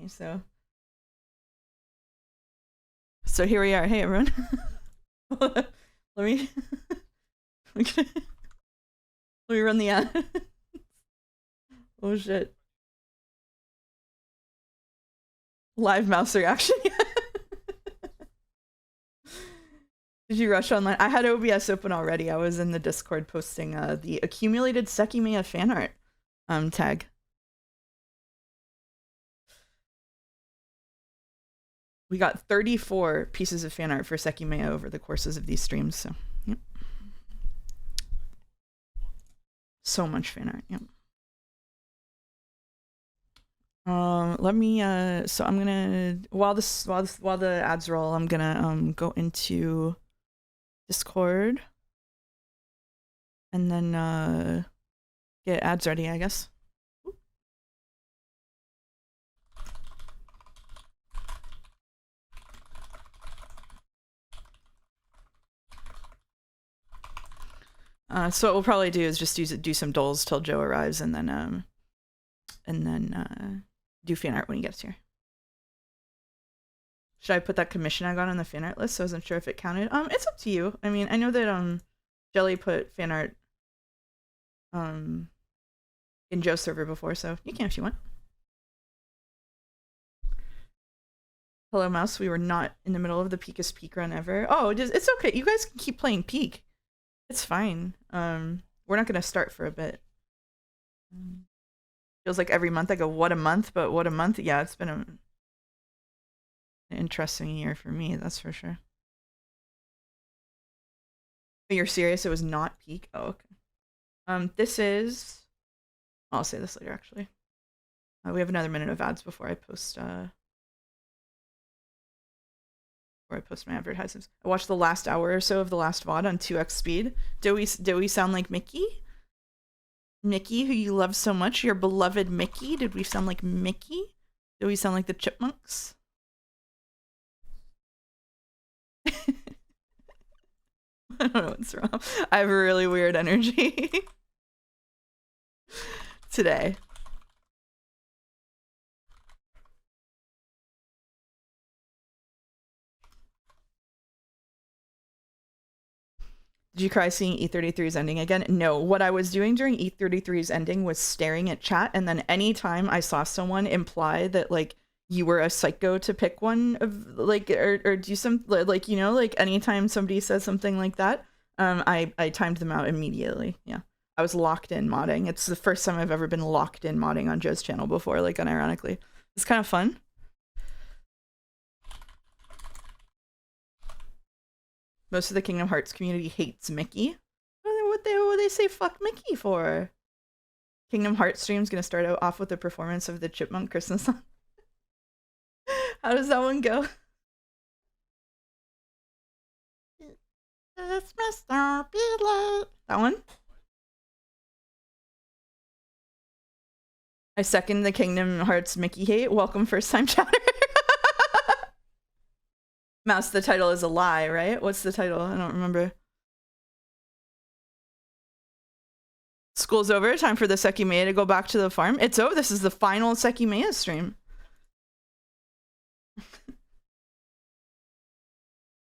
me, so here we are. Hey everyone. let me let me run the ad. Oh shit. Live mouse reaction. Did you rush online? I had OBS open already. I was in the Discord posting the accumulated Sekimeiya fan art tag. We got 34 pieces of fan art for Sekimeiya over the courses of these streams, so yep. So much fan art, yep. Let me so I'm gonna while the ads roll, I'm gonna go into Discord and then get ads ready, I guess. So what we'll probably do is just do some doles till Joe arrives, and then do fan art when he gets here. Should I put that commission I got on the fan art list? So I wasn't sure if it counted. It's up to you. I mean, I know that Jelly put fan art in Joe's server before, so you can if you want. Hello, Mouse. We were not in the middle of the peakest peak run ever. Oh, it's okay. You guys can keep playing peak. It's fine. We're not gonna start for a bit. Feels like every month I go, what a month, but what a month. Yeah, it's been an interesting year for me, that's for sure. But you're serious? It was not peak? Oh, okay. This is... I'll say this later, actually. We have another minute of ads before I post my advertisements. I watched the last hour or so of the last VOD on 2x speed. Do we sound like Mickey? Mickey, who you love so much, your beloved Mickey? Did we sound like Mickey? Do we sound like the Chipmunks? I don't know what's wrong. I have a really weird energy today. Did you cry seeing E33's ending again? No, what I was doing during E33's ending was staring at chat, and then anytime I saw someone imply that, like, you were a psycho to pick one of, like, or do some, like, you know, like, anytime somebody says something like that, I timed them out immediately. Yeah. I was locked in modding. It's the first time I've ever been locked in modding on Joe's channel before, like, unironically. It's kind of fun. Most of the Kingdom Hearts community hates Mickey. What they say fuck Mickey for? Kingdom Hearts stream's gonna start out off with a performance of the Chipmunk Christmas song. How does that one go? It's Mr. Beetle. That one? I second the Kingdom Hearts Mickey hate. Welcome first time chatter. Mouse, the title is a lie, right? What's the title? I don't remember. School's over. Time for the Sekimeiya to go back to the farm. It's over. This is the final Sekimeiya stream.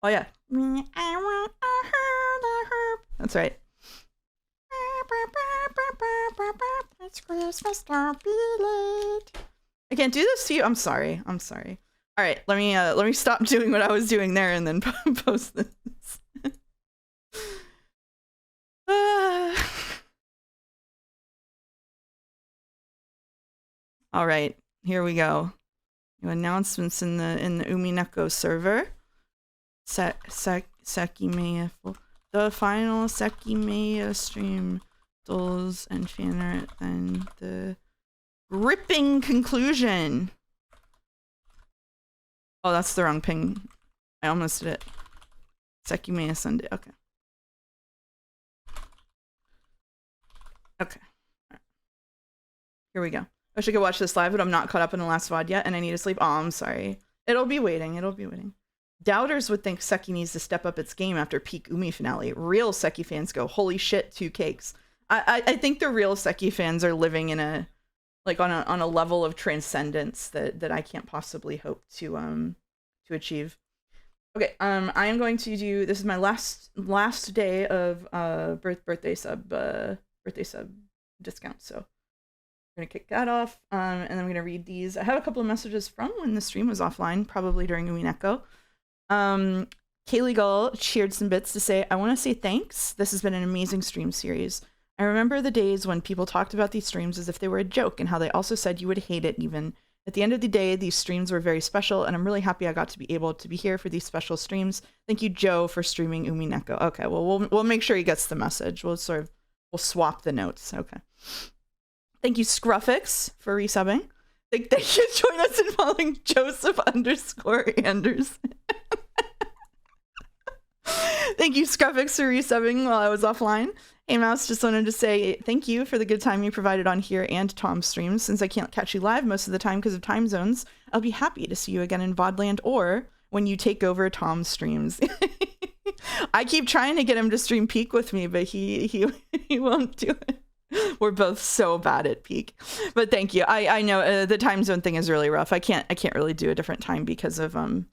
Oh, yeah. I want a herb. That's right. It's Christmas, don't be late. I can't do this to you. I'm sorry. I'm sorry. All right, let me stop doing what I was doing there and then post this. All right, here we go. New announcements in the Umineko server. Sekimeiya, the final Sekimeiya stream, dolls and fan art, then the gripping conclusion. Oh, that's the wrong ping. I almost did it. Sekimeiya Sunday. Okay. Okay. All right. Here we go. I wish I could watch this live, but I'm not caught up in the last VOD yet, and I need to sleep. Oh, I'm sorry. It'll be waiting. It'll be waiting. Doubters would think Seki needs to step up its game after peak Umi finale. Real Seki fans go, holy shit, 2 cakes. I think the real Seki fans are living in a like on a level of transcendence that I can't possibly hope to achieve. Okay, I am going to do, this is my last day of birthday sub discount, so I'm gonna kick that off, and then I'm gonna read these. I have a couple of messages from when the stream was offline, probably during Umineko. Kaylee Gull cheered some bits to say, I want to say thanks. This has been an amazing stream series. I remember the days when people talked about these streams as if they were a joke, and how they also said you would hate it even. At the end of the day, these streams were very special, and I'm really happy I got to be able to be here for these special streams. Thank you, Joe, for streaming Umineko. Okay, well, we'll make sure he gets the message. We'll swap the notes. Okay. Thank you, Scruffix, for resubbing. Thank you, join us in following Joseph_Anders. Thank you, Scruffix, for resubbing while I was offline. Hey Mouse, just wanted to say thank you for the good time you provided on here and Tom's streams. Since I can't catch you live most of the time because of time zones, I'll be happy to see you again in VODland or when you take over Tom's streams. I keep trying to get him to stream Peak with me, but he won't do it. We're both so bad at Peak. But thank you. I know the time zone thing is really rough. I can't really do a different time because of my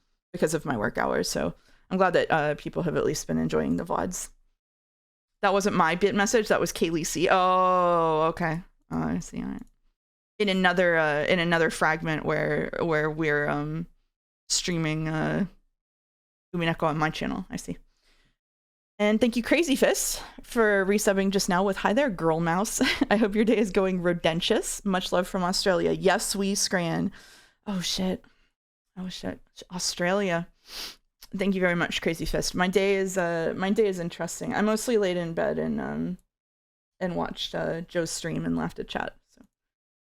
work hours. So I'm glad that people have at least been enjoying the VODs. That wasn't my bit message. That was Kaylee C. Oh, okay. Oh, I see. All right. In another fragment where we're streaming Umineko on my channel. I see. And thank you, Crazy Fist, for resubbing just now with hi there, girl mouse. I hope your day is going rodentious. Much love from Australia. Yes, we scran. Oh shit. Australia. Thank you very much, Crazy Fist. My day is interesting. I mostly laid in bed and watched Joe's stream and laughed at chat. So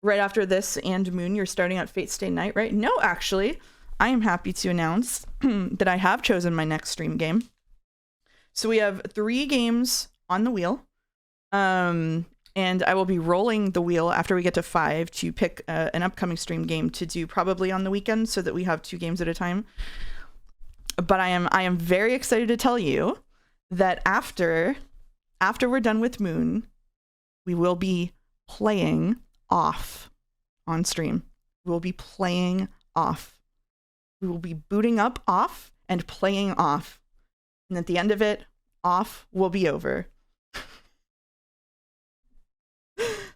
right after this and Moon, you're starting at Fate Stay Night, right? No, actually, I am happy to announce that I have chosen my next stream game. So we have 3 games on the wheel, and I will be rolling the wheel after we get to 5 to pick an upcoming stream game to do probably on the weekend so that we have 2 games at a time. But I am very excited to tell you that after we're done with Moon, we will be playing off on stream. We will be playing off. We will be booting up off and playing off. And at the end of it, off will be over.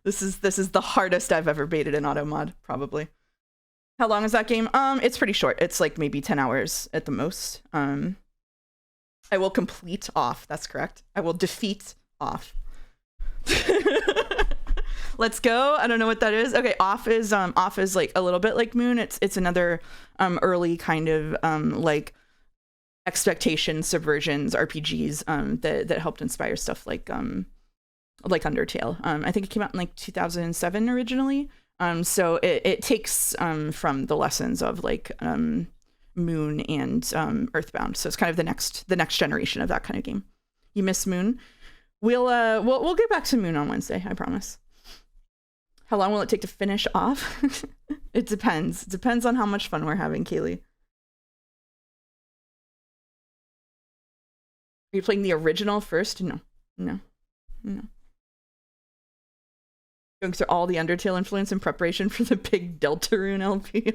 This is the hardest I've ever baited an auto mod, probably. How long is that game? It's pretty short. It's like maybe 10 hours at the most. I will complete off. That's correct. I will defeat off. Let's go. I don't know what that is. Okay, off is like a little bit like Moon. It's another early kind of like expectation subversions RPGs that helped inspire stuff like Undertale. I think it came out in like 2007 originally. So it takes from the lessons of like Moon and Earthbound. So it's kind of the next generation of that kind of game. You miss Moon? We'll get back to Moon on Wednesday, I promise. How long will it take to finish off? It depends. It depends on how much fun we're having, Kaylee. Are you playing the original first? No. Going through all the Undertale influence in preparation for the big Deltarune LP.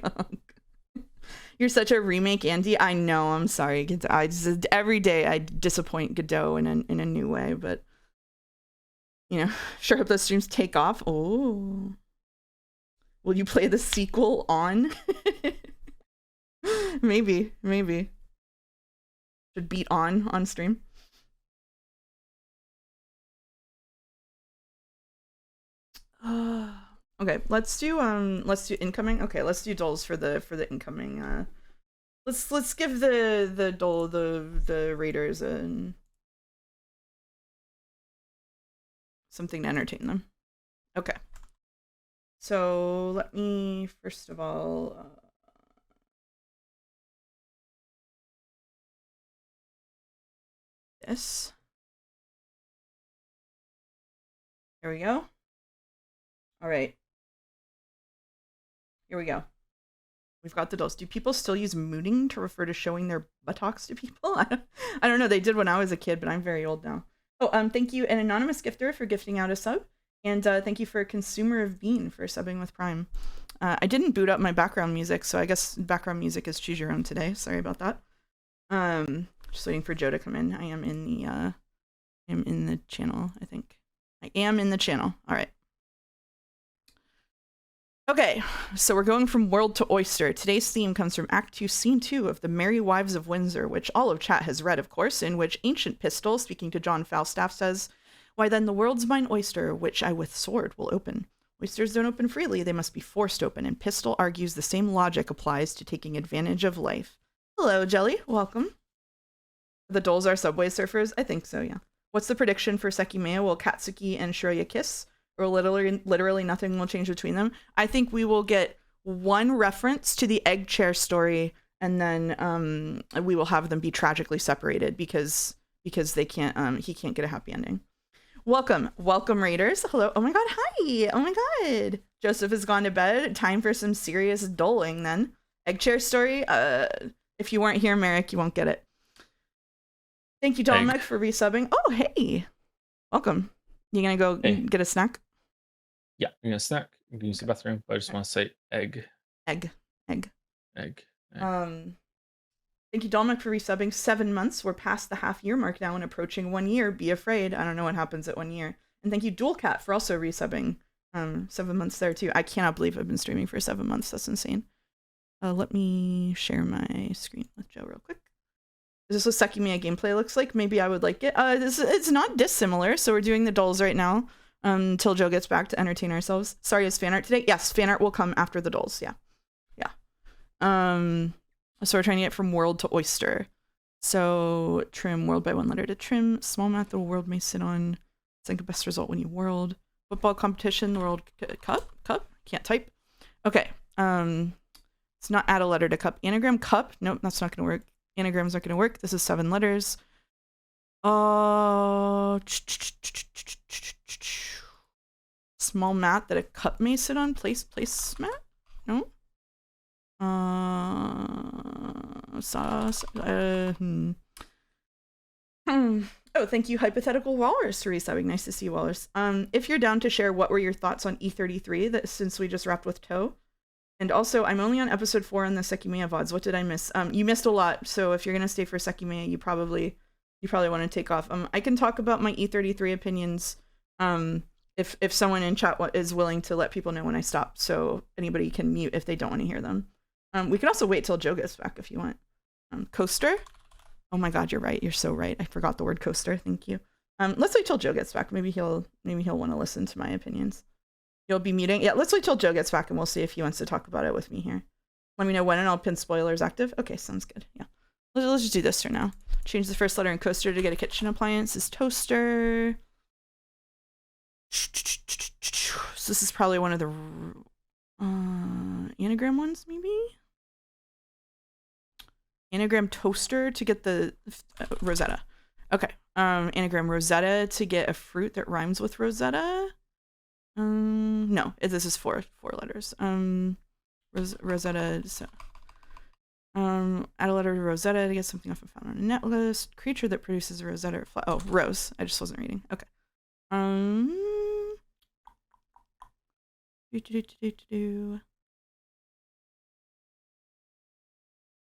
You're such a remake, Andy. I know. I'm sorry. Every day I disappoint Godot in a new way, but you know, sure hope those streams take off. Oh, will you play the sequel on? maybe. Should beat on stream. Okay, let's do incoming. Okay, let's do dolls for the incoming. Let's give the doll the raiders something to entertain them. Okay. So let me first of all this. There we go. All right. Here we go. We've got the dolls. Do people still use mooning to refer to showing their buttocks to people? I don't know. They did when I was a kid, but I'm very old now. Oh, thank you, an anonymous gifter, for gifting out a sub. And thank you for Consumer of Bean for subbing with Prime. I didn't boot up my background music, so I guess background music is choose your own today. Sorry about that. Just waiting for Joe to come in. I am in the channel, I think. I am in the channel. All right. Okay, so we're going from world to oyster. Today's theme comes from Act 2, Scene 2 of The Merry Wives of Windsor, which all of chat has read, of course, in which Ancient Pistol, speaking to John Falstaff, says, "Why then the world's mine oyster, which I with sword will open. Oysters don't open freely, they must be forced open, and Pistol argues the same logic applies to taking advantage of life." Hello, Jelly. Welcome. The dolls are Subway Surfers? I think so, yeah. What's the prediction for Sekimeiya? Will Katsuki and Shiraya kiss? Or literally nothing will change between them? I think we will get one reference to the egg chair story, and then we will have them be tragically separated because they can't he can't get a happy ending. Welcome Raiders. Hello. Oh my god, hi. Oh my god. Joseph has gone to bed. Time for some serious doling then. Egg chair story. If you weren't here, Merrick, you won't get it. Thank you, Dominic, for resubbing. Oh, hey. Welcome. You gonna go get a snack? Yeah, I'm gonna snack. I'm gonna use the bathroom, but I just want to say egg. Egg. Egg. Thank you, Dominic, for resubbing. 7 months. We're past the half-year mark now and approaching 1 year. Be afraid. I don't know what happens at 1 year. And thank you, Dualcat, for also resubbing. 7 months there, too. I cannot believe I've been streaming for 7 months. That's insane. Let me share my screen with Joe real quick. Is this what Sekimeiya gameplay looks like? Maybe I would like it. It's not dissimilar, so we're doing the dolls right now. Till Joe gets back to entertain ourselves. Sorry, is Fanart today? Yes, Fanart will come after the dolls. Yeah. So we're trying to get from world to oyster. So trim world by one letter to trim. Small math the world may sit on. Think of best result when you world. Football competition, the world cup. Can't type. Okay. It's not add a letter to cup. Anagram cup. Nope, that's not gonna work. Anagram's not gonna work. This is 7 letters. Small mat that a cup may sit on. Place mat? No? Sauce. Oh, thank you, Hypothetical Walrus, for resubbing. Nice to see you, Walrus. If you're down to share, what were your thoughts on E33 since we just wrapped with Toe? And also, I'm only on episode 4 on the Sekimeiya VODs. What did I miss? You missed a lot, so if you're gonna stay for Sekimeiya, you probably want to take off. I can talk about my E33 opinions if someone in chat is willing to let people know when I stop, so anybody can mute if they don't want to hear them. We can also wait till Joe gets back if you want. Coaster? Oh my god, you're right. You're so right. I forgot the word coaster. Thank you. Let's wait till Joe gets back. Maybe he'll want to listen to my opinions. You'll be muting? Yeah, let's wait till Joe gets back and we'll see if he wants to talk about it with me here. Let me know when and I'll pin spoilers active. Okay, sounds good. Yeah. Let's just do this for now. Change the first letter in coaster to get a kitchen appliance. Is toaster. So this is probably one of the anagram ones, maybe? Anagram toaster to get the Rosetta. Okay. Anagram Rosetta to get a fruit that rhymes with Rosetta. No, this is four letters. Rosetta. So, add a letter to Rosetta to get something often found on a necklace. Creature that produces a Rosetta. Oh, rose. I just wasn't reading. Okay.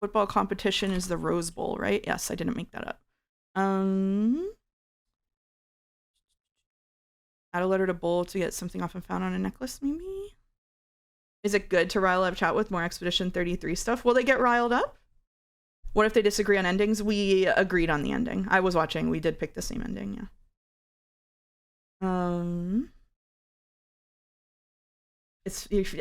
Football competition is the Rose Bowl, right? Yes, I didn't make that up. Add a letter to bowl to get something often found on a necklace, maybe? Is it good to rile up chat with more Expedition 33 stuff? Will they get riled up? What if they disagree on endings? We agreed on the ending. I was watching. We did pick the same ending, yeah.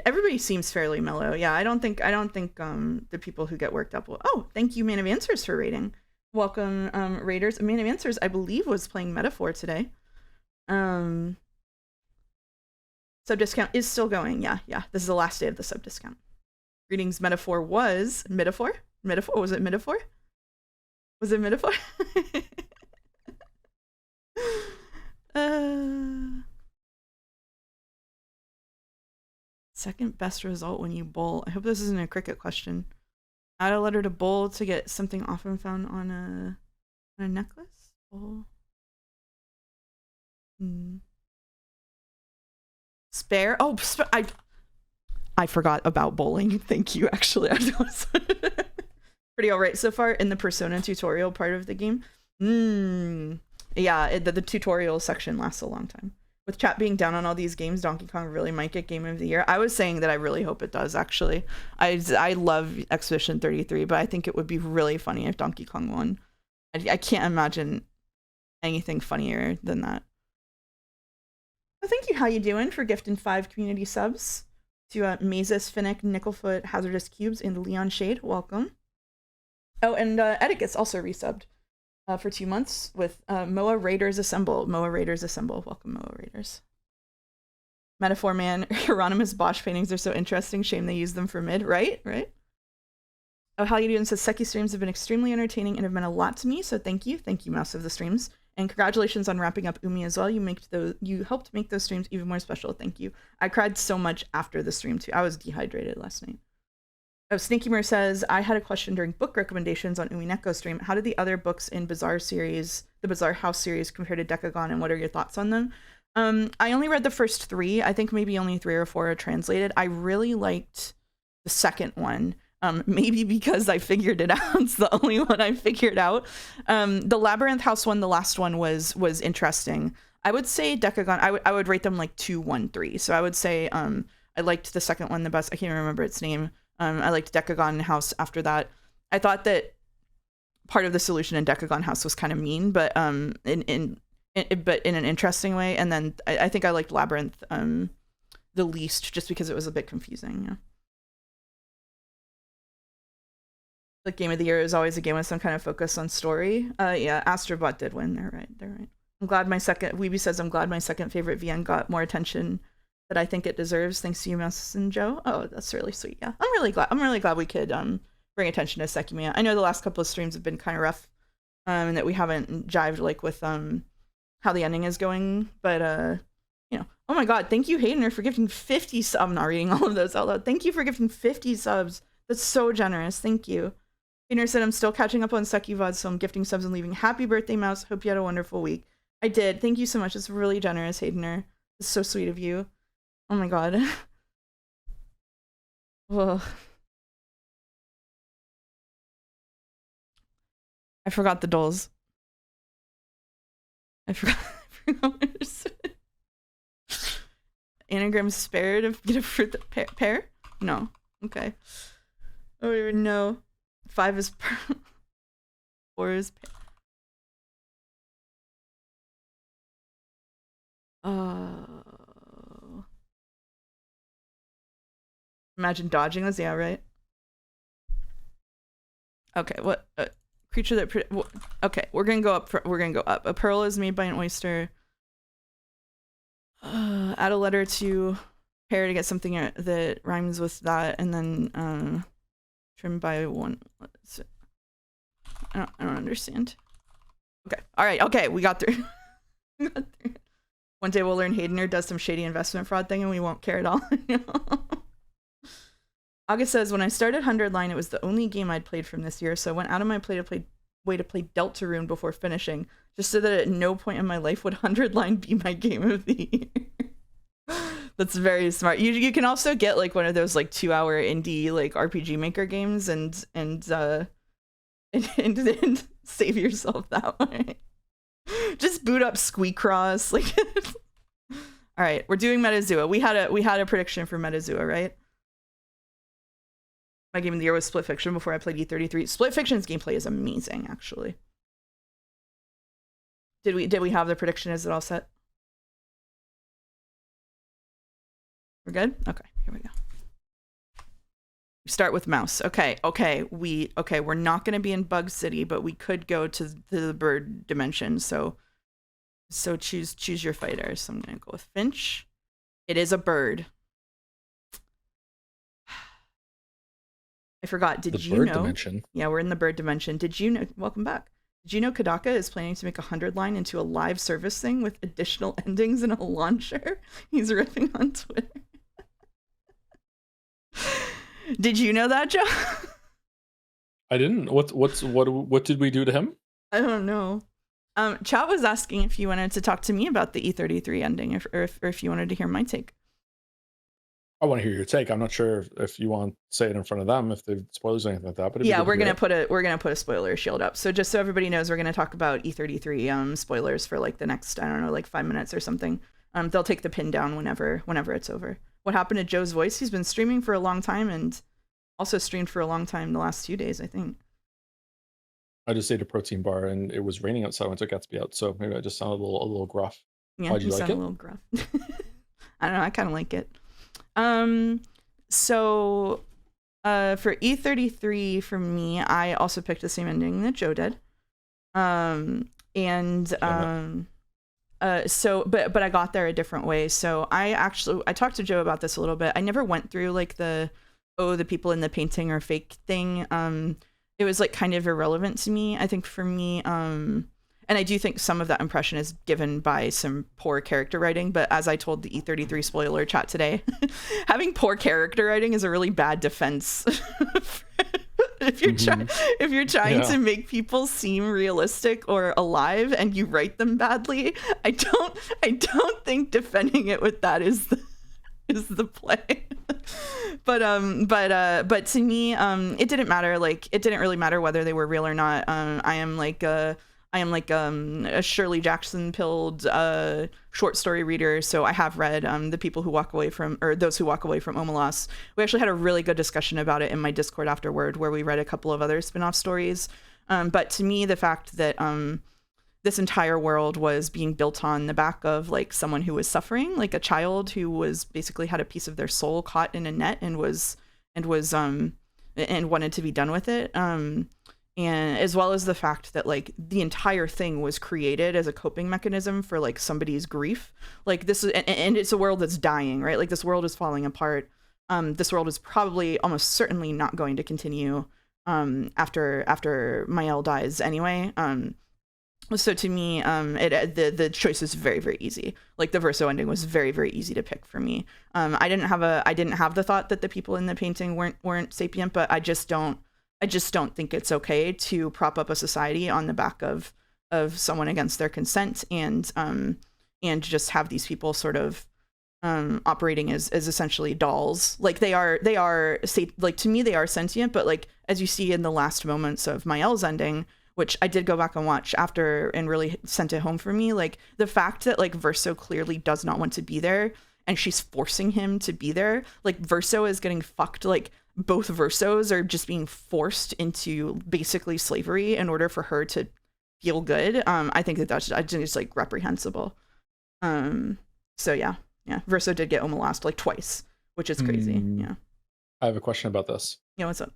Everybody seems fairly mellow. Yeah, I don't think the people who get worked up will. Oh, thank you, Man of Answers, for raiding. Welcome, Raiders. Man of Answers, I believe, was playing Metaphor today. Sub discount is still going. Yeah. This is the last day of the sub discount. Greetings, Metaphor was Metaphor? Was it Metaphor? Was it Metaphor? Second best result when you bowl. I hope this isn't a cricket question. Add a letter to bowl to get something often found on a necklace. Bowl. Spare. Oh, I forgot about bowling. Thank you. Actually, I was pretty all right so far in the Persona tutorial part of the game. Yeah, the tutorial section lasts a long time. With chat being down on all these games, Donkey Kong really might get Game of the Year. I was saying that I really hope it does, actually. I love Expedition 33, but I think it would be really funny if Donkey Kong won. I can't imagine anything funnier than that. Well, thank you, How You Doing, for gifting 5 community subs to Mazes, Finnick, Nickelfoot, Hazardous Cubes, and Leon Shade. Welcome. Oh, and Etiquette's also resubbed for 2 months with Moa Raiders Assemble. Moa Raiders Assemble. Welcome, Moa Raiders. Metaphor Man, Hieronymus Bosch paintings are so interesting. Shame they use them for mid. Right? Oh, How You Doing says Seki streams have been extremely entertaining and have meant a lot to me, so thank you. Thank you, Mouse of the Streams. And congratulations on wrapping up Umi as well. You helped make those streams even more special. Thank you. I cried so much after the stream too. I was dehydrated last night. Oh, Sneakymer says, I had a question during book recommendations on Umineko stream. How did the other books in Bizarre series, the Bizarre House series, compare to Decagon, and what are your thoughts on them? I only read the first 3. I think maybe only 3 or 4 are translated. I really liked the second one. Maybe because I figured it out. It's the only one I figured out. The Labyrinth House one, the last one, was interesting. I would say Decagon, I would rate them like 2, 1, 3. So I would say I liked the second one the best. I can't remember its name. I liked Decagon House after that. I thought that part of the solution in Decagon House was kind of mean, but in an interesting way. And then I think I liked Labyrinth the least, just because it was a bit confusing. Yeah. The Game of the Year is always a game with some kind of focus on story. Yeah, Astrobot did win. They're right. I'm glad Weeby says, I'm glad my second favorite VN got more attention that I think it deserves, thanks to you, Mouse and Joe. Oh, that's really sweet. Yeah, I'm really glad we could bring attention to Sekimeiya. I know the last couple of streams have been kind of rough, and that we haven't jived like with how the ending is going. But you know, oh my God, thank you, Haydener, for gifting 50 subs. I'm not reading all of those out loud. Thank you for gifting 50 subs. That's so generous. Thank you. Haydener said, I'm still catching up on Seki VOD, so I'm gifting subs and leaving. Happy birthday, Mouse. Hope you had a wonderful week. I did. Thank you so much. It's really generous, Haydener. It's so sweet of you. Oh my God. Ugh. I forgot the dolls. I forgot what it is. Anagram spare to get a fruit pear? No. Okay. Oh no. 5 is 4 is pear. Imagine dodging us. Yeah, right. Okay, what creature that? Okay, we're gonna go up. We're gonna go up. A pearl is made by an oyster. Add a letter to pair to get something that rhymes with that, and then trim by 1. I don't understand. Okay, all right. Okay, we got through. One day we'll learn Haydener does some shady investment fraud thing, and we won't care at all. August says, when I started 100 Line, it was the only game I'd played from this year, so I went out of my way to play Deltarune before finishing, just so that at no point in my life would 100 Line be my game of the year. That's very smart. You can also get like one of those like 2-hour indie like RPG Maker games and save yourself that way. Just boot up Squeakross. Like, all right, we're doing Metazua. We had a prediction for Metazua, right? My game of the year was Split Fiction before I played E33. Split Fiction's gameplay is amazing, actually. Did we have the prediction? Is it all set? We're good? Okay, here we go. We start with Mouse. Okay, we're not gonna be in Bug City, but we could go to the bird dimension, so choose your fighter. So I'm gonna go with Finch. It is a bird. I forgot. Did you know? The bird dimension. Yeah, we're in the bird dimension. Did you know? Welcome back. Did you know Kadaka is planning to make 100 Line into a live service thing with additional endings and a launcher? He's ripping on Twitter. Did you know that, Joe? I didn't. What did we do to him? I don't know. Chat was asking if you wanted to talk to me about the E33 ending, or if you wanted to hear my take. I want to hear your take. I'm not sure if you want to say it in front of them, if there's spoilers or anything like that, but it'd be Yeah, good to we're hear gonna it. put a spoiler shield up. So just so everybody knows, we're gonna talk about E33 spoilers for like the next, I don't know, like 5 minutes or something. They'll take the pin down whenever it's over. What happened to Joe's voice? He's been streaming for a long time and also streamed for a long time the last 2 days, I think. I just ate a protein bar and it was raining outside when I took Gatsby out, so maybe I just sounded a little gruff. Yeah, Why'd you you like sound a it? little gruff. I don't know. I kind of like it. So for E33 for me, I also picked the same ending that Joe did. But I got there a different way. So I talked to Joe about this a little bit. I never went through like the people in the painting are fake thing. It was like kind of irrelevant to me. I think for me, and I do think some of that impression is given by some poor character writing, but as I told the E33 spoiler chat today, having poor character writing is a really bad defense. If you're trying to make people seem realistic or alive and you write them badly, I don't think defending it with that is the play. But to me, it didn't matter. Like, it didn't really matter whether they were real or not. I am like a Shirley Jackson pilled short story reader, so I have read the people who walk away from, or those who walk away from Omelas. We actually had a really good discussion about it in my Discord afterward, where we read a couple of other spin-off stories. But to me, the fact that this entire world was being built on the back of like someone who was suffering, like a child who was basically had a piece of their soul caught in a net and wanted to be done with it. And as well as the fact that like the entire thing was created as a coping mechanism for like somebody's grief. Like this is, and it's a world that's dying, right? Like this world is falling apart. This world is probably almost certainly not going to continue after Mael dies anyway. So to me, the choice is very, very easy. Like the Verso ending was very, very easy to pick for me. I didn't have the thought that the people in the painting weren't sapient, but I just don't think it's okay to prop up a society on the back of someone against their consent and just have these people sort of operating as essentially dolls. Like they are like, to me they are sentient, but like as you see in the last moments of Mael's ending, which I did go back and watch after and really sent it home for me, like the fact that like Verso clearly does not want to be there and she's forcing him to be there, like Verso is getting fucked. Like both Versos are just being forced into basically slavery in order for her to feel good. I think that's just like reprehensible. So yeah, Verso did get Omelast like twice, which is crazy. Yeah. I have a question about this. Yeah, what's up?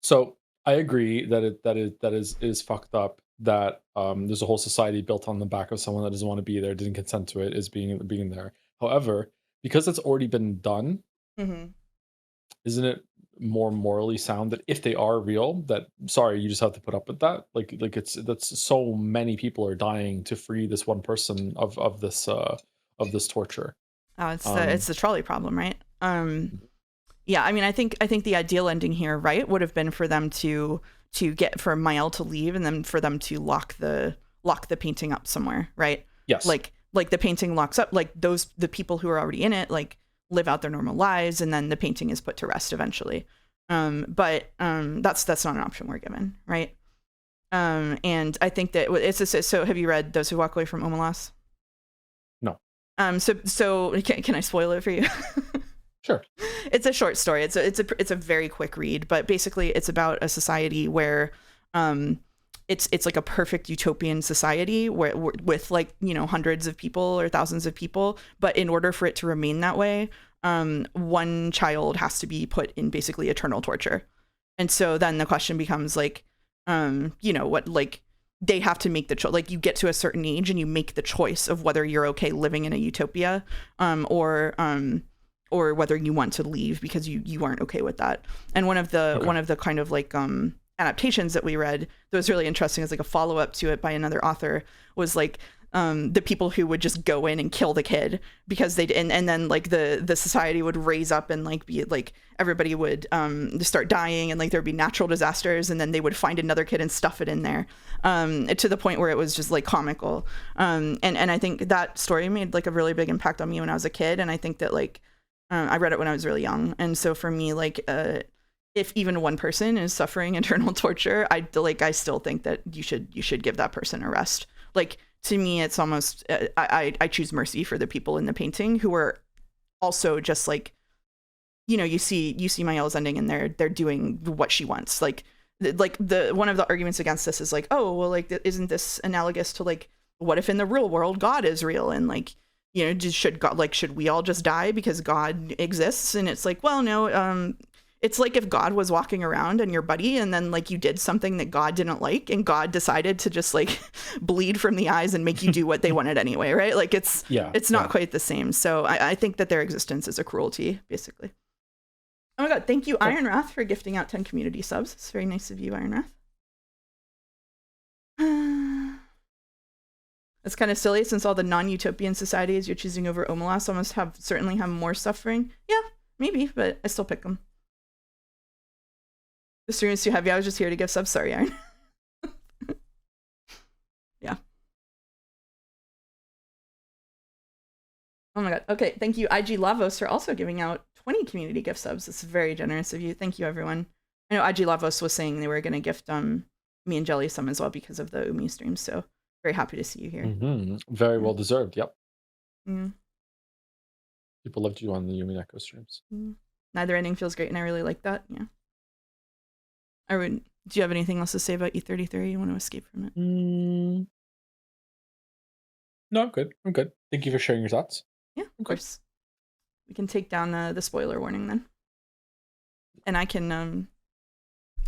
So I agree that is fucked up that there's a whole society built on the back of someone that doesn't want to be there, didn't consent to it, is being there. However, because it's already been done, isn't it more morally sound that if they are real, that sorry, you just have to put up with that? Like that's so many people are dying to free this one person of this torture. Oh, it's the trolley problem, right? Yeah, I mean, I think the ideal ending here, right, would have been for them to get for Mael to leave and then for them to lock the painting up somewhere, right? Yes. Like the painting locks up, like the people who are already in it, like live out their normal lives, and then the painting is put to rest eventually. But that's not an option we're given, right? And I think that so have you read Those Who Walk Away from Omelas? No. So can I spoil it for you? Sure. It's a short story. It's a very quick read, but basically it's about a society where it's like a perfect utopian society where with like, you know, hundreds of people or thousands of people, but in order for it to remain that way, one child has to be put in basically eternal torture. And so then the question becomes like, you know, what, like they have to make the choice. Like you get to a certain age and you make the choice of whether you're okay living in a utopia, or whether you want to leave because you aren't okay with that. And one of the kind of like adaptations that we read that was really interesting as like a follow-up to it by another author was like the people who would just go in and kill the kid because they'd and then like the society would raise up and like be like everybody would start dying and like there'd be natural disasters and then they would find another kid and stuff it in there to the point where it was just like comical. And I think that story made like a really big impact on me when I was a kid, and I think that like I read it when I was really young, and so for me, like, if even one person is suffering eternal torture, I still think that you should give that person a rest. Like, to me, it's almost I choose mercy for the people in the painting who are also just like, you see Mael's ending and they're doing what she wants. Like the one of the arguments against this is like, oh well, like, isn't this analogous to like, what if in the real world God is real, and like, should we all just die because God exists? And it's like, well, no, it's like if God was walking around and your buddy, and then like you did something that God didn't like, and God decided to just like bleed from the eyes and make you do what they wanted anyway, right? Like it's not quite the same. So I think that their existence is a cruelty, basically. Oh my god, thank you, Iron Wrath, for gifting out 10 community subs. It's very nice of you, Iron Wrath. It's kind of silly since all the non-utopian societies you're choosing over Omelas almost certainly have more suffering. Yeah, maybe, but I still pick them. The stream is too heavy. I was just here to give subs. Sorry, Iron. Yeah. Oh my god. Okay, thank you, IG Lavos, for also giving out 20 community gift subs. It's very generous of you. Thank you, everyone. I know IG Lavos was saying they were going to gift me and Jelly some as well because of the Umi stream, so very happy to see you here. Very well deserved. Yep. Mm. People loved you on the Yumi Neko streams. Neither ending feels great, and I really like that. Yeah. Do you have anything else to say about E33? You want to escape from it? No, I'm good. Thank you for sharing your thoughts. Yeah, of course. We can take down the spoiler warning then, and I can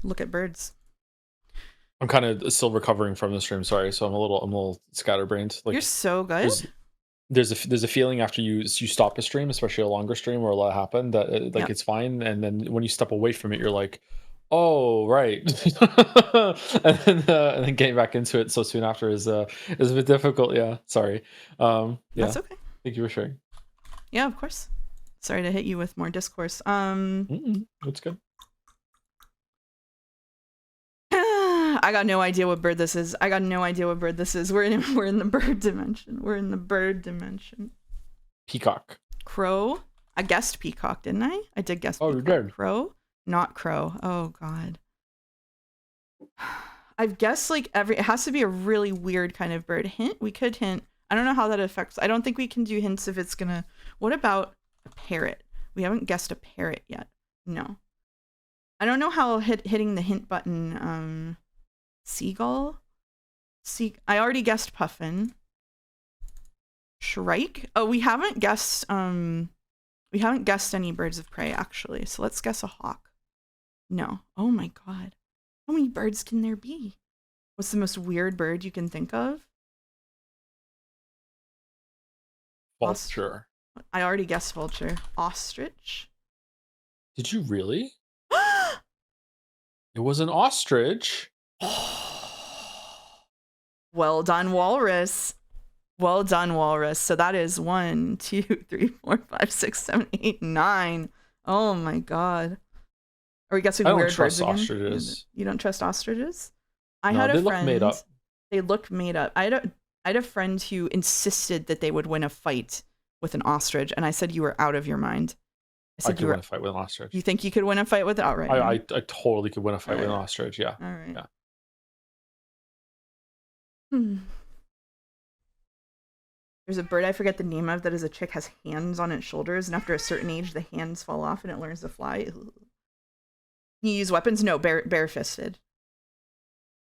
look at birds. I'm kind of still recovering from the stream. Sorry, so I'm a little scatterbrained. Like, you're so good. There's a feeling after you stop a stream, especially a longer stream where a lot happened, that it's fine, and then when you step away from it, you're like, oh right, and then getting back into it so soon after is a bit difficult. Yeah, sorry. Yeah, that's okay. Thank you for sharing. Yeah, of course. Sorry to hit you with more discourse. That's good. I got no idea what bird this is. We're in the bird dimension. Peacock. Crow. I guessed peacock, didn't I? I did guess. Oh, you did. Crow, not crow. Oh god. I've guessed like it has to be a really weird kind of bird. Hint. We could hint. I don't know how that affects. I don't think we can do hints if it's gonna. What about a parrot? We haven't guessed a parrot yet. No. I don't know how hitting the hint button. Seagull. I already guessed puffin. Shrike. Oh, we haven't guessed any birds of prey actually. So let's guess a hawk. No. Oh my god. How many birds can there be? What's the most weird bird you can think of? Vulture. I already guessed vulture. Ostrich. Did you really? It was an ostrich. Well done, walrus. Well done, walrus. So that is 1, 2, 3, 4, 5, 6, 7, 8, 9. Oh my god. Are we guessing weird birds again? Ostriches. You don't trust ostriches? They look made up. They look made up. I had a friend who insisted that they would win a fight with an ostrich, and I said you were out of your mind. I could win a fight with an ostrich. You think you could win a fight with it? Outright. I totally could win a fight with an ostrich. Yeah. All right. Yeah. There's a bird I forget the name of that is a chick, has hands on its shoulders, and after a certain age, the hands fall off and it learns to fly. Can you use weapons? No, bare-fisted.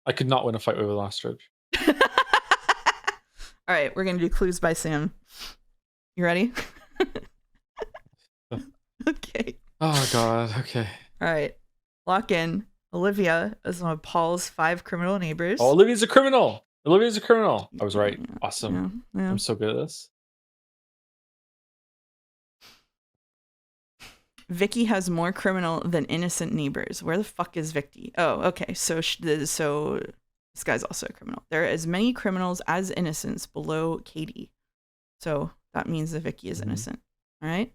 I could not win a fight with an ostrich. All right, we're gonna do clues by Sam. You ready? Okay. Oh god. Okay. All right. Lock in. Olivia is one of Paul's 5 criminal neighbors. Oh, Olivia's a criminal. I was right. Yeah, Awesome. yeah. I'm so good at this. Vicky has more criminal than innocent neighbors. Where the fuck is Vicky? Oh, okay. So this guy's also a criminal. There are as many criminals as innocents below Katie. So that means that Vicky is innocent. All right.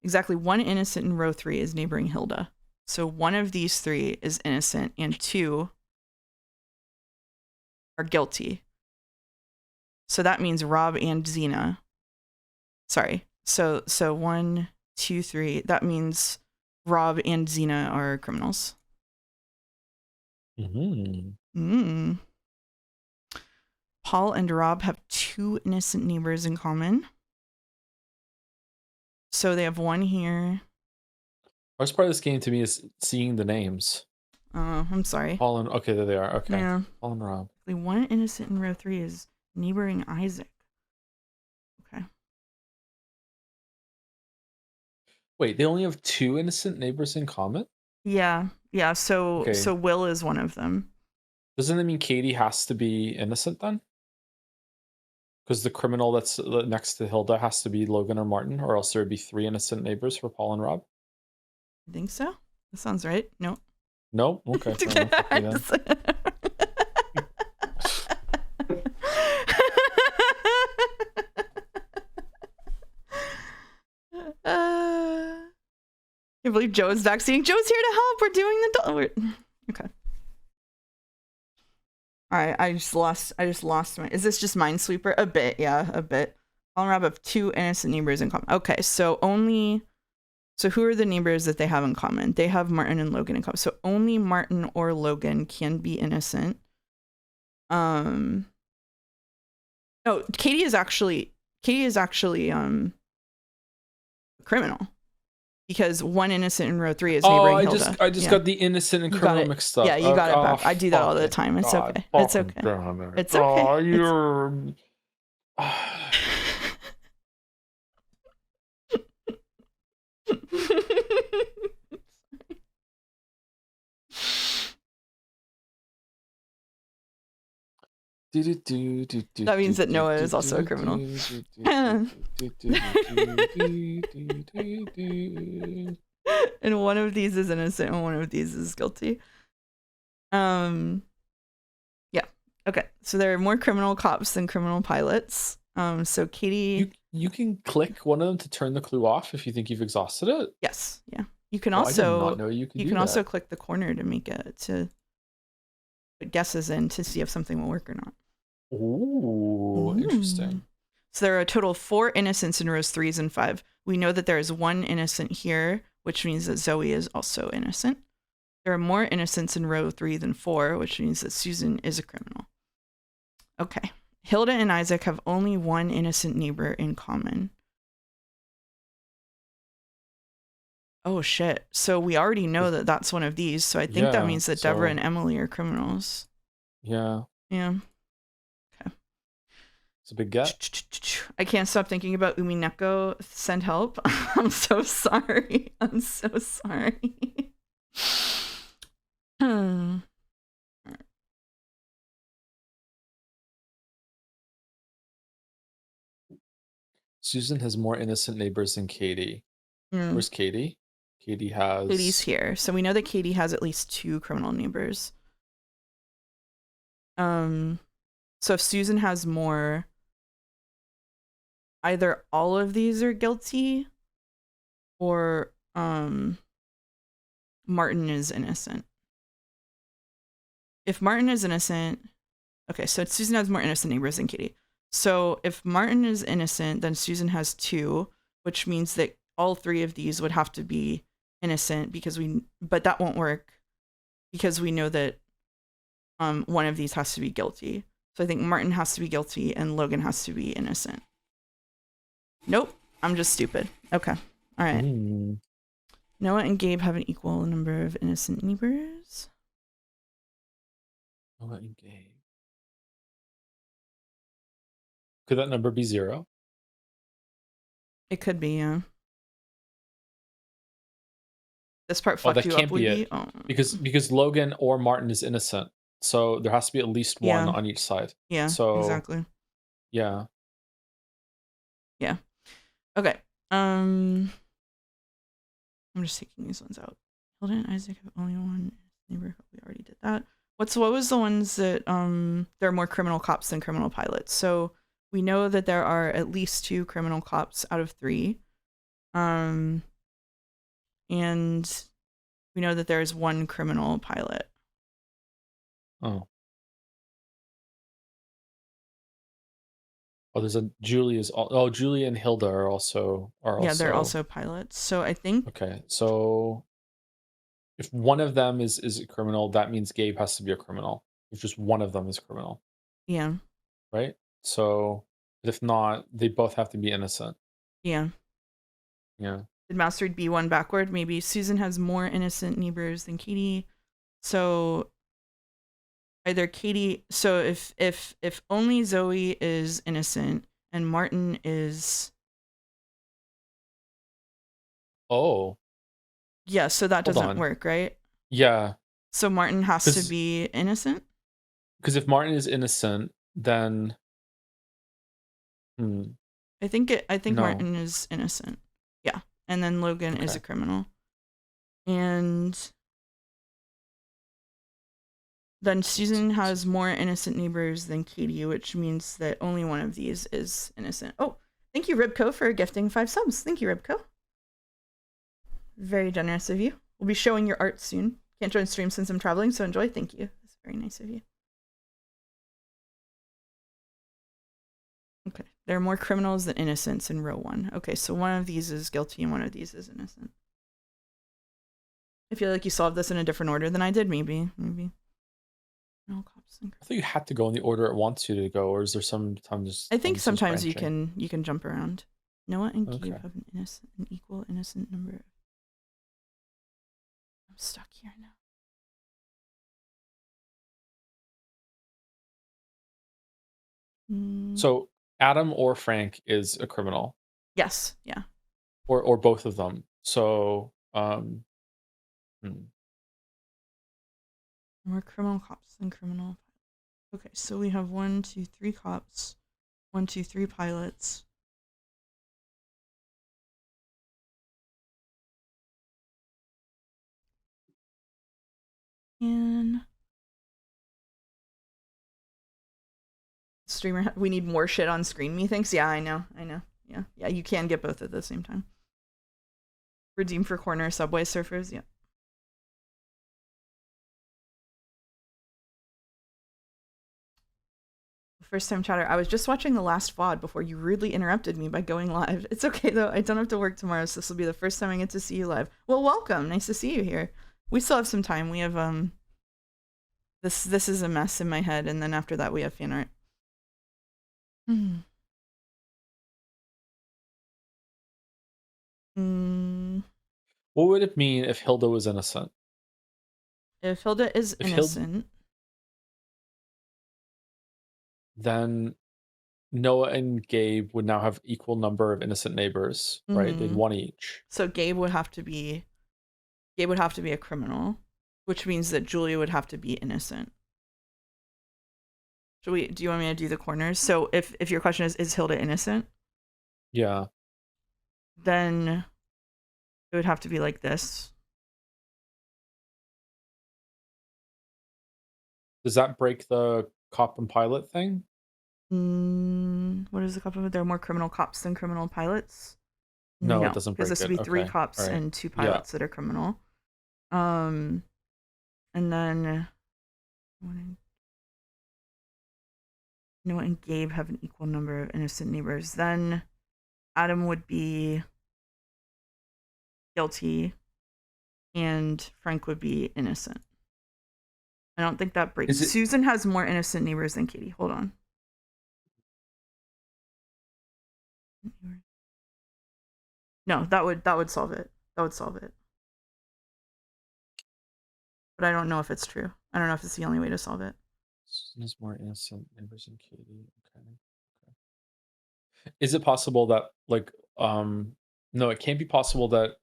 Exactly 1 innocent in row 3 is neighboring Hilda. So 1 of these 3 is innocent and 2 are guilty. So that means Rob and Xena. Sorry. So 1, 2, 3. That means Rob and Xena are criminals. Mm-hmm. Paul and Rob have 2 innocent neighbors in common. So they have one here. Worst part of this game to me is seeing the names. Oh, I'm sorry. Paul and okay, there they are. Okay. Yeah. Paul and Rob. The one innocent in row 3 is neighboring Isaac. Okay. Wait, they only have 2 innocent neighbors in common? Yeah. So Okay. so Will is one of them. Doesn't that mean Katie has to be innocent then? Because the criminal that's next to Hilda has to be Logan or Martin, or else there would be 3 innocent neighbors for Paul and Rob. I think so. That sounds right. No. No? Okay. Fair enough. Okay, then. I can't believe Joe is back saying, Joe's here to help. We're doing the okay. Alright, I just lost my. Is this just Minesweeper? A bit, yeah, a bit. Paul and Rob have 2 innocent neighbors in common. Okay, so who are the neighbors that they have in common? They have Martin and Logan in common. So only Martin or Logan can be innocent. No, Katie is actually a criminal. Because one innocent in row 3 is neighboring Hilda. I just got the innocent and criminal mixed up. Yeah, you got it back. I do that all the time. It's okay. It's okay. It's okay. Oh, you're... That means that Noah is also a criminal. And one of these is innocent and one of these is guilty. Yeah. Okay. So there are more criminal cops than criminal pilots. So Katie, you can click one of them to turn the clue off if you think you've exhausted it. Yes. Yeah. You can I did also not know you can also click the corner to make it to put guesses in to see if something will work or not. Ooh, interesting. So there are a total of 4 innocents in rows 3 and 5. We know that there is 1 innocent here, which means that Zoe is also innocent. There are more innocents in row 3 than 4, which means that Susan is a criminal. Okay. Hilda and Isaac have only 1 innocent neighbor in common. Oh, shit. So we already know that that's one of these. So I think that means that Deborah and Emily are criminals. Yeah. Yeah. It's a big get. I can't stop thinking about Umineko. Send help. I'm so sorry. I'm so sorry. Susan has more innocent neighbors than Katie. Where's Katie? Katie's here. So we know that Katie has at least 2 criminal neighbors. So if Susan has more, either all of these are guilty or Martin is innocent. If Martin is innocent, okay, so Susan has more innocent neighbors than Katie. So if Martin is innocent, then Susan has 2, which means that all 3 of these would have to be innocent but that won't work because we know that one of these has to be guilty. So I think Martin has to be guilty and Logan has to be innocent. Nope, I'm just stupid. Okay, all right. Noah and Gabe have an equal number of innocent neighbors. Noah and Gabe. Could that number be 0? It could be, yeah. This part fucked you up would be? Oh. Because Logan or Martin is innocent. So there has to be at least 1 on each side. Yeah, so, exactly. Yeah. Yeah. Okay. I'm just taking these ones out. Hilda and Isaac have only 1 neighbor. We already did that. What was the ones that there are more criminal cops than criminal pilots? So we know that there are at least 2 criminal cops out of 3. And we know that there is 1 criminal pilot. Oh. Oh, there's a Julie is. Oh, Julie and Hilda are also. Yeah, they're also pilots. So I think Okay, so if one of them is a criminal, that means Gabe has to be a criminal. If just one of them is criminal, yeah, right? So, but if not, they both have to be innocent. yeah. Yeah. Did Master read B1 backward? Maybe Susan has more innocent neighbors than Katie. So either Katie. So if only Zoe is innocent and Martin is. Oh, Yeah, so that hold doesn't on. work, right? Yeah, So Martin has to be innocent? because if Martin is innocent, then I think no. Martin is innocent. Yeah. And then Logan is a criminal. And then Susan has more innocent neighbors than Katie, which means that only one of these is innocent. Oh, thank you, Ribco, for gifting 5 subs. Thank you, Ribco. Very generous of you. We'll be showing your art soon. Can't join stream since I'm traveling, so enjoy. Thank you. That's very nice of you. Okay. There are more criminals than innocents in row 1. Okay, so one of these is guilty and one of these is innocent. I feel like you solved this in a different order than I did, maybe. No cops. I thought you had to go in the order it wants you to go, or is there sometimes? I think sometimes you can jump around. Noah and Gabe have an equal innocent number. I'm stuck here now. So Adam or Frank is a criminal. Yes. Yeah. Or both of them. So More criminal cops than criminal. Okay, so we have 1, 2, 3 cops, 1, 2, 3 pilots. And streamer, we need more shit on screen, methinks. Yeah, I know. Yeah, you can get both at the same time. Redeem for corner subway surfers. Yeah. First time chatter. I was just watching the last VOD before you rudely interrupted me by going live. It's okay though. I don't have to work tomorrow, so this will be the first time I get to see you live. Well, welcome. Nice to see you here. We still have some time. We have this is a mess in my head, and then after that we have Fanart. What would it mean if Hilda was innocent? If Hilda is innocent, then Noah and Gabe would now have equal number of innocent neighbors, right? They'd 1 each. So Gabe would have to be a criminal, which means that Julia would have to be innocent. Do you want me to do the corners? So if your question is Hilda innocent? Yeah. Then it would have to be like this. Does that break the cop and pilot thing? What is the cop of it? There are more criminal cops than criminal pilots? No, it doesn't break it. Because this would be 3 cops and 2 pilots that are criminal. And then Noah and Gabe have an equal number of innocent neighbors. Then Adam would be guilty and Frank would be innocent. I don't think that breaks. Susan has more innocent neighbors than Katie. Hold on. No, that would solve it. That would solve it. But I don't know if it's true. I don't know if it's the only way to solve it. Susan has more innocent neighbors than Katie. Okay. Is it possible that no, it can't be possible that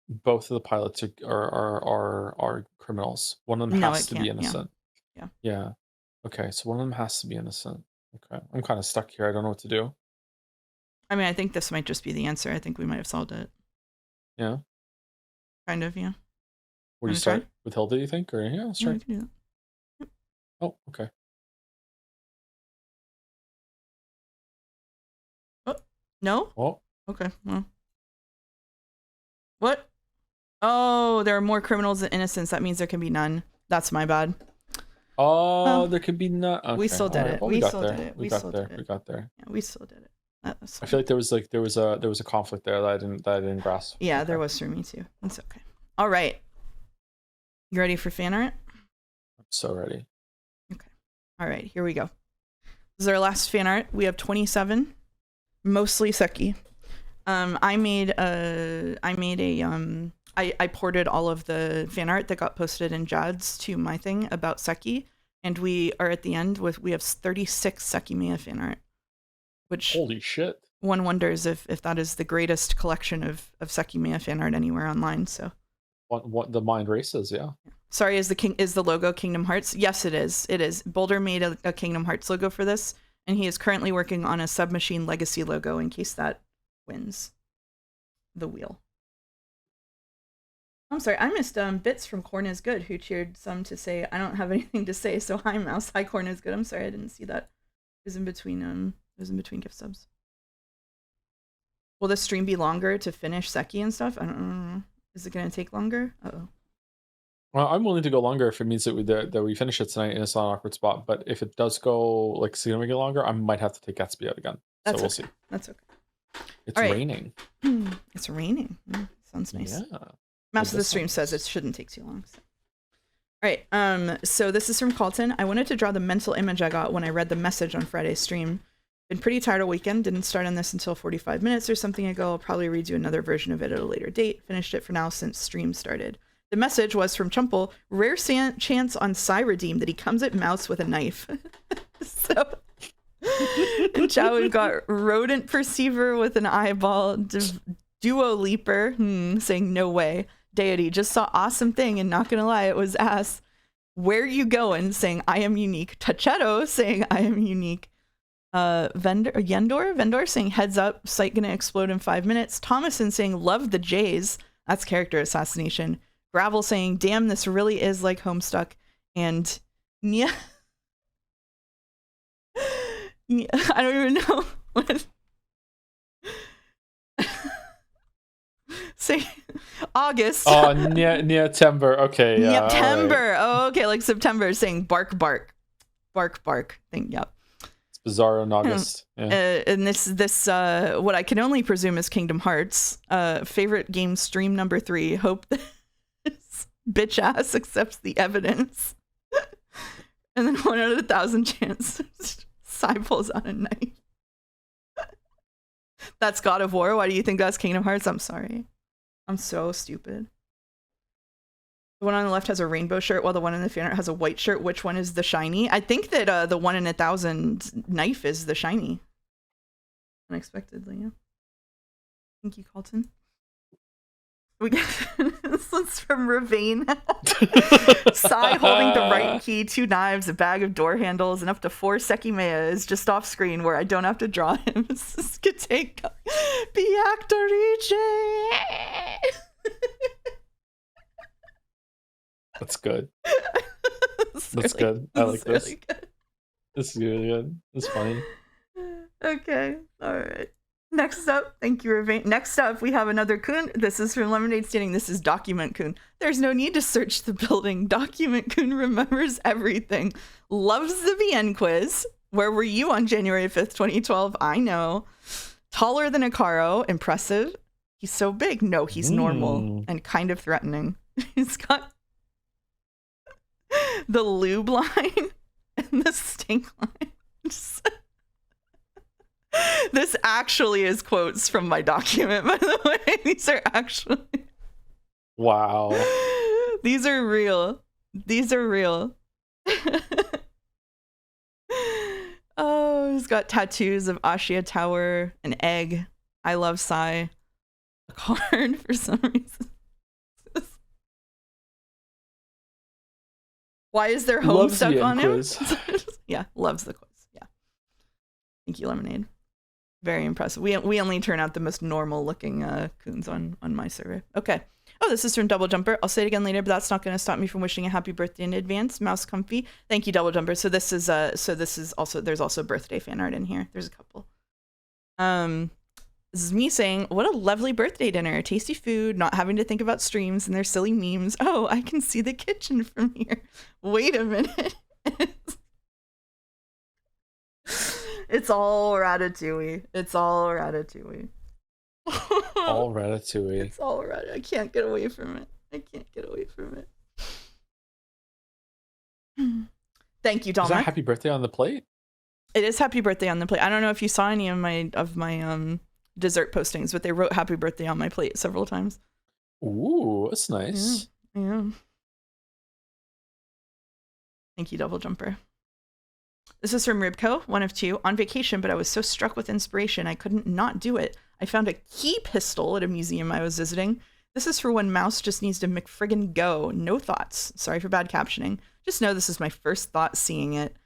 both of the pilots are criminals. One of them has to be innocent. Yeah. Okay, so one of them has to be innocent. Okay. I'm kind of stuck here. I don't know what to do. I mean, I think this might just be the answer. I think we might have solved it. Yeah. Kind of, yeah. Where do you start? With Hilda, you think? Or yeah, let's try. Yeah, we can do that. Yep. Oh, okay. Oh, no? Oh. Okay, well. What? Oh, there are more criminals than innocents. That means there can be none. That's my bad. Oh, there could be not. Okay. We still did it. Well, we got still there. did it. We got there. We got there. Yeah, we still did it. That's I feel like there was a conflict there that I didn't grasp. Yeah, Okay. there was for me too. It's okay. All right. You ready for fan art? I'm so ready. Okay. All right, here we go. This is our last fan art. We have 27, mostly Seki. I ported all of the fan art that got posted in Jad's to my thing about Seki, and we are at the end we have 36 Sekimeiya fan art, which Holy shit. one wonders if that is the greatest collection of Sekimeiya fan art anywhere online. So What the mind races, yeah. sorry, is the logo Kingdom Hearts? Yes, it is. It is. Boulder made a Kingdom Hearts logo for this, and he is currently working on a Submachine Legacy logo in case that wins the wheel. I'm sorry, I missed Bits from Corn is Good, who cheered some to say, I don't have anything to say, so hi Mouse, hi Corn is Good. I'm sorry, I didn't see that. It was in between gift subs. Will the stream be longer to finish Seki and stuff? I don't know. Is it gonna take longer? Uh-oh. Well, I'm willing to go longer if it means that we finish it tonight and it's not an awkward spot. But if it does go like significantly longer, I might have to take Gatsby out again. So we'll see. That's okay. It's raining. It's raining. Sounds nice. Yeah. Mouse of the stream says it shouldn't take too long. So. All right. So this is from Colton. I wanted to draw the mental image I got when I read the message on Friday's stream. Been pretty tired all weekend. Didn't start on this until 45 minutes or something ago. I'll probably redo another version of it at a later date. Finished it for now since stream started. The message was from Chumple. Rare chance on Redeem that he comes at Mouse with a knife. So... and Chow got rodent perceiver with an eyeball. Duo leaper saying no way. Deity just saw awesome thing and not gonna lie, it was ass. Where you going saying I am unique. Tachetto saying I am unique. Vendor saying heads up, site gonna explode in 5 minutes. Thomason saying love the Jays. That's character assassination. Gravel saying damn, this really is like Homestuck. And Nia I don't even know what. Say August. Oh, near Timber. Okay. Yeah. September. Right. Oh, okay, like September. Saying bark, bark, bark, bark. Thing. Yep. It's bizarre in August. Yeah. And this what I can only presume is Kingdom Hearts. Favorite game stream number 3. Hope this bitch ass accepts the evidence. And then 1 out of 1,000 chance. Sai pulls out a knife. That's God of War. Why do you think that's Kingdom Hearts? I'm sorry. I'm so stupid. The one on the left has a rainbow shirt while the one in the fan art has a white shirt. Which one is the shiny? I think that the 1 in 1,000 knife is the shiny. Unexpectedly, yeah. Thank you, Colton. We get this one's from Ravane. Sai holding the right key, 2 knives, a bag of door handles, and up to 4 Sekimeiya is just off screen where I don't have to draw him. Skateka. Biactorice. That's good. That's good. I like this. Really good. This is really good. It's funny. Okay. All right. Next up, thank you, Ravane. Next up, we have another Kun. This is from Lemonade Standing. This is Document Kun. There's no need to search the building. Document Kun remembers everything. Loves the VN quiz. Where were you on January 5th, 2012? I know. Taller than Akaro. Impressive. He's so big. No, he's normal and kind of threatening. He's got the lube line and the stink line. This actually is quotes from my document, by the way. These are actually... Wow. These are real. These are real. Oh, he's got tattoos of Ashia Tower, an egg. I love Sai. A card for some reason. Why is there Homestuck on him? Yeah, loves the quiz. Yeah. Thank you, Lemonade. Very impressive. We only turn out the most normal looking coons on my survey. Okay. Oh, this is from Double Jumper. I'll say it again later, but that's not going to stop me from wishing a happy birthday in advance. Mouse Comfy. Thank you, Double Jumper. So this is also there's also birthday fan art in here. There's a couple. This is me saying, what a lovely birthday dinner. Tasty food, not having to think about streams and their silly memes. Oh, I can see the kitchen from here. Wait a minute. It's all Ratatouille. It's all Ratatouille. All Ratatouille. It's all Ratatouille. I can't get away from it. I can't get away from it. Thank you, Is that Dominic. happy birthday on the plate? It is happy birthday on the plate. I don't know if you saw any of my dessert postings, but they wrote happy birthday on my plate several times. Ooh, that's nice. Yeah. Thank you, Double Jumper. This is from Ribco, one of two. On vacation, but I was so struck with inspiration, I couldn't not do it. I found a key pistol at a museum I was visiting. This is for when Mouse just needs to McFriggin' go. No thoughts. Sorry for bad captioning. Just know this is my first thought seeing it.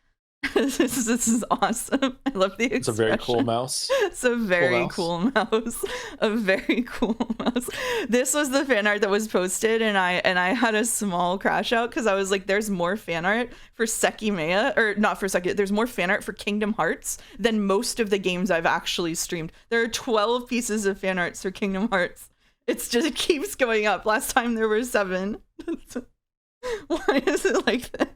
this is awesome. I love the expression. It's a very cool mouse. It's a very cool mouse. A very cool mouse. This was the fan art that was posted, and I had a small crash out because I was like, there's more fan art for Sekimeiya, or not for Sekimeiya, there's more fan art for Kingdom Hearts than most of the games I've actually streamed. There are 12 pieces of fan arts for Kingdom Hearts. It keeps going up. Last time there were 7. Why is it like this?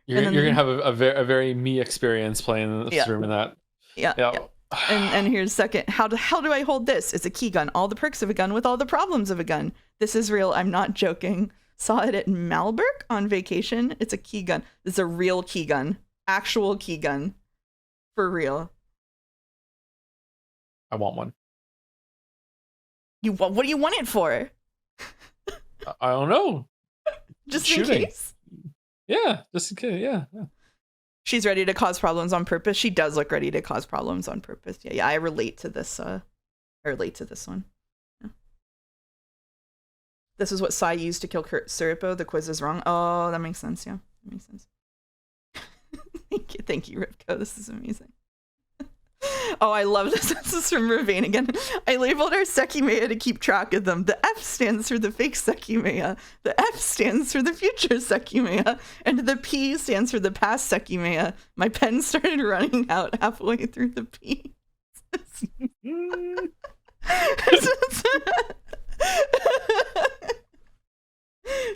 You're gonna have a very me experience playing this room in that. Yeah. And here's second. How do I hold this? It's a key gun. All the perks of a gun with all the problems of a gun. This is real. I'm not joking. Saw it at Malberg on vacation. It's a key gun. It's a real key gun. Actual key gun. For real. I want one. What do you want it for? I don't know. Just Shooting. in case? Yeah, just in case. Yeah. She's ready to cause problems on purpose. She does look ready to cause problems on purpose. Yeah, I relate to this. I relate to this one. Yeah. This is what Sai used to kill Kurt Siripo. The quiz is wrong. Oh, that makes sense. Yeah, that makes sense. Thank you, Ripko. This is amazing. Oh, I love this. This is from Ravane again. I labeled our Sekimeiya to keep track of them. The F stands for the fake Sekimeiya. The F stands for the future Sekimeiya. And the P stands for the past Sekimeiya. My pen started running out halfway through the P.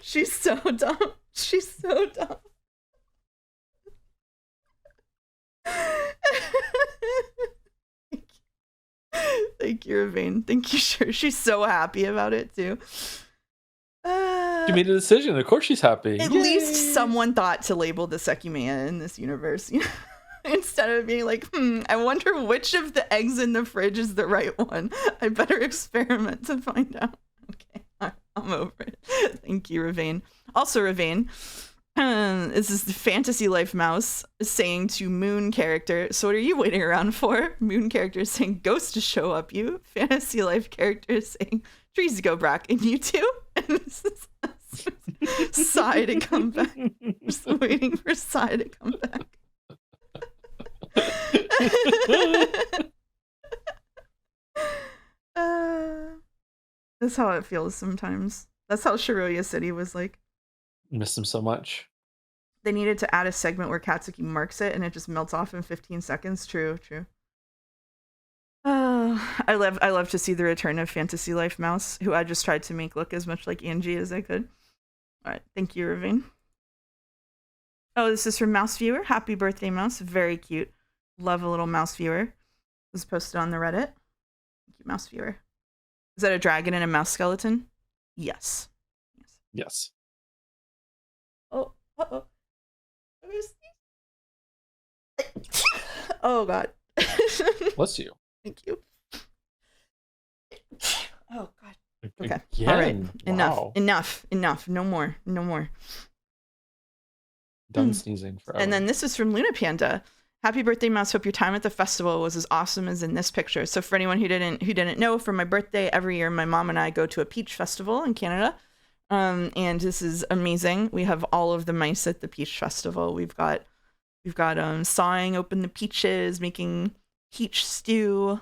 She's so dumb. She's so dumb. Thank you, Ravane. Thank you, sure. She's so happy about it too. She made a decision. Of course she's happy. At Yay! least someone thought to label the Sekimeiya in this universe. Instead of being like, I wonder which of the eggs in the fridge is the right one. I better experiment to find out. Okay, I'm over it. Thank you, Ravane. Also, Ravane, this is the Fantasy Life Mouse saying to Moon character, so what are you waiting around for? Moon character is saying, ghost to show up you. Fantasy Life character is saying, trees to go Brack, and you too? And this is Sai to come back. Just waiting for Sai to come back. That's how it feels sometimes. That's how Shiroya City was like. Missed him so much. They needed to add a segment where Katsuki marks it and it just melts off in 15 seconds. True. I love to see the return of Fantasy Life Mouse, who I just tried to make look as much like Angie as I could. All right, thank you, Ravane. Oh, this is from Mouse Viewer. Happy birthday, Mouse. Very cute. Love a little Mouse Viewer. It was posted on the Reddit. Thank you, Mouse Viewer. Is that a dragon and a mouse skeleton? Yes. Yes. Oh, oh God. Bless you. Thank you. Oh God. Okay. Again? All right. Wow. Enough. No more. Done sneezing forever. And then this is from Luna Panda. Happy birthday, Mouse. Hope your time at the festival was as awesome as in this picture. So for anyone who didn't know, for my birthday every year, my mom and I go to a peach festival in Canada. And this is amazing. We have all of the mice at the peach festival. We've got sawing open the peaches, making peach stew,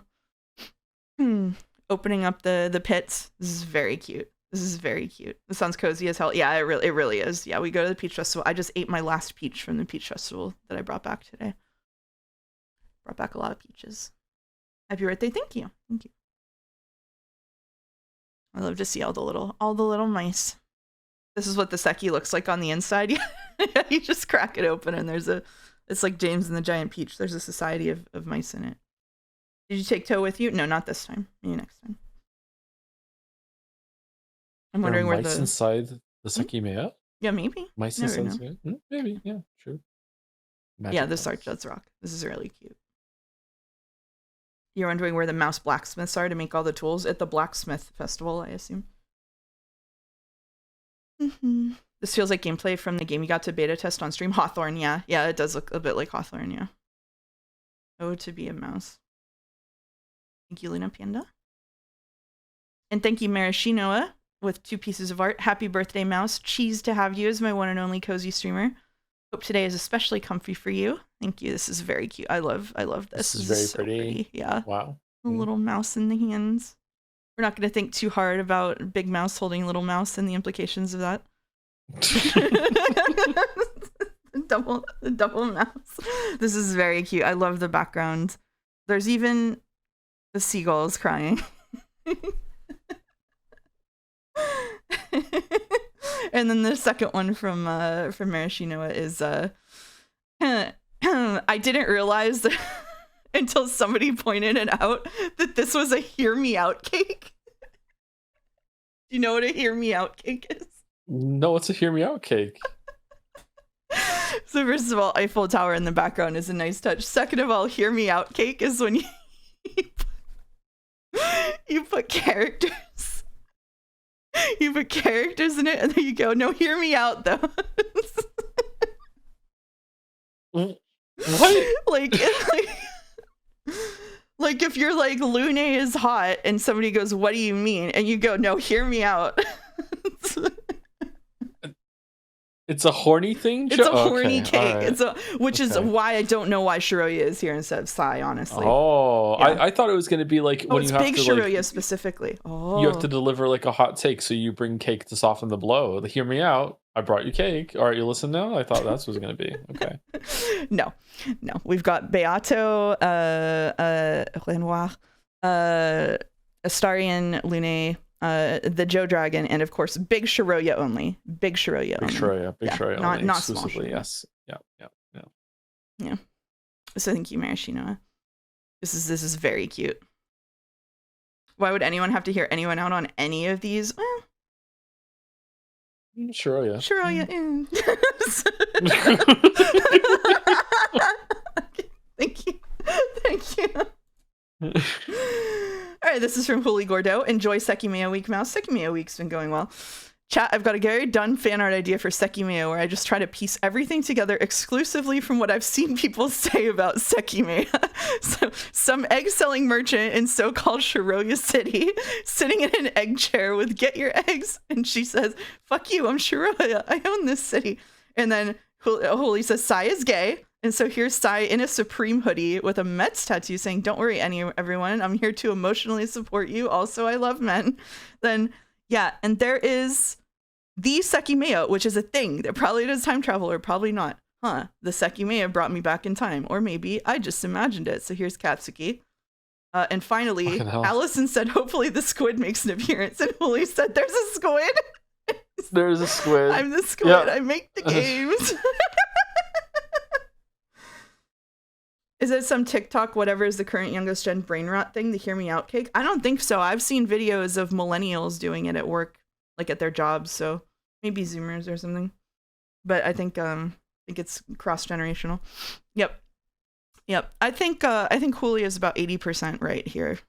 opening up the pits. This is very cute. This sounds cozy as hell. Yeah, it really is. Yeah, we go to the peach festival. I just ate my last peach from the peach festival that I brought back today. Brought back a lot of peaches. Happy birthday. Thank you. I love to see all the little mice. This is what the Seki looks like on the inside. You just crack it open and it's like James and the Giant Peach. There's a society of mice in it. Did you take Toe with you? No, not this time. Maybe next time. I'm wondering where mice inside the Sekimeiya? Yeah, maybe. Mice inside? Maybe, yeah, true. Yeah, this art does rock. This is really cute. You're wondering where the mouse blacksmiths are to make all the tools? At the blacksmith festival, I assume. This feels like gameplay from the game you got to beta test on stream. Hawthorne, yeah. Yeah, it does look a bit like Hawthorne, yeah. Oh, to be a mouse. Thank you, Luna Panda. And thank you, Marishinoa, with 2 pieces of art. Happy birthday, mouse. Cheese to have you as my one and only cozy streamer. Hope today is especially comfy for you. Thank you. This is very cute. I love this. This is very so pretty. Yeah. Wow. A little mouse in the hands. We're not going to think too hard about big mouse holding little mouse and the implications of that. double mouse. This is very cute. I love the background. There's even the seagulls crying. And then the second one from Marishinoa is I didn't realize until somebody pointed it out that this was a hear me out cake. Do you know what a hear me out cake is? No, it's a hear me out cake. So first of all, Eiffel Tower in the background is a nice touch. Second of all, hear me out cake is when you put characters. You put characters in it and then you go, no, hear me out though. What? Like if you're like, Lune is hot and somebody goes, what do you mean? And you go, no, hear me out. It's a horny thing? It's a horny okay, cake. right. Which is why I don't know why Shiroya is here instead of Sai, honestly. Oh, yeah. I thought it was going to be like when it's you have big to Shiroya specifically. Oh. You have to deliver like a hot take, so you bring cake to soften the blow. Hear me out. I brought you cake. All right, you listen now? I thought that's what it was going to be. Okay. No. We've got Beato, Renoir, Astarian, Lune, the Joe Dragon, and of course, Big Shiroya only. Big Shiroya only. Not exclusively. Yes. Yeah. So thank you, Marishinoa. This is very cute. Why would anyone have to hear anyone out on any of these? Well, Shiroya. Thank you. All right, this is from Holy Gordo. Enjoy Sekimeiya Week, Mouse. Sekimeiya Week's been going well. Chat, I've got a very done fan art idea for Sekimeiya where I just try to piece everything together exclusively from what I've seen people say about Sekimeiya. So, some egg-selling merchant in so-called Shiroya City sitting in an egg chair with "Get your eggs," and she says, "Fuck you, I'm Shiroya. I own this city." And then Holy says, "Sai is gay." And so here's Sai in a Supreme hoodie with a Mets tattoo saying, "Don't worry, everyone. I'm here to emotionally support you. Also, I love men." Then, yeah, and there is the Sekimeiya, which is a thing that probably does time travel or probably not. The Sekimeiya brought me back in time. Or maybe I just imagined it. So here's Katsuki. And finally, Allison said, "Hopefully the squid makes an appearance." And Holy said, "There's a squid." There's a squid. I'm the squid. Yep. I make the games. Is it some TikTok, whatever is the current youngest gen brain rot thing, the hear me out cake? I don't think so. I've seen videos of millennials doing it at work, like at their jobs. So maybe Zoomers or something. But I think it's cross generational. Yep. I think Hooli is about 80% right here.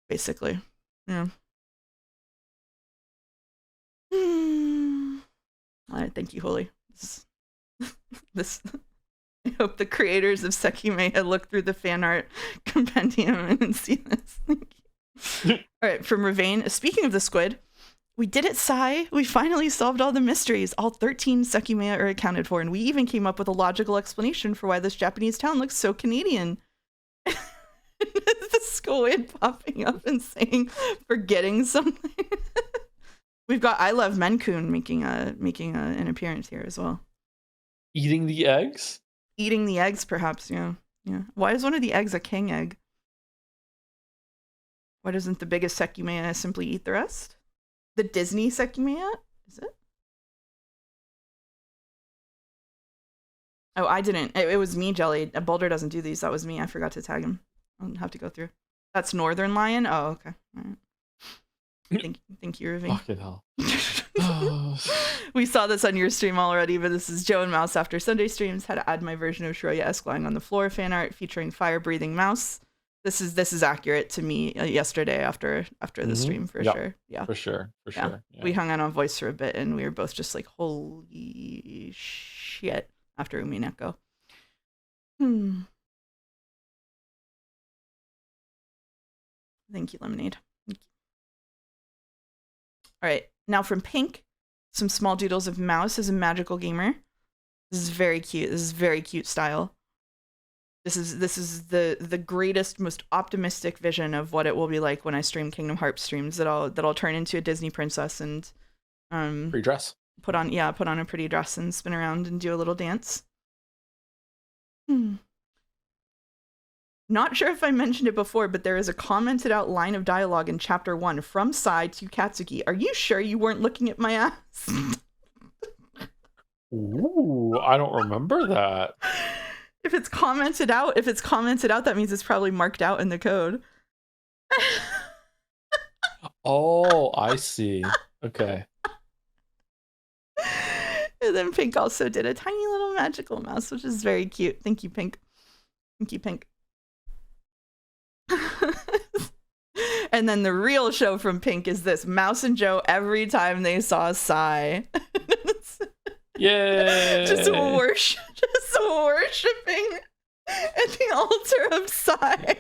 Basically. Yeah. All right, thank you, Hooli. This I hope the creators of Sekimeiya look through the fan art compendium and see this. Thank you. All right, from Ravane. Speaking of the squid, we did it, Sai. We finally solved all the mysteries. All 13 Sekimeiya are accounted for, and we even came up with a logical explanation for why this Japanese town looks so Canadian. The squid popping up and saying, "Forgetting something." We've got I Love Menkun making an appearance here as well. Eating the eggs? Eating the eggs, perhaps, yeah. Why is one of the eggs a king egg? Why doesn't the biggest Sekimeiya simply eat the rest? The Disney Sekimeiya? Is it? Oh, I didn't. It was me, Jelly. Boulder doesn't do these. That was me. I forgot to tag him. I'll have to go through. That's Northern Lion? Oh, okay. All right. Thank you, Ravine. Fucking hell. We saw this on your stream already, but this is Joe and Mouse after Sunday streams. How to add my version of Shroya-esque lying on the floor fan art featuring fire-breathing mouse. This is accurate to me yesterday after the stream for sure. Yeah. For sure. Yeah. We hung out on voice for a bit and we were both just like, holy shit, after Umineko. Thank you, Lemonade. Thank you. All right, now from Pink, some small doodles of Mouse as a magical gamer. This is very cute. This is very cute style. This is the greatest, most optimistic vision of what it will be like when I stream Kingdom Hearts streams. That I'll turn into a Disney princess and pretty dress. Put on a pretty dress and spin around and do a little dance. Not sure if I mentioned it before, but there is a commented out line of dialogue in chapter 1 from Sai to Katsuki. Are you sure you weren't looking at my ass? Ooh, I don't remember that. If it's commented out, that means it's probably marked out in the code. Oh, I see. Okay. And then Pink also did a tiny little magical mouse, which is very cute. Thank you, Pink. Thank you, Pink. And then the real show from Pink is this: Mouse and Joe every time they saw Sai. Yeah. Just worshiping at the altar of Sai.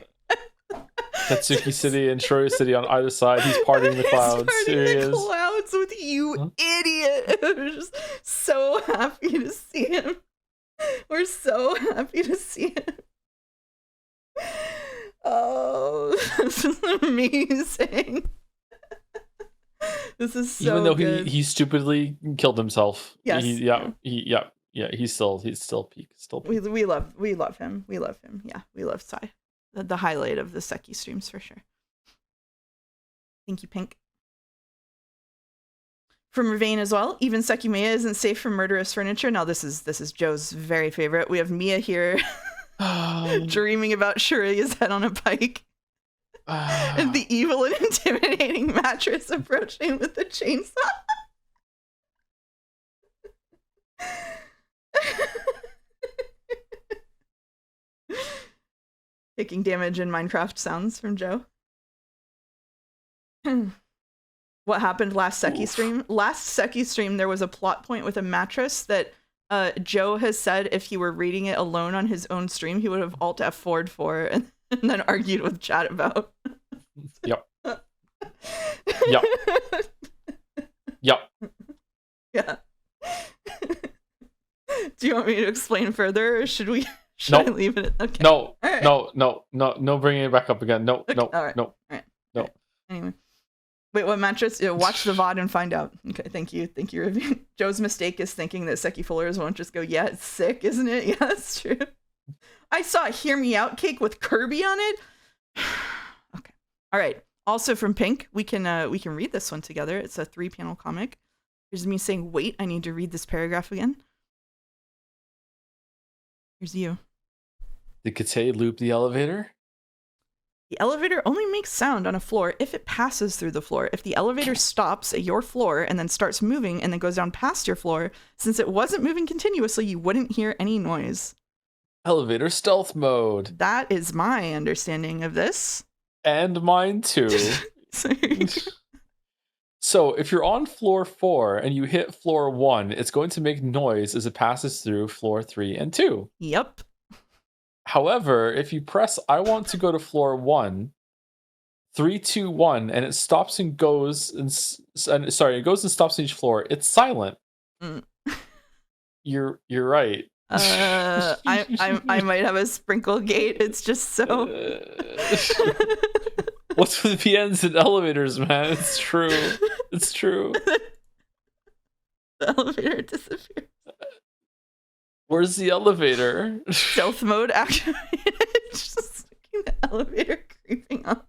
Katsuki City and Shroya City on either side. He's parting the clouds. He's clouds with you, idiot. I'm just so happy to see him. We're so happy to see him. Oh, this is amazing. This is so even though good. he stupidly killed himself. Yes. He's still peak. We love him. Yeah, we love Sai. The highlight of the Seki streams for sure. Thank you, Pink. From Ravane as well. Even Sekimeiya isn't safe from murderous furniture. Now this is Joe's very favorite. We have Mia here dreaming about Shuria's head on a pike. And the evil and intimidating mattress approaching with the chainsaw. Taking damage in Minecraft sounds from Joe. What happened last Seki stream? Last Seki stream, there was a plot point with a mattress that Joe has said if he were reading it alone on his own stream, he would have Alt F4'd for and then argued with chat about. Yep. Yeah. Do you want me to explain further, or should I leave it? Okay. No, right. No, bringing it back up again. No. All right. Anyway. Wait, what mattress? Yeah, watch the VOD and find out. Okay, thank you. Ravine. Joe's mistake is thinking that Seki Fullers won't just go, yeah, it's sick, isn't it? Yeah, that's true. I saw a Hear Me Out cake with Kirby on it. Okay. All right. Also from Pink, we can read this one together. It's a 3-panel comic. Here's me saying, wait, I need to read this paragraph again. Here's you. Did Kate loop the elevator? The elevator only makes sound on a floor if it passes through the floor. If the elevator stops at your floor and then starts moving and then goes down past your floor, since it wasn't moving continuously, you wouldn't hear any noise. Elevator stealth mode. That is my understanding of this. And mine too. So if you're on floor 4 and you hit floor 1, it's going to make noise as it passes through floor 3 and 2. Yep. However, if you press I want to go to floor 1, 3, 2, 1, and it stops and goes it goes and stops on each floor, it's silent. You're right. I might have a sprinkle gate. It's just so. What's with VNs and elevators, man? It's true. It's true. The elevator disappears. Where's the elevator? Stealth mode activated. Just looking at the elevator creeping up.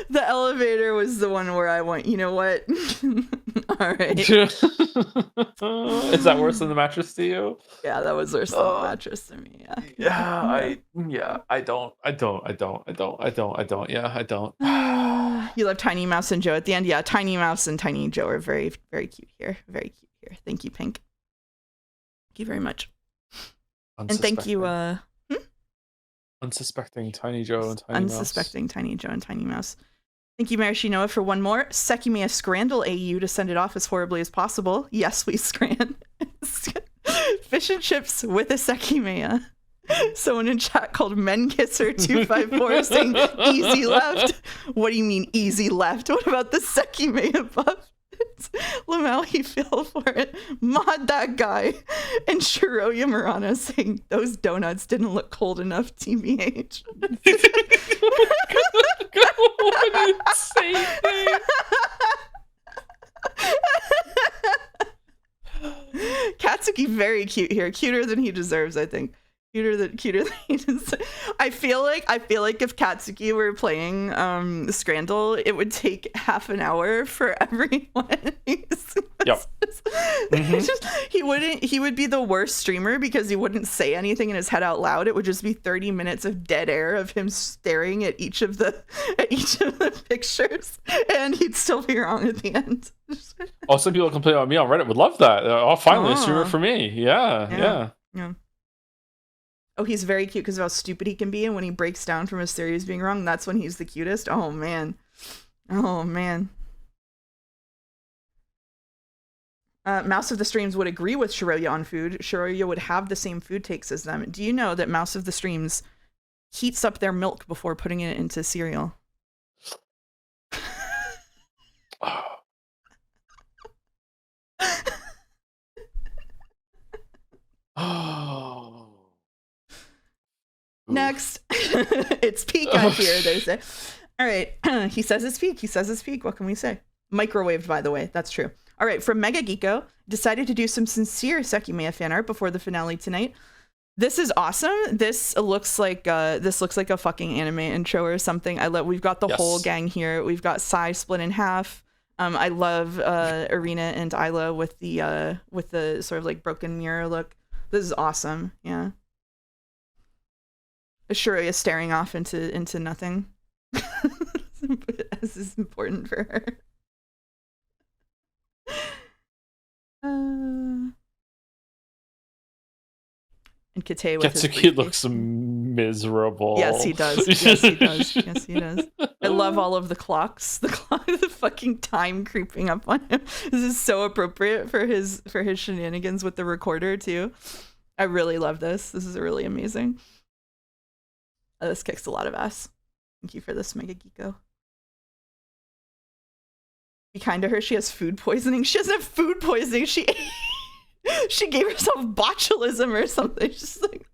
The elevator was the one where I went, you know what? All right. Is that worse than the mattress to you? Yeah, that was worse than the mattress to me. I don't. Yeah, I don't. You love Tiny Mouse and Joe at the end. Yeah, Tiny Mouse and Tiny Joe are very, very cute here. Very cute here. Thank you, Pink. Thank you very much. And thank you, Unsuspecting Tiny Joe and Tiny Mouse. Unsuspecting Tiny Joe and Tiny Mouse. Thank you, Marishinoa, for one more. Sekimeiya Scrandle AU to send it off as horribly as possible. Yes, we scran. Fish and chips with a Sekimeiya. Someone in chat called Menkisser254 saying easy left. What do you mean easy left? What about the Sekimeiya buff? Lamau, feel for it. Mod that guy. And Shiroya Murano saying those donuts didn't look cold enough, TBH. What an insane thing. Katsuki very cute here. Cuter than he deserves, I think. Cuter than he deserves. I feel like if Katsuki were playing Scrandle, it would take half an hour for everyone. Yep. He would be the worst streamer because he wouldn't say anything in his head out loud. It would just be 30 minutes of dead air of him staring at each of the pictures, and he'd still be wrong at the end. Oh, some people complain about me on Reddit would love that. Oh, finally, a streamer for me. Yeah. Oh, he's very cute because of how stupid he can be, and when he breaks down from his theories being wrong, that's when he's the cutest. Oh man. Mouse of the Streams would agree with Shiroya on food. Shiroya would have the same food takes as them. Do you know that Mouse of the Streams heats up their milk before putting it into cereal? Oh. Next. It's peak out here, they say. All right. He says it's peak. What can we say? Microwaved, by the way. That's true. All right. From Mega Geeko, decided to do some sincere Sekimeiya fan art before the finale tonight. This is awesome. This looks like a fucking anime intro or something. We've got the whole gang here. We've got Sai split in half. I love Arena and Isla with the sort of like broken mirror look. This is awesome. Yeah. Shiroya staring off into nothing. This is important for her. And Kate with Katsuki looks miserable. Yes, he does. I love all of the clocks. The fucking time creeping up on him. This is so appropriate for his shenanigans with the recorder too. I really love this. This is really amazing. This kicks a lot of ass. Thank you for this, Mega Geeko. Be kind to her. She has food poisoning. She doesn't have food poisoning. She gave herself botulism or something. Just like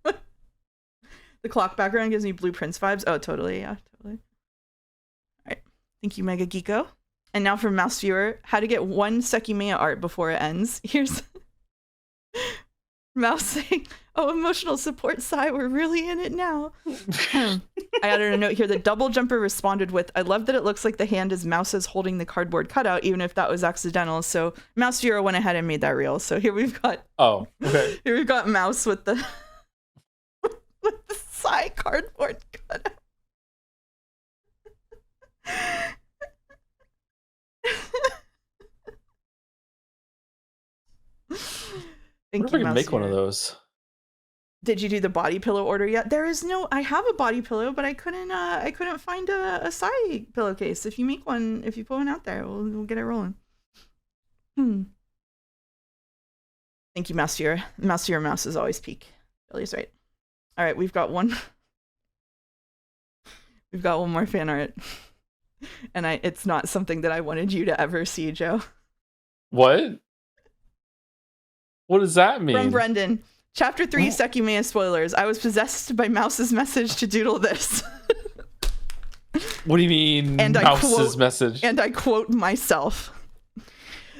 the clock background gives me Blue Prince vibes. Oh, totally. Yeah, totally. All right. Thank you, Mega Geeko. And now for Mouse Viewer, how to get one Sekimeiya art before it ends. Here's Mouse saying, "Oh, emotional support Sai, we're really in it now." I added a note here. The double jumper responded with, "I love that it looks like the hand is Mouse's holding the cardboard cutout, even if that was accidental." So Mouse Viewer went ahead and made that real. So here we've got here we've got Mouse with the with the Sai cardboard cutout. Thank you, Mouse make Viewer. One of those. Did you do the body pillow order yet? There is no. I have a body pillow, but I couldn't find a Sai pillowcase. If you make one, if you put one out there, we'll get it rolling. Thank you, Mouse Viewer. Mouse Viewer mouse is always peak. Billy's right. All right, we've got one. We've got one more fan art, and it's not something that I wanted you to ever see, Joe. What? What does that mean? From Brendan. Chapter 3 Sekimeiya spoilers. I was possessed by Mouse's message to doodle this. What do you mean, Mouse's message? And I quote myself.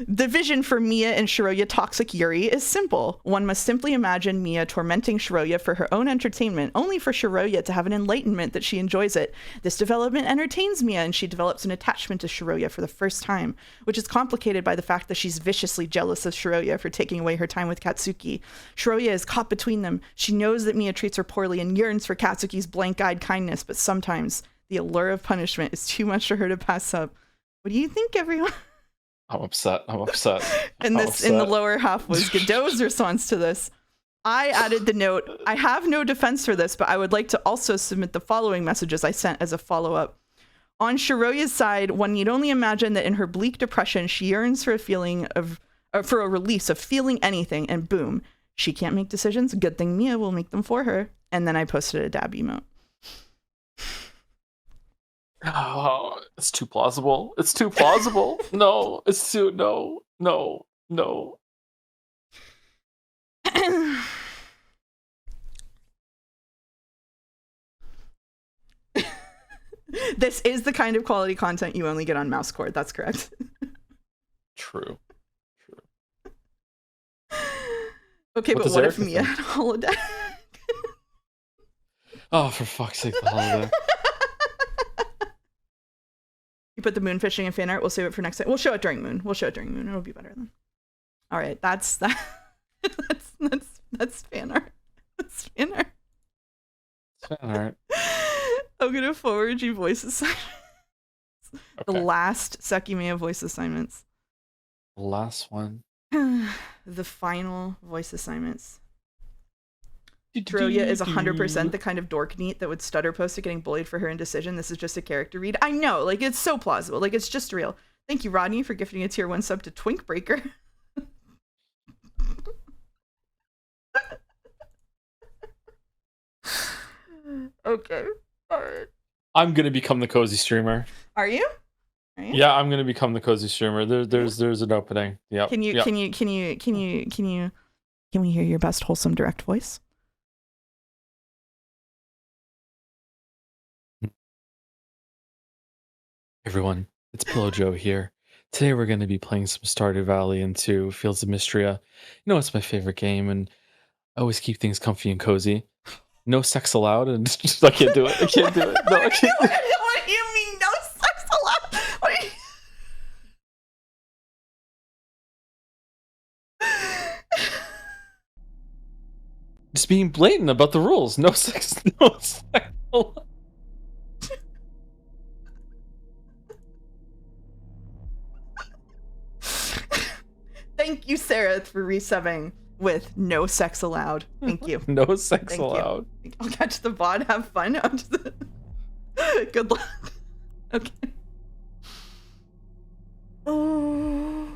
The vision for Miya and Shiroya toxic Yuri is simple. One must simply imagine Miya tormenting Shiroya for her own entertainment, only for Shiroya to have an enlightenment that she enjoys it. This development entertains Miya, and she develops an attachment to Shiroya for the first time, which is complicated by the fact that she's viciously jealous of Shiroya for taking away her time with Katsuki. Shiroya is caught between them. She knows that Miya treats her poorly and yearns for Katsuki's blank-eyed kindness, but sometimes the allure of punishment is too much for her to pass up. What do you think, everyone? I'm upset. I'm upset. And this in the lower half was Godot's response to this. I added the note, I have no defense for this, but I would like to also submit the following messages I sent as a follow-up. On Shiroya's side, one need only imagine that in her bleak depression, she yearns for a feeling of, for a release of feeling anything, and boom, she can't make decisions. Good thing Miya will make them for her. And then I posted a dab emote. Oh, it's too plausible. It's too plausible. No, it's too no. This is the kind of quality content you only get on Mouse Cord. That's correct. True. Okay, What but does what if Erica Miya think? had a holodeck? Oh, for fuck's sake, the holiday. You put the moon fishing in fan art. We'll save it for next time. We'll show it during moon. It'll be better then. All right, that's that. that's fan art. That's fan art. Fanart. I'm gonna forward you voice assignments. The Okay. last Sekimeiya voice assignments. Last one. The final voice assignments. Shiroya is 100% the kind of dork neat that would stutter post to getting bullied for her indecision. This is just a character read. I know, like, it's so plausible. Like, it's just real. Thank you, Rodney, for gifting a tier 1 sub to Twink Breaker. Okay. All right. I'm gonna become the cozy streamer. Are you? Yeah, I'm gonna become the cozy streamer. There's an opening. Yep. Can we hear your best wholesome direct voice? Everyone, it's Pillow Joe here. Today we're going to be playing some Stardew Valley into Fields of Mystria. You know, it's my favorite game, and I always keep things comfy and cozy. No sex allowed, and I can't do it. I can't do it. No, I can't do it. What do you mean, no sex allowed? What do you... Just being blatant about the rules. No sex allowed. Thank you, Sarah, for resubbing with no sex allowed. Thank you. No sex Thank you. allowed. I'll catch the VOD. Have fun. Good luck. Okay. Oh.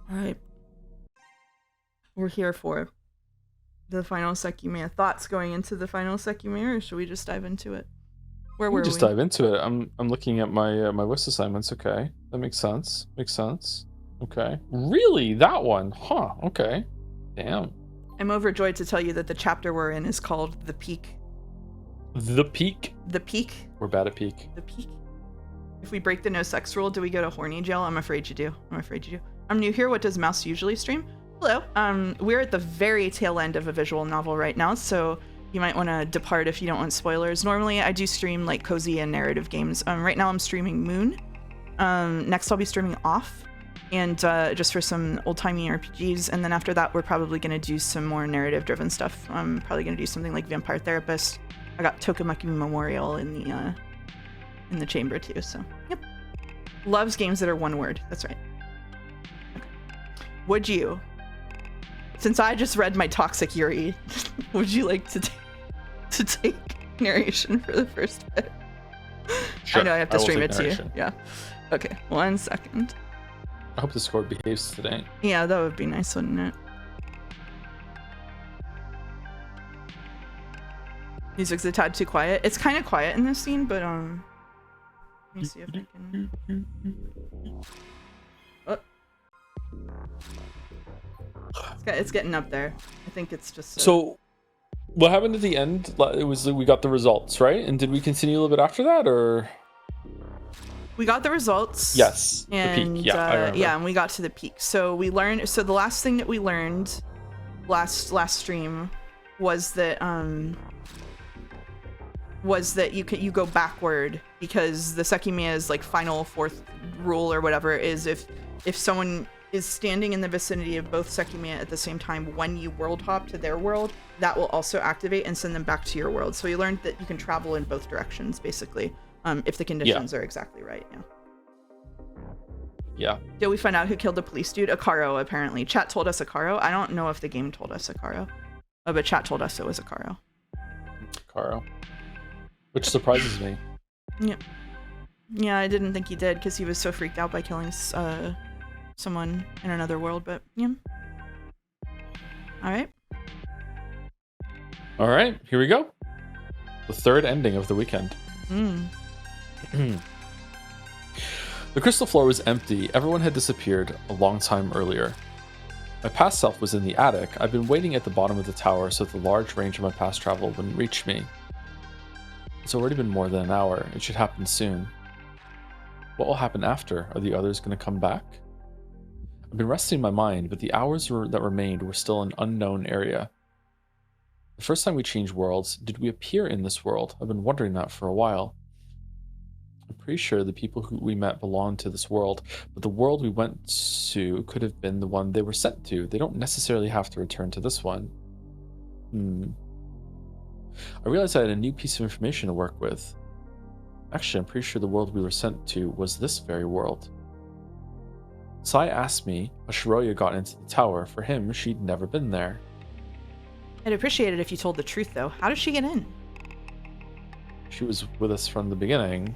All right. We're here for the final Sekimeiya. Thoughts going into the final Sekimeiya, or should we just dive into it? Where were we? Just dive into it. I'm looking at my my voice assignments. Okay, that makes sense. Okay, really, that one? Huh? Okay, damn. I'm overjoyed to tell you that the chapter we're in is called The Peak. The Peak. The Peak. We're bad at peak. The Peak. If we break the no sex rule, do we go to horny jail? I'm afraid you do. I'm new here. What does Mouse usually stream? Hello. We're at the very tail end of a visual novel right now, so you might want to depart if you don't want spoilers. Normally, I do stream like cozy and narrative games. Right now, I'm streaming Moon. Next, I'll be streaming Off, and just for some old-timey RPGs. And then after that, we're probably going to do some more narrative-driven stuff. I'm probably going to do something like Vampire Therapist. I got Tokamaki Memorial in the chamber too. So, yep. Loves games that are one word. That's right. Okay. Would you? Since I just read my Toxic Yuri, would you like to take narration for the first bit? Sure, I know I have to will stream take it to you. narration. Yeah. Okay, 1 second. I hope Discord behaves today. Yeah, that would be nice, wouldn't it? Music's a tad too quiet. It's kind of quiet in this scene, but let me see if I can. Oh. It's getting up there. I think it's just. So, what happened at the end? It was we got the results, right? And did we continue a little bit after that, or? We got the results. Yes, And the peak. Yeah, I remember. and we got to the peak. So we learned. So the last thing that we learned last stream was that you go backward, because the Sekimeiya's like final fourth rule or whatever is if someone is standing in the vicinity of both Sekimeiya at the same time when you world hop to their world, that will also activate and send them back to your world. So we learned that you can travel in both directions, basically, if the conditions are exactly right. Yeah. Did we find out who killed the police dude? Akaro, apparently. Chat told us Akaro. I don't know if the game told us Akaro, but chat told us it was Akaro. Akaro. Which surprises me. Yeah, I didn't think he did, because he was so freaked out by killing someone in another world, but yeah. Alright. Alright, here we go. The third ending of the weekend. The crystal floor was empty. Everyone had disappeared a long time earlier. My past self was in the attic. I've been waiting at the bottom of the tower so that the large range of my past travel wouldn't reach me. It's already been more than an hour. It should happen soon. What will happen after? Are the others going to come back? I've been resting my mind, but the hours that remained were still an unknown area. The first time we changed worlds, did we appear in this world? I've been wondering that for a while. I'm pretty sure the people who we met belonged to this world, but the world we went to could have been the one they were sent to. They don't necessarily have to return to this one. I realized I had a new piece of information to work with. Actually, I'm pretty sure the world we were sent to was this very world. Sai asked me how Shiroya got into the tower. For him, she'd never been there. I'd appreciate it if you told the truth, though. How did she get in? She was with us from the beginning.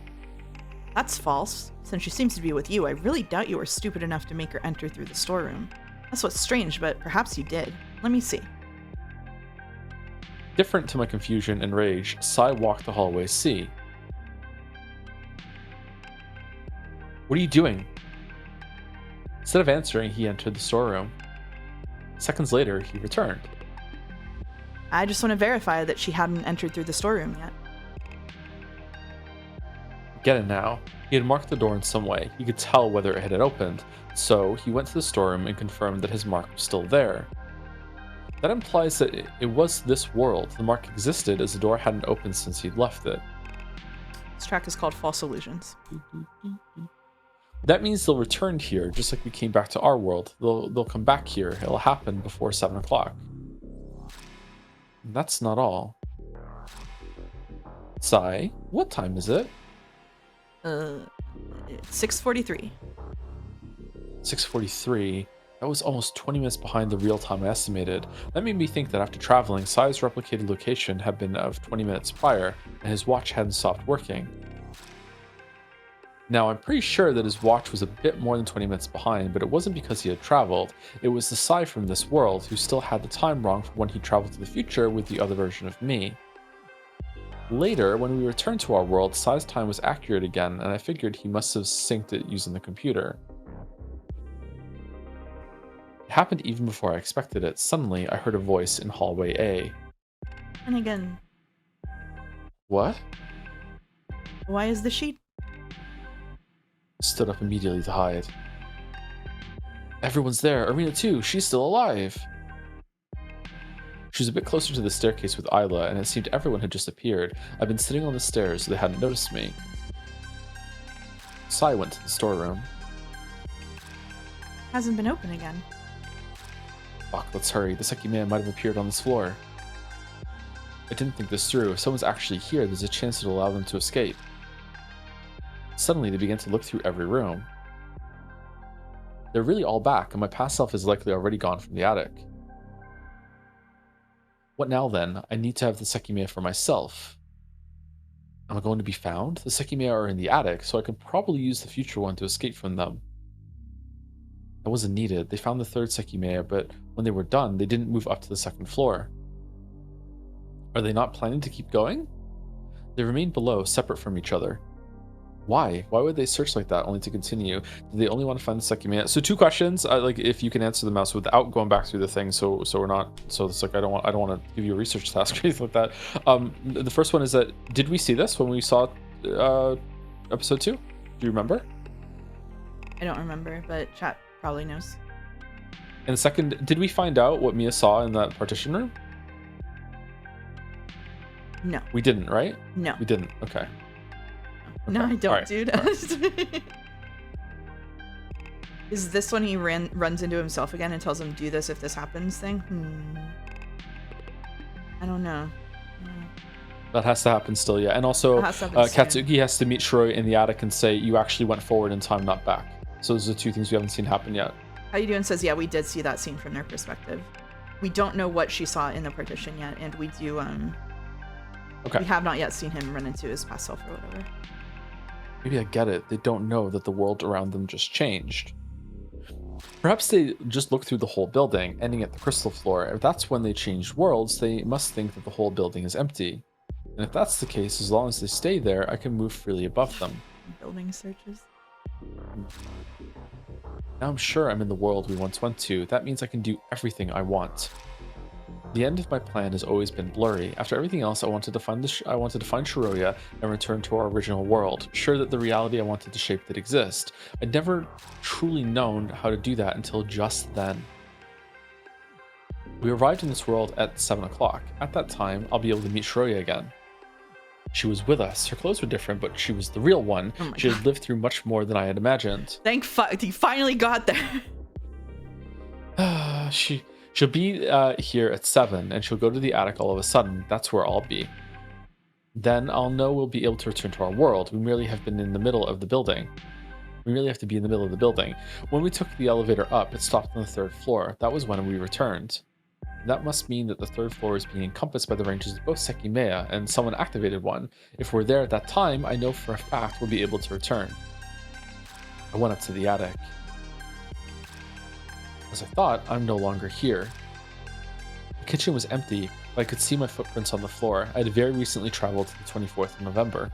That's false. Since she seems to be with you, I really doubt you were stupid enough to make her enter through the storeroom. That's what's strange, but perhaps you did. Let me see. Different to my confusion and rage, Sai walked the hallway C. What are you doing? Instead of answering, he entered the storeroom. Seconds later, he returned. I just want to verify that she hadn't entered through the storeroom yet. Get it now. He had marked the door in some way. He could tell whether it had opened, so he went to the storeroom and confirmed that his mark was still there. That implies that it was this world. The mark existed as the door hadn't opened since he'd left it. This track is called False Illusions. That means they'll return here, just like we came back to our world. They'll come back here. It'll happen before 7 o'clock. That's not all. Sai, what time is it? 6:43. 6:43. That was almost 20 minutes behind the real time I estimated. That made me think that after traveling, Sai's replicated location had been of 20 minutes prior, and his watch hadn't stopped working. Now, I'm pretty sure that his watch was a bit more than 20 minutes behind, but it wasn't because he had traveled. It was the Sai from this world who still had the time wrong from when he traveled to the future with the other version of me. Later, when we returned to our world, Sai's time was accurate again, and I figured he must have synced it using the computer. It happened even before I expected it. Suddenly, I heard a voice in hallway A. And again. What? Why is the sheet? Stood up immediately to hide. Everyone's there. Arena too. She's still alive. She was a bit closer to the staircase with Isla, and it seemed everyone had just appeared. I'd been sitting on the stairs, so they hadn't noticed me. Sai went to the storeroom. Hasn't been open again. Fuck, let's hurry. The Sekimeiya might have appeared on this floor. I didn't think this through. If someone's actually here, there's a chance it'll allow them to escape. Suddenly, they began to look through every room. They're really all back, and my past self is likely already gone from the attic. What now then? I need to have the Sekimeiya for myself. Am I going to be found? The Sekimeiya are in the attic, so I can probably use the future one to escape from them. That wasn't needed. They found the third Sekimeiya, but when they were done, they didn't move up to the second floor. Are they not planning to keep going? They remained below, separate from each other. Why? Why would they search like that, only to continue? Do they only want to find the Sekimeiya? So 2 questions. Like, if you can answer them out without going back through the thing, so we're not. So it's like I don't want to give you a research task or anything like that. The first one is that did we see this when we saw episode 2? Do you remember? I don't remember, but chat probably knows. And second, did we find out what Mia saw in that partition room? No. We didn't, right? No. We didn't. Okay. No, I don't, Alright, dude. alright. Is this when he runs into himself again and tells him, do this if this happens thing? I don't know. That has to happen still, yeah. And also, That has to happen soon. Katsuki has to meet Shiroya in the attic and say, you actually went forward in time, not back. So those are the two things we haven't seen happen yet. How you doing says, yeah, we did see that scene from their perspective. We don't know what she saw in the partition yet, and we do, Okay. we have not yet seen him run into his past self or whatever. Maybe I get it. They don't know that the world around them just changed. Perhaps they just look through the whole building, ending at the crystal floor. If that's when they changed worlds, they must think that the whole building is empty. And if that's the case, as long as they stay there, I can move freely above them. Building searches. Now I'm sure I'm in the world we once went to. That means I can do everything I want. The end of my plan has always been blurry. After everything else, I wanted to find Shiroya and return to our original world, sure that the reality I wanted to shape did exist. I'd never truly known how to do that until just then. We arrived in this world at 7 o'clock. At that time, I'll be able to meet Shiroya again. She was with us. Her clothes were different, but she was the real one. Oh my She God. had lived through much more than I had imagined. Thank fuck, you finally got there. She'll be here at 7, and she'll go to the attic all of a sudden. That's where I'll be. Then I'll know we'll be able to return to our world. We merely have been in the middle of the building. We really have to be in the middle of the building. When we took the elevator up, it stopped on the 3rd floor. That was when we returned. That must mean that the 3rd floor is being encompassed by the ranges of both Sekimeiya, and someone activated one. If we're there at that time, I know for a fact we'll be able to return. I went up to the attic. As I thought, I'm no longer here. The kitchen was empty, but I could see my footprints on the floor. I had very recently traveled to the 24th of November.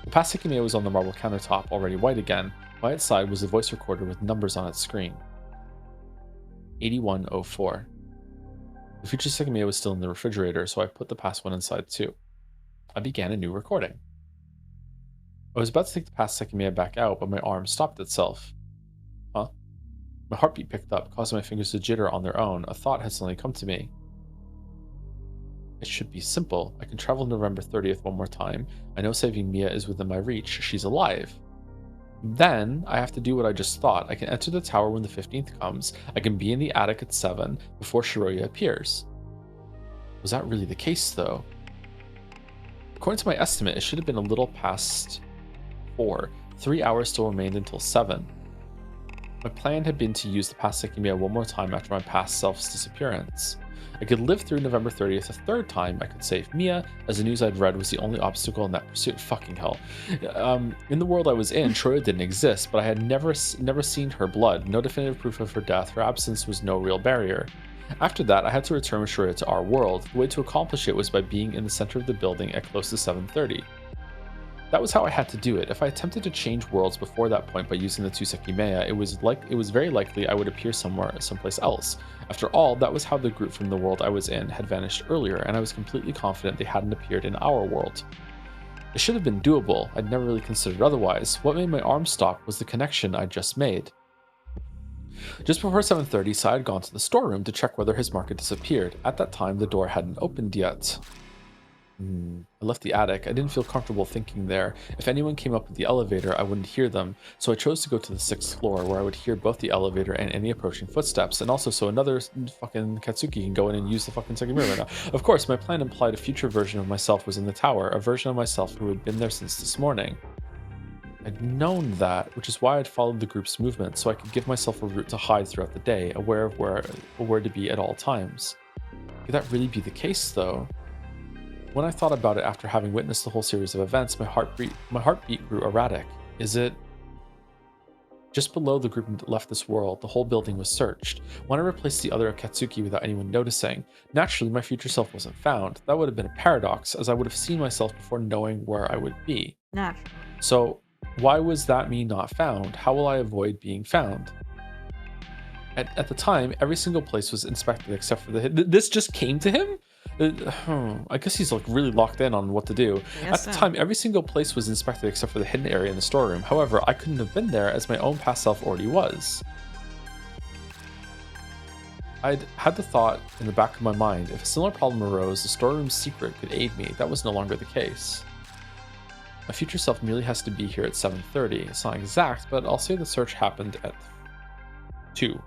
The past Ekimeiya was on the marble countertop, already white again. By its side was a voice recorder with numbers on its screen. 8104. The future Sekimeiya was still in the refrigerator, so I put the past one inside too. I began a new recording. I was about to take the past Sekimeiya back out, but my arm stopped itself. Huh? My heartbeat picked up, causing my fingers to jitter on their own. A thought had suddenly come to me. It should be simple. I can travel November 30th one more time. I know saving Mia is within my reach. She's alive. Then, I have to do what I just thought. I can enter the tower when the 15th comes. I can be in the attic at 7 before Shiroya appears. Was that really the case, though? According to my estimate, it should have been a little past 4. 3 hours still remained until 7. My plan had been to use the past Sekimeiya one more time after my past self's disappearance. I could live through November 30th a 3rd time. I could save Mia, as the news I'd read was the only obstacle in that pursuit. Fucking hell. In the world I was in, Shiroya didn't exist, but I had never seen her blood. No definitive proof of her death. Her absence was no real barrier. After that, I had to return with Shiroya to our world. The way to accomplish it was by being in the center of the building at close to 7:30. That was how I had to do it. If I attempted to change worlds before that point by using the 2 Sekimeiya, it was very likely I would appear someplace else. After all, that was how the group from the world I was in had vanished earlier, and I was completely confident they hadn't appeared in our world. It should have been doable. I'd never really considered otherwise. What made my arm stop was the connection I'd just made. Just before 7:30, Sai had gone to the storeroom to check whether his mark had disappeared. At that time, the door hadn't opened yet. I left the attic. I didn't feel comfortable thinking there. If anyone came up with the elevator, I wouldn't hear them, so I chose to go to the 6th floor, where I would hear both the elevator and any approaching footsteps, and also so another fucking Katsuki can go in and use the fucking Sekimeiya right now. Of course, my plan implied a future version of myself was in the tower, a version of myself who had been there since this morning. I'd known that, which is why I'd followed the group's movement, so I could give myself a route to hide throughout the day, aware of where to be at all times. Could that really be the case, though? When I thought about it after having witnessed the whole series of events, my heartbeat grew erratic. Is it? Just below the group left this world, the whole building was searched. When I replaced the other Akatsuki without anyone noticing, naturally my future self wasn't found. That would have been a paradox, as I would have seen myself before knowing where I would be. Naturally. So, why was that me not found? How will I avoid being found? At the time, every single place was inspected except for this just came to him? I guess he's like really locked in on what to do. At the time, every single place was inspected except for the hidden area in the storeroom. However, I couldn't have been there as my own past self already was. I'd had the thought in the back of my mind, if a similar problem arose, the storeroom's secret could aid me. That was no longer the case. My future self merely has to be here at 7:30. It's not exact, but I'll say the search happened at 2.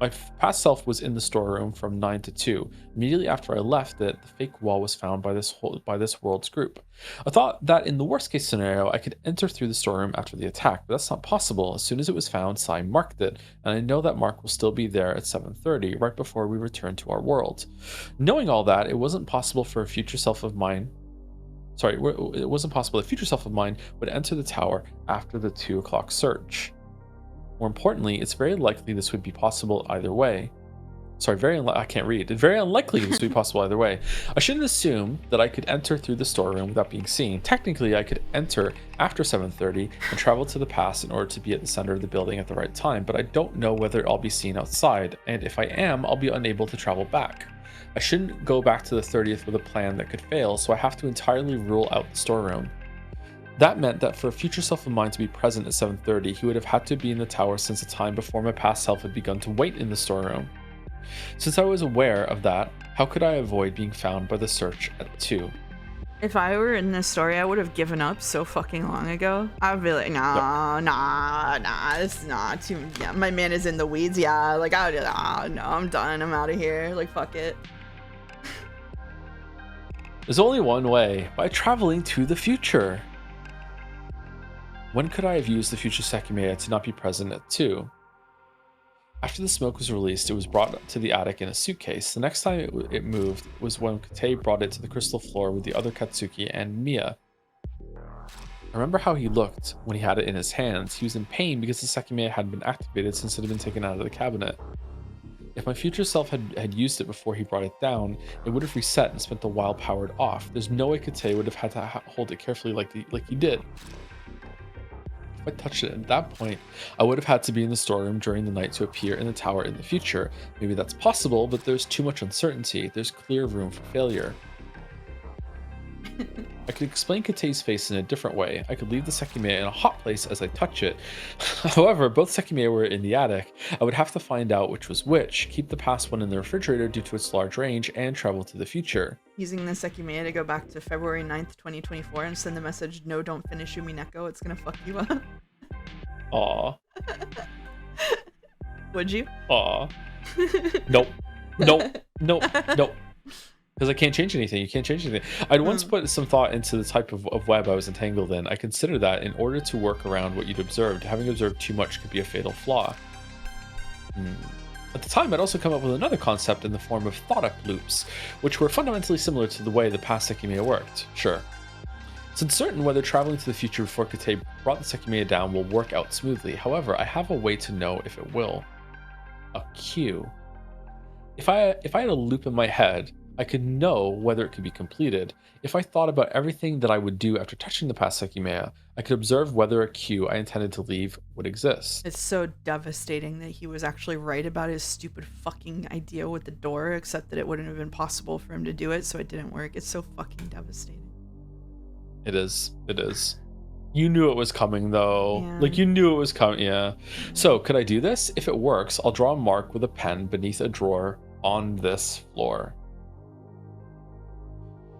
My past self was in the storeroom from 9 to 2. Immediately after I left it, the fake wall was found by this world's group. I thought that in the worst case scenario, I could enter through the storeroom after the attack, but that's not possible. As soon as it was found, Sai marked it, and I know that mark will still be there at 7:30, right before we return to our world. Knowing all that, it wasn't possible for a future self of mine. Sorry, it wasn't possible a future self of mine would enter the tower after the 2 o'clock search. More importantly, it's very likely this would be possible either way. Sorry, I can't read. It's very unlikely this would be possible either way. I shouldn't assume that I could enter through the storeroom without being seen. Technically, I could enter after 7:30 and travel to the past in order to be at the center of the building at the right time, but I don't know whether I'll be seen outside, and if I am, I'll be unable to travel back. I shouldn't go back to the 30th with a plan that could fail, so I have to entirely rule out the storeroom. That meant that for a future self of mine to be present at 7:30, he would have had to be in the tower since the time before my past self had begun to wait in the storeroom. Since I was aware of that, how could I avoid being found by the search at 2? If I were in this story, I would have given up so fucking long ago. I'd be like, nah, this is not too. Yeah, my man is in the weeds. Yeah, like no, I'm done. I'm out of here. Like, fuck it. There's only one way, by traveling to the future. When could I have used the future Sekimeiya to not be present at 2? After the smoke was released, it was brought to the attic in a suitcase. The next time it moved was when Kate brought it to the crystal floor with the other Katsuki and Miya. I remember how he looked when he had it in his hands. He was in pain because the Sekimeiya hadn't been activated since it had been taken out of the cabinet. If my future self had used it before he brought it down, it would have reset and spent a while powered off. There's no way Kate would have had to hold it carefully like he did. If I touched it at that point, I would have had to be in the storeroom during the night to appear in the tower in the future. Maybe that's possible, but there's too much uncertainty. There's clear room for failure. I could explain Kate's face in a different way. I could leave the Sekimeiya in a hot place as I touch it. However, both Sekimeiya were in the attic. I would have to find out which was which, keep the past one in the refrigerator due to its large range, and travel to the future. Using the Sekimeiya to go back to February 9th, 2024 and send the message, no, don't finish Umineko, it's gonna fuck you up. Aw. Would you? Aw. Nope. Because I can't change anything. You can't change anything. I'd once put some thought into the type of web I was entangled in. I consider that in order to work around what you'd observed, having observed too much could be a fatal flaw. At the time, I'd also come up with another concept in the form of thought-up loops, which were fundamentally similar to the way the past Sekimeiya worked. Sure. It's uncertain whether traveling to the future before Kate brought the Sekimeiya down will work out smoothly. However, I have a way to know if it will. A cue. If I had a loop in my head, I could know whether it could be completed. If I thought about everything that I would do after touching the past Sekimeiya, I could observe whether a cue I intended to leave would exist. It's so devastating that he was actually right about his stupid fucking idea with the door, except that it wouldn't have been possible for him to do it, so it didn't work. It's so fucking devastating. It is. You knew it was coming, though. Yeah. Like, you knew it was coming, yeah. So, could I do this? If it works, I'll draw a mark with a pen beneath a drawer on this floor.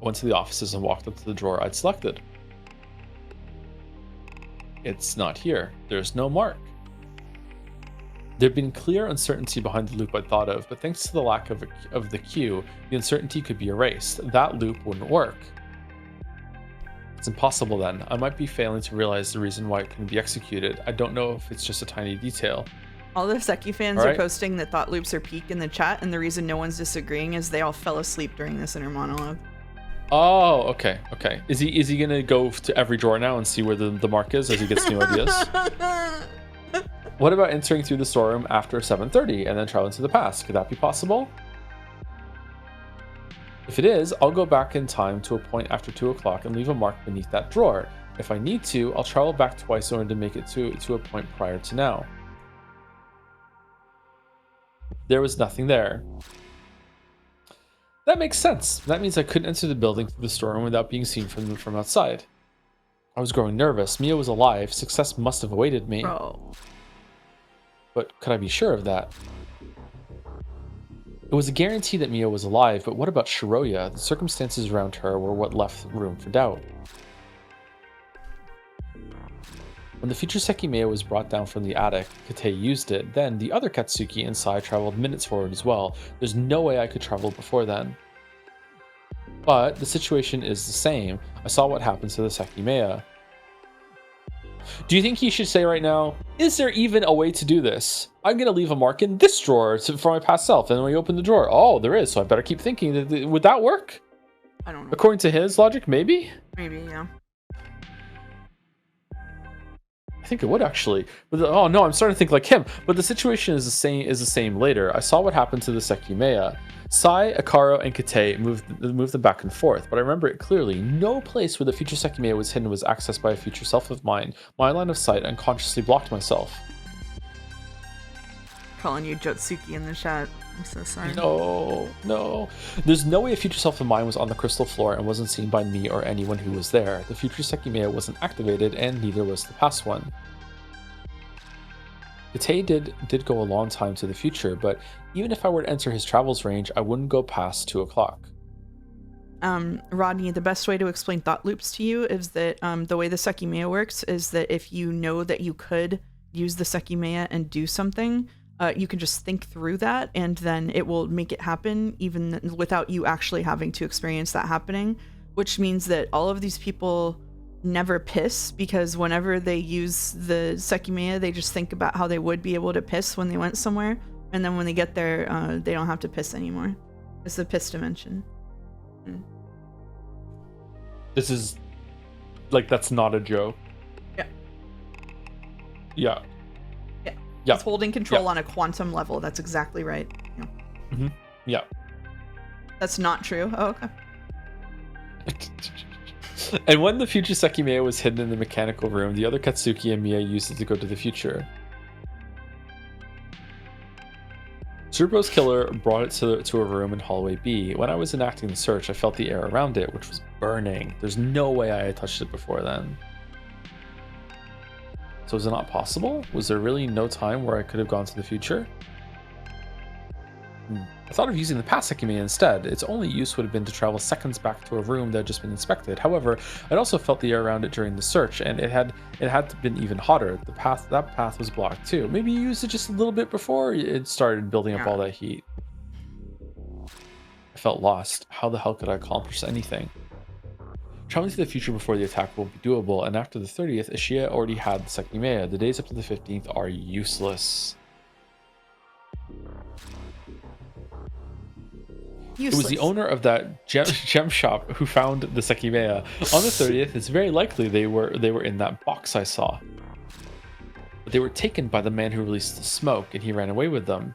I went to the offices and walked up to the drawer I'd selected. It's not here. There's no mark. There'd been clear uncertainty behind the loop I'd thought of, but thanks to the lack of the cue, the uncertainty could be erased. That loop wouldn't work. It's impossible then. I might be failing to realize the reason why it couldn't be executed. I don't know if it's just a tiny detail. All the Seki fans are posting that thought loops are peak in the chat, and the reason no one's disagreeing is they all fell asleep during this inner monologue. Oh, okay. Is he gonna go to every drawer now and see where the mark is as he gets new ideas? What about entering through the storeroom after 7:30 and then traveling to the past? Could that be possible? If it is, I'll go back in time to a point after 2 o'clock and leave a mark beneath that drawer. If I need to, I'll travel back twice in order to make it to a point prior to now. There was nothing there. That makes sense. That means I couldn't enter the building through the storeroom without being seen from outside. I was growing nervous. Mia was alive. Success must have awaited me. Bro. But could I be sure of that? It was a guarantee that Mia was alive, but what about Shiroya? The circumstances around her were what left room for doubt. When the future Sekimeiya was brought down from the attic, Kate used it. Then the other Katsuki and Sai traveled minutes forward as well. There's no way I could travel before then. But the situation is the same. I saw what happened to the Sekimeiya. Do you think he should say right now, is there even a way to do this? I'm going to leave a mark in this drawer for my past self. And when we open the drawer, oh, there is. So I better keep thinking. Would that work? I don't know. According to his logic, maybe? Maybe, yeah. I think it would actually. But oh no, I'm starting to think like him. But the situation is the same later. I saw what happened to the Sekimeiya. Sai, Akaro, and Kate moved them back and forth, but I remember it clearly. No place where the future Sekimeiya was hidden was accessed by a future self of mine. My line of sight unconsciously blocked myself. Calling you Jotsuki in the chat. I'm so sorry. No. There's no way a future self of mine was on the crystal floor and wasn't seen by me or anyone who was there. The future Sekimeiya wasn't activated, and neither was the past one. Kate did go a long time to the future, but even if I were to enter his travels range, I wouldn't go past 2 o'clock. Rodney, the best way to explain thought loops to you is that the way the Sekimeiya works is that if you know that you could use the Sekimeiya and do something, you can just think through that, and then it will make it happen even without you actually having to experience that happening, which means that all of these people never piss, because whenever they use the Sekimeiya, they just think about how they would be able to piss when they went somewhere, and then when they get there, they don't have to piss anymore. It's the piss dimension. This is like, that's not a joke. Yeah. It's holding control on a quantum level. That's exactly right. Yeah. That's not true. Oh, okay. And when the future Sekimeiya was hidden in the mechanical room, the other Katsuki and Mia used it to go to the future. Tsurubo's killer brought it to a room in hallway B. When I was enacting the search, I felt the air around it, which was burning. There's no way I had touched it before then. So is it not possible? Was there really no time where I could have gone to the future? I thought of using the past Sekimeiya instead. Its only use would have been to travel seconds back to a room that had just been inspected. However, I'd also felt the air around it during the search, and it had been even hotter. That path was blocked too. Maybe you used it just a little bit before it started building up all that heat. I felt lost. How the hell could I accomplish anything? Traveling to the future before the attack will be doable, and after the 30th, Ashiya already had the Sekimeiya. The days up to the 15th are useless. It was the owner of that gem shop who found the Sekimeiya. On the 30th, it's very likely they were in that box I saw. But they were taken by the man who released the smoke, and he ran away with them.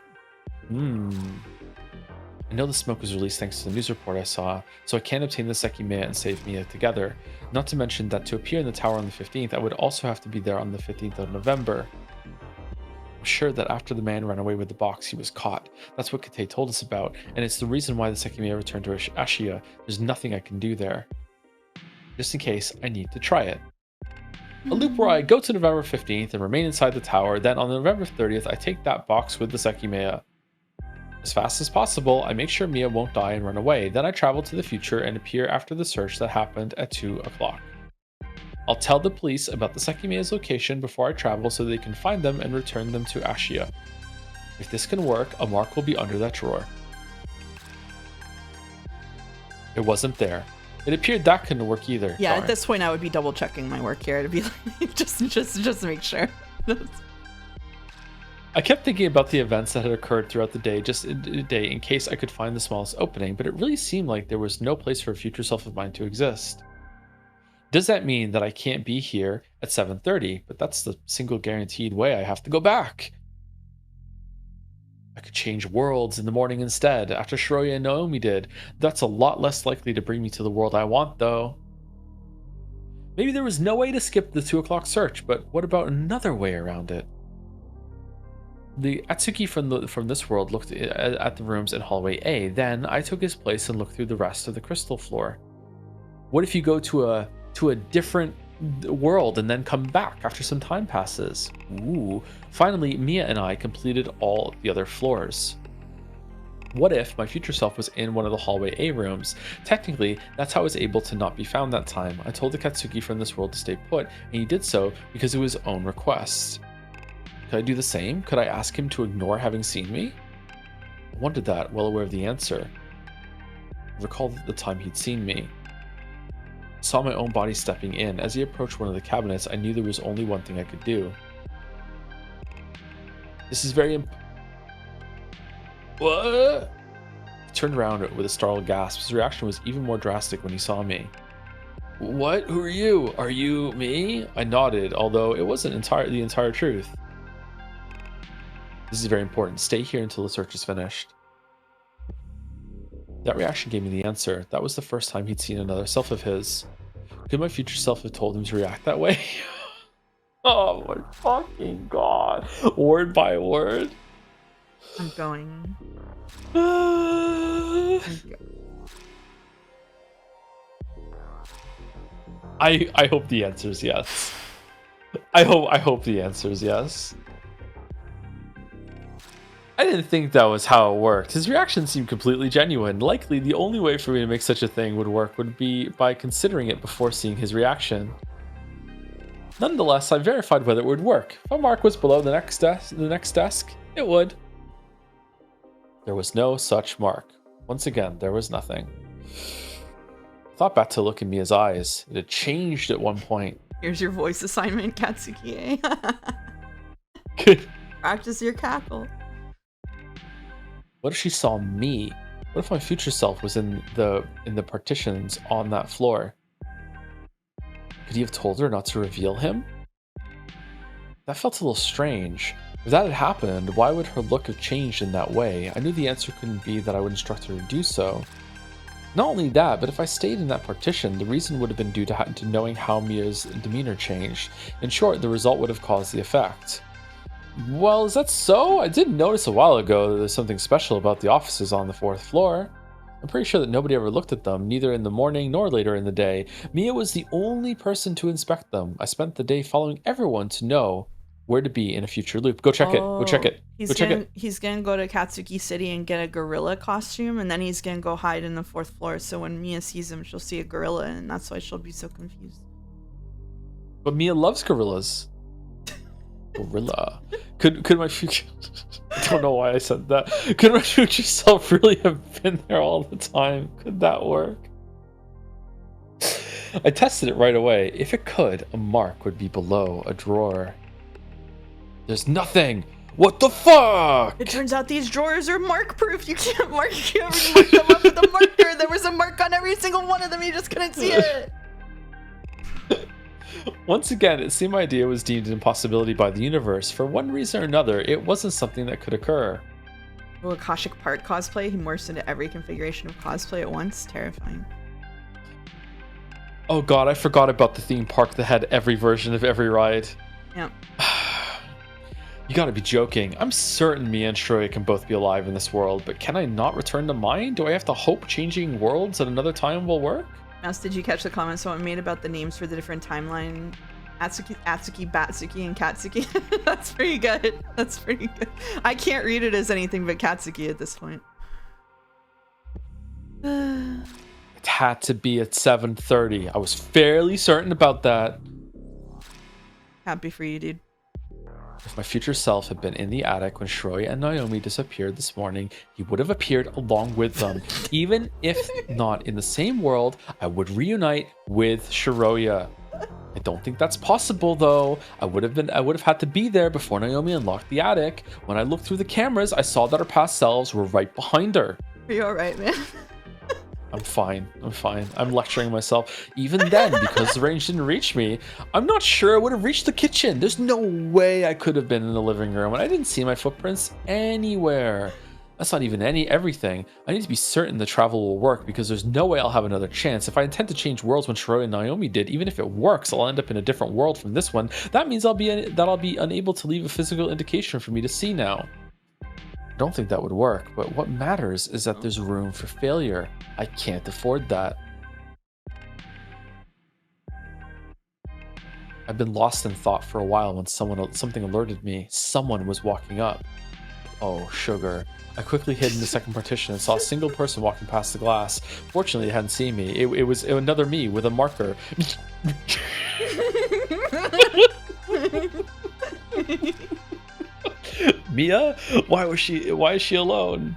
I know the smoke was released thanks to the news report I saw, so I can obtain the Sekimeiya and save Mia together. Not to mention that to appear in the tower on the 15th, I would also have to be there on the 15th of November. I'm sure that after the man ran away with the box, he was caught. That's what Kate told us about, and it's the reason why the Sekimeiya returned to Ashiya. There's nothing I can do there. Just in case, I need to try it. A loop where I go to November 15th and remain inside the tower, then on November 30th, I take that box with the Sekimeiya. As fast as possible, I make sure Mia won't die and run away. Then I travel to the future and appear after the search that happened at 2 o'clock. I'll tell the police about the Sekimeiya's location before I travel so they can find them and return them to Ashiya. If this can work, a mark will be under that drawer. It wasn't there. It appeared that couldn't work either. Yeah, Darn. at this point I would be double checking my work here to be like, just to make sure. I kept thinking about the events that had occurred throughout the day, just a day, in case I could find the smallest opening, but it really seemed like there was no place for a future self of mine to exist. Does that mean that I can't be here at 7:30? But that's the single guaranteed way I have to go back. I could change worlds in the morning instead, after Shiroya and Naomi did. That's a lot less likely to bring me to the world I want, though. Maybe there was no way to skip the 2 o'clock search, but what about another way around it? The Atsuki from this world looked at the rooms in hallway A. Then I took his place and looked through the rest of the crystal floor. What if you go to a different world and then come back after some time passes? Ooh. Finally, Mia and I completed all the other floors. What if my future self was in one of the hallway A rooms? Technically, that's how I was able to not be found that time. I told the Katsuki from this world to stay put, and he did so because of his own request. Could I do the same? Could I ask him to ignore having seen me? I wondered that, well aware of the answer. I recalled at the time he'd seen me. I saw my own body stepping in. As he approached one of the cabinets, I knew there was only one thing I could do. This is very What? He turned around with a startled gasp. His reaction was even more drastic when he saw me. What? Who are you? Are you me? I nodded, although it wasn't the entire truth. This is very important. Stay here until the search is finished. That reaction gave me the answer. That was the first time he'd seen another self of his. Could my future self have told him to react that way? Oh my fucking god. Word by word. I'm going. I hope the answer is yes. I hope the answer is yes. I didn't think that was how it worked. His reaction seemed completely genuine. Likely, the only way for me to make such a thing would work would be by considering it before seeing his reaction. Nonetheless, I verified whether it would work. If a mark was below the next desk, it would. There was no such mark. Once again, there was nothing. I thought back to look in Mia's eyes. It had changed at one point. Here's your voice assignment, Katsuki. Practice your cackle. What if she saw me? What if my future self was in the partitions on that floor? Could he have told her not to reveal him? That felt a little strange. If that had happened, why would her look have changed in that way? I knew the answer couldn't be that I would instruct her to do so. Not only that, but if I stayed in that partition, the reason would have been due to knowing how Mia's demeanor changed. In short, the result would have caused the effect. Well, is that so? I did notice a while ago that there's something special about the offices on the 4th floor. I'm pretty sure that nobody ever looked at them, neither in the morning nor later in the day. Mia was the only person to inspect them. I spent the day following everyone to know where to be in a future loop. Go check it. Go check it. He's gonna go to Katsuki City and get a gorilla costume, and then he's gonna go hide in the 4th floor. So when Mia sees him, she'll see a gorilla, and that's why she'll be so confused. But Mia loves gorillas. Gorilla. Could my future... I don't know why I said that. Could my future self really have been there all the time? Could that work? I tested it right away. If it could, a mark would be below a drawer. There's nothing! What the fuck? It turns out these drawers are mark-proof. You can't mark them up with a marker. There was a mark on every single one of them. You just couldn't see it. Once again, it seemed my idea was deemed an impossibility by the universe. For one reason or another, it wasn't something that could occur. Oh, Akashic Park cosplay. He morphs into every configuration of cosplay at once. Terrifying. Oh god, I forgot about the theme park that had every version of every ride. Yeah. You gotta be joking. I'm certain Mia and Shiroya can both be alive in this world, but can I not return to mine? Do I have to hope changing worlds at another time will work? Mouse, did you catch the comment someone made about the names for the different timeline? Atsuki, Batsuki, and Katsuki. That's pretty good. That's pretty good. I can't read it as anything but Katsuki at this point. It had to be at 7:30. I was fairly certain about that. Happy for you, dude. If my future self had been in the attic when Shiroya and Naomi disappeared this morning, he would have appeared along with them. Even if not in the same world, I would reunite with Shiroya. I don't think that's possible though. I would have had to be there before Naomi unlocked the attic. When I looked through the cameras, I saw that her past selves were right behind her. Are you alright, man? I'm fine. I'm lecturing myself. Even then, because the range didn't reach me, I'm not sure I would have reached the kitchen. There's no way I could have been in the living room, and I didn't see my footprints anywhere. That's not even everything. I need to be certain the travel will work because there's no way I'll have another chance. If I intend to change worlds when Shiroi and Naomi did, even if it works, I'll end up in a different world from this one. That means I'll be unable to leave a physical indication for me to see now. I don't think that would work, but what matters is that there's room for failure. I can't afford that. I've been lost in thought for a while when something alerted me. Someone was walking up. Oh, sugar. I quickly hid in the second partition and saw a single person walking past the glass. Fortunately, it hadn't seen me. It was another me with a marker. Mia? Why is she alone?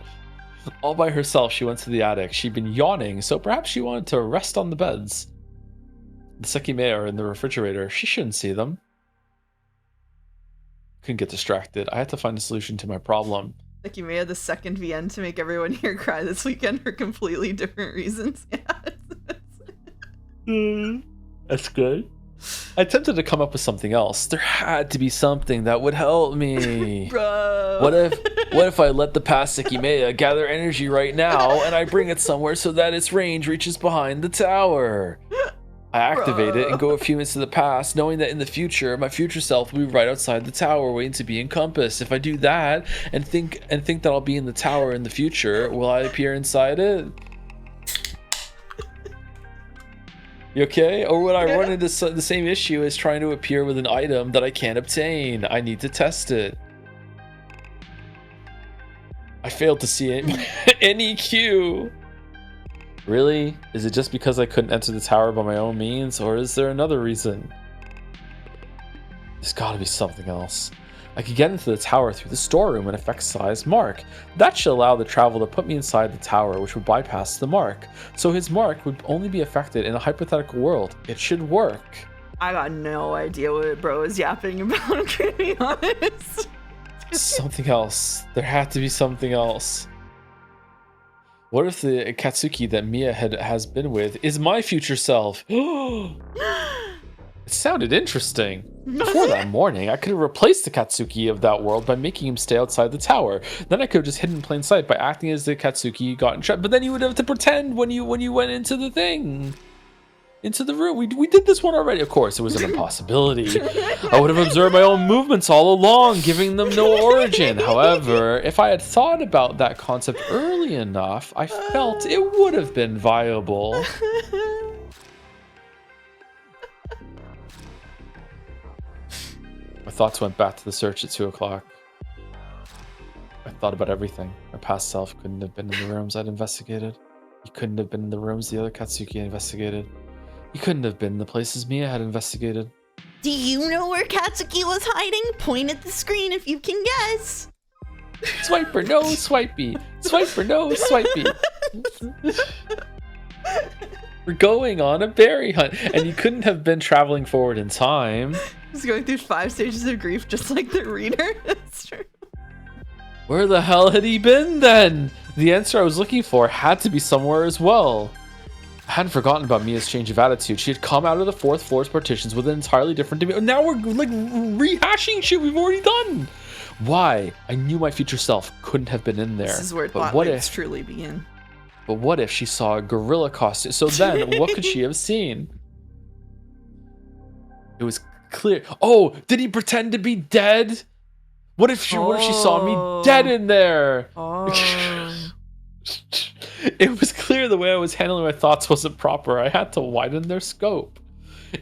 All by herself, she went to the attic. She'd been yawning, so perhaps she wanted to rest on the beds. The Sekimeiya are in the refrigerator. She shouldn't see them. Couldn't get distracted. I had to find a solution to my problem. Ekimeiya, the second VN to make everyone here cry this weekend for completely different reasons. Yeah. That's good. I attempted to come up with something else. There had to be something that would help me. Bro. What if I let the past Sekimeiya gather energy right now and I bring it somewhere so that its range reaches behind the tower? I activate it and go a few minutes to the past, knowing that in the future, my future self will be right outside the tower waiting to be encompassed. If I do that and think that I'll be in the tower in the future, will I appear inside it? You okay? Or would I run into the same issue as trying to appear with an item that I can't obtain? I need to test it. I failed to see any cue. Really? Is it just because I couldn't enter the tower by my own means, or is there another reason? There's gotta be something else. I could get into the tower through the storeroom and affect Sai's mark. That should allow the travel to put me inside the tower, which would bypass the mark. So his mark would only be affected in a hypothetical world. It should work. I got no idea what bro is yapping about, to be honest. Something else. There had to be something else. What if the Katsuki that Mia has been with is my future self? It sounded interesting. Before that morning, I could have replaced the Katsuki of that world by making him stay outside the tower. Then I could have just hidden in plain sight by acting as the Katsuki got in trapped. But then you would have to pretend when you went into the thing. Into the room. We did this one already. Of course, it was an impossibility. I would have observed my own movements all along, giving them no origin. However, if I had thought about that concept early enough, I felt it would have been viable. My thoughts went back to the search at 2 o'clock. I thought about everything. My past self couldn't have been in the rooms I'd investigated. He couldn't have been in the rooms the other Katsuki investigated. He couldn't have been in the places Mia had investigated. Do you know where Katsuki was hiding? Point at the screen if you can guess. Swiper, no, swipey. Swiper, no, swipey. We're going on a berry hunt. And you couldn't have been traveling forward in time. He's going through 5 stages of grief just like the reader. That's true. Where the hell had he been then? The answer I was looking for had to be somewhere as well. I hadn't forgotten about Mia's change of attitude. She had come out of the 4th floor's partitions with an entirely different demeanor. Now we're like rehashing shit we've already done. Why? I knew my future self couldn't have been in there. This is where but what ifs truly begin. But what if she saw a gorilla costume? So then, what could she have seen? It was clear. Oh, did he pretend to be dead? What if she saw me dead in there? Oh. It was clear the way I was handling my thoughts wasn't proper. I had to widen their scope.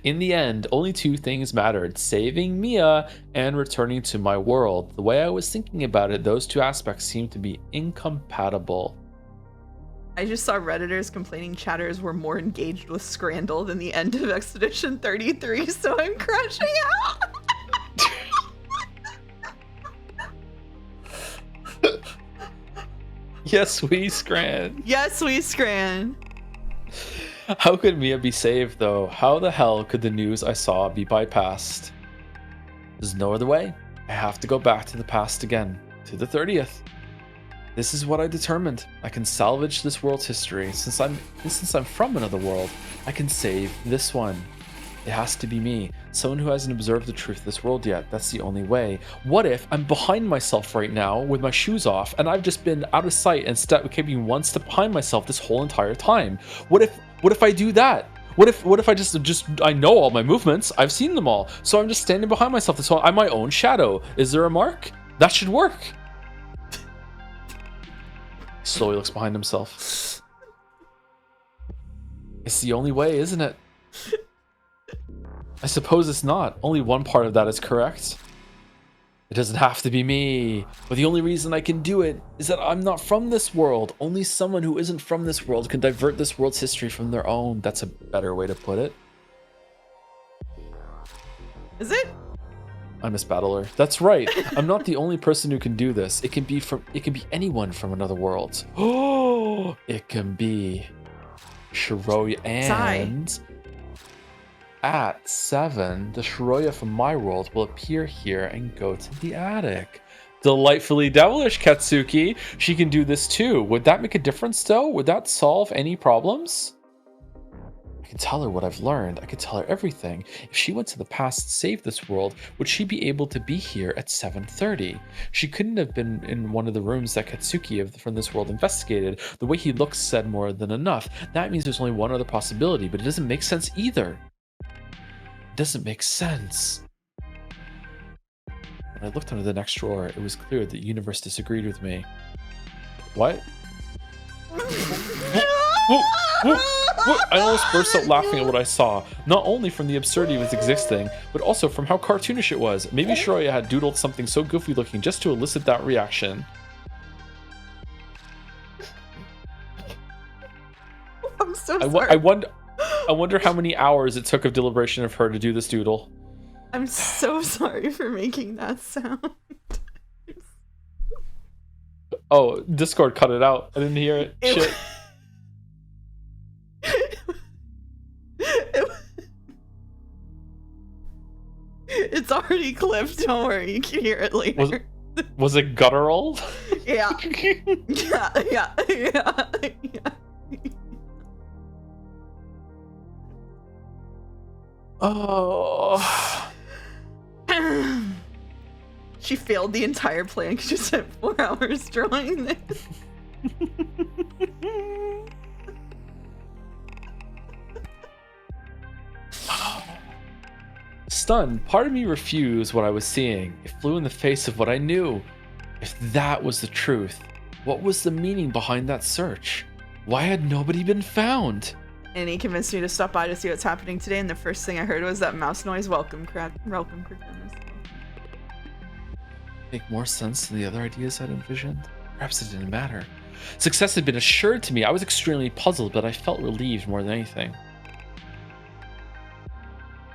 In the end, only 2 things mattered: saving Mia and returning to my world. The way I was thinking about it, those 2 aspects seemed to be incompatible. I just saw Redditors complaining chatters were more engaged with Scrandle than the end of Expedition 33, so I'm crashing out. Yes, we scran. Yes, we scran. How could Mia be saved, though? How the hell could the news I saw be bypassed? There's no other way. I have to go back to the past again, to the 30th. This is what I determined. I can salvage this world's history. Since I'm from another world, I can save this one. It has to be me. Someone who hasn't observed the truth of this world yet. That's the only way. What if I'm behind myself right now with my shoes off and I've just been out of sight and keeping one step behind myself this whole entire time? What if I do that? What if I just I know all my movements. I've seen them all. So I'm just standing behind myself this whole I'm my own shadow. Is there a mark? That should work. Slowly looks behind himself. It's the only way, isn't it? I suppose it's not. Only one part of that is correct. It doesn't have to be me. But the only reason I can do it is that I'm not from this world. Only someone who isn't from this world can divert this world's history from their own. That's a better way to put it. Is it? I'm Miss Battler. That's right. I'm not the only person who can do this. It can be anyone from another world. Oh, it can be Shiroya and at 7, the Shiroya from my world will appear here and go to the attic. Delightfully devilish, Katsuki. She can do this too. Would that make a difference though? Would that solve any problems? I can tell her what I've learned. I could tell her everything. If she went to the past and saved this world, would she be able to be here at 7:30? She couldn't have been in one of the rooms that Katsuki from this world investigated. The way he looks said more than enough. That means there's only one other possibility, but it doesn't make sense either. Doesn't make sense. When I looked under the next drawer, it was clear that the universe disagreed with me. What? I almost burst out laughing at what I saw, not only from the absurdity of its existing, but also from how cartoonish it was. Maybe Shiroya had doodled something so goofy looking just to elicit that reaction. I'm so sorry. I wonder how many hours it took of deliberation of her to do this doodle. I'm so sorry for making that sound. Oh, Discord cut it out. I didn't hear it. Shit. It's already clipped. Don't worry, you can hear it later. Was it guttural? Yeah. Yeah. Oh. She failed the entire plan because she spent 4 hours drawing this. Stunned, part of me refused what I was seeing. It flew in the face of what I knew. If that was the truth, what was the meaning behind that search? Why had nobody been found? And he convinced me to stop by to see what's happening today, and the first thing I heard was that mouse noise. Welcome, welcome, Make more sense than the other ideas I'd envisioned? Perhaps it didn't matter. Success had been assured to me. I was extremely puzzled, but I felt relieved more than anything.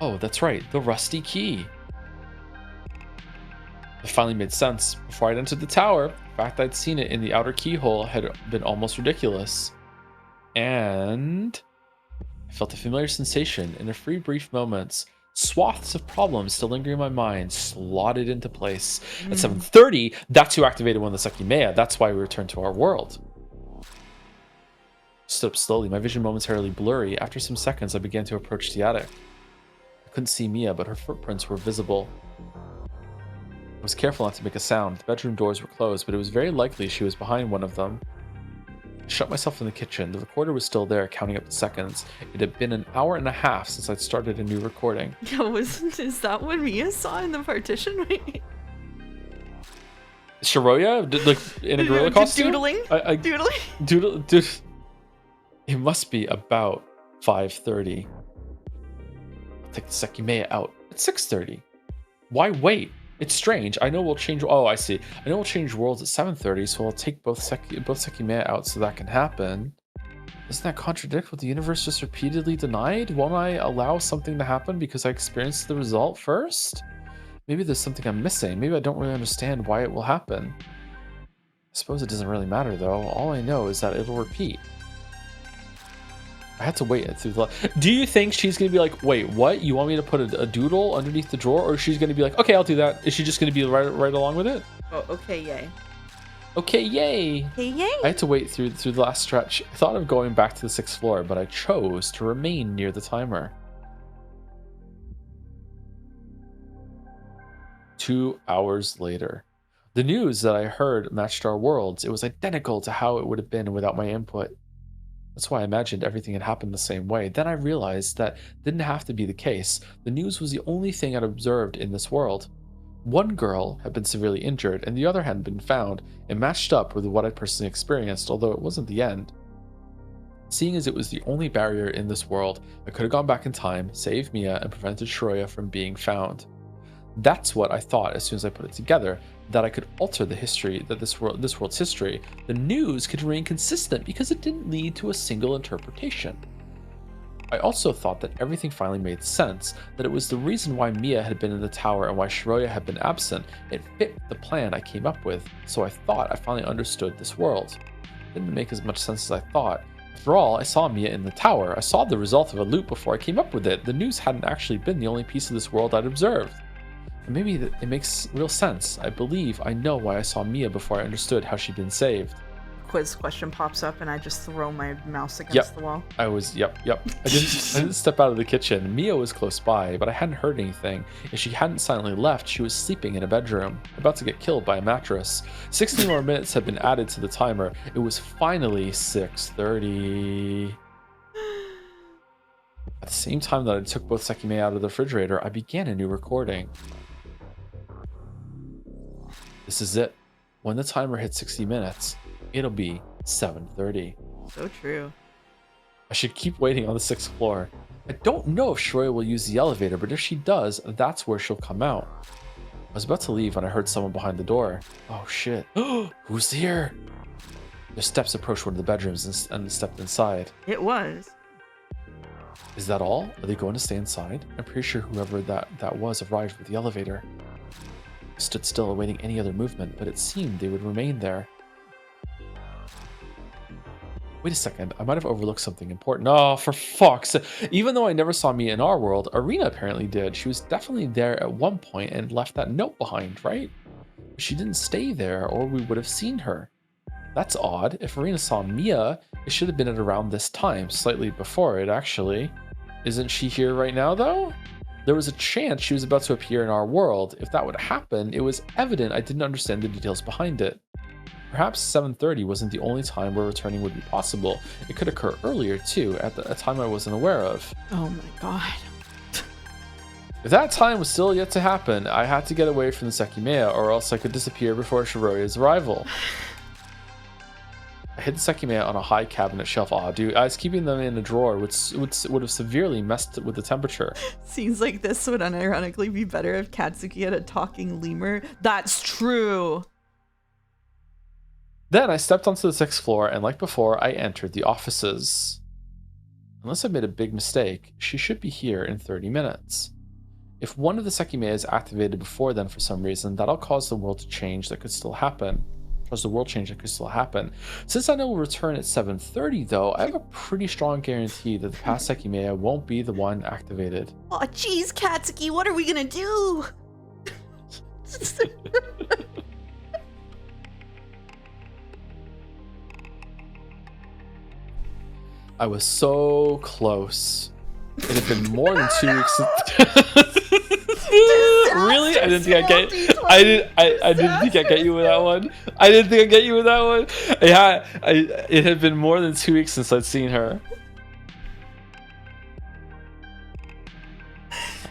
Oh, that's right, the rusty key. It finally made sense. Before I'd entered the tower, the fact I'd seen it in the outer keyhole had been almost ridiculous. And I felt a familiar sensation in a few brief moments. Swaths of problems still lingering in my mind slotted into place. At 7:30, that's who activated one of the Sekimeiya. That's why we returned to our world. Stood up slowly, my vision momentarily blurry. After some seconds, I began to approach the attic. I couldn't see Mia, but her footprints were visible. I was careful not to make a sound. The bedroom doors were closed, but it was very likely she was behind one of them. I shut myself in the kitchen. The recorder was still there, counting up the seconds. It had been an hour and a half since I'd started a new recording. Is that what Mia saw in the partition? Shiroya? Like, in a gorilla costume? Doodling? Doodling? It must be about 5:30. I'll take the Sekimeiya out at 6:30. Why wait? It's strange. I know we'll change. Oh, I see. I know we'll change worlds at 7:30, so I'll take both Sekimeiya out so that can happen. Doesn't that contradict what the universe just repeatedly denied? Won't I allow something to happen because I experienced the result first? Maybe there's something I'm missing. Maybe I don't really understand why it will happen. I suppose it doesn't really matter though. All I know is that it'll repeat. I had to wait through the. Do you think she's gonna be like, wait, what? You want me to put a doodle underneath the drawer, or she's gonna be like, okay, I'll do that? Is she just gonna be right along with it? Oh, okay, yay. Okay, yay. Hey, yay. I had to wait through the last stretch. I thought of going back to the 6th floor, but I chose to remain near the timer. 2 hours later. The news that I heard matched our worlds. It was identical to how it would have been without my input. That's why I imagined everything had happened the same way. Then I realized that didn't have to be the case. The news was the only thing I'd observed in this world. One girl had been severely injured, and the other hadn't been found. It matched up with what I personally experienced, although it wasn't the end. Seeing as it was the only barrier in this world, I could have gone back in time, saved Mia, and prevented Shroya from being found. That's what I thought as soon as I put it together, that I could alter the history, that this world's history. The news could remain consistent because it didn't lead to a single interpretation. I also thought that everything finally made sense, that it was the reason why Mia had been in the tower and why Shroya had been absent. It fit the plan I came up with, so I thought I finally understood this world. It didn't make as much sense as I thought. After all, I saw Mia in the tower. I saw the result of a loop before I came up with it. The news hadn't actually been the only piece of this world I'd observed. And maybe it makes real sense. I believe I know why I saw Mia before I understood how she'd been saved. Quiz question pops up and I just throw my mouse against the wall. I didn't step out of the kitchen. Mia was close by, but I hadn't heard anything. If she hadn't silently left, she was sleeping in a bedroom, about to get killed by a mattress. 16 more minutes had been added to the timer. It was finally 6:30. At the same time that I took both Sekimeiya out of the refrigerator, I began a new recording. This is it. When the timer hits 60 minutes, it'll be 7:30. So true. I should keep waiting on the 6th floor. I don't know if Shroya will use the elevator, but if she does, that's where she'll come out. I was about to leave when I heard someone behind the door. Oh shit. Who's here? Their steps approached one of the bedrooms and stepped inside. It was. Is that all? Are they going to stay inside? I'm pretty sure whoever that was arrived with the elevator. I stood still awaiting any other movement, but it seemed they would remain there. Wait a second, I might have overlooked something important. Oh, for fuck's sake. Even though I never saw Mia in our world, Arena apparently did. She was definitely there at one point and left that note behind, right? But she didn't stay there, or we would have seen her. That's odd. If Arena saw Mia, it should have been at around this time, slightly before it, actually. Isn't she here right now, though? There was a chance she was about to appear in our world. If that would happen, it was evident I didn't understand the details behind it. Perhaps 7:30 wasn't the only time where returning would be possible. It could occur earlier, too, at a time I wasn't aware of. Oh my god. If that time was still yet to happen, I had to get away from the Sekimeiya, or else I could disappear before Shroya's arrival. I hid the Sekimeiya on a high cabinet shelf. Aw, dude, I was keeping them in a drawer, which would have severely messed with the temperature. Scenes like this would unironically be better if Katsuki had a talking lemur. That's true. Then I stepped onto the 6th floor, and like before, I entered the offices. Unless I made a big mistake, she should be here in 30 minutes. If one of the Sekimeiya is activated before then for some reason, that'll cause the world to change. That could still happen. Since I know we'll return at 7:30, though, I have a pretty strong guarantee that the past Sekimeiya won't be the one activated. Oh, jeez, Katsuki, what are we gonna do? I was so close. It had been more than 2 weeks Really? I didn't think I didn't think I'd get you with that one. Yeah, it had been more than 2 weeks since I'd seen her.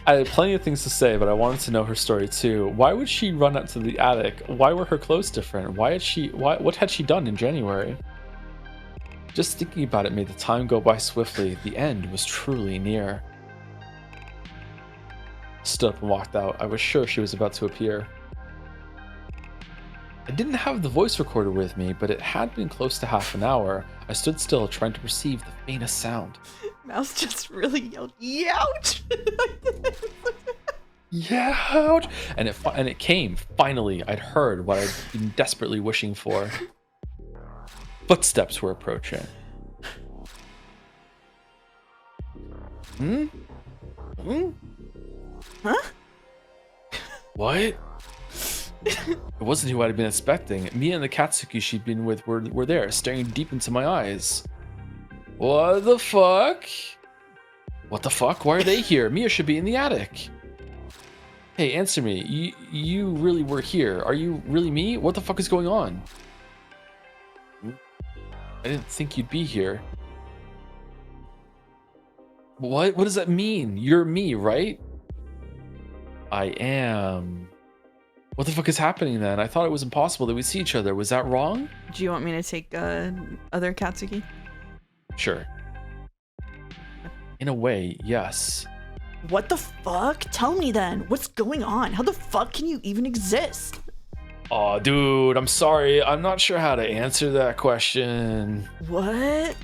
I had plenty of things to say, but I wanted to know her story too. Why would she run up to the attic? Why were her clothes different? What had she done in January? Just thinking about it made the time go by swiftly. The end was truly near. I stood up and walked out. I was sure she was about to appear. I didn't have the voice recorder with me, but it had been close to half an hour. I stood still, trying to perceive the faintest sound. Mouse just really yelled, "Youch!" Youch! And it came. Finally, I'd heard what I'd been desperately wishing for. Footsteps were approaching. Huh? What? It wasn't who I'd been expecting. Mia and the Katsuki she'd been with were there, staring deep into my eyes. What the fuck? What the fuck? Why are they here? Mia should be in the attic. Hey, answer me. You really were here. Are you really me? What the fuck is going on? I didn't think you'd be here. What? What does that mean? You're me, right? I am. What the fuck is happening then? I thought it was impossible that we'd see each other. Was that wrong? Do you want me to take other Katsuki? Sure. In a way, yes. What the fuck? Tell me then. What's going on? How the fuck can you even exist? Aw, dude, I'm sorry. I'm not sure how to answer that question. What?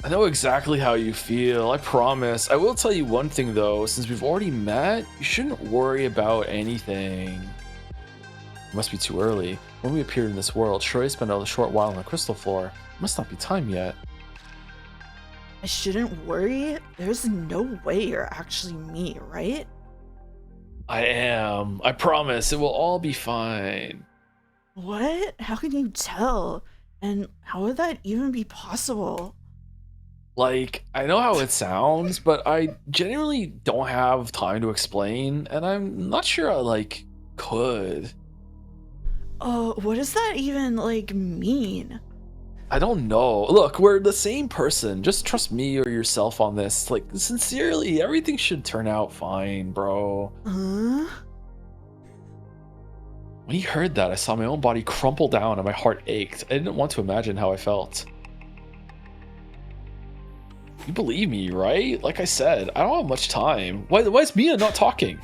I know exactly how you feel, I promise. I will tell you one thing though, since we've already met, you shouldn't worry about anything. It must be too early. When we appeared in this world, Shiroi spent a short while on the crystal floor. It must not be time yet. I shouldn't worry? There's no way you're actually me, right? I am. I promise, it will all be fine. What? How can you tell? And how would that even be possible? Like, I know how it sounds, but I genuinely don't have time to explain, and I'm not sure I, could. What does that even, mean? I don't know. Look, we're the same person. Just trust me or yourself on this. Like, sincerely, everything should turn out fine, bro. Huh? When he heard that, I saw my own body crumple down and my heart ached. I didn't want to imagine how I felt. You believe me, right? Like I said, I don't have much time. Why is Mia not talking?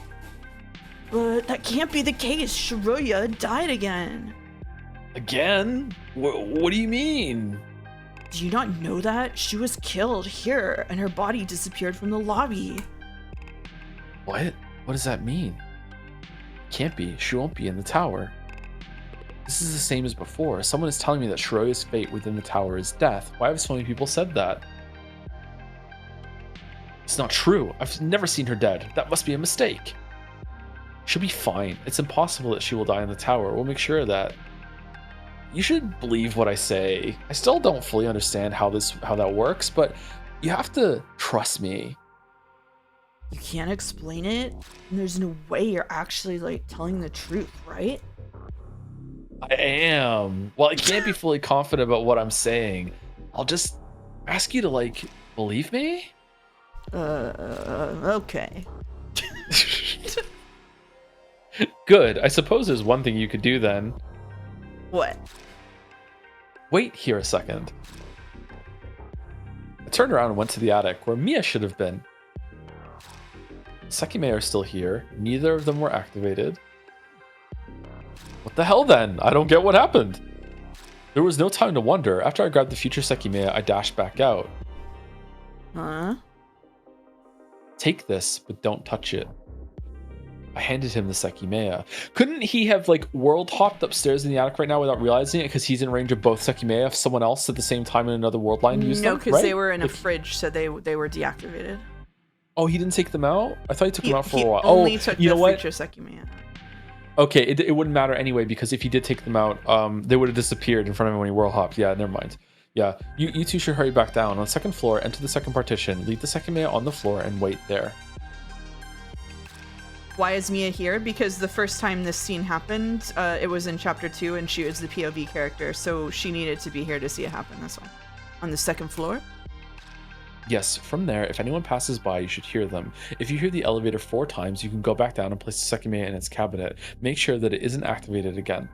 But that can't be the case. Shiroya died again. Again? What do you mean? Do you not know that? She was killed here, and her body disappeared from the lobby. What? What does that mean? Can't be. She won't be in the tower. This is the same as before. Someone is telling me that Shiroya's fate within the tower is death. Why have so many people said that? It's not true. I've never seen her dead. That must be a mistake. She'll be fine. It's impossible that she will die in the tower. We'll make sure of that. You should believe what I say. I still don't fully understand how that works, but you have to trust me. You can't explain it? And there's no way you're actually, telling the truth, right? I am. Well, I can't be fully confident about what I'm saying. I'll just ask you to, believe me? Okay. Good. I suppose there's one thing you could do then. What? Wait here a second. I turned around and went to the attic where Mia should have been. Sekimeiya are still here. Neither of them were activated. What the hell then? I don't get what happened. There was no time to wonder. After I grabbed the future Sekimeiya, I dashed back out. Huh? Take this, but don't touch it. I handed him the Sekimeiya. Couldn't he have world hopped upstairs in the attic right now without realizing it because he's in range of both Sekimeiya if someone else at the same time in another world line used them? No, because right? they were in a fridge, so they were deactivated. Oh, he didn't take them out? I thought he took them out for a while. Only took you know what? future Sekimeiya. Okay, it wouldn't matter anyway because if he did take them out, they would have disappeared in front of him when he world hopped. Yeah, never mind. Yeah, you two should hurry back down. On the second floor, enter the second partition. Leave the Sekimeiya on the floor and wait there. Why is Mia here? Because the first time this scene happened, it was in chapter 2 and she was the POV character, so she needed to be here to see it happen, that's why. On the second floor? Yes, from there, if anyone passes by, you should hear them. If you hear the elevator 4 times, you can go back down and place the Sekimeiya in its cabinet. Make sure that it isn't activated again.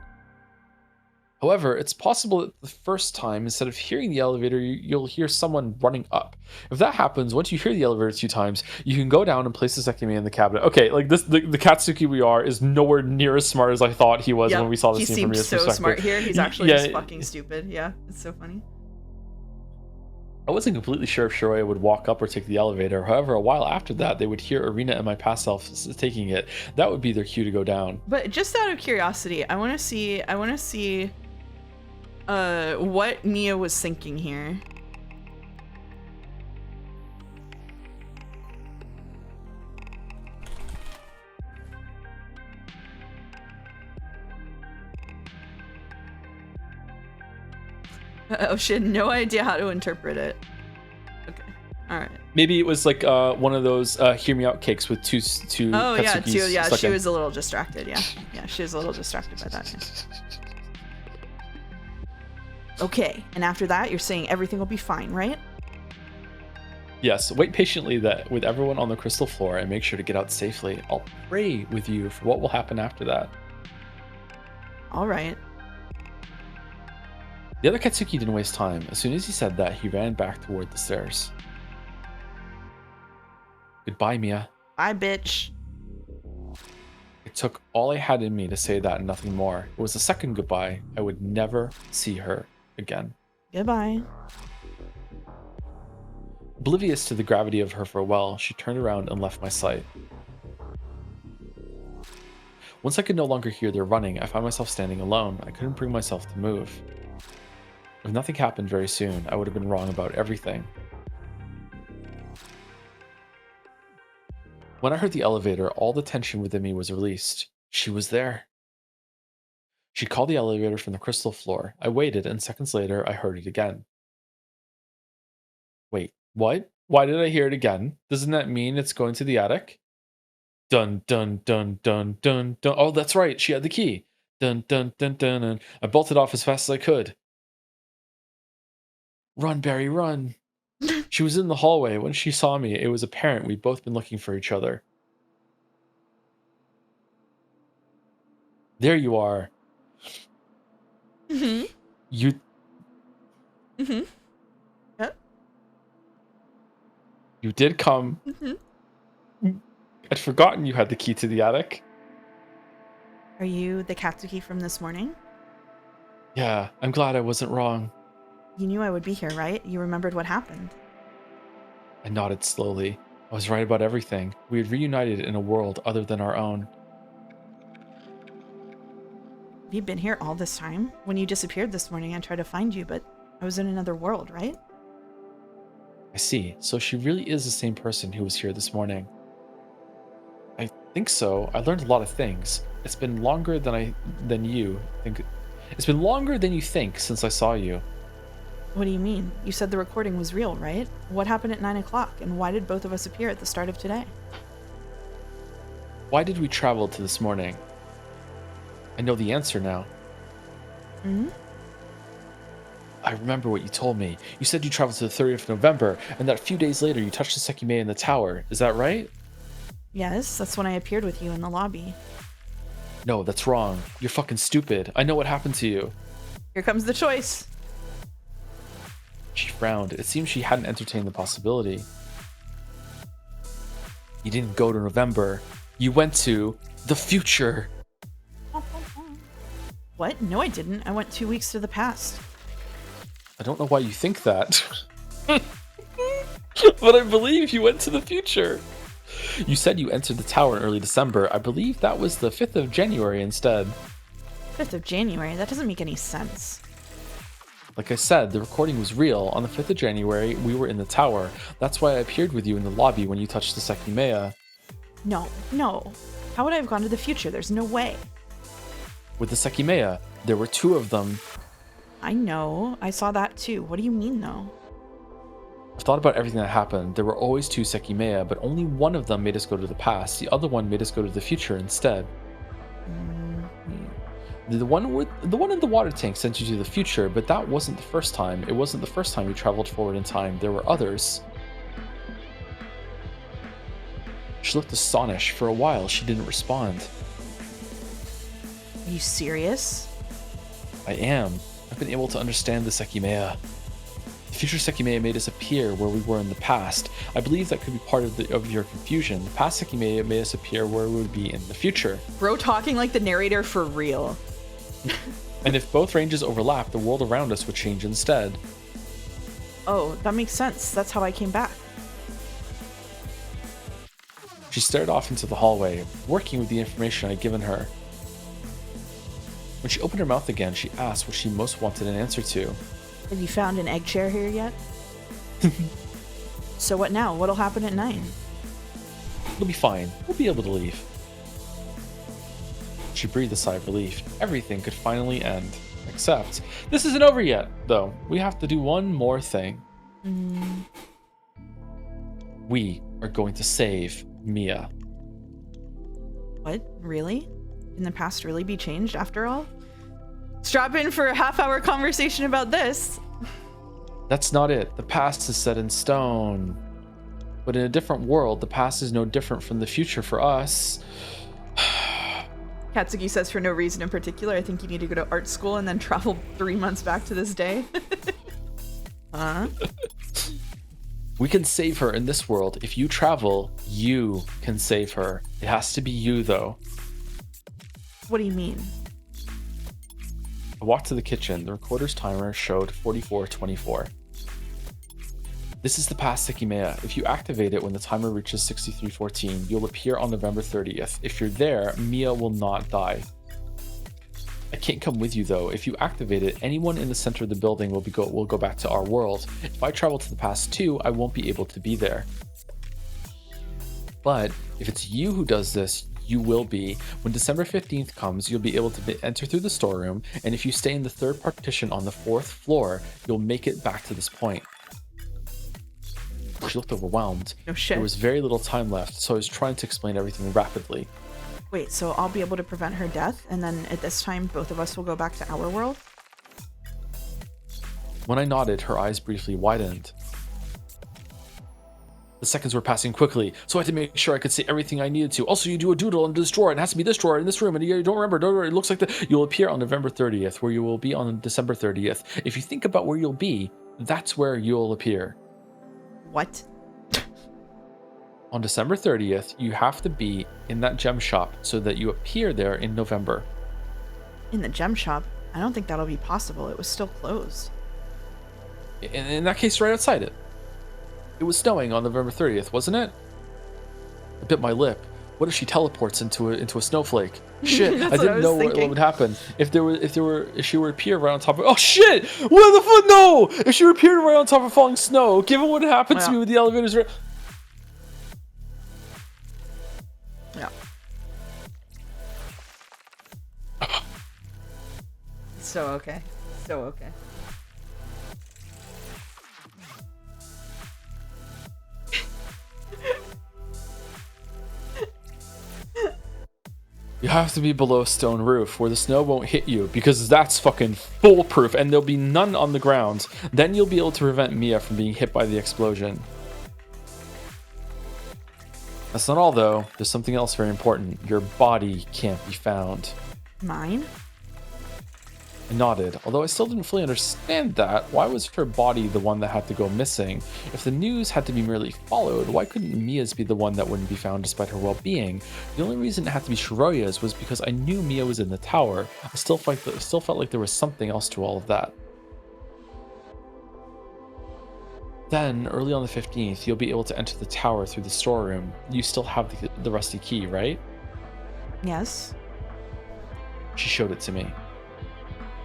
However, it's possible that the first time, instead of hearing the elevator, you'll hear someone running up. If that happens, once you hear the elevator 2 times, you can go down and place the Sekimeiya in the cabinet. Okay, the Katsuki we are is nowhere near as smart as I thought he was when we saw this scene from his perspective. He seems so smart here. He's actually just fucking stupid. Yeah, it's so funny. I wasn't completely sure if Shiroya would walk up or take the elevator. However, a while after that, they would hear Arena and my past self taking it. That would be their cue to go down. But just out of curiosity, I want to see what Mia was thinking here. Oh, she had no idea how to interpret it. Okay. All right. Maybe it was like one of those hear me out cakes with two Oh yeah, Katsukis yeah. stuck She in. was a little distracted. Yeah, she was a little distracted by that. Yeah. Okay, and after that, you're saying everything will be fine, right? Yes, wait patiently that with everyone on the crystal floor and make sure to get out safely. I'll pray with you for what will happen after that. All right. The other Katsuki didn't waste time. As soon as he said that, he ran back toward the stairs. Goodbye, Mia. Bye, bitch. It took all I had in me to say that and nothing more. It was a second goodbye. I would never see her again. Goodbye. Oblivious to the gravity of her farewell, she turned around and left my sight. Once I could no longer hear their running, I found myself standing alone. I couldn't bring myself to move. If nothing happened very soon, I would have been wrong about everything. When I heard the elevator, all the tension within me was released. She was there. She called the elevator from the crystal floor. I waited, and seconds later, I heard it again. Wait, what? Why did I hear it again? Doesn't that mean it's going to the attic? Dun, dun, dun, dun, dun, dun. Oh, that's right. She had the key. Dun, dun, dun, dun, dun. I bolted off as fast as I could. Run, Barry, run. She was in the hallway. When she saw me, it was apparent we'd both been looking for each other. There you are. Mm-hmm. You. Mm-hmm. Yep. You did come. Mm-hmm. I'd forgotten you had the key to the attic. Are you the Katsuki from this morning? Yeah, I'm glad I wasn't wrong. You knew I would be here, right? You remembered what happened. I nodded slowly. I was right about everything. We had reunited in a world other than our own. Have you been here all this time? When you disappeared this morning, I tried to find you, but I was in another world, right? I see. So she really is the same person who was here this morning. I think so. I learned a lot of things. It's been longer than you think. It's been longer than you think since I saw you. What do you mean? You said the recording was real, right? What happened at 9 o'clock, and why did both of us appear at the start of today? Why did we travel to this morning? I know the answer now. Hmm? I remember what you told me. You said you traveled to the 30th of November, and that a few days later you touched the Sekimeiya in the tower. Is that right? Yes, that's when I appeared with you in the lobby. No, that's wrong. You're fucking stupid. I know what happened to you. Here comes the choice. She frowned. It seemed she hadn't entertained the possibility. You didn't go to November. You went to the future. What? No, I didn't. I went 2 weeks to the past. I don't know why you think that. But I believe you went to the future. You said you entered the tower in early December. I believe that was the 5th of January instead. 5th of January? That doesn't make any sense. Like I said, the recording was real. On the 5th of January, we were in the tower. That's why I appeared with you in the lobby when you touched the Sekimeiya. No. How would I have gone to the future? There's no way. With the Sekimeiya, there were 2 of them. I know. I saw that too. What do you mean, though? I've thought about everything that happened. There were always 2 Sekimeiya, but only one of them made us go to the past. The other one made us go to the future instead. The one in the water tank sent you to the future, but that wasn't the first time. It wasn't the first time you traveled forward in time. There were others. She looked astonished. For a while, she didn't respond. Are you serious? I am. I've been able to understand the Sekimeiya. The future Sekimeiya made us appear where we were in the past. I believe that could be part of your confusion. The past Sekimeiya made us appear where we would be in the future. Bro talking like the narrator for real. And if both ranges overlap, the world around us would change instead. Oh, that makes sense. That's how I came back. She stared off into the hallway, working with the information I'd given her. When she opened her mouth again, she asked what she most wanted an answer to. Have you found an egg chair here yet? So what now? What'll happen at 9? It'll be fine. We'll be able to leave. She breathed a sigh of relief. Everything could finally end. Except, this isn't over yet, though. We have to do one more thing. We are going to save Mia. What? Really? Can the past really be changed after all? Strap in for a half-hour conversation about this. That's not it. The past is set in stone. But in a different world, the past is no different from the future for us. Katsuki says for no reason in particular, I think you need to go to art school and then travel 3 months back to this day. Huh? We can save her in this world. If you travel, you can save her. It has to be you, though. What do you mean? I walked to the kitchen. The recorder's timer showed 44:24. This is the past Sekimeiya. If you activate it when the timer reaches 63:14, you'll appear on November 30th. If you're there, Mia will not die. I can't come with you though. If you activate it, anyone in the center of the building will go back to our world. If I travel to the past too, I won't be able to be there. But if it's you who does this, you will be. When December 15th comes, you'll be able to enter through the storeroom, and if you stay in the third partition on the 4th floor, you'll make it back to this point. She looked overwhelmed. No shit. There was very little time left, so I was trying to explain everything rapidly. Wait, so I'll be able to prevent her death, and then at this time, both of us will go back to our world? When I nodded, her eyes briefly widened. The seconds were passing quickly, so I had to make sure I could say everything I needed to. Also, you do a doodle in this drawer, and it has to be this drawer in this room, and you don't remember, don't worry, it looks like that. You'll appear on November 30th, where you will be on December 30th. If you think about where you'll be, that's where you'll appear. What? On December 30th, you have to be in that gem shop so that you appear there in November. In the gem shop? I don't think that'll be possible. It was still closed. In that case, right outside it. It was snowing on November 30th, wasn't it? I bit my lip. What if she teleports into a snowflake? Shit, I didn't know what would happen if she were to appear right on top of. Oh shit! What the fuck? No! If she appeared right on top of falling snow, given what happened to me with the elevators. Yeah. So okay. So okay. You have to be below stone roof where the snow won't hit you because that's fucking foolproof and there'll be none on the ground. Then you'll be able to prevent Mia from being hit by the explosion. That's not all though. There's something else very important. Your body can't be found. Mine? I nodded. Although I still didn't fully understand that, why was her body the one that had to go missing? If the news had to be merely followed, why couldn't Mia's be the one that wouldn't be found despite her well-being? The only reason it had to be Shiroya's was because I knew Mia was in the tower. I still felt like there was something else to all of that. Then, early on the 15th, you'll be able to enter the tower through the storeroom. You still have the rusty key, right? Yes. She showed it to me.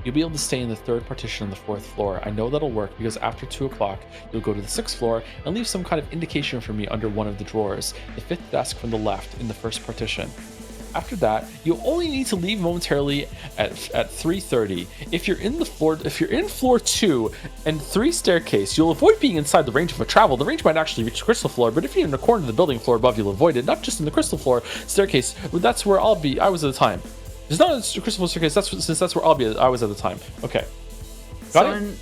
You'll be able to stay in the third partition on the 4th floor. I know that'll work because after 2 o'clock, you'll go to the 6th floor and leave some kind of indication for me under one of the drawers, the 5th desk from the left in the first partition. After that, you'll only need to leave momentarily at 3:30. If you're in floor 2 and 3 staircase, you'll avoid being inside the range of a travel. The range might actually reach the crystal floor, but if you're in a corner of the building floor above, you'll avoid it. Not just in the crystal floor staircase. That's where I'll be. I was at the time. It's not a crystal staircase. Since that's where I'll be. I was at the time. Okay.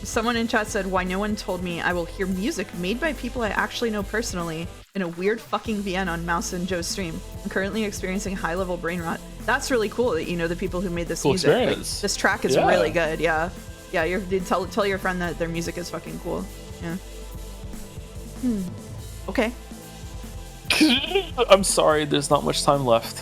Someone in chat said, why no one told me I will hear music made by people I actually know personally in a weird fucking VN on Mouse and Joe's stream. I'm currently experiencing high-level brain rot. That's really cool that you know the people who made this music. Like, this track is really good. Yeah. Yeah, tell your friend that their music is fucking cool. Yeah. Okay. I'm sorry, there's not much time left.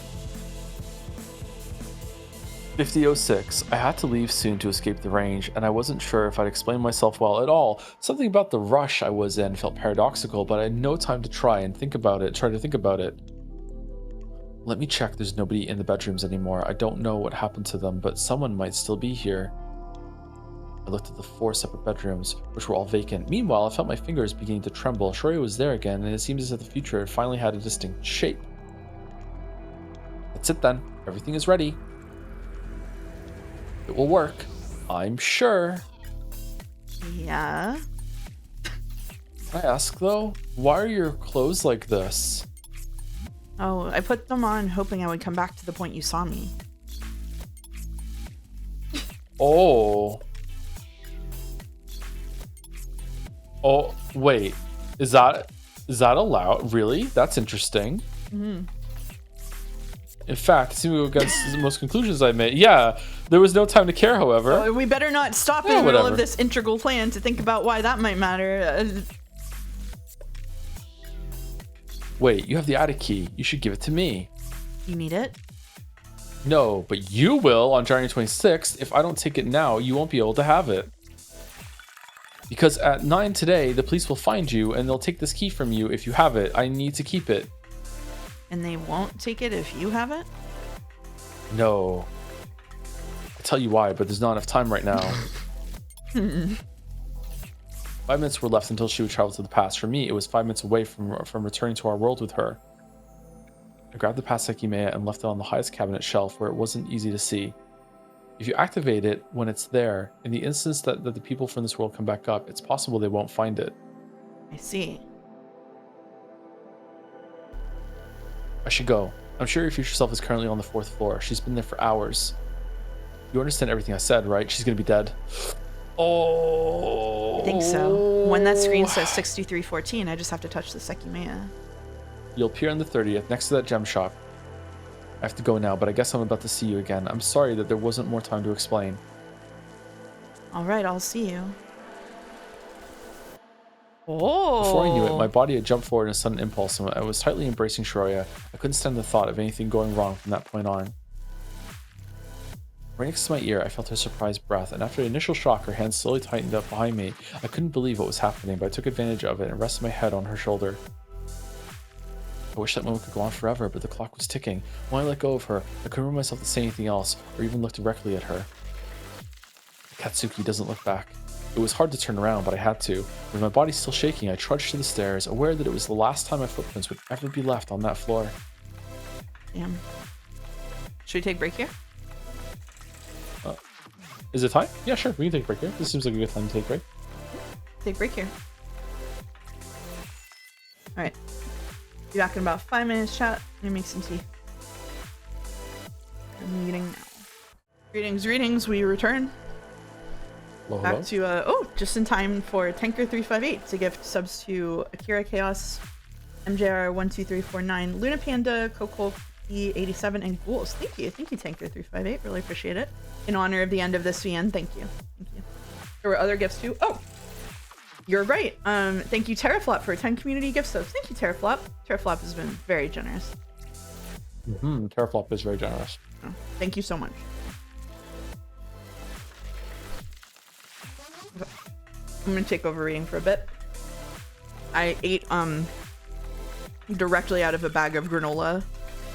50:06. I had to leave soon to escape the range, and I wasn't sure if I'd explain myself well at all. Something about the rush I was in felt paradoxical, but I had no time to try to think about it. Let me check there's nobody in the bedrooms anymore. I don't know what happened to them, but someone might still be here. I looked at the 4 separate bedrooms, which were all vacant. Meanwhile, I felt my fingers beginning to tremble. Shorey was there again, and it seemed as if the future had finally had a distinct shape. That's it then. Everything is ready. It will work. I'm sure. Yeah. I ask though, why are your clothes like this? Oh, I put them on hoping I would come back to the point you saw me. Oh. Oh, wait. Is that allowed? Really? That's interesting. Mm-hmm. In fact, it seems to go against most conclusions I made. Yeah, there was no time to care, however. So we better not stop in the middle of this integral plan to think about why that might matter. Wait, you have the attic key. You should give it to me. You need it? No, but you will on January 26th. If I don't take it now, you won't be able to have it. Because at 9 today, the police will find you and they'll take this key from you if you have it. I need to keep it. And they won't take it if you have it? No. I'll tell you why, but there's not enough time right now. 5 minutes were left until she would travel to the past. For me, it was 5 minutes away from returning to our world with her. I grabbed the past Sekimeiya and left it on the highest cabinet shelf where it wasn't easy to see. If you activate it when it's there, in the instance that the people from this world come back up, it's possible they won't find it. I see. I should go. I'm sure your future self is currently on the 4th floor. She's been there for hours. You understand everything I said, right? She's gonna be dead. Oh. I think so. When that screen says 6314, I just have to touch the Sekimeiya. You'll appear on the 30th next to that gem shop. I have to go now, but I guess I'm about to see you again. I'm sorry that there wasn't more time to explain. All right, I'll see you. Oh. Before I knew it, my body had jumped forward in a sudden impulse, and I was tightly embracing Shoroya. I couldn't stand the thought of anything going wrong from that point on. Right next to my ear, I felt her surprised breath, and after the initial shock, her hand slowly tightened up behind me. I couldn't believe what was happening, but I took advantage of it and rested my head on her shoulder. I wish that moment could go on forever, but the clock was ticking. When I let go of her, I couldn't bring myself to say anything else, or even look directly at her. Katsuki doesn't look back. It was hard to turn around, but I had to. With my body still shaking, I trudged to the stairs, aware that it was the last time my footprints would ever be left on that floor. Damn. Should we take a break here? Is it time? Yeah, sure. We can take a break here. This seems like a good time to take a break. Take a break here. All right. Be back in about 5 minutes, chat. Let me make some tea. I'm eating now. Greetings. We return. Hello, Back to, just in time for Tanker358 to gift subs to Akira Chaos, MJR12349, Luna Panda, Coco P87, and Ghouls. Thank you, Tanker358. Really appreciate it. In honor of the end of this VN, thank you. There were other gifts too. Oh, you're right. Thank you, Terraflop, for 10 community gift subs. Thank you, Terraflop. Terraflop has been very generous. Terraflop is very generous. Oh, thank you so much. I'm gonna take over reading for a bit. I ate directly out of a bag of granola,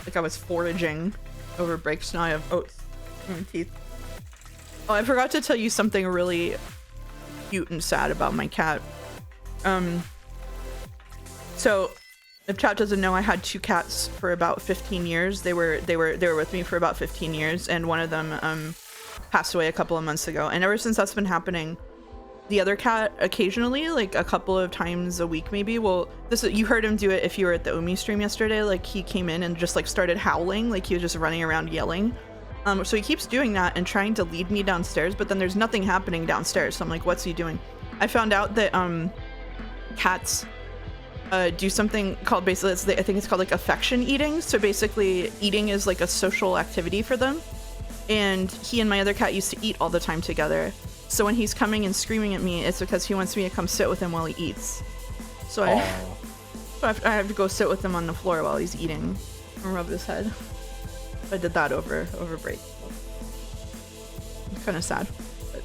like I was foraging over breaks. Now I have oats in my teeth. Oh, I forgot to tell you something really cute and sad about my cat. So if chat doesn't know, I had 2 cats for about 15 years. They were with me for about 15 years, and one of them passed away a couple of months ago. And ever since that's been happening, the other cat occasionally, like a couple of times a week maybe, well, you heard him do it if you were at the Omi stream yesterday. Like he came in and just like started howling, like he was just running around yelling. So he keeps doing that and trying to lead me downstairs, but then there's nothing happening downstairs. So I'm like, what's he doing? I found out that cats do something called, basically, I think it's called like affection eating. So basically eating is like a social activity for them. And he and my other cat used to eat all the time together. So when he's coming and screaming at me, it's because he wants me to come sit with him while he eats. So I have to go sit with him on the floor while he's eating and rub his head. I did that over break. It's kind of sad. But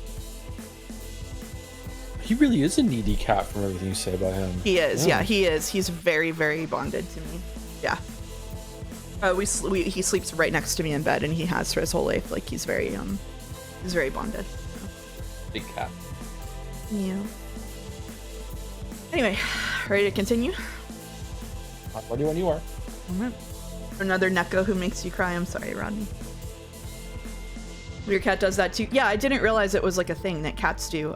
He really is a needy cat from everything you say about him. he is, yeah, he is. He's very, very bonded to me. Yeah. He sleeps right next to me in bed, and he has for his whole life. Like he's very bonded. Big cat. Yeah. Anyway, ready to continue? I'm ready when you are. Alright. Another Neko who makes you cry. I'm sorry, Rodney. Your cat does that too. Yeah, I didn't realize it was like a thing that cats do.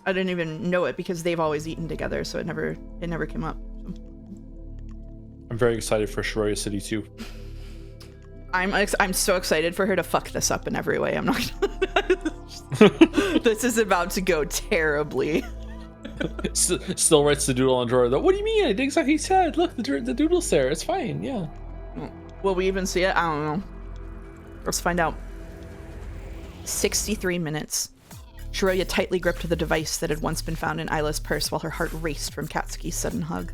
I didn't even know it because they've always eaten together, so it never came up. So. I'm very excited for Shiroya City too. I'm so excited for her to fuck this up in every way. I'm not this is about to go terribly. Still writes the doodle on drawer though. What do you mean? I did exactly he said. Look, the doodle's there. It's fine. Yeah. Will we even see it? I don't know. Let's find out. 63 minutes. Shiroya tightly gripped the device that had once been found in Isla's purse while her heart raced from Katsuki's sudden hug.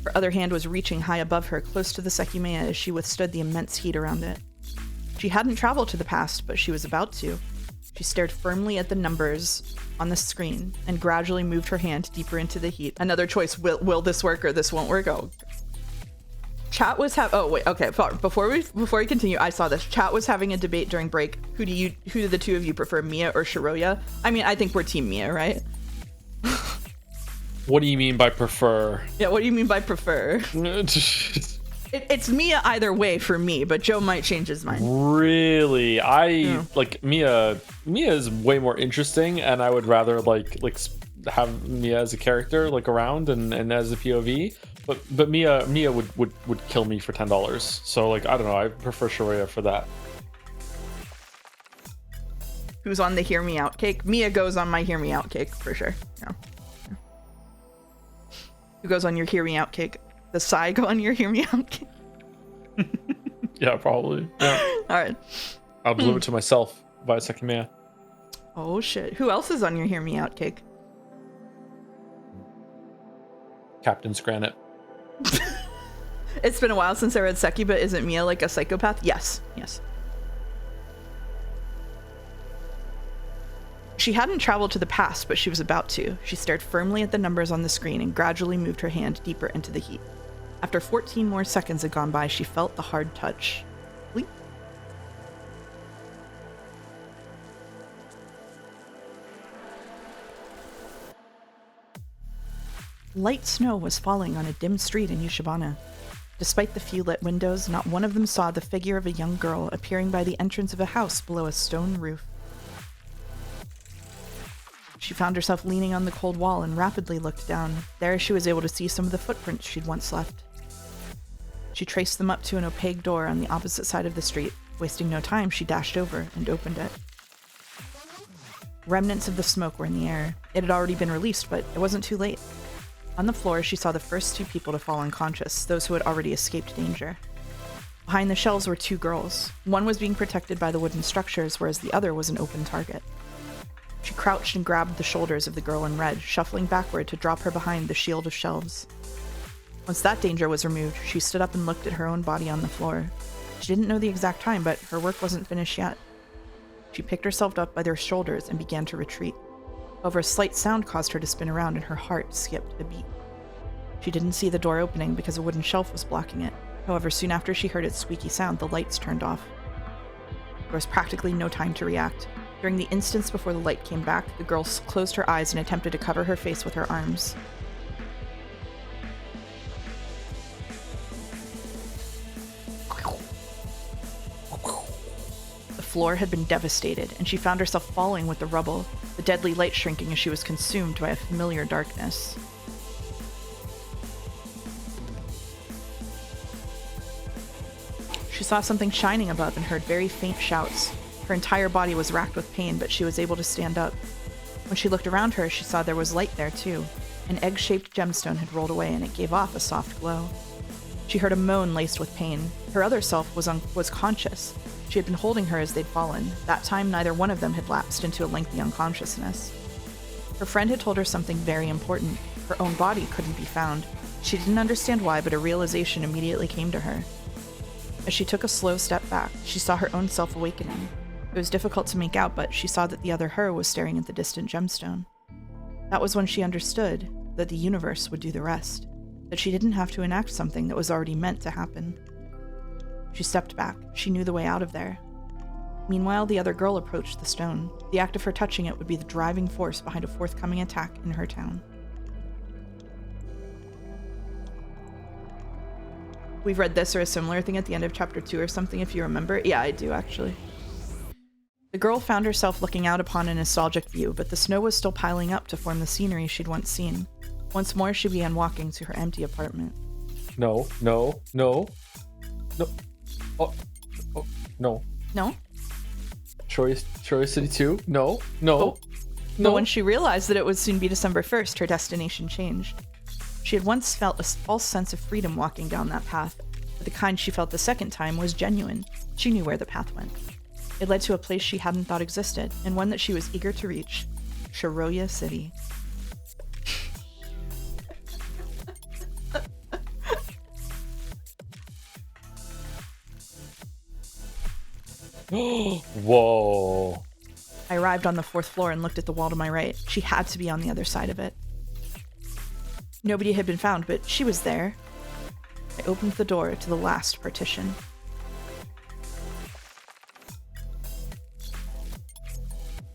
Her other hand was reaching high above her, close to the Sekimeiya as she withstood the immense heat around it. She hadn't traveled to the past, but she was about to. She stared firmly at the numbers on the screen and gradually moved her hand deeper into the heat. Another choice, will this work or this won't work? Oh. Chat was oh wait, okay, before we continue, I saw this. Chat was having a debate during break. Who do the two of you prefer, Mia or Shiroya? I mean, I think we're team Mia, right? What do you mean by prefer? Yeah, what do you mean by prefer? It's Mia either way for me, but Joe might change his mind. Really? Like Mia is way more interesting, and I would rather like have Mia as a character like around and as a POV. But Mia would kill me for $10. So like I don't know, I prefer Shiroya for that. Who's on the hear me out cake? Mia goes on my hear me out cake for sure. Yeah. Who goes on your hear me out cake? The Psy go on your hear me out cake? Yeah, probably. Yeah. All right. I'll deliver it to myself via Sekimeiya. Oh shit. Who else is on your hear me out cake? Captain's Granite. It's been a while since I read Seki, but isn't Mia like a psychopath? Yes. Yes. She hadn't traveled to the past, but she was about to. She stared firmly at the numbers on the screen and gradually moved her hand deeper into the heat. After 14 more seconds had gone by, she felt the hard touch. Bleep. Light snow was falling on a dim street in Yushibana. Despite the few lit windows, not one of them saw the figure of a young girl appearing by the entrance of a house below a stone roof. She found herself leaning on the cold wall and rapidly looked down. There she was able to see some of the footprints she'd once left. She traced them up to an opaque door on the opposite side of the street. Wasting no time, she dashed over and opened it. Remnants of the smoke were in the air. It had already been released, but it wasn't too late. On the floor, she saw the first two people to fall unconscious, those who had already escaped danger. Behind the shelves were two girls. One was being protected by the wooden structures, whereas the other was an open target. She crouched and grabbed the shoulders of the girl in red, shuffling backward to drop her behind the shield of shelves. Once that danger was removed, she stood up and looked at her own body on the floor. She didn't know the exact time, but her work wasn't finished yet. She picked herself up by their shoulders and began to retreat. However, a slight sound caused her to spin around and her heart skipped a beat. She didn't see the door opening because a wooden shelf was blocking it. However, soon after she heard its squeaky sound, the lights turned off. There was practically no time to react. During the instance before the light came back, the girl closed her eyes and attempted to cover her face with her arms. The floor had been devastated, and she found herself falling with the rubble, the deadly light shrinking as she was consumed by a familiar darkness. She saw something shining above and heard very faint shouts. Her entire body was racked with pain, but she was able to stand up. When she looked around her, she saw there was light there too. An egg-shaped gemstone had rolled away and it gave off a soft glow. She heard a moan laced with pain. Her other self was conscious. She had been holding her as they'd fallen. That time, neither one of them had lapsed into a lengthy unconsciousness. Her friend had told her something very important. Her own body couldn't be found. She didn't understand why, but a realization immediately came to her. As she took a slow step back, she saw her own self awakening. It was difficult to make out, but she saw that the other her was staring at the distant gemstone. That was when she understood that the universe would do the rest, that she didn't have to enact something that was already meant to happen. She stepped back. She knew the way out of there. Meanwhile, the other girl approached the stone. The act of her touching it would be the driving force behind a forthcoming attack in her town. We've read this or a similar thing at the end of chapter 2 or something, if you remember. Yeah, I do, actually. The girl found herself looking out upon a nostalgic view, but the snow was still piling up to form the scenery she'd once seen. Once more, she began walking to her empty apartment. No. Oh, no. No? Troy City 2? No. But when she realized that it would soon be December 1st, her destination changed. She had once felt a false sense of freedom walking down that path, but the kind she felt the second time was genuine. She knew where the path went. It led to a place she hadn't thought existed, and one that she was eager to reach. Shiroya City. Whoa. I arrived on the 4th floor and looked at the wall to my right. She had to be on the other side of it. Nobody had been found, but she was there. I opened the door to the last partition.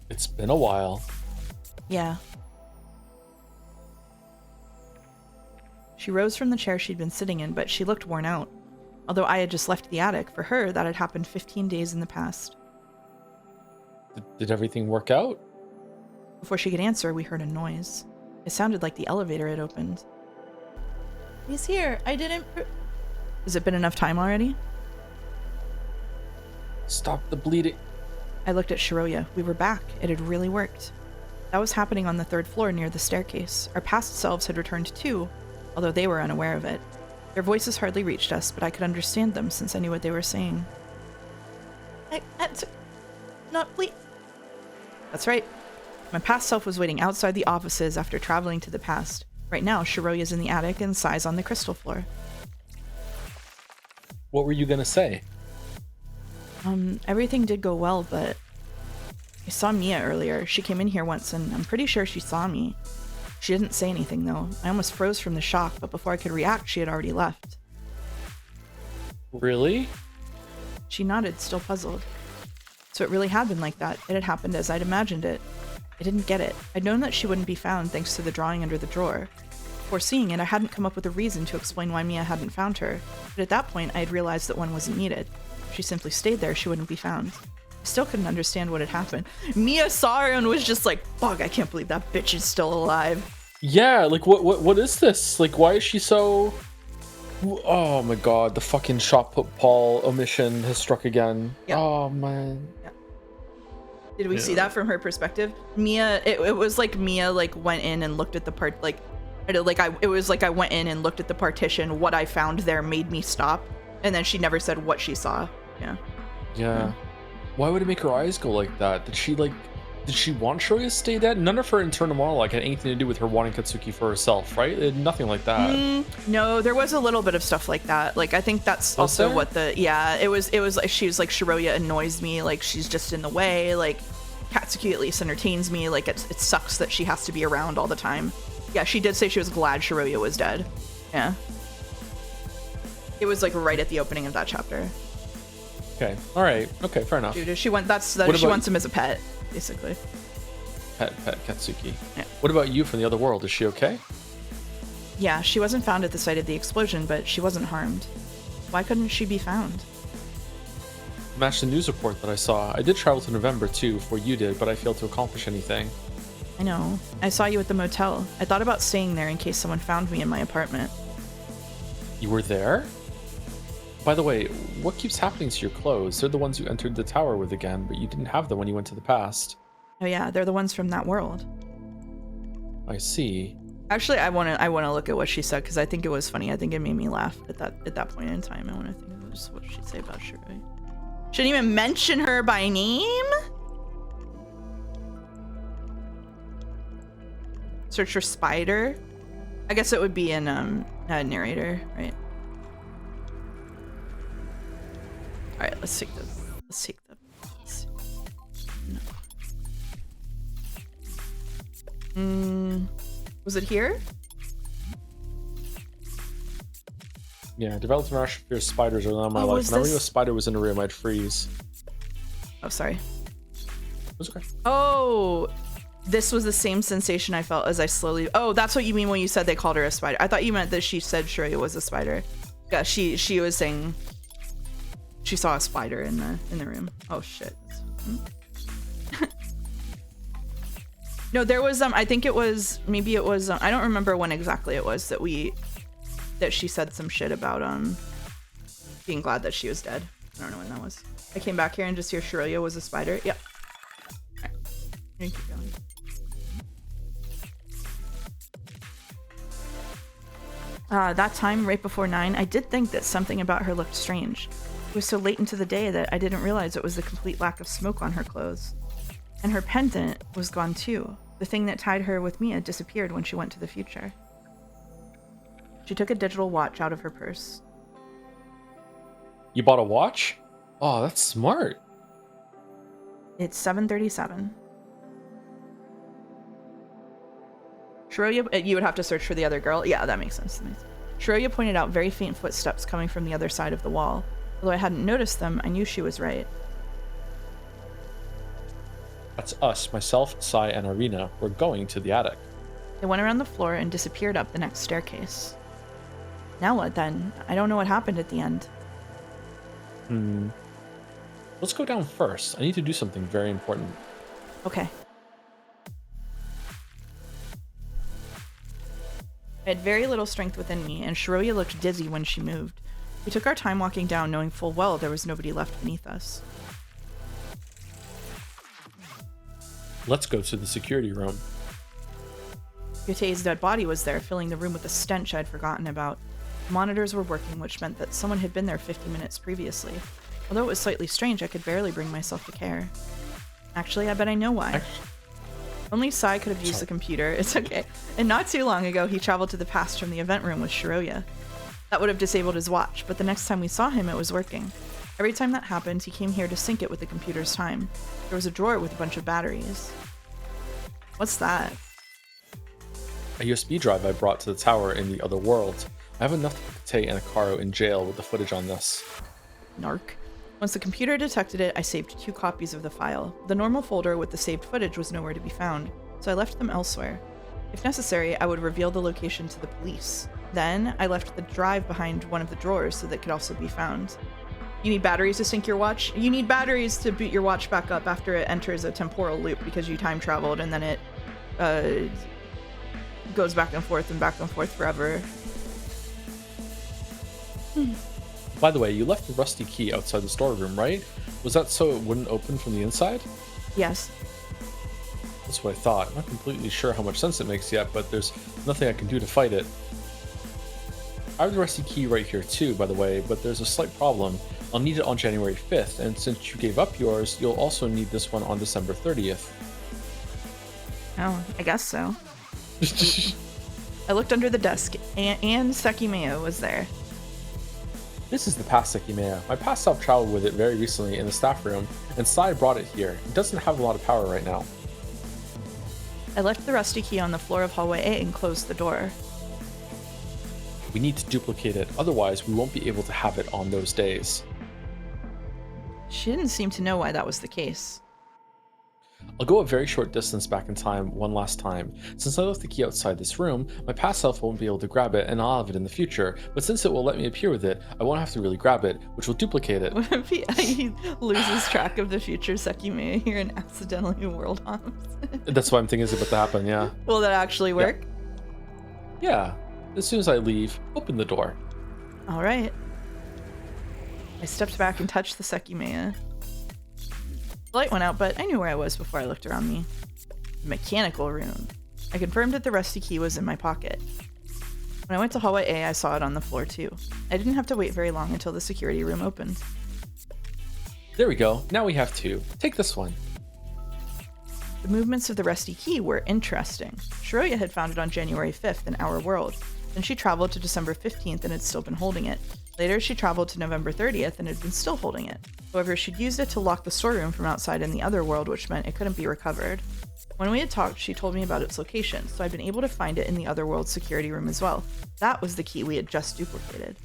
It's been a while. Yeah. She rose from the chair she'd been sitting in, but she looked worn out. Although I had just left the attic, for her, that had happened 15 days in the past. Did everything work out? Before she could answer, we heard a noise. It sounded like the elevator had opened. He's here. I didn't... Has it been enough time already? Stop the bleeding. I looked at Shiroya. We were back. It had really worked. That was happening on the 3rd floor near the staircase. Our past selves had returned too, although they were unaware of it. Their voices hardly reached us, but I could understand them since I knew what they were saying. I had to not bleed. That's right. My past self was waiting outside the offices after traveling to the past. Right now, Shiroya's in the attic and Sai's on the crystal floor. What were you gonna say? Everything did go well, but I saw Mia earlier. She came in here once, and I'm pretty sure she saw me. She didn't say anything, though. I almost froze from the shock, but before I could react, she had already left. Really? She nodded, still puzzled. So it really had been like that. It had happened as I'd imagined it. I didn't get it. I'd known that she wouldn't be found thanks to the drawing under the drawer. Before seeing it, I hadn't come up with a reason to explain why Mia hadn't found her, but at that point I had realized that one wasn't needed. If she simply stayed there, she wouldn't be found. I still couldn't understand what had happened. Mia saw her and was just like, fuck, I can't believe that bitch is still alive. Yeah, like what is this? Like, why is she so... Oh my god, the fucking shot put Paul omission has struck again. Yep. Oh man. Yep. Did we see that from her perspective? Mia, it was like Mia like went in and looked at the part, it was like I went in and looked at the partition. What I found there made me stop, and then she never said what she saw. Yeah. Why would it make her eyes go like that? Did she want Shoya to stay dead? None of her internal monologue had anything to do with her wanting Katsuki for herself, right? It had nothing like that. No, there was a little bit of stuff like that. Like, I think that's also what it was like, she was like, Shiroya annoys me, like, she's just in the way, like, Katsuki at least entertains me, like, it sucks that she has to be around all the time. Yeah, she did say she was glad Shiroya was dead. Yeah. It was, like, right at the opening of that chapter. Okay, alright, okay, fair enough. Dude, she wants him as a pet. Basically. Pet Katsuki. Yeah. What about you from the other world? Is she okay? Yeah, she wasn't found at the site of the explosion, but she wasn't harmed. Why couldn't she be found? Matched the news report that I saw. I did travel to November too, before you did, but I failed to accomplish anything. I know. I saw you at the motel. I thought about staying there in case someone found me in my apartment. You were there? By the way, what keeps happening to your clothes? They're the ones you entered the tower with again, but you didn't have them when you went to the past. Oh yeah, they're the ones from that world. I see. Actually, I wanna look at what she said because I think it was funny. I think it made me laugh at that point in time. I want to think of just what she'd say about Shiroya. Shouldn't even mention her by name. Search for spider. I guess it would be in narrator, right? All right, let's take the. No. Was it here? Yeah, developed an irrational fear of spiders early on in my life. Whenever I knew a spider was in a room, I'd freeze. Oh, sorry. It was okay. Oh, this was the same sensation I felt as I slowly. Oh, that's what you mean when you said they called her a spider. I thought you meant that she said Shiroya was a spider. Yeah, she was saying she saw a spider in the room. Oh shit. No, there was I think it was maybe it was I don't remember when exactly it was that she said some shit about being glad that she was dead. I don't know when that was. I came back here and just hear Shiroya was a spider. Yep. All right. You can keep going. That time, right before 9, I did think that something about her looked strange. It was so late into the day that I didn't realize it was the complete lack of smoke on her clothes. And her pendant was gone too. The thing that tied her with Mia disappeared when she went to the future. She took a digital watch out of her purse. You bought a watch? Oh, that's smart. It's 7:37. Shiroya, you would have to search for the other girl. Yeah, that makes sense. Shiroya pointed out very faint footsteps coming from the other side of the wall. Although I hadn't noticed them, I knew she was right. That's us, myself, Sai, and Arena. We're going to the attic. They went around the floor and disappeared up the next staircase. Now what then? I don't know what happened at the end. Let's go down first. I need to do something very important. Okay. I had very little strength within me, and Shiroya looked dizzy when she moved. We took our time walking down, knowing full well there was nobody left beneath us. Let's go to the security room. Yotei's dead body was there, filling the room with a stench I'd forgotten about. The monitors were working, which meant that someone had been there 50 minutes previously. Although it was slightly strange, I could barely bring myself to care. Actually, I bet I know why. Only Sai could have used the computer. It's okay. And not too long ago, he traveled to the past from the event room with Shiroya. That would have disabled his watch, but the next time we saw him, it was working. Every time that happened, he came here to sync it with the computer's time. There was a drawer with a bunch of batteries. What's that? A USB drive I brought to the tower in the other world. I have enough to put Tay and Akaro in jail with the footage on this. Narc. Once the computer detected it, I saved 2 copies of the file. The normal folder with the saved footage was nowhere to be found, so I left them elsewhere. If necessary, I would reveal the location to the police. Then, I left the drive behind one of the drawers so that it could also be found. You need batteries to sync your watch? You need batteries to boot your watch back up after it enters a temporal loop because you time traveled and then it goes back and forth forever. By the way, you left the rusty key outside the storeroom, right? Was that so it wouldn't open from the inside? Yes. That's what I thought. I'm not completely sure how much sense it makes yet, but there's nothing I can do to fight it. I have the rusty key right here too, by the way, but there's a slight problem. I'll need it on January 5th, and since you gave up yours, you'll also need this one on December 30th. Oh, I guess so. I looked under the desk, and Sekimeiya was there. This is the past Sekimeiya. My past self traveled with it very recently in the staff room, and Sai brought it here. It doesn't have a lot of power right now. I left the rusty key on the floor of hallway A and closed the door. We need to duplicate it, otherwise we won't be able to have it on those days. She didn't seem to know why that was the case. I'll go a very short distance back in time one last time. Since I left the key outside this room, my past self won't be able to grab it and I'll have it in the future, but since it will let me appear with it, I won't have to really grab it, which will duplicate it. What if he loses track of the future Sekimeiya here and accidentally world hops? That's what I'm thinking is about to happen, yeah. Will that actually work? Yeah. As soon as I leave, open the door. Alright. I stepped back and touched the Sekimeiya. The light went out, but I knew where I was before I looked around me. Mechanical room. I confirmed that the rusty key was in my pocket. When I went to hallway A, I saw it on the floor too. I didn't have to wait very long until the security room opened. There we go. Now we have 2. Take this one. The movements of the rusty key were interesting. Shiroya had found it on January 5th in our world. Then she traveled to December 15th and had still been holding it. Later, she traveled to November 30th and had been still holding it. However, she'd used it to lock the storeroom from outside in the other world, which meant it couldn't be recovered. When we had talked, she told me about its location, so I'd been able to find it in the other world's security room as well. That was the key we had just duplicated.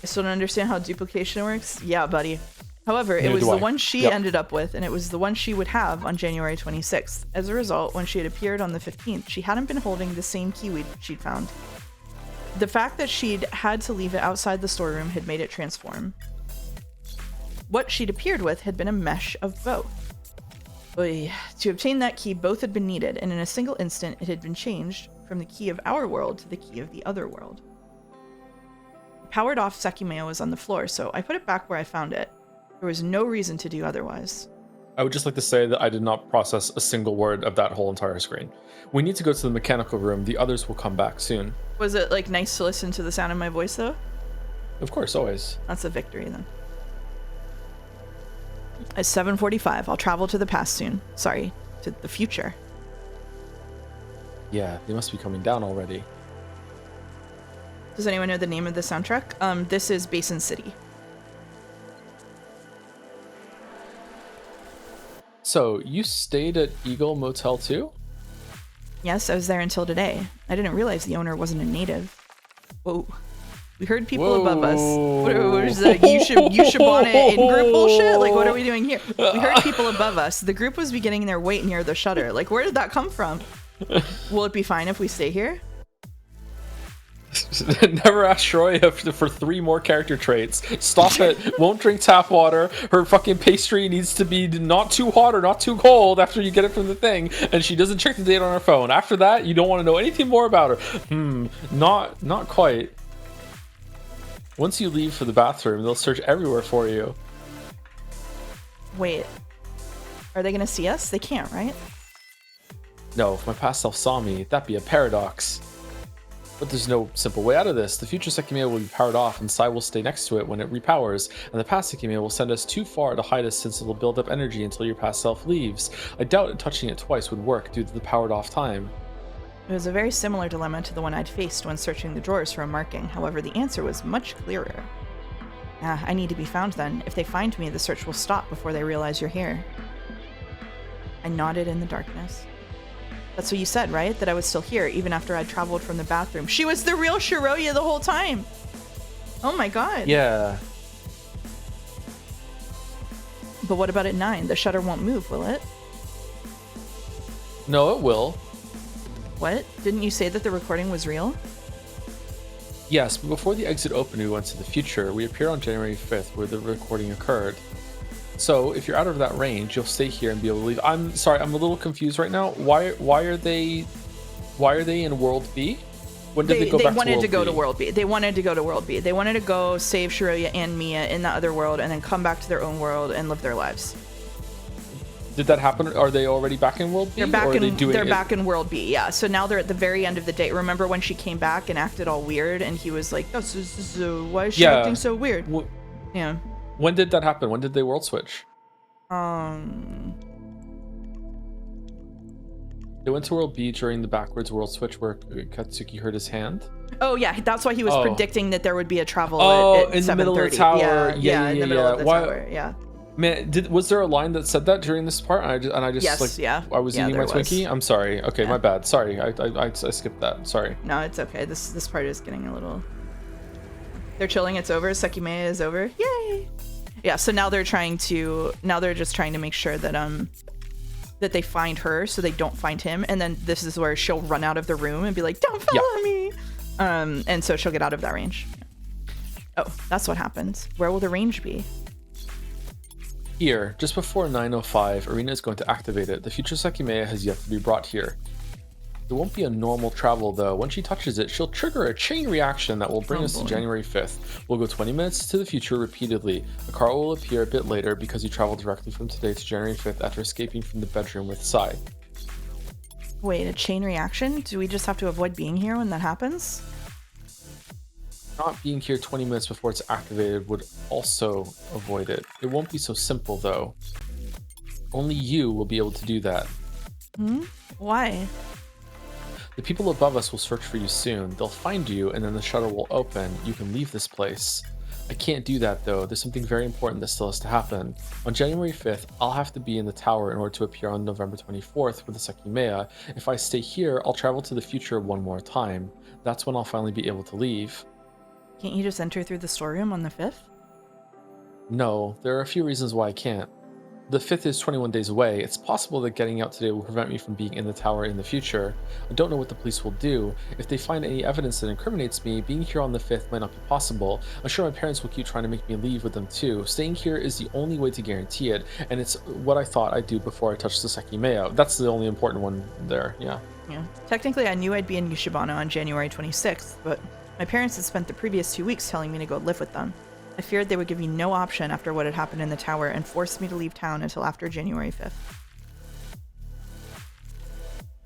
I still don't understand how duplication works? Yeah, buddy. However, it was the one she ended up with, and it was the one she would have on January 26th. As a result, when she had appeared on the 15th, she hadn't been holding the same key she'd found. The fact that she'd had to leave it outside the storeroom had made it transform. What she'd appeared with had been a mesh of both. Oy. To obtain that key, both had been needed, and in a single instant, it had been changed from the key of our world to the key of the other world. Powered off Sekimeiya was on the floor, so I put it back where I found it. There was no reason to do otherwise. I would just like to say that I did not process a single word of that whole entire screen. We need to go to the mechanical room. The others will come back soon. Was it, like, nice to listen to the sound of my voice, though? Of course, always. That's a victory, then. It's 7:45. I'll travel to the past soon. Sorry, to the future. Yeah, they must be coming down already. Does anyone know the name of the soundtrack? This is Basin City. So, you stayed at Eagle Motel too? Yes, I was there until today. I didn't realize the owner wasn't a native. Whoa. We heard people above us. What is that? Yushibana in-group bullshit? Like, what are we doing here? We heard people above us. The group was beginning their wait near the shutter. Like, where did that come from? Will it be fine if we stay here? Never ask Shroya for 3 more character traits. Stop it. Won't drink tap water. Her fucking pastry needs to be not too hot or not too cold after you get it from the thing. And she doesn't check the date on her phone. After that, you don't want to know anything more about her. Not quite. Once you leave for the bathroom, they'll search everywhere for you. Wait. Are they gonna see us? They can't, right? No, if my past self saw me, that'd be a paradox. But there's no simple way out of this. The future Sekimeiya will be powered off, and Sai will stay next to it when it repowers, and the past Sekimeiya will send us too far to hide us since it will build up energy until your past self leaves. I doubt touching it twice would work due to the powered off time. It was a very similar dilemma to the one I'd faced when searching the drawers for a marking. However, the answer was much clearer. I need to be found then. If they find me, the search will stop before they realize you're here. I nodded in the darkness. That's what you said, right? That I was still here, even after I'd traveled from the bathroom. She was the real Shiroya the whole time! Oh my god. Yeah. But what about at 9? The shutter won't move, will it? No, it will. What? Didn't you say that the recording was real? Yes, but before the exit opened, we went to the future. We appeared on January 5th, where the recording occurred. So, if you're out of that range, you'll stay here and be able to leave. I'm sorry, I'm a little confused right now. Why are they in World B? When did they go back to World B? They wanted to go to World B. They wanted to go to World B. They wanted to go save Shiroya and Miya in the other world and then come back to their own world and live their lives. Did that happen? Are they already back in World B? They're back They're back in World B, yeah. So now they're at the very end of the day. Remember when she came back and acted all weird and he was like, why is she acting so weird? Yeah. When did that happen? When did they world switch? They went to World B during the backwards world switch where Katsuki hurt his hand. Oh yeah, that's why he was predicting that there would be a travel at in 7:30. the middle of the tower. Yeah, in the middle of the tower. Yeah. Man, was there a line that said that during this part? I was eating my Twinkie. I'm sorry. Okay, my bad. Sorry, I skipped that. Sorry. No, it's okay. This part is getting a little. They're chilling. It's over. Sekimeiya is over. Yay! Yeah. So now they're just trying to make sure that that they find her, so they don't find him, and then this is where she'll run out of the room and be like, "Don't follow me," and so she'll get out of that range. Oh, that's what happens. Where will the range be? Here, just before 9:05, Arena is going to activate it. The future Sekimeiya has yet to be brought here. It won't be a normal travel though. When she touches it, she'll trigger a chain reaction that will bring us to January 5th. We'll go 20 minutes to the future repeatedly. A car will appear a bit later because you traveled directly from today to January 5th after escaping from the bedroom with Sai. Wait, a chain reaction? Do we just have to avoid being here when that happens? Not being here 20 minutes before it's activated would also avoid it. It won't be so simple though. Only you will be able to do that. Why? The people above us will search for you soon. They'll find you and then the shutter will open. You can leave this place. I can't do that though. There's something very important that still has to happen. On January 5th, I'll have to be in the tower in order to appear on November 24th with the Sekimeiya. If I stay here, I'll travel to the future one more time. That's when I'll finally be able to leave. Can't you just enter through the storeroom on the 5th? No, there are a few reasons why I can't. The 5th is 21 days away. It's possible that getting out today will prevent me from being in the tower in the future. I don't know what the police will do. If they find any evidence that incriminates me, being here on the 5th might not be possible. I'm sure my parents will keep trying to make me leave with them too. Staying here is the only way to guarantee it, and it's what I thought I'd do before I touched the Sekimeiya. That's the only important one there, yeah. Yeah. Technically, I knew I'd be in Yushibana on January 26th, but my parents had spent the previous 2 weeks telling me to go live with them. I feared they would give me no option after what had happened in the tower and forced me to leave town until after January 5th.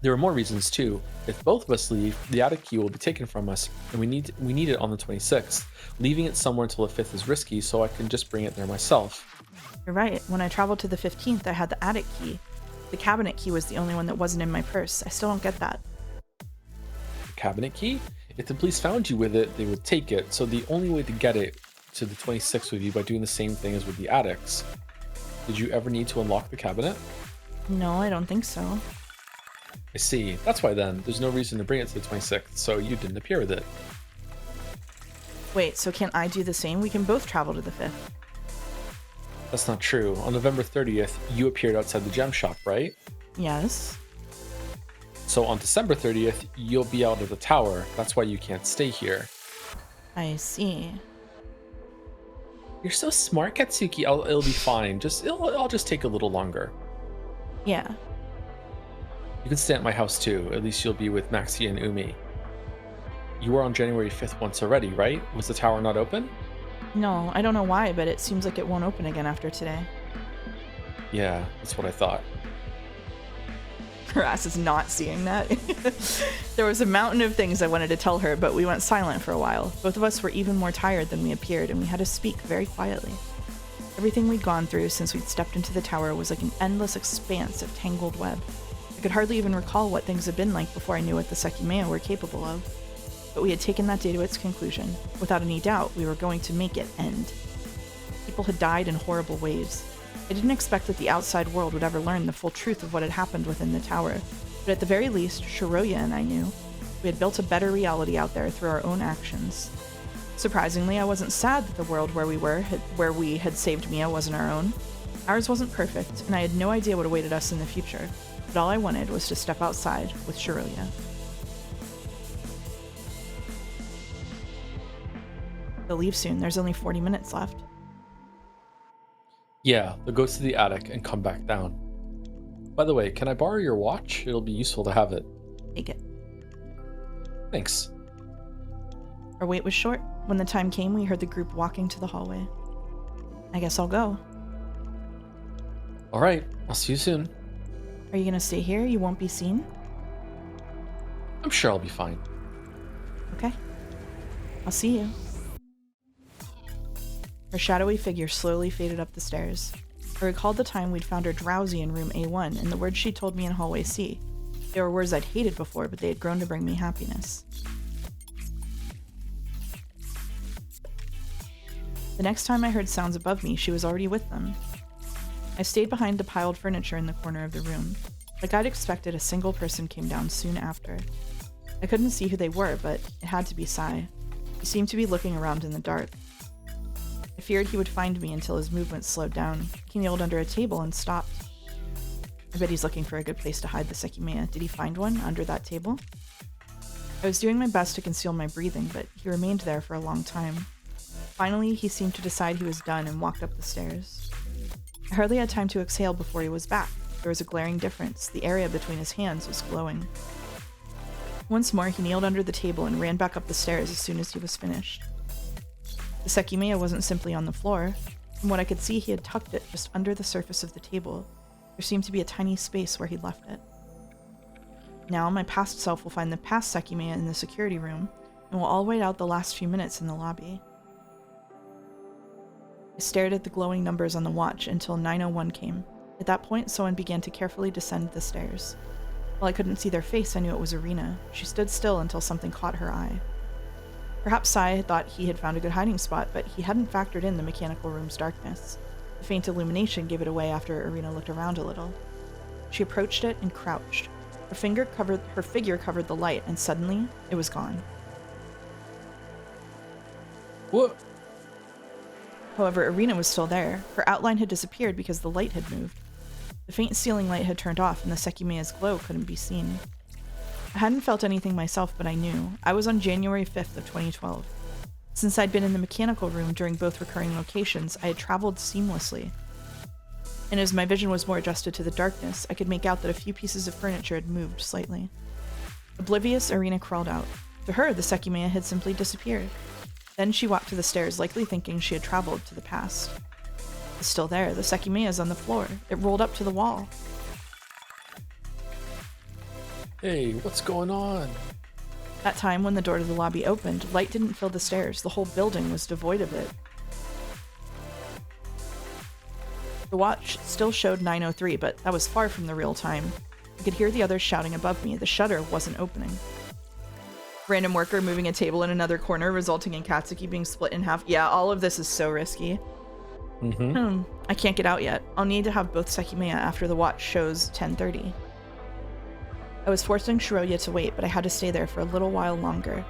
There are more reasons too. If both of us leave, the attic key will be taken from us, and we need it on the 26th. Leaving it somewhere until the 5th is risky, so I can just bring it there myself. You're right. When I traveled to the 15th, I had the attic key. The cabinet key was the only one that wasn't in my purse. I still don't get that. The cabinet key? If the police found you with it, they would take it, so the only way to get it to the 26th would be by doing the same thing as with the attics. Did you ever need to unlock the cabinet? No, I don't think so. I see. That's why then. There's no reason to bring it to the 26th, so you didn't appear with it. Wait, so can't I do the same? We can both travel to the 5th. That's not true. On November 30th, you appeared outside the gem shop, right? Yes. So on December 30th, you'll be out of the tower. That's why you can't stay here. I see. You're so smart, Katsuki. It'll be fine. I'll just take a little longer. Yeah. You can stay at my house too. At least you'll be with Maxi and Umi. You were on January 5th once already, right? Was the tower not open? No, I don't know why, but it seems like it won't open again after today. Yeah, that's what I thought. Her ass is not seeing that. There was a mountain of things I wanted to tell her, but we went silent for a while. Both of us were even more tired than we appeared, and we had to speak very quietly. Everything we'd gone through since we'd stepped into the tower was like an endless expanse of tangled web. I could hardly even recall what things had been like before I knew what the Sekimeiya were capable of. But we had taken that day to its conclusion. Without any doubt, we were going to make it end. People had died in horrible ways. I didn't expect that the outside world would ever learn the full truth of what had happened within the tower, but at the very least, Shiroya and I knew. We had built a better reality out there through our own actions. Surprisingly, I wasn't sad that the world where we had saved Mia wasn't our own. Ours wasn't perfect, and I had no idea what awaited us in the future, but all I wanted was to step outside with Shiroya. They'll leave soon. There's only 40 minutes left. Yeah, they'll go to the attic and come back down. By the way, can I borrow your watch? It'll be useful to have it. Take it. Thanks. Our wait was short. When the time came, we heard the group walking to the hallway. I guess I'll go. All right, I'll see you soon. Are you gonna stay here? You won't be seen? I'm sure I'll be fine. Okay. I'll see you. Her shadowy figure slowly faded up the stairs. I recalled the time we'd found her drowsy in room A1 and the words she told me in hallway C. They were words I'd hated before, but they had grown to bring me happiness. The next time I heard sounds above me, she was already with them. I stayed behind the piled furniture in the corner of the room. Like I'd expected, a single person came down soon after. I couldn't see who they were, but it had to be Sai. He seemed to be looking around in the dark. I feared he would find me until his movements slowed down. He kneeled under a table and stopped. I bet he's looking for a good place to hide the Sekimeiya. Did he find one under that table? I was doing my best to conceal my breathing, but he remained there for a long time. Finally, he seemed to decide he was done and walked up the stairs. I hardly had time to exhale before he was back. There was a glaring difference. The area between his hands was glowing. Once more, he kneeled under the table and ran back up the stairs as soon as he was finished. The Sekimeiya wasn't simply on the floor. From what I could see, he had tucked it just under the surface of the table. There seemed to be a tiny space where he'd left it. Now, my past self will find the past Sekimeiya in the security room, and we'll all wait out the last few minutes in the lobby. I stared at the glowing numbers on the watch until 9:01 came. At that point, someone began to carefully descend the stairs. While I couldn't see their face, I knew it was Irina. She stood still until something caught her eye. Perhaps Sai had thought he had found a good hiding spot, but he hadn't factored in the mechanical room's darkness. The faint illumination gave it away after Irina looked around a little. She approached it and crouched. Her figure covered the light, and suddenly, it was gone. What? However, Irina was still there. Her outline had disappeared because the light had moved. The faint ceiling light had turned off and the Sekimeiya's glow couldn't be seen. I hadn't felt anything myself, but I knew. I was on January 5th of 2012. Since I'd been in the mechanical room during both recurring locations, I had traveled seamlessly. And as my vision was more adjusted to the darkness, I could make out that a few pieces of furniture had moved slightly. Oblivious, Irina crawled out. To her, the Sekimeiya had simply disappeared. Then she walked to the stairs, likely thinking she had traveled to the past. It's still there. The Sekimeiya's on the floor. It rolled up to the wall. Hey, what's going on? That time, when the door to the lobby opened, light didn't fill the stairs. The whole building was devoid of it. The watch still showed 9:03, but that was far from the real time. I could hear the others shouting above me. The shutter wasn't opening. Random worker moving a table in another corner, resulting in Katsuki being split in half. Yeah, all of this is so risky. I can't get out yet. I'll need to have both Sekimeiya after the watch shows 10:30. I was forcing Shiroya to wait, but I had to stay there for a little while longer.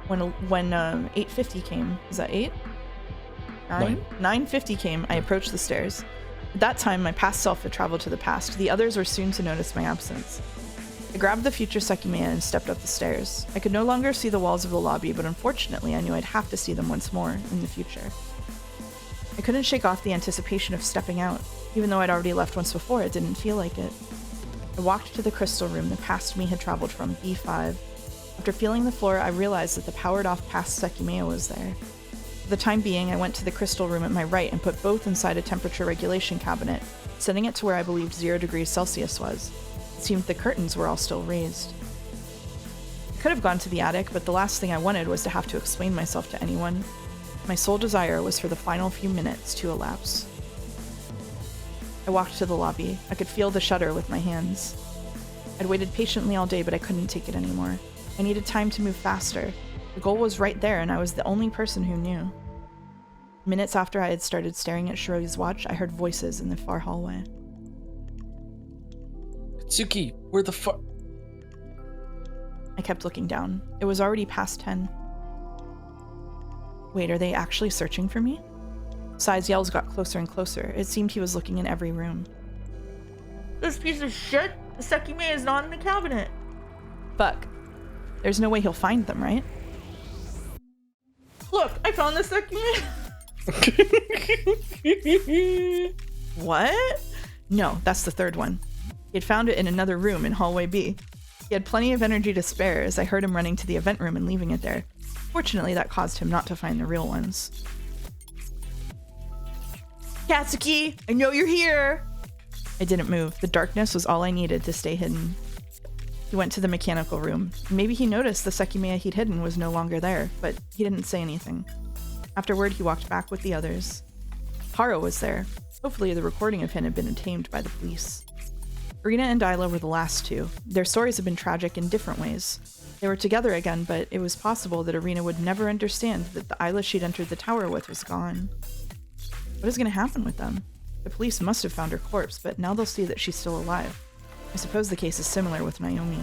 When 8:50 came, is that 8? 9? 9:50 came, I approached the stairs. At that time, my past self had traveled to the past. The others were soon to notice my absence. I grabbed the future Sekimeiya and stepped up the stairs. I could no longer see the walls of the lobby, but unfortunately, I knew I'd have to see them once more in the future. I couldn't shake off the anticipation of stepping out. Even though I'd already left once before, it didn't feel like it. I walked to the crystal room the past me had traveled from, B5. After feeling the floor, I realized that the powered-off past Sekimeiya was there. For the time being, I went to the crystal room at my right and put both inside a temperature regulation cabinet, setting it to where I believed 0 degrees Celsius was. It seemed the curtains were all still raised. I could have gone to the attic, but the last thing I wanted was to have to explain myself to anyone. My sole desire was for the final few minutes to elapse. I walked to the lobby. I could feel the shutter with my hands. I'd waited patiently all day, but I couldn't take it anymore. I needed time to move faster. The goal was right there, and I was the only person who knew. Minutes after I had started staring at Shiroya's watch, I heard voices in the far hallway. Katsuki, where the fuck? I kept looking down. It was already past 10. Wait, are they actually searching for me? Sai's yells got closer and closer. It seemed he was looking in every room. This piece of shit! The Sekimeiya is not in the cabinet! Fuck. There's no way he'll find them, right? Look, I found the Sekimeiya! What? No, that's the third one. He had found it in another room in hallway B. He had plenty of energy to spare as I heard him running to the event room and leaving it there. Fortunately, that caused him not to find the real ones. Katsuki, I know you're here! I didn't move. The darkness was all I needed to stay hidden. He went to the mechanical room. Maybe he noticed the Sekimeiya he'd hidden was no longer there, but he didn't say anything. Afterward, he walked back with the others. Haro was there. Hopefully the recording of him had been obtained by the police. Irina and Dyla were the last two. Their stories had been tragic in different ways. They were together again, but it was possible that Irina would never understand that the Isla she'd entered the tower with was gone. What is going to happen with them? The police must have found her corpse, but now they'll see that she's still alive. I suppose the case is similar with Naomi.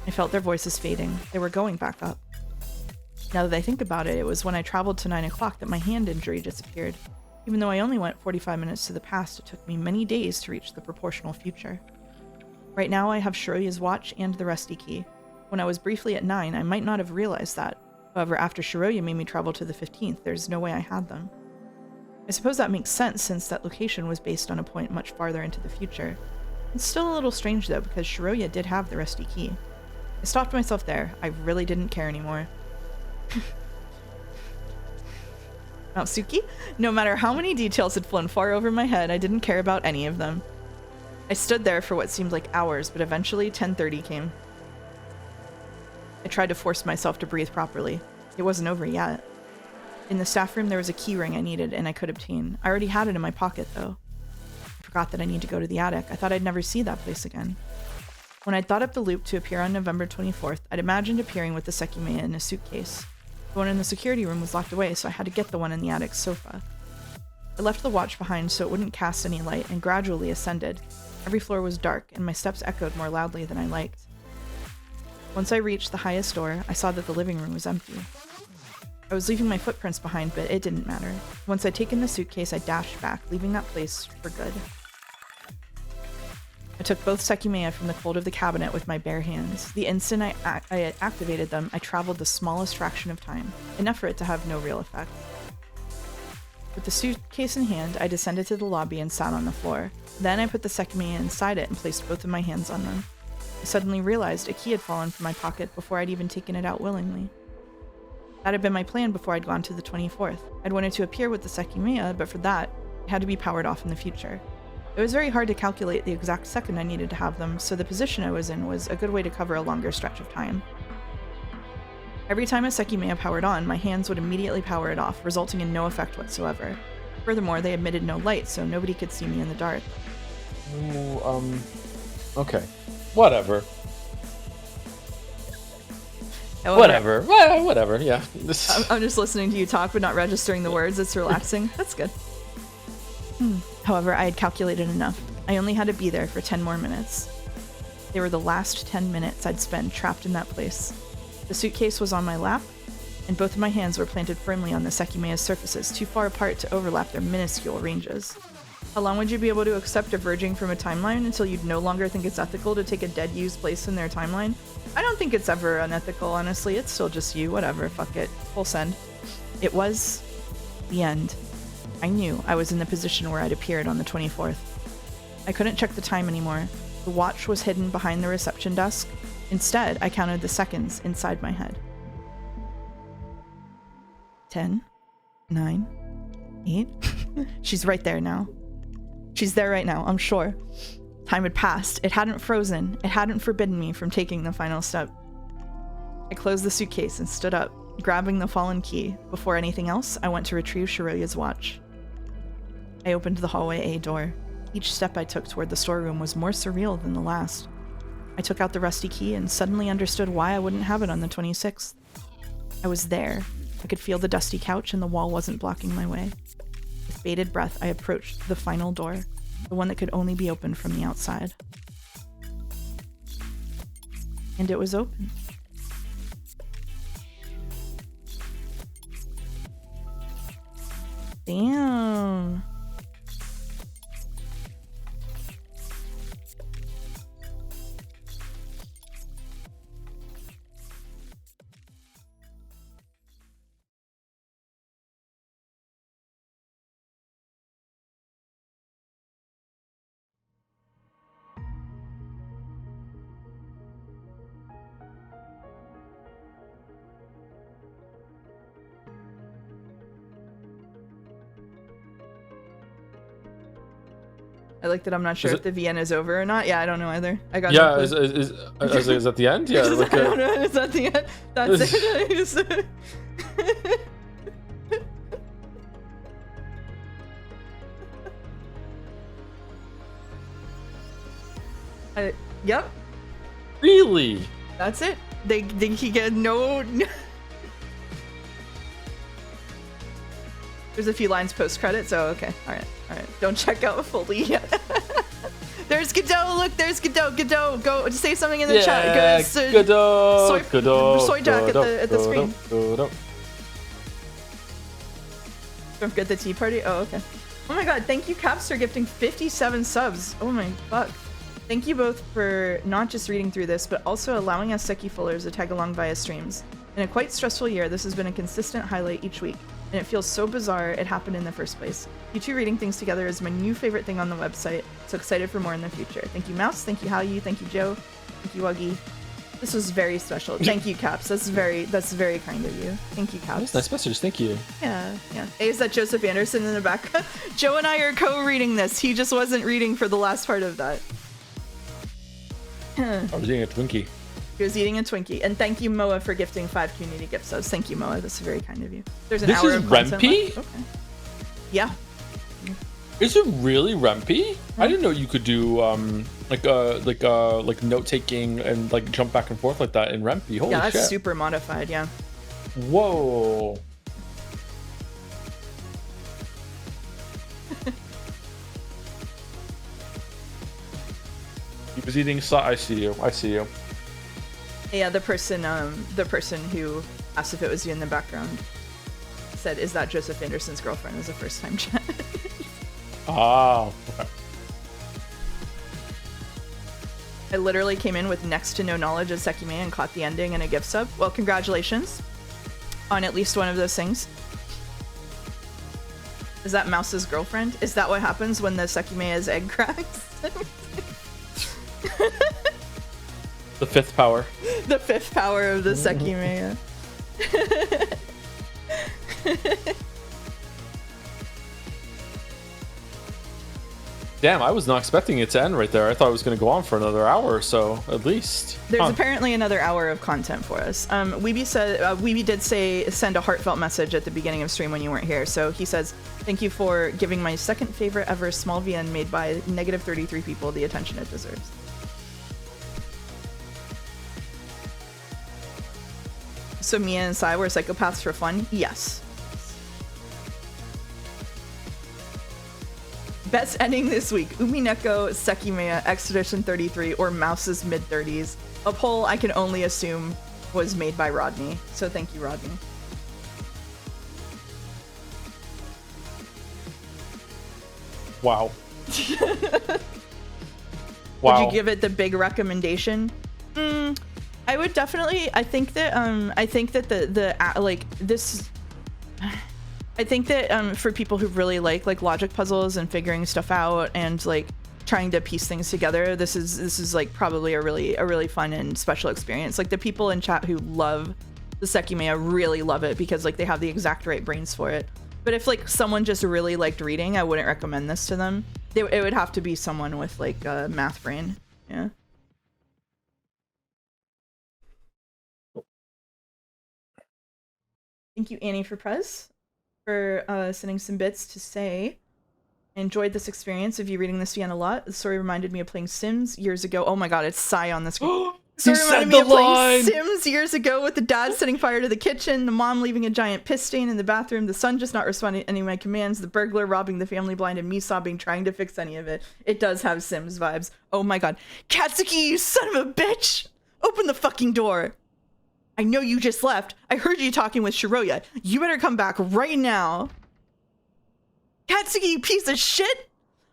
I felt their voices fading. They were going back up. Now that I think about it, it was when I traveled to 9 o'clock that my hand injury disappeared. Even though I only went 45 minutes to the past, it took me many days to reach the proportional future. Right now, I have Shiroya's watch and the rusty key. When I was briefly at 9, I might not have realized that. However, after Shiroya made me travel to the 15th, there's no way I had them. I suppose that makes sense since that location was based on a point much farther into the future. It's still a little strange though, because Shiroya did have the rusty key. I stopped myself there. I really didn't care anymore. Natsuki? No matter how many details had flown far over my head, I didn't care about any of them. I stood there for what seemed like hours, but eventually 10:30 came. I tried to force myself to breathe properly. It wasn't over yet. In the staff room, there was a key ring I needed and I could obtain. I already had it in my pocket, though. I forgot that I need to go to the attic. I thought I'd never see that place again. When I'd thought up the loop to appear on November 24th, I'd imagined appearing with the Sekimeiya in a suitcase. The one in the security room was locked away, so I had to get the one in the attic sofa. I left the watch behind so it wouldn't cast any light and gradually ascended. Every floor was dark, and my steps echoed more loudly than I liked. Once I reached the highest door, I saw that the living room was empty. I was leaving my footprints behind, but it didn't matter. Once I'd taken the suitcase, I dashed back, leaving that place for good. I took both Sekimeiya from the cold of the cabinet with my bare hands. The instant I had activated them, I traveled the smallest fraction of time, enough for it to have no real effect. With the suitcase in hand, I descended to the lobby and sat on the floor. Then I put the Sekimeiya inside it and placed both of my hands on them. I suddenly realized a key had fallen from my pocket before I'd even taken it out willingly. That had been my plan before I'd gone to the 24th. I'd wanted to appear with the Sekimeiya, but for that, it had to be powered off in the future. It was very hard to calculate the exact second I needed to have them, so the position I was in was a good way to cover a longer stretch of time. Every time a Sekimeiya powered on, my hands would immediately power it off, resulting in no effect whatsoever. Furthermore, they emitted no light, so nobody could see me in the dark. Ooh, okay. Whatever. However, Whatever, yeah. I'm just listening to you talk, but not registering the words. It's relaxing. That's good. However, I had calculated enough. I only had to be there for 10 more minutes. They were the last 10 minutes I'd spent trapped in that place. The suitcase was on my lap, and both of my hands were planted firmly on the Sekimeiya's surfaces, too far apart to overlap their minuscule ranges. How long would you be able to accept diverging from a timeline until you'd no longer think it's ethical to take a dead you's place in their timeline? I don't think it's ever unethical, honestly. It's still just you. Whatever. Fuck it. Full send. It was the end. I knew I was in the position where I'd appeared on the 24th. I couldn't check the time anymore. The watch was hidden behind the reception desk. Instead, I counted the seconds inside my head. 10, 9, 8. She's right there now. She's there right now, I'm sure. Time had passed. It hadn't frozen. It hadn't forbidden me from taking the final step. I closed the suitcase and stood up, grabbing the fallen key. Before anything else, I went to retrieve Shirelia's watch. I opened the hallway A door. Each step I took toward the storeroom was more surreal than the last. I took out the rusty key and suddenly understood why I wouldn't have it on the 26th. I was there. I could feel the dusty couch and the wall wasn't blocking my way. With bated breath, I approached the final door, the one that could only be opened from the outside. And it was open. Damn. I like that I'm not sure if the VN is over or not. Yeah, I don't know either. I got yeah, no clue. is at the end? Yeah, like I don't know. Is that the end? That's it. Yep. Really? That's it. They he get no. There's a few lines post credits. Oh, okay. All right. Don't check out fully yet. There's Godot. Look, there's Godot. Godot, go say something in the chat. Godot. Soy Jack at the screen. Godot. Don't forget the tea party. Oh, okay. Oh my god, thank you, Caps, for gifting 57 subs. Oh my fuck. Thank you both for not just reading through this, but also allowing us Seki Fullers to tag along via streams. In a quite stressful year, this has been a consistent highlight each week, and it feels so bizarre it happened in the first place. You two reading things together is my new favorite thing on the website, so excited for more in the future. Thank you, Mouse. Thank you, Hallyu. Thank you, Joe. Thank you, Wuggy. This was very special. Thank you, Caps. That's very kind of you. Thank you, Caps. Nice message. Thank you. Yeah. Hey, is that Joseph Anderson in the back? Joe and I are co-reading this. He just wasn't reading for the last part of that. I was eating a Twinkie. He was eating a Twinkie. And thank you, Moa, for gifting 5 community gift subs. Thank you, Moa. That's very kind of you. There's an This hour is of content Rempy? left. Okay. Yeah. Is it really Rempy? I didn't know you could do like note taking and like jump back and forth like that in Rempy. Holy Yeah, that's shit. super modified, yeah. Whoa. He was eating I see you. Yeah, the person who asked if it was you in the background said, "Is that Joseph Anderson's girlfriend?" As a first-time chat. Oh, okay. I literally came in with next to no knowledge of Sekimeiya and caught the ending in a gift sub. Well, congratulations on at least one of those things. Is that Mouse's girlfriend? Is that what happens when the Sekimeiya's egg cracks? The fifth power. The fifth power of the Sekimeiya. Damn, I was not expecting it to end right there. I thought it was going to go on for another hour or so, at least. There's apparently another hour of content for us. Weeby said, Weeby did say send a heartfelt message at the beginning of stream when you weren't here. So he says, "Thank you for giving my second favorite ever small VN made by -33 people the attention it deserves." So Mia and Sai were psychopaths for fun? Yes. Best ending this week: Umineko, Sekimeiya, Expedition 33, or Mouse's mid-30s. A poll I can only assume was made by Rodney. So thank you, Rodney. Wow. Wow. Would you give it the big recommendation? I would definitely. I think that I think that for people who really like logic puzzles and figuring stuff out and like trying to piece things together, this is like probably a really fun and special experience. Like the people in chat who love the Sekimeiya really love it because like they have the exact right brains for it. But if like someone just really liked reading, I wouldn't recommend this to them. It would have to be someone with like a math brain. Yeah. Thank you, Annie, for for sending some bits to say, "I enjoyed this experience of you reading this VN a lot. The story reminded me of playing Sims years ago." Oh my god, it's Sai on the screen. He said the line! Sims years ago with the dad setting fire to the kitchen, the mom leaving a giant piss stain in the bathroom, the son just not responding to any of my commands, the burglar robbing the family blind, and me sobbing trying to fix any of it. It does have Sims vibes. Oh my god. Katsuki, you son of a bitch! Open the fucking door! I know you just left. I heard you talking with Shiroya. You better come back right now. Katsuki, you piece of shit!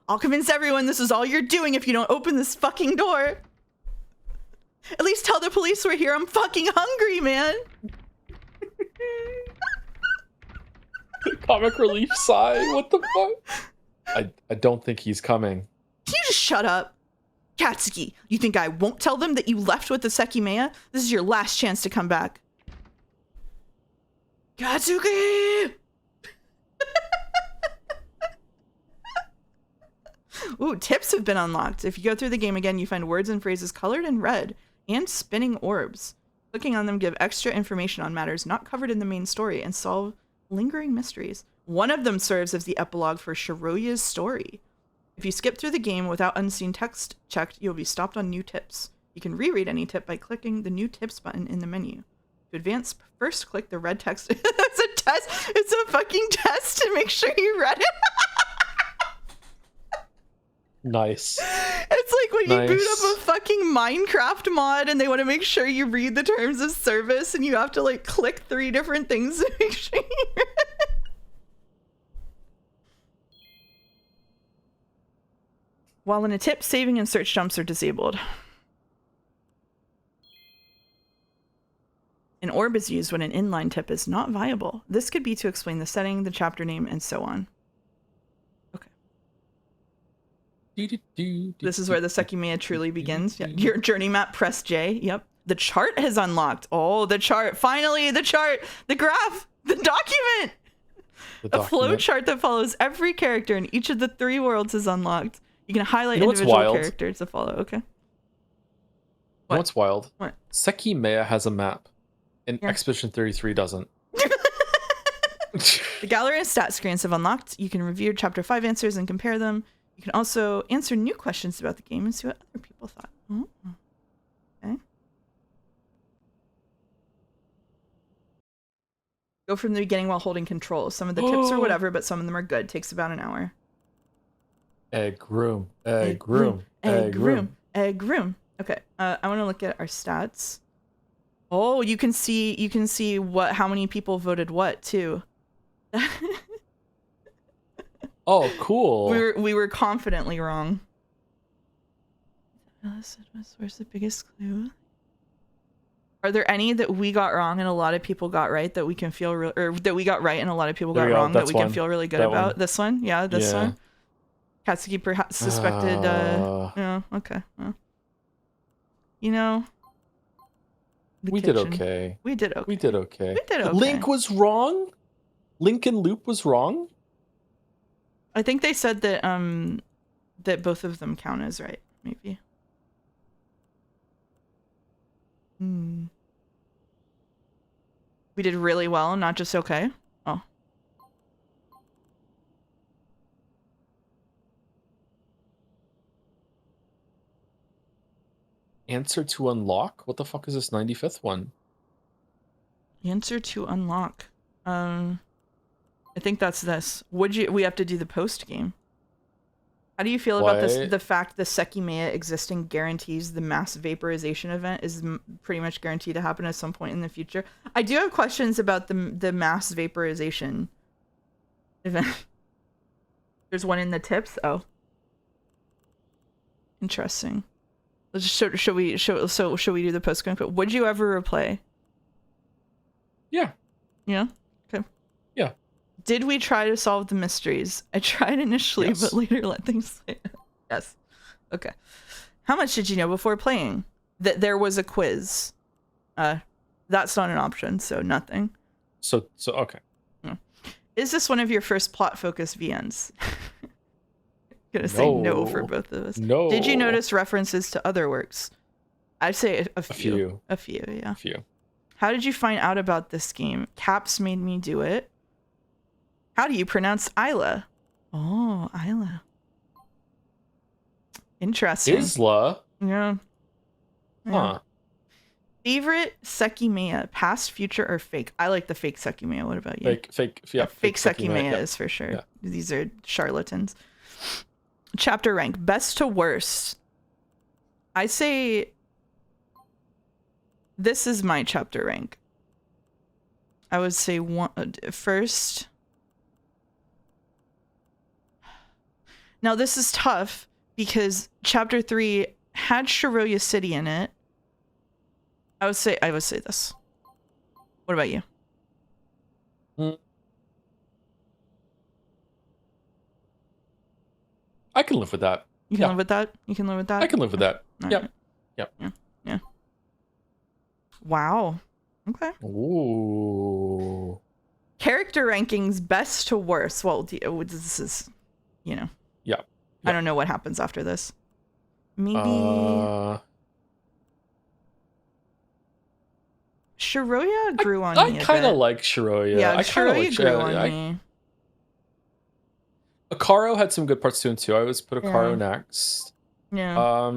I'll convince everyone this is all you're doing if you don't open this fucking door. At least tell the police we're here. I'm fucking hungry, man. Comic relief sigh. What the fuck? I don't think he's coming. Can you just shut up? Katsuki, you think I won't tell them that you left with the Sekimeiya? This is your last chance to come back. Katsuki! Ooh, tips have been unlocked. If you go through the game again, you find words and phrases colored in red and spinning orbs. Clicking on them give extra information on matters not covered in the main story and solve lingering mysteries. One of them serves as the epilogue for Shiroya's story. If you skip through the game without unseen text checked, you'll be stopped on new tips. You can reread any tip by clicking the new tips button in the menu. To advance, first click the red text. It's a test. It's a fucking test to make sure you read it. Nice. It's like when you boot up a fucking Minecraft mod and they want to make sure you read the terms of service and you have to like click 3 different things to make sure you read it. While in a tip, saving and search jumps are disabled. An orb is used when an inline tip is not viable. This could be to explain the setting, the chapter name, and so on. Okay. This is where the Sekimeiya truly begins. Yeah. Your journey map, press J. Yep. The chart has unlocked. Oh, the chart. Finally, the chart. The graph. The document. A flow chart that follows every character in each of the 3 worlds is unlocked. You can highlight individual characters to follow. Okay. You know what's wild? What? Sekimeiya has a map, and Expedition 33 doesn't. The gallery and stat screens have unlocked. You can review Chapter 5 answers and compare them. You can also answer new questions about the game and see what other people thought. Okay. Go from the beginning while holding control. Some of the tips are whatever, but some of them are good. Takes about an hour. Egg room. Egg room. Egg room. Egg room. Okay. I want to look at our stats. Oh, you can see how many people voted what too. Oh, cool. we were confidently wrong. Where's the biggest clue? Are there any that we got wrong and a lot of people got right that we can feel or that we got right and a lot of people got wrong that we can feel really good about? One. This one? Yeah, this one. Katsuki perhaps suspected yeah, okay. Well, you know, we did okay. We did okay. We did okay. We did okay. Link was wrong? Link and Loop was wrong? I think they said that that both of them count as right, maybe. We did really well, not just okay. Oh. Answer to unlock? What the fuck is this 95th one? Answer to unlock. I think that's this. We have to do the post game. How do you feel about this? The fact the Sekimeiya existing guarantees the mass vaporization event is pretty much guaranteed to happen at some point in the future. I do have questions about the mass vaporization event. There's one in the tips. Oh, interesting. Should we do the post game? Would you ever replay? Yeah. Yeah. Okay. Yeah. Did we try to solve the mysteries? I tried initially, yes. But later let things slide. Yes. Okay. How much did you know before playing? That there was a quiz. That's not an option, so nothing. So okay. Is this one of your first plot-focused VNs? Gonna say no for both of us. No. Did you notice references to other works? I'd say a few. A few, yeah. A few. How did you find out about this game? Caps made me do it. How do you pronounce Isla? Oh, Isla. Interesting. Isla? Yeah. Huh. Favorite Sekimeiya, past, future, or fake? I like the fake Sekimeiya. What about you? Fake Sekimeiya is for sure. Yeah. These are charlatans. Chapter rank, best to worst. I say this is my chapter rank. I would say first. Now this is tough because chapter 3 had Shiroya City in it. I would say this. What about you? I can live with that. You can live with that? You can live with that? I can live with that. Yep. Yep. Yeah. Wow. Okay. Ooh. Character rankings best to worst. Well, this is, Yeah. I don't know what happens after this. Maybe Shiroya grew on me. I kind of like Shiroya. Yeah, Shiroya grew on me. Akaro had some good parts to it too. I always put Akaro next. Yeah.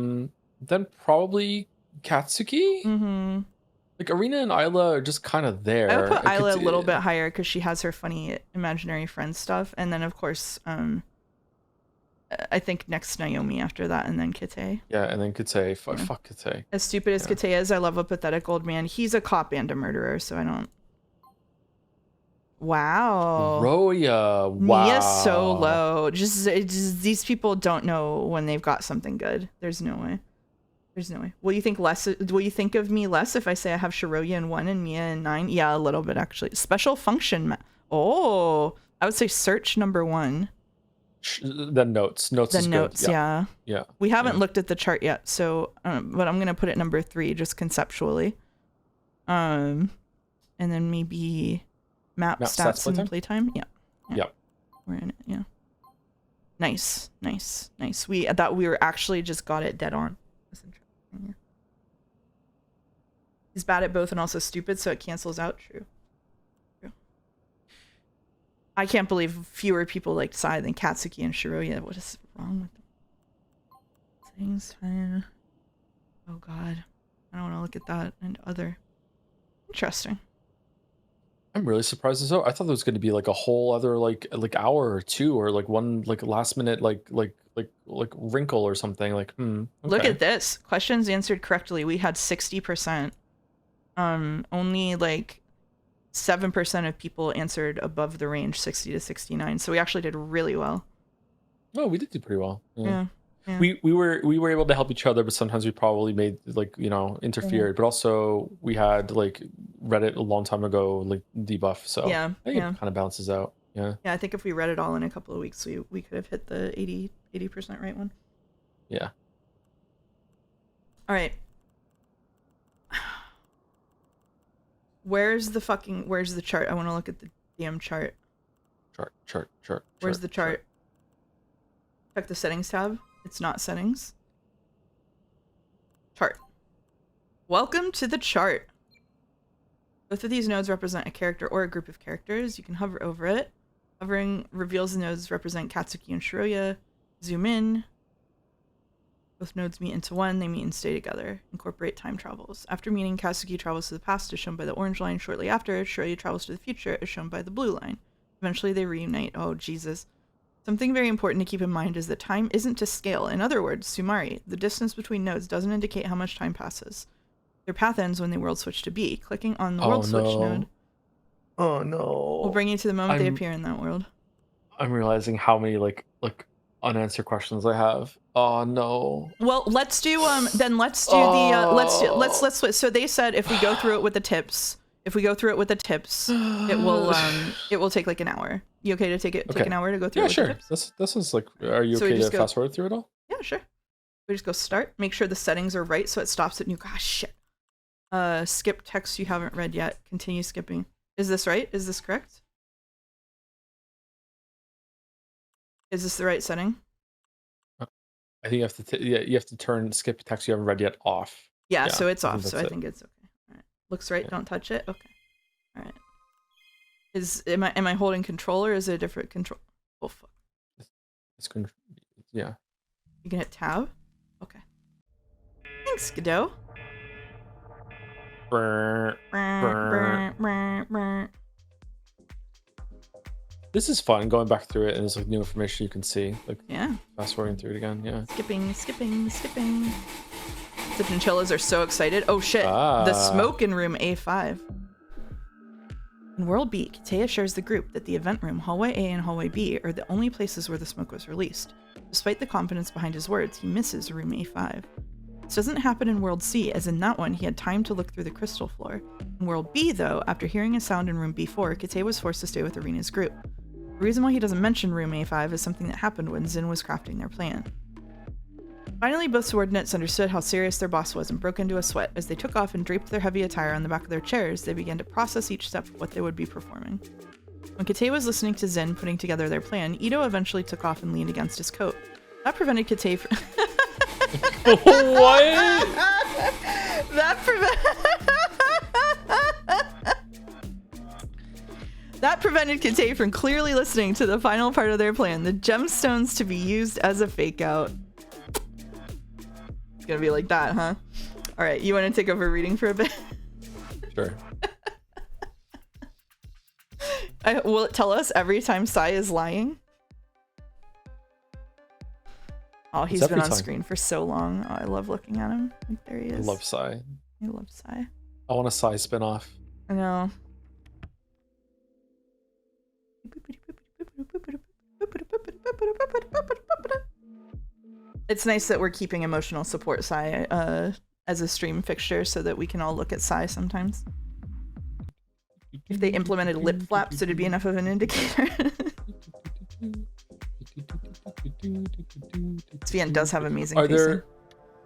Then probably Katsuki. Mm-hmm. Like Arena and Isla are just kind of there. I would put Isla a little bit higher because she has her funny imaginary friend stuff, and then of course, I think next Naomi after that, and then Kite. Yeah, and then Kite. Fuck Kite. As stupid as Kite is, I love a pathetic old man. He's a cop and a murderer, so I don't. Wow. Roya. Wow. Mia's so low. Just these people don't know when they've got something good. There's no way. There's no way. Will you think less? Will you think of me less if I say I have Shiroya in 1 and Mia in 9? Yeah, a little bit actually. Special function. Oh, I would say search number 1. Then notes. Then notes. Yeah. Yeah. We haven't looked at the chart yet, so but I'm gonna put it number 3 just conceptually. And then maybe map stats and playtime. Yeah. We're in it. Yeah. Nice. We thought we were actually just got it dead on. Yeah. He's bad at both and also stupid, so it cancels out. True. I can't believe fewer people liked Sai than Katsuki and Shiroya. What is wrong with them? Things. Oh god. I don't want to look at that and other. Interesting. I'm really surprised as well. I thought there was going to be like a whole other like hour or two or like one like last minute like wrinkle or something like okay. Look at this. Questions answered correctly. We had 60%. Only like 7% of people answered above the range 60 to 69. So we actually did really well. Oh, we did do pretty well. Yeah. We were able to help each other, but sometimes we probably made like, you know, interfered. But also we had like Reddit a long time ago like debuff, so Yeah, I think it kind of balances out. Yeah. Yeah, I think if we read it all in a couple of weeks, we could have hit the 80% right one. Yeah. All right. Where's the chart? I want to look at the damn chart. Chart. Where's the chart? Check the settings tab. It's not settings. Chart. Welcome to the chart. Both of these nodes represent a character or a group of characters. You can hover over it. Hovering reveals the nodes represent Katsuki and Shiroya. Zoom in. Both nodes meet into one. They meet and stay together. Incorporate time travels. After meeting, Katsuki travels to the past, as shown by the orange line. Shortly after, Shiroya travels to the future, as shown by the blue line. Eventually, they reunite. Oh, Jesus. Something very important to keep in mind is that time isn't to scale. In other words, Sumari, the distance between nodes doesn't indicate how much time passes. Their path ends when they world switch to B. Clicking on the world switch node will bring you to the moment they appear in that world. I'm realizing how many like unanswered questions I have. Oh no. Well, let's do let's do let's switch. So they said if we go through it with the tips, it will take like an hour. You okay to take an hour to go through it with the tips? This is like, are you okay to fast forward through it all? Yeah, sure. We just go start, make sure the settings are right so it stops at new. Gosh, shit. Skip text you haven't read yet. Continue skipping. Is this right? Is this correct? Is this the right setting? I think you have to turn skip text you haven't read yet off. Yeah, so it's off. So I think it's okay. All right. Looks right. Yeah. Don't touch it. Okay. All right. Am I holding control or is it a different control? Oh fuck. Yeah. You can hit tab. Okay. Thanks, Godot. This is fun going back through it, and there's like new information you can see. Like fast forwarding through it again. Yeah. Skipping. The chinchillas are so excited. Oh shit! The smoke in room A5. In World B, Kiteiya shares the group that the event room, hallway A, and hallway B are the only places where the smoke was released. Despite the confidence behind his words, he misses room A5. This doesn't happen in World C, as in that one he had time to look through the crystal floor. In World B, though, after hearing a sound in room B4, Kiteiya was forced to stay with Arena's group. The reason why he doesn't mention room A5 is something that happened when Zin was crafting their plan. Finally, both subordinates understood how serious their boss was and broke into a sweat. As they took off and draped their heavy attire on the back of their chairs, they began to process each step of what they would be performing. When Kiteiya was listening to Zin putting together their plan, Ito eventually took off and leaned against his coat. That prevented Kiteiya from... What? That prevented Kiteiya from clearly listening to the final part of their plan, the gemstones to be used as a fake out. It's gonna be like that, huh? All right, you want to take over reading for a bit? Sure. Will it tell us every time Sai is lying? Oh, he's been on screen for so long. Oh, I love looking at him. Like, there he is. I love Sai. I love Sai. I want a Sai spinoff. I know. It's nice that we're keeping emotional support Sai as a stream fixture so that we can all look at Sai sometimes. If they implemented lip flaps, it'd be enough of an indicator. Svian does have amazing pacing.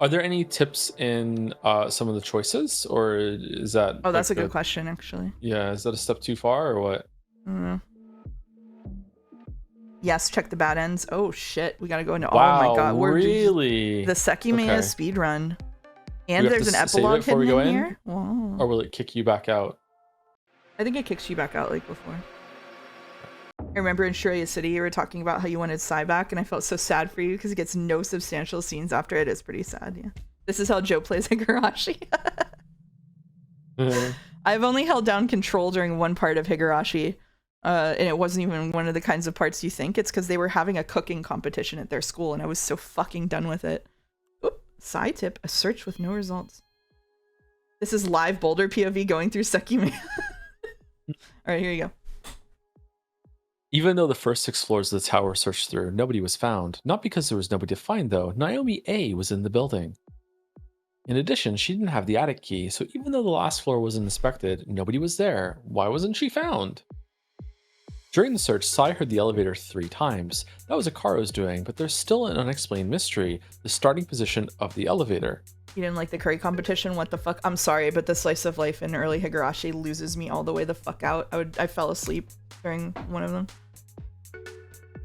Are there any tips in some of the choices, or is that... Oh, that's like a good question, actually. Yeah, is that a step too far, or what? I don't know. Yes, check the bad ends. Oh shit, we gotta go into... Wow, oh my god, we're really... The Sekimeiya speedrun. And there's an epilogue hidden in here? Whoa. Or will it kick you back out? I think it kicks you back out like before. I remember in Shiroya City you were talking about how you wanted Sai back, and I felt so sad for you because he gets no substantial scenes after it. It's pretty sad, yeah. This is how Joe plays Higurashi. I've only held down control during one part of Higurashi, and it wasn't even one of the kinds of parts you think. It's because they were having a cooking competition at their school, and I was so fucking done with it. Oop, side tip, a search with no results. This is live Boulder POV going through Sekimeiya. All right, here you go. Even though the first 6 floors of the tower were searched through, nobody was found. Not because there was nobody to find, though. Naomi A was in the building. In addition, she didn't have the attic key, so even though the last floor wasn't inspected, nobody was there. Why wasn't she found? During the search, Sai heard the elevator 3 times. That was Akaro's doing, but there's still an unexplained mystery, the starting position of the elevator. You didn't like the curry competition? What the fuck? I'm sorry, but the slice of life in early Higurashi loses me all the way the fuck out. I fell asleep during one of them.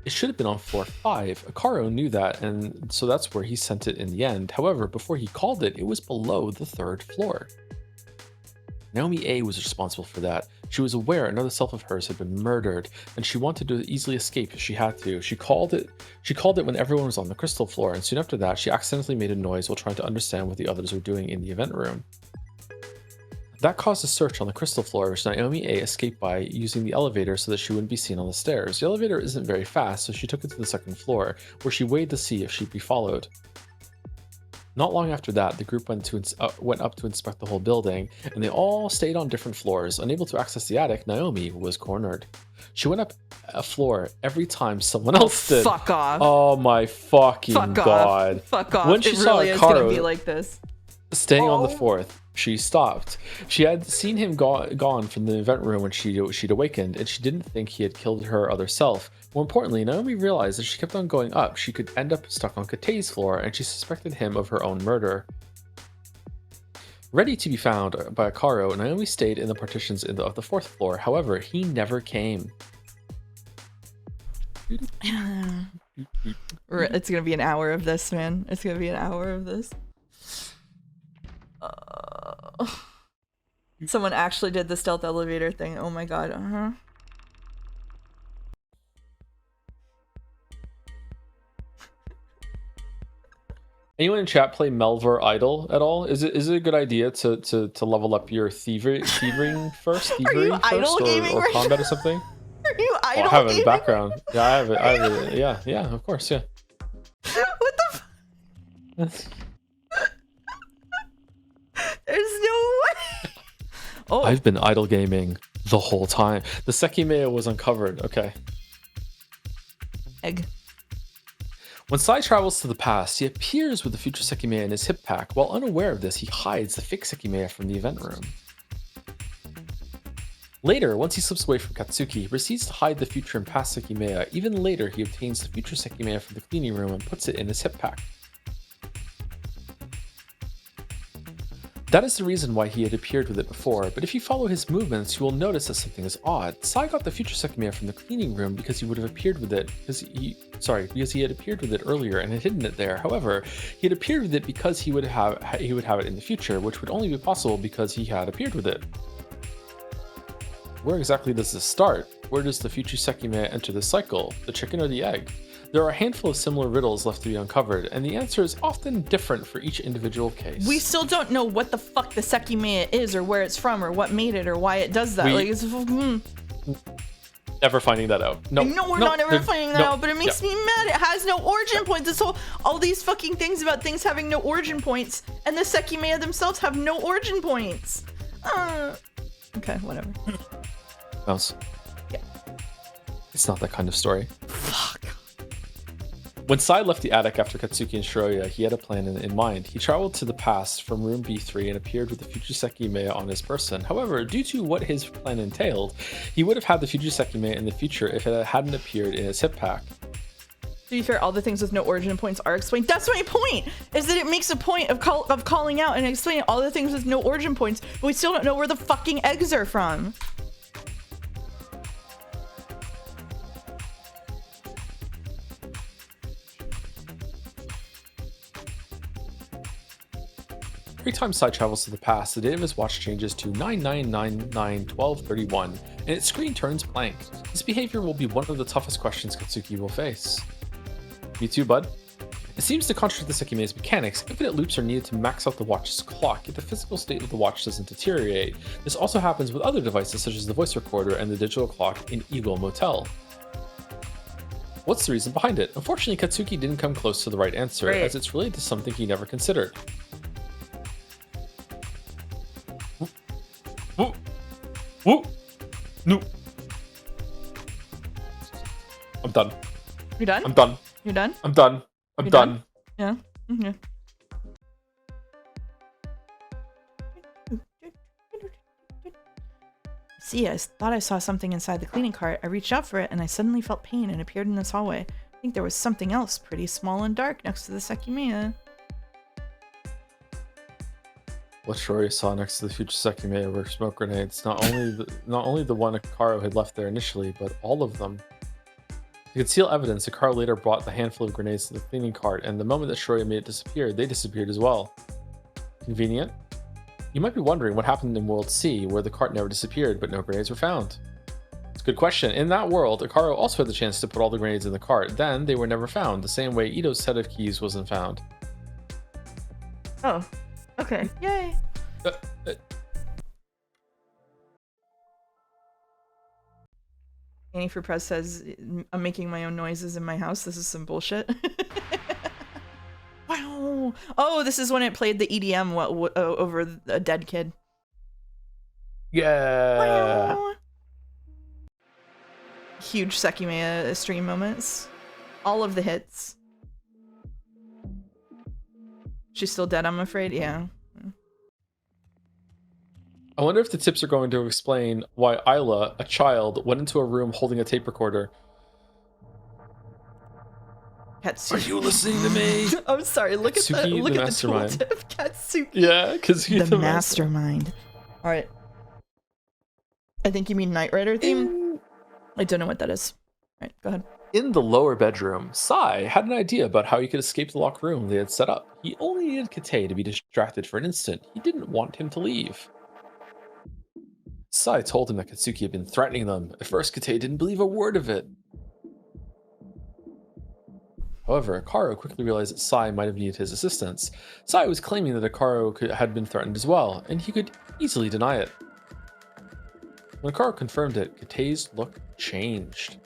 It should have been on floor 5. Akaro knew that, and so that's where he sent it in the end. However, before he called it, it was below the 3rd floor. Naomi A was responsible for that. She was aware another self of hers had been murdered, and she wanted to easily escape if she had to. She called it when everyone was on the crystal floor, and soon after that, she accidentally made a noise while trying to understand what the others were doing in the event room. That caused a search on the crystal floor, which Naomi A escaped by using the elevator so that she wouldn't be seen on the stairs. The elevator isn't very fast, so she took it to the 2nd floor, where she waited to see if she'd be followed. Not long after that, the group went up to inspect the whole building, and they all stayed on different floors. Unable to access the attic, Naomi was cornered. She went up a floor every time someone else did. Fuck off. Oh my fucking god. Fuck off. When she it saw really is gonna Akaro be like this. staying on the 4th, she stopped. She had seen him gone from the event room when she'd awakened, and she didn't think he had killed her other self. More importantly, Naomi realized that she kept on going up, she could end up stuck on Kate's floor, and she suspected him of her own murder. Ready to be found by Akaro, Naomi stayed in the partitions of the 4th floor. However, he never came. It's gonna be an hour of this, man. It's gonna be an hour of this. Someone actually did the stealth elevator thing. Oh my god. Anyone in chat play Melvar Idol at all? Is it a good idea to level up your thievery first, idol gaming or right combat now? or something? Are you idle? I have it in gaming? the background. Yeah, I have it. Yeah, of course, yeah. What the There's no way. Oh, I've been idle gaming the whole time. The Sekimeiya was uncovered. Okay. egg. When Sai travels to the past, he appears with the future Sekimeiya in his hip pack. While unaware of this, he hides the fake Sekimeiya from the event room. Later, once he slips away from Katsuki, he proceeds to hide the future and past Sekimeiya. Even later, he obtains the future Sekimeiya from the cleaning room and puts it in his hip pack. That is the reason why he had appeared with it before, but if you follow his movements, you will notice that something is odd. Sai got the future Sekimeiya from the cleaning room because he would have appeared with it because he had appeared with it earlier and had hidden it there. However, he had appeared with it because he would have it in the future, which would only be possible because he had appeared with it. Where exactly does this start? Where does the future Sekimeiya enter the cycle? The chicken or the egg? There are a handful of similar riddles left to be uncovered, and the answer is often different for each individual case. We still don't know what the fuck the Sekimeiya is, or where it's from, or what made it, or why it does that. Never finding that out. No, we're not ever finding that out, but it makes me mad. It has no origin points. All these fucking things about things having no origin points, and the Sekimeiya themselves have no origin points. Okay, whatever. Mouse. Yeah. It's not that kind of story. Fuck. When Sai left the attic after Katsuki and Shiroya, he had a plan in mind. He traveled to the past from room B3 and appeared with the future Sekimeiya on his person. However, due to what his plan entailed, he would have had the future Sekimeiya in the future if it hadn't appeared in his hip pack. To be fair, all the things with no origin points are explained. That's my point, is that it makes a point of calling out and explaining all the things with no origin points, but we still don't know where the fucking eggs are from. Every time Sai travels to the past, the date of his watch changes to 99991231, and its screen turns blank. This behavior will be one of the toughest questions Katsuki will face. You too, bud? It seems to contradict the Sekimeiya's mechanics. Infinite loops are needed to max out the watch's clock, yet the physical state of the watch doesn't deteriorate. This also happens with other devices such as the voice recorder and the digital clock in Eagle Motel. What's the reason behind it? Unfortunately, Katsuki didn't come close to the right answer, as it's related to something he never considered. Whoop. Whoop. No. I'm done. You're done? I'm done. You're done? I'm done. I'm You're done. Yeah. Okay. See, I thought I saw something inside the cleaning cart. I reached out for it, and I suddenly felt pain and appeared in this hallway. I think there was something else pretty small and dark next to the Sekimeiya. What Shori saw next to the future Sekimeiya were smoke grenades. Not only the one Akaro had left there initially, but all of them. To conceal evidence, Akaro later brought the handful of grenades to the cleaning cart, and the moment that Shori made it disappear, they disappeared as well. Convenient? You might be wondering what happened in World C, where the cart never disappeared, but no grenades were found. It's a good question. In that world, Akaro also had the chance to put all the grenades in the cart. Then they were never found, the same way Ito's set of keys wasn't found. Oh, okay. Yay. Annie for Press says, I'm making my own noises in my house. This is some bullshit. Wow. Oh, this is when it played the EDM over a dead kid. Yeah. Wow. Huge Sekimeiya stream moments. All of the hits. She's still dead, I'm afraid. Yeah. I wonder if the tips are going to explain why Isla, a child, went into a room holding a tape recorder. Katsuki. Are you listening to me? I'm sorry. Look at the mastermind. tooltip. Katsuki. Yeah, because he's the mastermind. All right. I think you mean Knight Rider theme. I don't know what that is. All right, go ahead. In the lower bedroom, Sai had an idea about how he could escape the locked room they had set up. He only needed Kate to be distracted for an instant. He didn't want him to leave. Sai told him that Katsuki had been threatening them. At first, Kate didn't believe a word of it. However, Akaro quickly realized that Sai might have needed his assistance. Sai was claiming that Akaro had been threatened as well, and he could easily deny it. When Akaro confirmed it, Kate's look changed.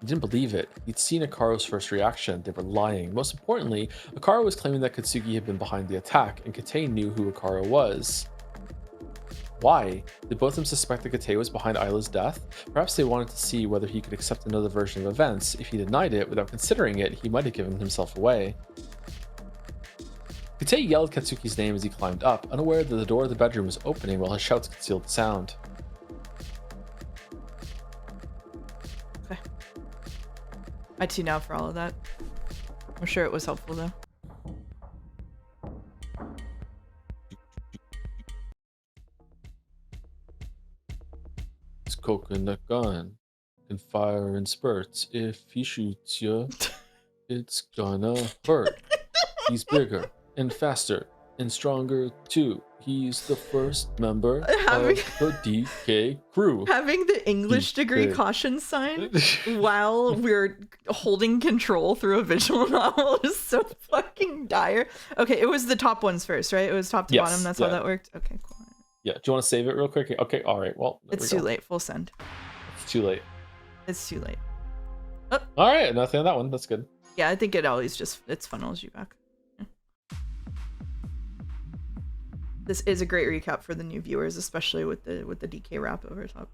He didn't believe it. He'd seen Akaro's first reaction. They were lying. Most importantly, Akaro was claiming that Katsuki had been behind the attack, and Kate knew who Akaro was. Why? Did both of them suspect that Kate was behind Isla's death? Perhaps they wanted to see whether he could accept another version of events. If he denied it without considering it, he might have given himself away. Kate yelled Katsuki's name as he climbed up, unaware that the door of the bedroom was opening while his shouts concealed the sound. Okay. I tune out for all of that. I'm sure it was helpful though. This coconut gun can fire in spurts. If he shoots you, it's gonna hurt. He's bigger and faster and stronger too. He's the first member of the DK crew. Having the English degree caution sign while we're holding control through a visual novel is so fucking dire. Okay, it was the top ones first, right? It was top to bottom. That's how that worked. Okay, cool. Yeah, do you want to save it real quick? Okay, all right. Well, it's too late. Full send. It's too late. It's too late. Oh. All right, nothing on that one. That's good. Yeah, I think it always just funnels you back. Yeah. This is a great recap for the new viewers, especially with the DK wrap over top.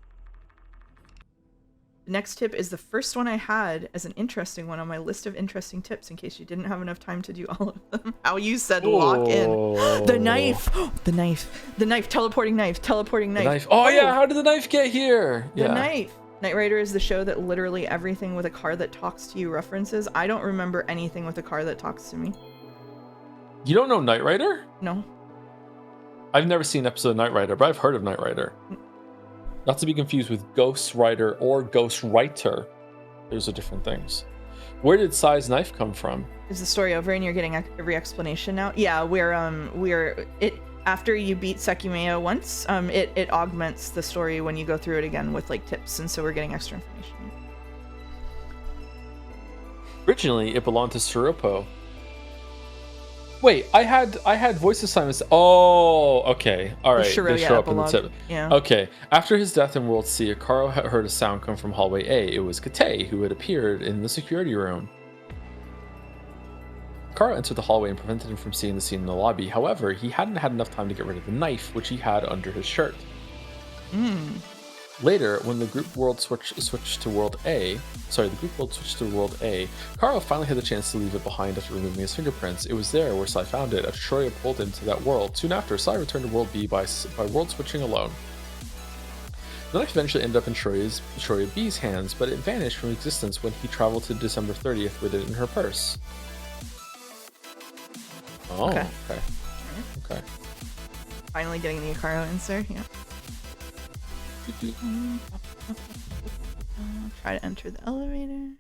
The next tip is the first one I had as an interesting one on my list of interesting tips in case you didn't have enough time to do all of them. How you said lock in. The knife! The knife! The knife! Teleporting knife! Teleporting knife! Oh yeah, how did the knife get here? The knife! Knight Rider is the show that literally everything with a car that talks to you references. I don't remember anything with a car that talks to me. You don't know Knight Rider? No. I've never seen an episode of Knight Rider, but I've heard of Knight Rider. Not to be confused with Ghost Rider or Ghost Writer. Those are different things. Where did Sai's knife come from? Is the story over and you're getting every explanation now? Yeah, we're after you beat Sekimeiya once, it augments the story when you go through it again with like tips, and so we're getting extra information. Originally, it belonged to Surupo. Wait, I had voice assignments. Oh, okay. All right. They show up in the tip. Yeah. Okay. After his death in World C, Akaro had heard a sound come from hallway A. It was Kate, who had appeared in the security room. Akaro entered the hallway and prevented him from seeing the scene in the lobby. However, he hadn't had enough time to get rid of the knife, which he had under his shirt. Later, when the group world switched to World A, Karo finally had the chance to leave it behind after removing his fingerprints. It was there where Sai found it, as Shoya pulled him to that world. Soon after, Sai returned to World B by world switching alone. The knife eventually ended up in Shoya B's hands, but it vanished from existence when he traveled to December 30th with it in her purse. Oh, okay. Finally getting the Akaro insert, yeah. Try to enter the elevator.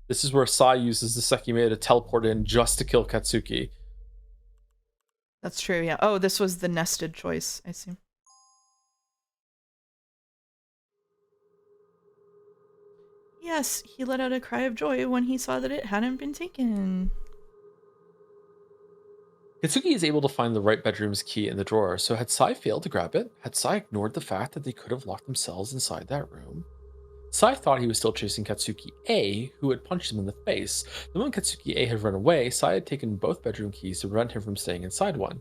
This is where Sai uses the Sekimeiya to teleport in just to kill Katsuki. That's true, yeah. Oh, this was the nested choice, I see. Yes, he let out a cry of joy when he saw that it hadn't been taken. Katsuki is able to find the right bedroom's key in the drawer, so had Sai failed to grab it? Had Sai ignored the fact that they could have locked themselves inside that room? Sai thought he was still chasing Katsuki A, who had punched him in the face. The moment Katsuki A had run away, Sai had taken both bedroom keys to prevent him from staying inside one.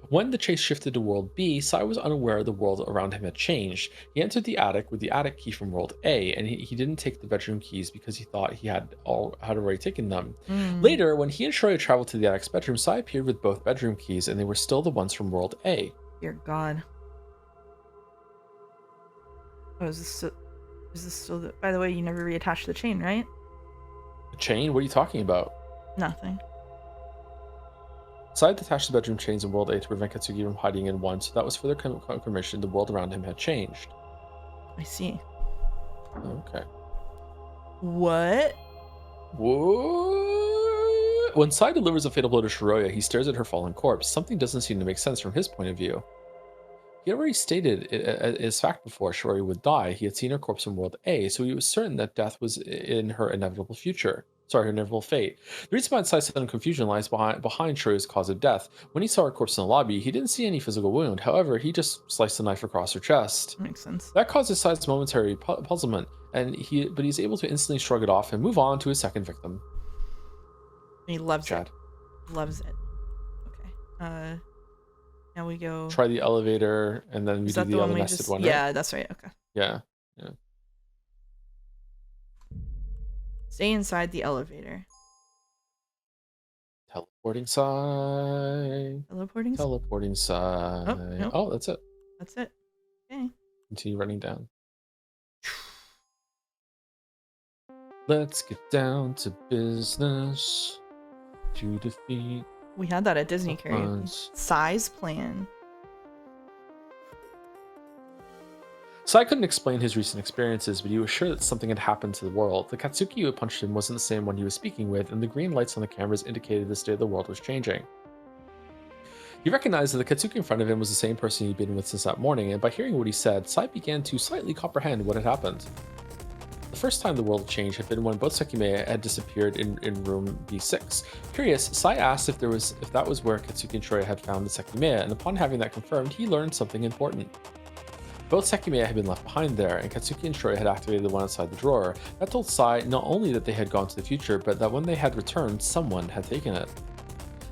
When the chase shifted to World B, Sai was unaware the world around him had changed. He entered the attic with the attic key from World A, and he didn't take the bedroom keys because he thought he had already taken them. Later, when he and Shoya traveled to the attic's bedroom, Sai appeared with both bedroom keys, and they were still the ones from World A. Dear God. Oh, is this still the... By the way, you never reattached the chain, right? The chain? What are you talking about? Nothing. Sai detached the bedroom chains in World A to prevent Katsuki from hiding in one, so that was further confirmation the world around him had changed. I see. Okay. What? When Sai delivers a fatal blow to Shiroya, he stares at her fallen corpse. Something doesn't seem to make sense from his point of view. He had already stated as fact before Shiroya would die. He had seen her corpse in World A, so he was certain that death was in her inevitable future. Her inevitable fate. The reason behind Sai's sudden confusion lies behind Shireu's cause of death. When he saw her corpse in the lobby, he didn't see any physical wound. However, he just sliced the knife across her chest. Makes sense. That causes Sai's momentary puzzlement, but he's able to instantly shrug it off and move on to his second victim. He loves Chad. it. Loves it. Okay. Now we go. Try the elevator, and then we do the other nested one. Yeah, right? that's right. Okay. Yeah. Stay inside the elevator. Teleporting Sai. Teleporting Sai. Oh, no. Oh, that's it. That's it. Okay. Continue running down. Let's get down to business to defeat. We had that at Disney karaoke. Sai's plan. Sai couldn't explain his recent experiences, but he was sure that something had happened to the world. The Katsuki who had punched him wasn't the same one he was speaking with, and the green lights on the cameras indicated the state of the world was changing. He recognized that the Katsuki in front of him was the same person he'd been with since that morning, and by hearing what he said, Sai began to slightly comprehend what had happened. The first time the world changed had been when both Sekimeiya had disappeared in room B6. Curious, Sai asked if that was where Katsuki and Shoya had found the Sekimeiya, and upon having that confirmed, he learned something important. Both Sekimeiya had been left behind there, and Katsuki and Shoya had activated the one inside the drawer. That told Sai not only that they had gone to the future, but that when they had returned, someone had taken it.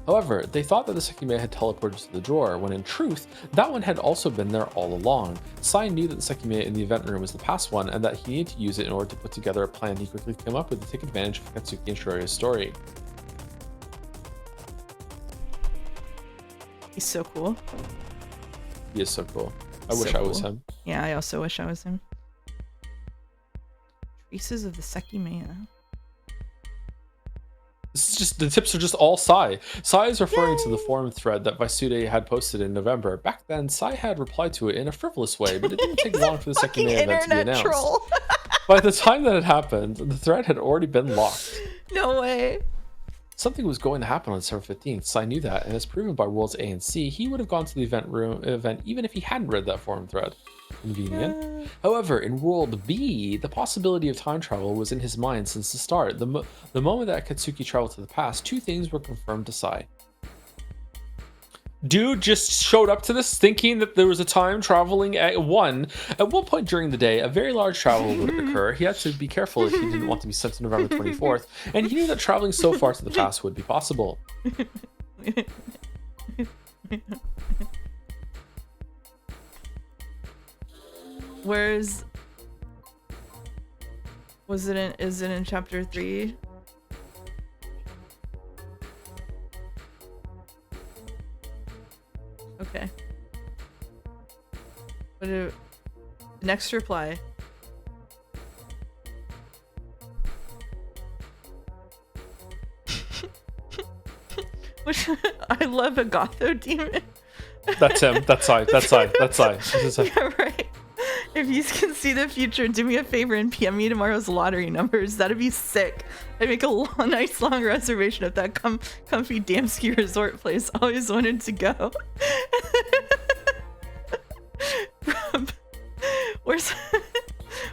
However, they thought that the Sekimeiya had teleported to the drawer, when in truth, that one had also been there all along. Sai knew that the Sekimeiya in the event room was the past one, and that he needed to use it in order to put together a plan he quickly came up with to take advantage of Katsuki and Shireu's story. He's so cool. He is so cool. I wish I was him. Yeah, I also wish I was him. Traces of the Sekimeiya. This is just, the tips are just all Sai. Sai is referring to the forum thread that Vaisude had posted in November. Back then, Sai had replied to it in a frivolous way, but it didn't take long for the Sekimeiya event to be announced. Troll. By the time that it happened, the thread had already been locked. No way. Something was going to happen on December 15th. Sai knew that, and as proven by Worlds A and C, he would have gone to the event even if he hadn't read that forum thread. Convenient. However, in World B, the possibility of time travel was in his mind since the start. The moment that Katsuki traveled to the past, two things were confirmed to Sai. Dude just showed up to this thinking that there was a time traveling at one point during the day, a very large travel would occur. He had to be careful if he didn't want to be sent to November 24th, and he knew that traveling so far to the past would be possible. Where's... is it in chapter 3? Okay. Next reply. Which I love a Gotho demon. That's him. That's I. That's I. That's I. Yeah, right. If you can see the future, do me a favor and PM me tomorrow's lottery numbers. That'd be sick. I'd make a nice long reservation at that comfy Damski resort place. Always wanted to go.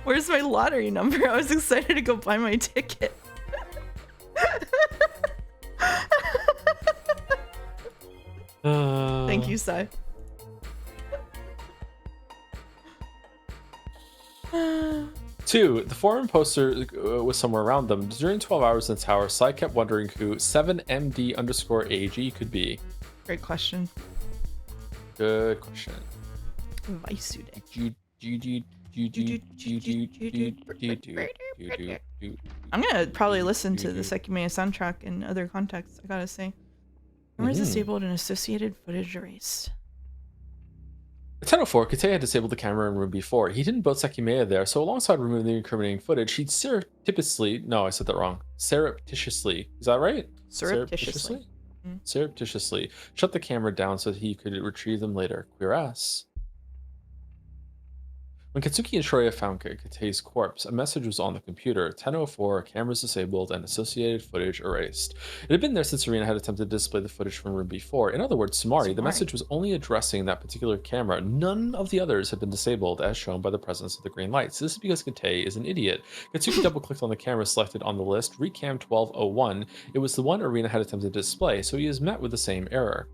Where's my lottery number? I was excited to go buy my ticket. Thank you, Sai. 2. The forum poster was somewhere around them. During 12 hours in the tower, Sai kept wondering who 7MD_AG could be. Great question. Good question. Vaisude. I'm gonna probably listen to the Sekimeiya soundtrack in other contexts, I gotta say. Cameras disabled and associated footage erased. At 10:04, Kate had disabled the camera in room B4. He didn't boot Sekimeiya there, so alongside removing the incriminating footage, he'd surreptitiously... No, I said that wrong. Surreptitiously. Is that right? Surreptitiously. Surreptitiously. Shut the camera down so that he could retrieve them later. Queer ass. When Katsuki and Shorya found Kate's corpse, a message was on the computer. 10:04, cameras disabled and associated footage erased. It had been there since Arena had attempted to display the footage from room B4. In other words, Sumari. The message was only addressing that particular camera. None of the others had been disabled, as shown by the presence of the green lights. This is because Kate is an idiot. Katsuki double-clicked on the camera selected on the list, Recam 1201. It was the one Arena had attempted to display, so he is met with the same error.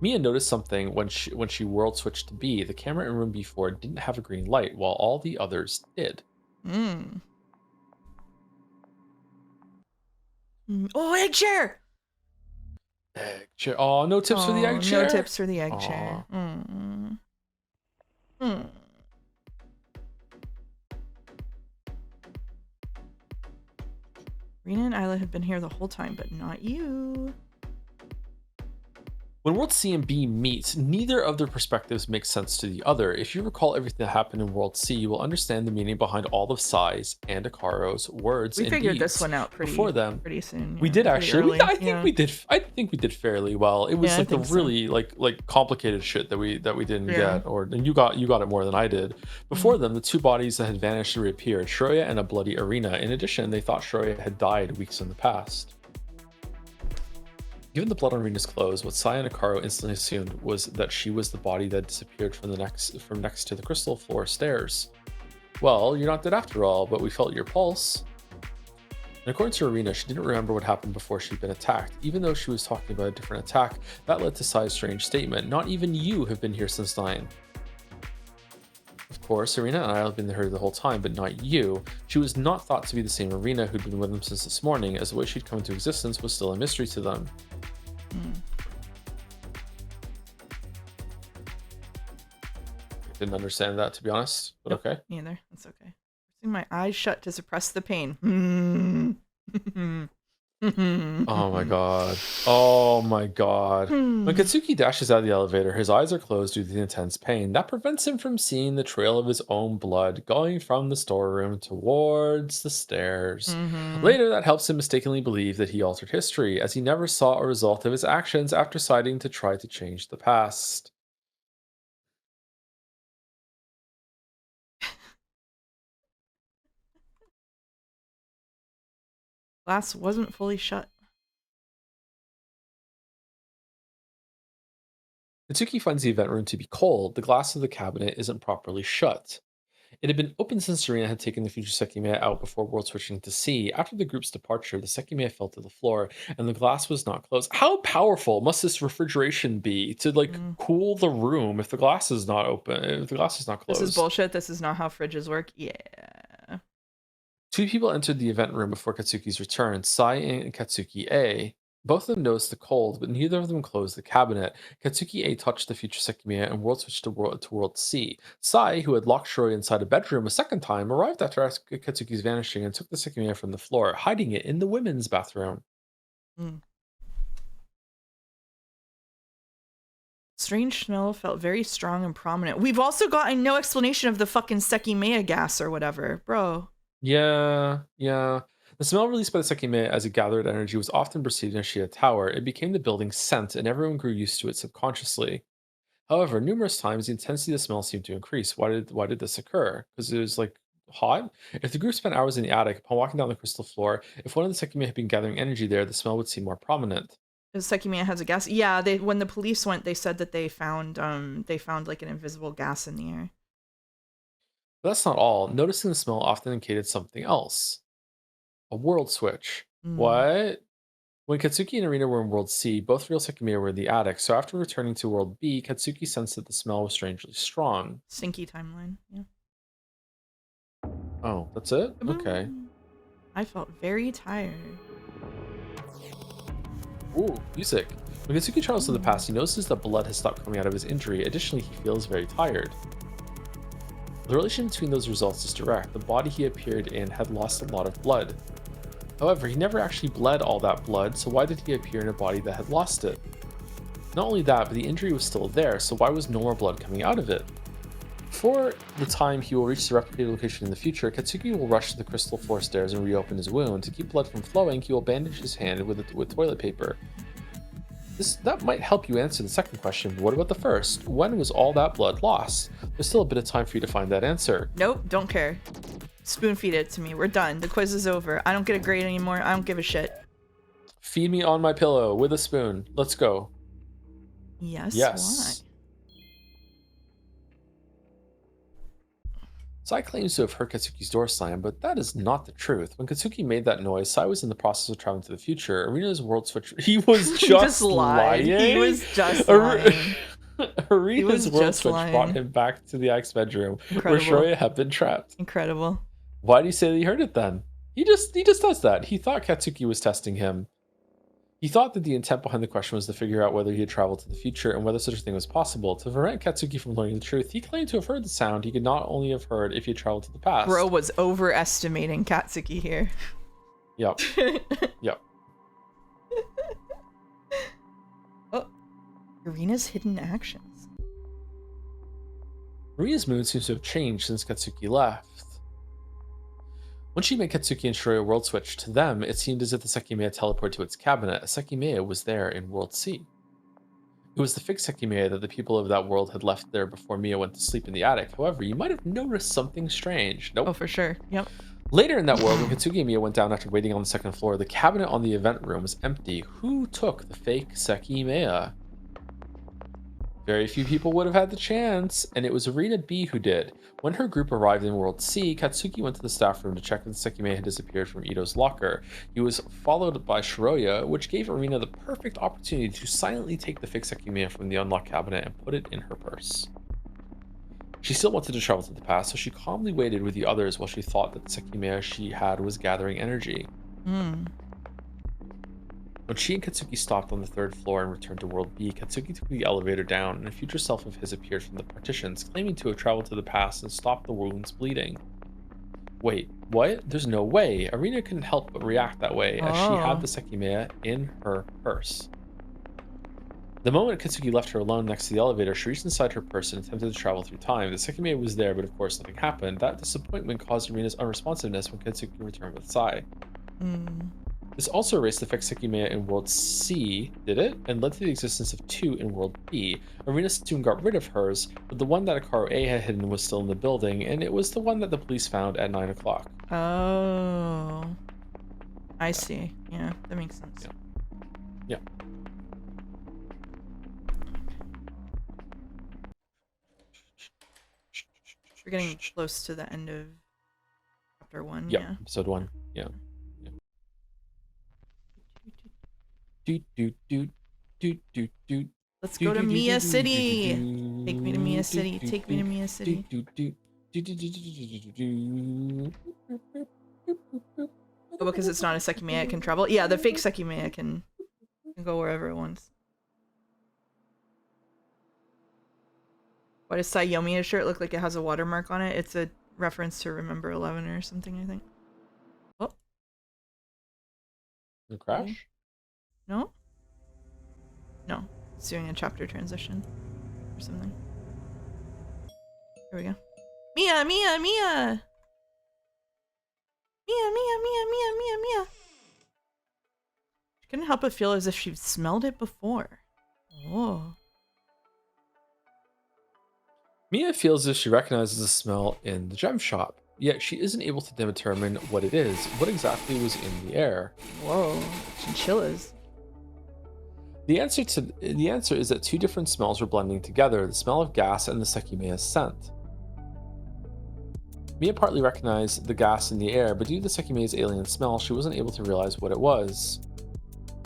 Mia noticed something when she world switched to B. The camera in room B4 didn't have a green light, while all the others did. Oh, egg chair! Egg chair. Oh, no tips for the egg chair? No tips for the egg chair. Rena and Isla have been here the whole time, but not you. When World C and B meet, neither of their perspectives makes sense to the other. If you recall everything that happened in World C, you will understand the meaning behind all of Sai's and Akaro's words. We figured this one out pretty soon. We did actually. I think we did fairly well. It was like the really like complicated shit that we didn't get, and you got it more than I did. Before them, the two bodies that had vanished reappeared, Shorya and a bloody Arena. In addition, they thought Shorya had died weeks in the past. Given the blood on Rena's clothes, what Sai and Akaro instantly assumed was that she was the body that disappeared from next to the crystal floor stairs. Well, you're not dead after all, but we felt your pulse. And according to Arena, she didn't remember what happened before she'd been attacked. Even though she was talking about a different attack, that led to Sai's strange statement. Not even you have been here since 9. Of course, Arena and I have been here the whole time, but not you. She was not thought to be the same Arena who'd been with them since this morning, as the way she'd come into existence was still a mystery to them. Didn't understand that, to be honest, but okay. Neither. That's okay. Forcing my eyes shut to suppress the pain. Oh my god. Oh my god. When Katsuki dashes out of the elevator, his eyes are closed due to the intense pain. That prevents him from seeing the trail of his own blood going from the storeroom towards the stairs. Later, that helps him mistakenly believe that he altered history, as he never saw a result of his actions after deciding to try to change the past. Glass wasn't fully shut. Katsuki finds the event room to be cold. The glass of the cabinet isn't properly shut. It had been open since Serena had taken the future Sekimeiya out before world switching to C. After the group's departure, the Sekimeiya fell to the floor, and the glass was not closed. How powerful must this refrigeration be to cool the room if the glass is not open, if the glass is not closed? This is bullshit. This is not how fridges work. Yeah. 2 people entered the event room before Katsuki's return, Sai and Katsuki A. Both of them noticed the cold, but neither of them closed the cabinet. Katsuki A touched the future Sekimeiya and world switched to world C. Sai, who had locked Shiroi inside a bedroom a second time, arrived after Katsuki's vanishing and took the Sekimeiya from the floor, hiding it in the women's bathroom. Mm. Strange smell felt very strong and prominent. We've also gotten no explanation of the fucking Sekimeiya gas or whatever, bro. Yeah. The smell released by the Sekimeiya as it gathered energy was often perceived in Shiya Tower. It became the building's scent, and everyone grew used to it subconsciously. However, numerous times the intensity of the smell seemed to increase. Why did this occur? Because it was like hot? If the group spent hours in the attic, upon walking down the crystal floor, if one of the Sekimeiya had been gathering energy there, the smell would seem more prominent. The Sekimeiya has a gas. Yeah, they when the police went, they said that they found like an invisible gas in the air. But that's not all. Noticing the smell often indicated something else. A world switch. What? When Katsuki and Arena were in World C, both real Sekimeiya were in the attic, so after returning to World B, Katsuki sensed that the smell was strangely strong. Sinky timeline, yeah. Oh, that's it? Okay. I felt very tired. Ooh, music. When Katsuki travels to the past, he notices that blood has stopped coming out of his injury. Additionally, he feels very tired. The relation between those results is direct. The body he appeared in had lost a lot of blood. However, he never actually bled all that blood, so why did he appear in a body that had lost it? Not only that, but the injury was still there, so why was no more blood coming out of it? Before the time he will reach the replicated location in the future, Katsuki will rush to the crystal floor stairs and reopen his wound. To keep blood from flowing, he will bandage his hand with toilet paper. That might help you answer the second question, but what about the first? When was all that blood lost? There's still a bit of time for you to find that answer. Nope, don't care. Spoon feed it to me. We're done. The quiz is over. I don't get a grade anymore. I don't give a shit. Feed me on my pillow with a spoon. Let's go. Yes. Yes. Why? Sai claims to have heard Katsuki's door slam, but that is not the truth. When Katsuki made that noise, Sai was in the process of traveling to the future. Arena's world switch. He was just lying. He was just lying. Arena's world switch brought him back to the X bedroom, where Shiroi had been trapped. Incredible. Why do you say that he heard it then? He just does that. He thought Katsuki was testing him. He thought that the intent behind the question was to figure out whether he had traveled to the future and whether such a thing was possible. To prevent Katsuki from learning the truth, he claimed to have heard the sound he could not only have heard if he had traveled to the past. Bro was overestimating Katsuki here. Yep. Yep. Oh, Arena's hidden actions. Maria's mood seems to have changed since Katsuki left. When she made Katsuki and Shiroi world switch to them, it seemed as if the Sekimeiya teleported to its cabinet. A Sekimeiya was there in World C. It was the fixed Sekimeiya that the people of that world had left there before Mia went to sleep in the attic. However, you might have noticed something strange. Nope. Oh, for sure. Yep. Later in that world, when Katsuki and Mia went down after waiting on the second floor, the cabinet on the event room was empty. Who took the fake Sekimeiya? Very few people would have had the chance, and it was Arena B who did. When her group arrived in World C, Katsuki went to the staff room to check if the Sekimeiya had disappeared from Ito's locker. He was followed by Shiroya, which gave Arena the perfect opportunity to silently take the fake Sekimeiya from the unlocked cabinet and put it in her purse. She still wanted to travel to the past, so she calmly waited with the others while she thought that the Sekimeiya she had was gathering energy. When she and Katsuki stopped on the third floor and returned to World B, Katsuki took the elevator down, and a future self of his appeared from the partitions, claiming to have traveled to the past and stopped the wounds bleeding. Wait, what? There's no way. Arena couldn't help but react that way, as she had the Sekimeiya in her purse. The moment Katsuki left her alone next to the elevator, she reached inside her purse and attempted to travel through time. The Sekimeiya was there, but of course nothing happened. That disappointment caused Arena's unresponsiveness when Katsuki returned with Sai. This also erased the fixed Sekimeiya in World C, did it? And led to the existence of two in World B. Arena soon got rid of hers, but the one that Akaro A had hidden was still in the building, and it was the one that the police found at 9 o'clock. Oh. I see. Yeah, that makes sense. Yeah. We're getting close to the end of chapter 1. Yep, Yeah. episode 1. Yeah. Let's go to Mia City. Take me to Mia City. Take me to Mia City. Oh, because it's not a Sekimeiya, it can travel. Yeah, the fake Sekimeiya can can go wherever it wants. Why does Sekimiya's shirt look like it has a watermark on it? It's a reference to Remember 11 or something, I think. Oh. The crash? No? No. It's doing a chapter transition or something. Here we go. Mia, Mia, Mia! Mia, Mia, Mia, Mia, Mia, Mia! She couldn't help but feel as if she'd smelled it before. Oh. Mia feels as if she recognizes the smell in the gem shop, yet she isn't able to determine what it is. What exactly was in the air? Whoa. Chinchillas. The answer is that two different smells were blending together, the smell of gas and the Sekimeiya scent. Mia partly recognized the gas in the air, but due to the Sekimeiya's alien smell, she wasn't able to realize what it was.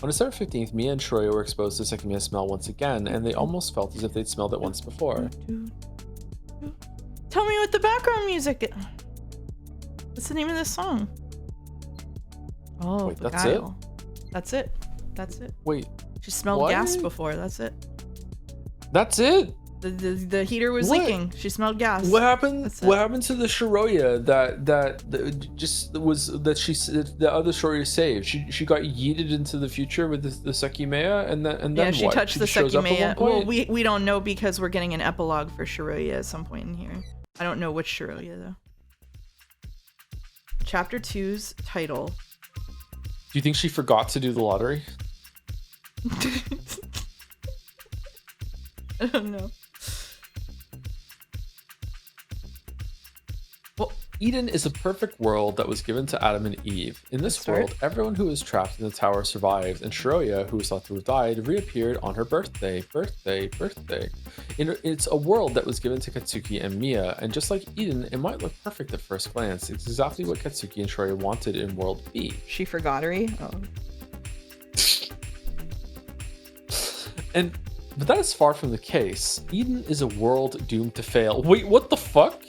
On December 15th, Mia and Shiroya were exposed to the Sekimeiya smell once again, and they almost felt as if they'd smelled it once before. Tell me what the background music is. What's the name of this song? Oh, wait, Beguile. That's it. That's it. Wait. She smelled what? gas before. That's it. That's it? The heater was What? leaking. She smelled gas. What happened? That's it. What happened to the Shiroya that the other Shiroya saved? She got yeeted into the future with the Sekimeiya, and then yeah, she what? touched the shows up at Sekimeiya. one Well, point? we don't know because we're getting an epilogue for Shiroya at some point in here. I don't know which Shiroya though. Chapter 2's title. Do you think she forgot to do the lottery? I don't know. Well, Eden is a perfect world that was given to Adam and Eve. In this Start. world, everyone who was trapped in the tower survived, and Shiroya, who was thought to have died, reappeared on her birthday. It's a world that was given to Katsuki and Mia, and just like Eden, it might look perfect at first glance. It's exactly what Katsuki and Shiroya wanted in World B. She forgottery. Oh. But that is far from the case. Eden is a world doomed to fail. Wait, what the fuck?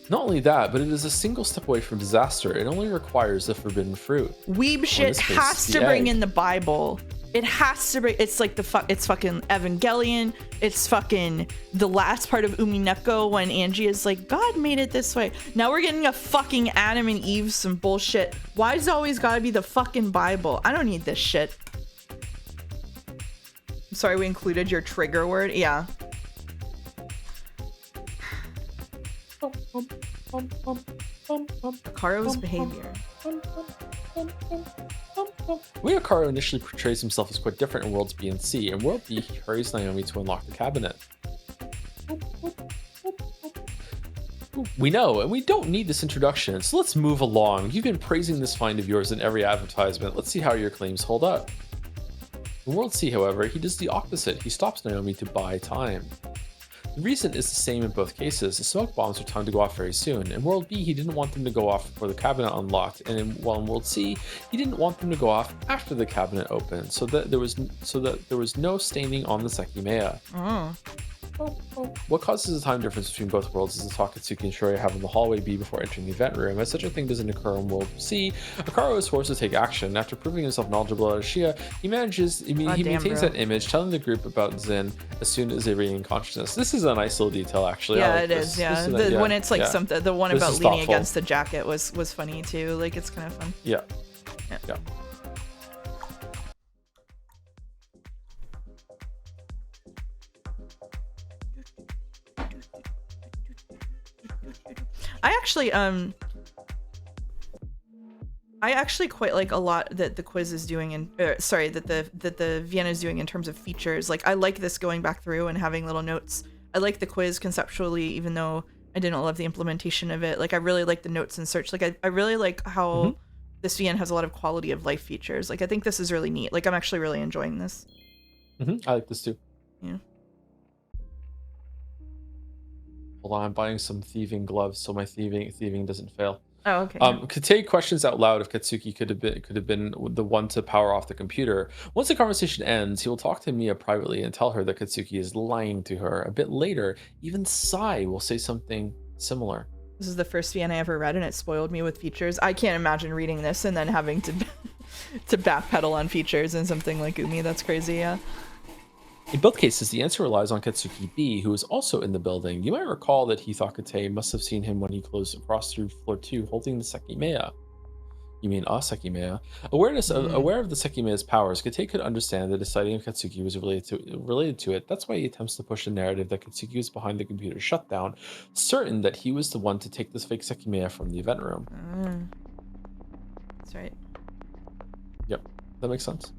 Not only that, but it is a single step away from disaster. It only requires the forbidden fruit. Weeb shit this case, has to the bring egg. in the Bible. It has to bring. It's like it's fucking Evangelion. It's fucking the last part of Umineko when Angie is like, God made it this way. Now we're getting a fucking Adam and Eve some bullshit. Why's it always gotta be the fucking Bible? I don't need this shit. I'm sorry we included your trigger word. Yeah. Karo's behavior. Uyakaro initially portrays himself as quite different in Worlds B and C. In World B, he hurries Naomi to unlock the cabinet. We know, and we don't need this introduction, so let's move along. You've been praising this find of yours in every advertisement. Let's see how your claims hold up. In World C, however, he does the opposite. He stops Naomi to buy time. The reason is the same in both cases. The smoke bombs are timed to go off very soon. In World B, he didn't want them to go off before the cabinet unlocked, and while in World C, he didn't want them to go off after the cabinet opened, so that there was no staining on the Sekimeiya. Oh. What causes the time difference between both worlds is the talk Katsuki and Shiroya have in the hallway B before entering the event room. As such a thing doesn't occur in World C, Akaro is forced to take action. After proving himself knowledgeable at Ashia, he maintains that image, telling the group about Zen as soon as they regain consciousness. This is a nice little detail, actually. Yeah, I like it this. is. Yeah, This is when it's like yeah. something, the one This about is leaning thoughtful. against the jacket was funny too. Like it's kind of fun. Yeah. Yeah. Yeah. I actually quite like a lot that the quiz is doing that the Vienna is doing in terms of features. Like I like this going back through and having little notes. I like the quiz conceptually, even though I didn't love the implementation of it. Like I really like the notes and search. Like I really like how this VN has a lot of quality of life features. Like I think this is really neat. Like I'm actually really enjoying this. I like this too. Yeah. Hold on, I'm buying some thieving gloves so my thieving doesn't fail. Oh, okay. Katei questions out loud if Katsuki could have been the one to power off the computer. Once the conversation ends, he will talk to Mia privately and tell her that Katsuki is lying to her. A bit later, even Sai will say something similar. This is the first VN I ever read, and it spoiled me with features. I can't imagine reading this and then having to to backpedal on features and something like Umi. That's crazy, yeah. In both cases, the answer relies on Katsuki B, who is also in the building. You might recall that he thought Kate must have seen him when he closed across through floor 2, holding the Sekimeiya. You mean Sekimeiya? Aware of the Sekimeiya's powers, Kate could understand that the sighting of Katsuki was related to it. That's why he attempts to push the narrative that Katsuki was behind the computer shutdown, certain that he was the one to take this fake Sekimeiya from the event room. That's right. Yep, that makes sense.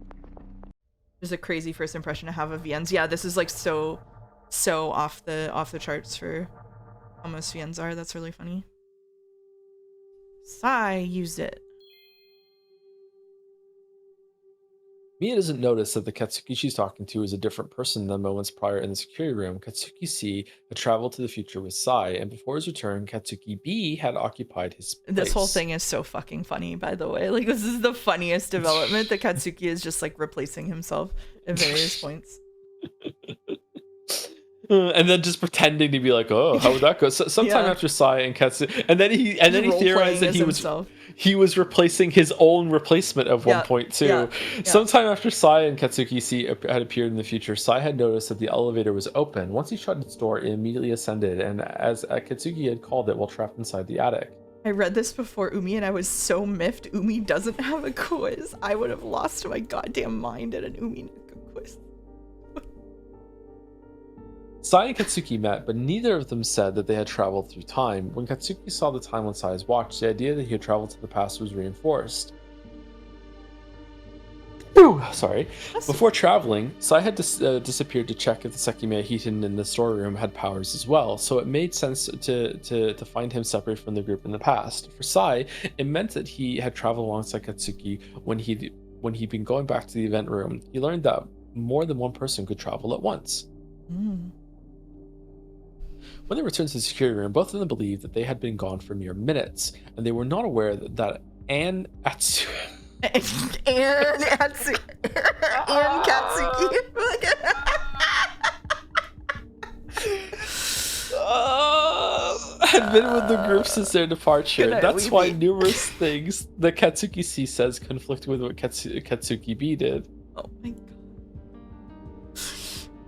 There's a crazy first impression to have of VNs. Yeah, this is like so off the charts for how most VNs are. That's really funny. Sai used it. Mia doesn't notice that the Katsuki she's talking to is a different person than moments prior in the security room. Katsuki C had traveled to the future with Sai, and before his return, Katsuki B had occupied his place. This whole thing is so fucking funny, by the way. Like, this is the funniest development that Katsuki is just like replacing himself at various points. And then just pretending to be like, oh, how would that go? So, sometime after Sai and Katsuki, and then he theorized that he was replacing his own replacement at one point too. Yeah. Sometime after Sai and Katsuki C had appeared in the future, Sai had noticed that the elevator was open. Once he shut its door, it immediately ascended, and as Katsuki had called it while trapped inside the attic. I read this before Umi, and I was so miffed. Umi doesn't have a quiz. I would have lost my goddamn mind at an Umi quiz. Sai and Katsuki met, but neither of them said that they had traveled through time. When Katsuki saw the time on Sai's watch, the idea that he had traveled to the past was reinforced. Sorry. Before traveling, Sai had disappeared to check if the Sekimeiya hidden in the storeroom had powers as well, so it made sense to find him separate from the group in the past. For Sai, it meant that he had traveled alongside Katsuki when he'd been going back to the event room. He learned that more than one person could travel at once. When they returned to the security room, both of them believed that they had been gone for mere minutes, and they were not aware that Ann Katsuki. Had been with the group since their departure. That's why numerous things that Katsuki C says conflict with what Katsuki B did. Oh my god.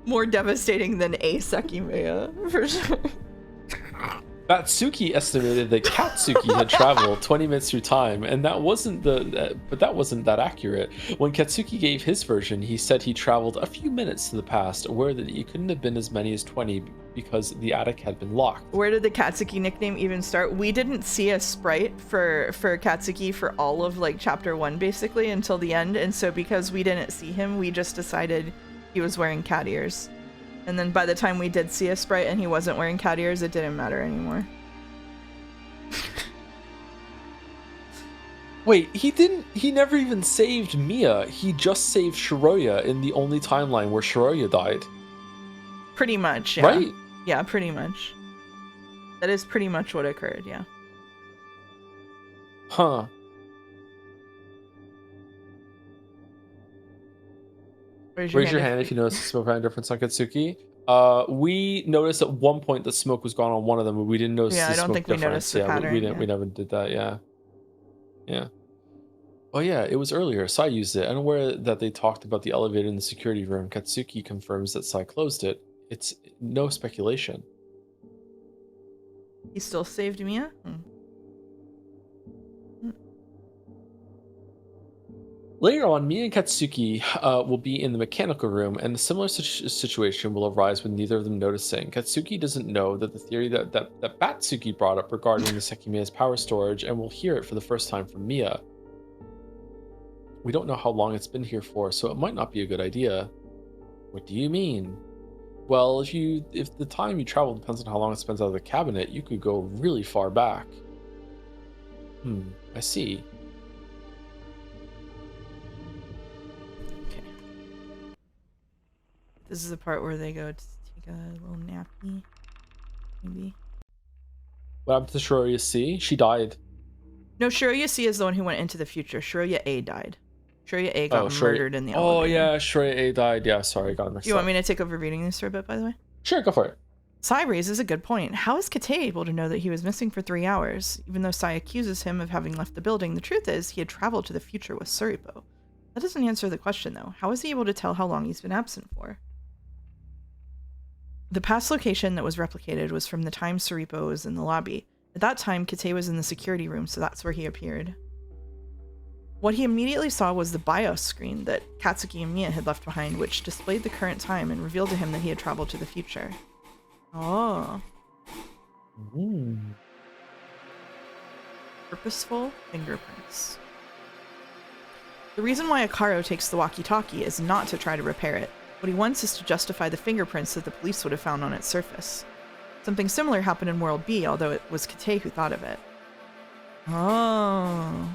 More devastating than a Sekimeiya, for sure. Batsuki estimated that Katsuki had traveled 20 minutes through time, and that wasn't that accurate. When Katsuki gave his version, he said he traveled a few minutes to the past, aware that it couldn't have been as many as 20 because the attic had been locked. Where did the Katsuki nickname even start? We didn't see a sprite for Katsuki for all of like chapter 1 basically until the end, and so because we didn't see him, we just decided he was wearing cat ears. And then by the time we did see a sprite and he wasn't wearing cat ears, it didn't matter anymore. Wait, he never even saved Mia. He just saved Shiroya in the only timeline where Shiroya died. Pretty much, yeah. Right? Yeah, pretty much. That is pretty much what occurred, yeah. Huh. Raise your hand if you notice the smoke pattern difference on Katsuki. We noticed at one point the smoke was gone on one of them, but we didn't notice the smoke difference. We noticed the pattern. We never did that, yeah. Oh yeah, it was earlier. Sai used it. Unaware that they talked about the elevator in the security room, Katsuki confirms that Sai closed it. It's no speculation. He still saved Mia? Later on, Mia and Katsuki will be in the mechanical room, and a similar situation will arise with neither of them noticing. Katsuki doesn't know that the theory that Batsuki brought up regarding the Sekimeiya's power storage, and will hear it for the first time from Mia. We don't know how long it's been here for, so it might not be a good idea. What do you mean? Well, if the time you travel depends on how long it spends out of the cabinet, you could go really far back. I see. This is the part where they go to take a little nappy, maybe. What happened to Shiroya C? She died. No, Shiroya C is the one who went into the future. Shiroya A died. Shiroya A got murdered in the elevator. Oh yeah, Shiroya A died. Yeah, sorry, got mixed up. You want me to take over reading this for a bit, by the way? Sure, go for it. Sai raises a good point. How is Kate able to know that he was missing for 3 hours? Even though Sai accuses him of having left the building, the truth is he had traveled to the future with Suripo. That doesn't answer the question, though. How is he able to tell how long he's been absent for? The past location that was replicated was from the time Suripo was in the lobby. At that time, Kate was in the security room, so that's where he appeared. What he immediately saw was the BIOS screen that Katsuki and Miya had left behind, which displayed the current time and revealed to him that he had traveled to the future. Oh. Purposeful fingerprints. The reason why Akaro takes the walkie-talkie is not to try to repair it. What he wants is to justify the fingerprints that the police would have found on its surface. Something similar happened in World B, although it was Kate who thought of it. Oh.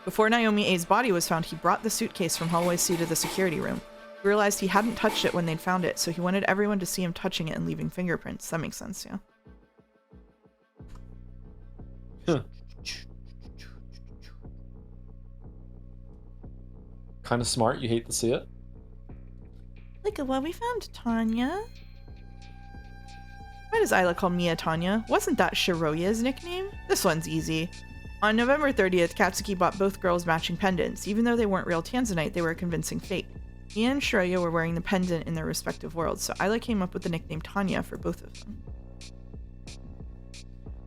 Before Naomi A's body was found, he brought the suitcase from hallway C to the security room. He realized he hadn't touched it when they'd found it, so he wanted everyone to see him touching it and leaving fingerprints. That makes sense, yeah. Huh. Kind of smart. You hate to see it. Look at what we found, Tanya. Why does Isla call Miya Tanya? Wasn't that Shiroya's nickname? This one's easy. On November 30th, Katsuki bought both girls matching pendants. Even though they weren't real tanzanite, they were a convincing fake. Miya and Shiroya were wearing the pendant in their respective worlds, so Isla came up with the nickname Tanya for both of them.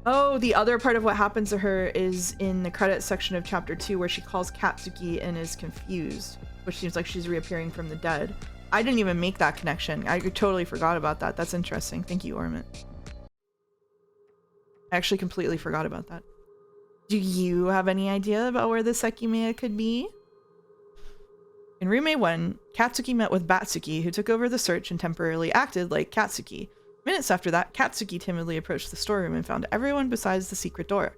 Oh, the other part of what happens to her is in the credits section of chapter 2, where she calls Katsuki and is confused, which seems like she's reappearing from the dead. I didn't even make that connection. I totally forgot about that. That's interesting. Thank you, Ormit. I actually completely forgot about that. Do you have any idea about where the Sekimeiya could be? In Room A1, Katsuki met with Batsuki, who took over the search and temporarily acted like Katsuki. Minutes after that, Katsuki timidly approached the storeroom and found everyone besides the secret door.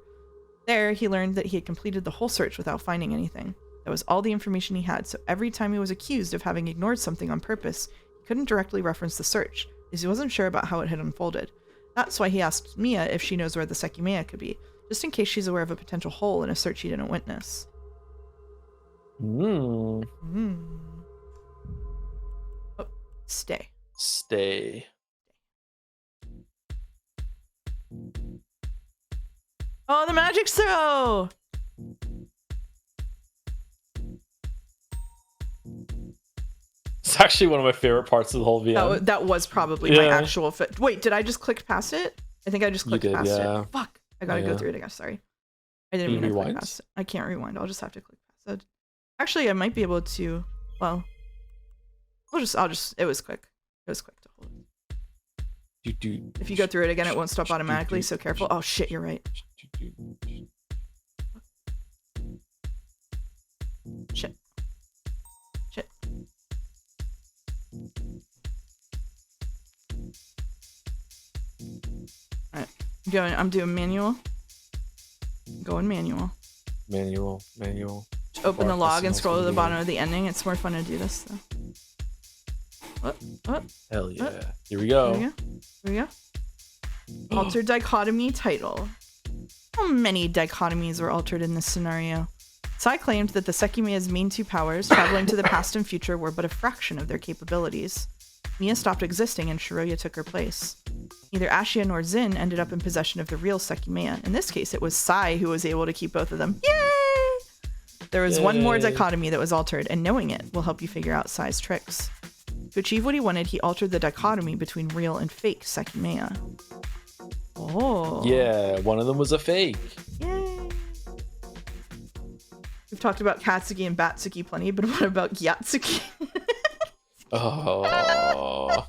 There, he learned that he had completed the whole search without finding anything. That was all the information he had, so every time he was accused of having ignored something on purpose, he couldn't directly reference the search, because he wasn't sure about how it had unfolded. That's why he asked Miya if she knows where the Sekimeiya could be, just in case she's aware of a potential hole in a search he didn't witness. Oh, stay. Stay. Oh, the magic throw! It's actually one of my favorite parts of the whole VM. That was probably my actual fit. Wait, did I just click past it? I think I just clicked past it. Fuck. I gotta go through it again. Sorry. I didn't mean to click past it. I can't rewind. I'll just have to click past it. Actually, I might be able to. Well, I'll just. It was quick. It was quick to hold. If you go through it again, it won't stop automatically. So careful. Oh shit, you're right. Shit. Shit. Alright. I'm doing manual. Going manual. Manual. Just open the log and scroll to the bottom of the ending. It's more fun to do this though. What? Hell yeah. Here we go. Here we go. Altered dichotomy title. How many dichotomies were altered in this scenario? Sai claimed that the Sekimeiya's main two powers, traveling to the past and future, were but a fraction of their capabilities. Miya stopped existing and Shiroya took her place. Neither Ashia nor Zin ended up in possession of the real Sekimeiya. In this case, it was Sai who was able to keep both of them. Yay! There was one more dichotomy that was altered, and knowing it will help you figure out Sai's tricks. To achieve what he wanted, he altered the dichotomy between real and fake Sekimeiya. Oh. Yeah, one of them was a fake. Yay. We've talked about Katsuki and Batsuki plenty, but what about Gyatsuki? Oh.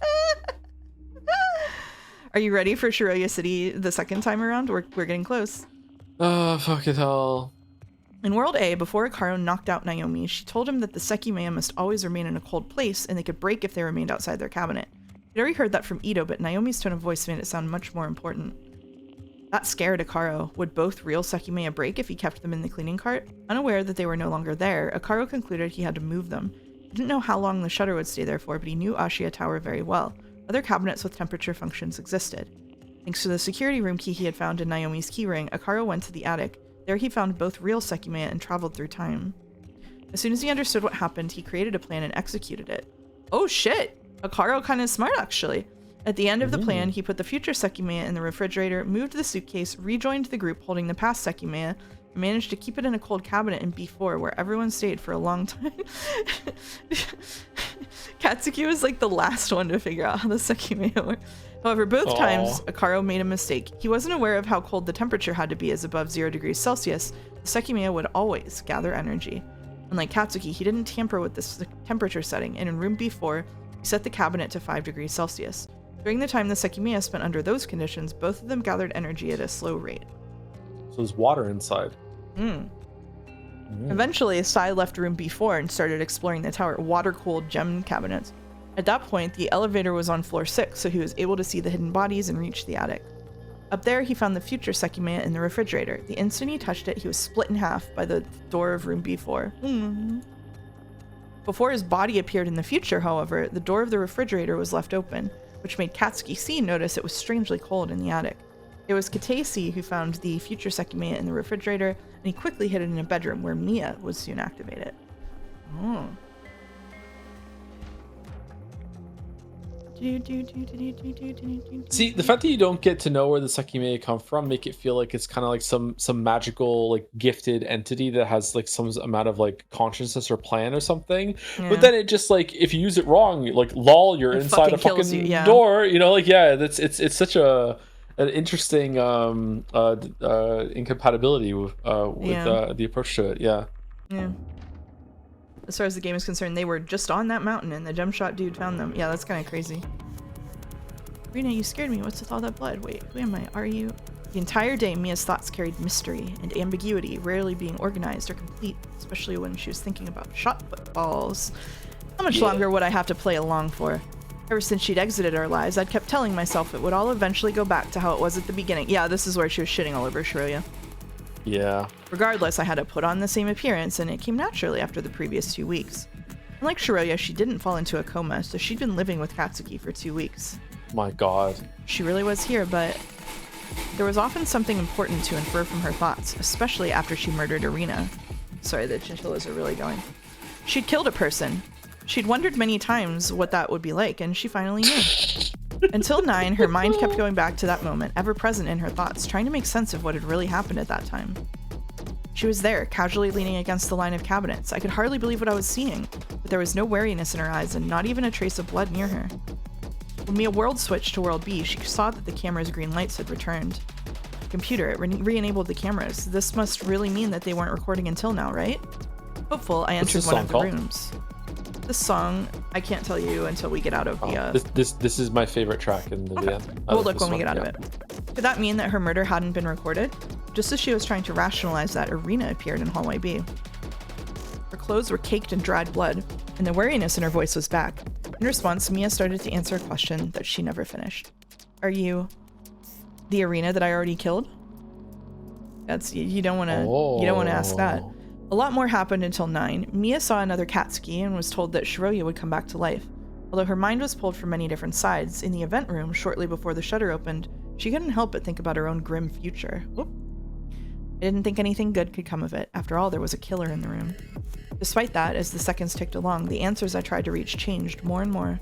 Are you ready for Shiroya City the second time around? We're getting close. Oh, fucking hell. In World A, before Akaro knocked out Naomi, she told him that the Sekimeiya must always remain in a cold place and they could break if they remained outside their cabinet. He'd already heard that from Ito, but Naomi's tone of voice made it sound much more important. That scared Akaro. Would both real Sekimeiya break if he kept them in the cleaning cart? Unaware that they were no longer there, Akaro concluded he had to move them. He didn't know how long the shutter would stay there for, but he knew Ashia Tower very well. Other cabinets with temperature functions existed. Thanks to the security room key he had found in Naomi's keyring, Akaro went to the attic. There he found both real Sekimeiya and traveled through time. As soon as he understood what happened, he created a plan and executed it. Oh shit! Akaro kind of smart, actually. At the end of the plan, he put the future Sekimeiya in the refrigerator, moved the suitcase, rejoined the group holding the past Sekimeiya, and managed to keep it in a cold cabinet in B4 where everyone stayed for a long time. Katsuki was like the last one to figure out how the Sekimeiya worked. However, both times, Akaro made a mistake. He wasn't aware of how cold the temperature had to be, as above 0 degrees Celsius, the Sekimeiya would always gather energy. Unlike Katsuki, he didn't tamper with this temperature setting, and in room B4, he set the cabinet to 5 degrees Celsius. During the time the Sekimeiya spent under those conditions, both of them gathered energy at a slow rate. So there's water inside. Eventually, Sai left room B4 and started exploring the tower, water-cooled gem cabinets. At that point, the elevator was on floor 6, so he was able to see the hidden bodies and reach the attic. Up there, he found the future Sekimeiya in the refrigerator. The instant he touched it, he was split in half by the door of room B4. Before his body appeared in the future, however, the door of the refrigerator was left open, which made Katsuki C notice it was strangely cold in the attic. It was Katei who found the future Sekimeiya in the refrigerator, and he quickly hid it in a bedroom where Miya would soon activate it. See, the fact that you don't get to know where the Sekimeiya come from make it feel like it's kind of like some magical, like, gifted entity that has like some amount of like consciousness or plan or something. Yeah. But then it just, like, if you use it wrong, like, lol, you're It inside a fucking kills fucking you, yeah. door. You know, like, yeah, it's such an interesting incompatibility with the approach to it. Yeah. As far as the game is concerned, they were just on that mountain and the gem shot dude found them. Yeah, that's kind of crazy. Rina, you scared me. What's with all that blood? Wait, who am I? Are you? The entire day, Mia's thoughts carried mystery and ambiguity, rarely being organized or complete, especially when she was thinking about shot footballs. How much longer would I have to play along for? Ever since she'd exited our lives, I'd kept telling myself it would all eventually go back to how it was at the beginning. Yeah, this is where she was shitting all over Shiroya. Yeah. Regardless, I had to put on the same appearance, and it came naturally after the previous 2 weeks. Unlike Shiroya, she didn't fall into a coma, so she'd been living with Katsuki for 2 weeks. My god. She really was here, but there was often something important to infer from her thoughts, especially after she murdered Irina. Sorry, the chinchillas are really going. She'd killed a person. She'd wondered many times what that would be like, and she finally knew. Until 9, her mind kept going back to that moment, ever present in her thoughts, trying to make sense of what had really happened at that time. She was there, casually leaning against the line of cabinets. I could hardly believe what I was seeing, but there was no wariness in her eyes and not even a trace of blood near her. When Mia world switched to world B, she saw that the camera's green lights had returned. Computer, it re-enabled the cameras. This must really mean that they weren't recording until now, right? Hopeful, I entered one of the rooms. This song, I can't tell you until we get out of the... This is my favorite track in the video. We'll look when we get out of it. Could that mean that her murder hadn't been recorded? Just as she was trying to rationalize that, Irina appeared in hallway B. Her clothes were caked in dried blood, and the wariness in her voice was back. In response, Mia started to answer a question that she never finished. Are you the Irina that I already killed? That's you don't want to ask that. A lot more happened until 9. Mia saw another Katsuki and was told that Shiroya would come back to life. Although her mind was pulled from many different sides, in the event room, shortly before the shutter opened, she couldn't help but think about her own grim future. Whoop. I didn't think anything good could come of it. After all, there was a killer in the room. Despite that, as the seconds ticked along, the answers I tried to reach changed more and more.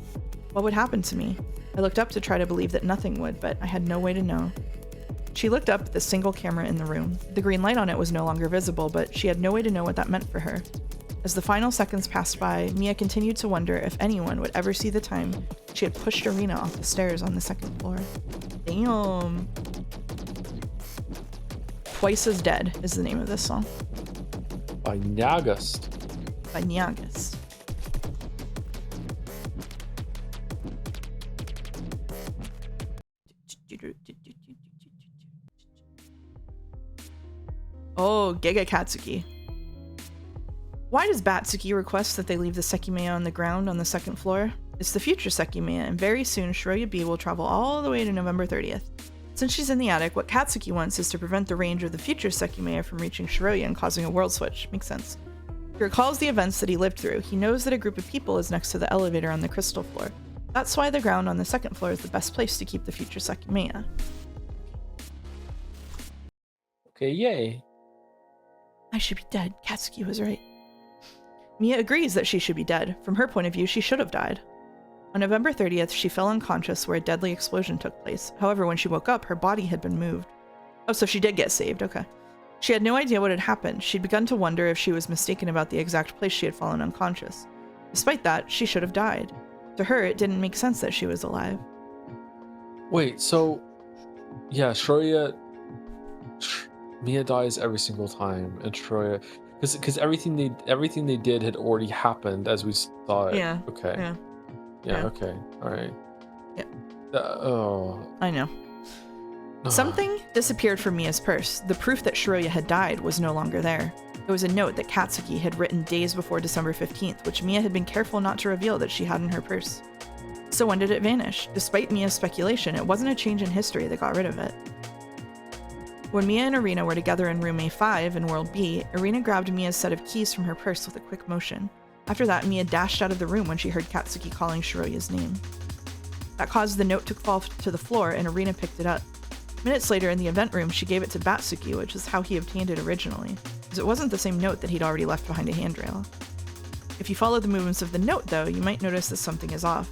What would happen to me? I looked up to try to believe that nothing would, but I had no way to know. She looked up at the single camera in the room. The green light on it was no longer visible, but she had no way to know what that meant for her. As the final seconds passed by, Mia continued to wonder if anyone would ever see the time she had pushed Irina off the stairs on the 2nd floor. Damn. Twice as Dead is the name of this song. By Nyagast. By Nyagast. Oh, Giga Katsuki. Why does Batsuki request that they leave the Sekimeiya on the ground on the 2nd floor? It's the future Sekimeiya, and very soon Shiroya B will travel all the way to November 30th. Since she's in the attic, what Katsuki wants is to prevent the range of the future Sekimeiya from reaching Shiroya and causing a world switch. Makes sense. He recalls the events that he lived through. He knows that a group of people is next to the elevator on the crystal floor. That's why the ground on the 2nd floor is the best place to keep the future Sekimeiya. Okay, yay. I should be dead. Katsuki was right. Mia agrees that she should be dead. From her point of view, she should have died. On November 30th, she fell unconscious where a deadly explosion took place. However, when she woke up, her body had been moved. Oh, so she did get saved. Okay. She had no idea what had happened. She'd begun to wonder if she was mistaken about the exact place she had fallen unconscious. Despite that, she should have died. To her, it didn't make sense that she was alive. Wait, so yeah, Mia dies every single time, and Shroya, because everything they did had already happened as we saw it. Yeah. Okay. Yeah. Yeah. Okay. All right. Yeah. Oh. I know. Something disappeared from Mia's purse. The proof that Shroya had died was no longer there. It was a note that Katsuki had written days before December 15th, which Mia had been careful not to reveal that she had in her purse. So when did it vanish? Despite Mia's speculation, it wasn't a change in history that got rid of it. When Mia and Irina were together in room A5 in World B, Irina grabbed Mia's set of keys from her purse with a quick motion. After that, Mia dashed out of the room when she heard Katsuki calling Shiroya's name. That caused the note to fall to the floor, and Irina picked it up. Minutes later, in the event room, she gave it to Batsuki, which is how he obtained it originally, as it wasn't the same note that he'd already left behind a handrail. If you follow the movements of the note, though, you might notice that something is off.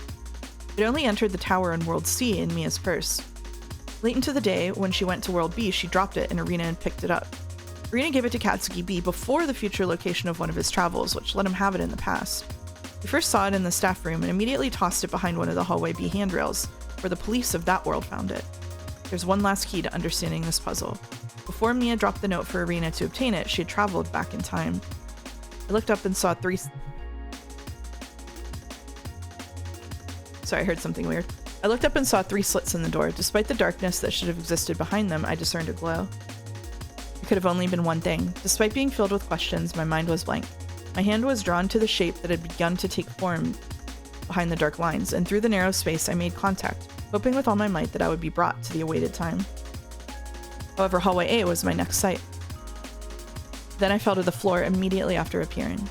It only entered the tower in World C in Mia's purse. Late into the day, when she went to World B, she dropped it, and Irina picked it up. Irina gave it to Katsuki B before the future location of one of his travels, which let him have it in the past. He first saw it in the staff room and immediately tossed it behind one of the hallway B handrails, where the police of that world found it. There's one last key to understanding this puzzle. Before Mia dropped the note for Irina to obtain it, she had traveled back in time. I looked up and saw Sorry, I heard something weird. I looked up and saw 3 slits in the door. Despite the darkness that should have existed behind them, I discerned a glow. It could have only been one thing. Despite being filled with questions, my mind was blank. My hand was drawn to the shape that had begun to take form behind the dark lines, and through the narrow space I made contact, hoping with all my might that I would be brought to the awaited time. However, hallway A was my next sight. Then I fell to the floor immediately after appearing.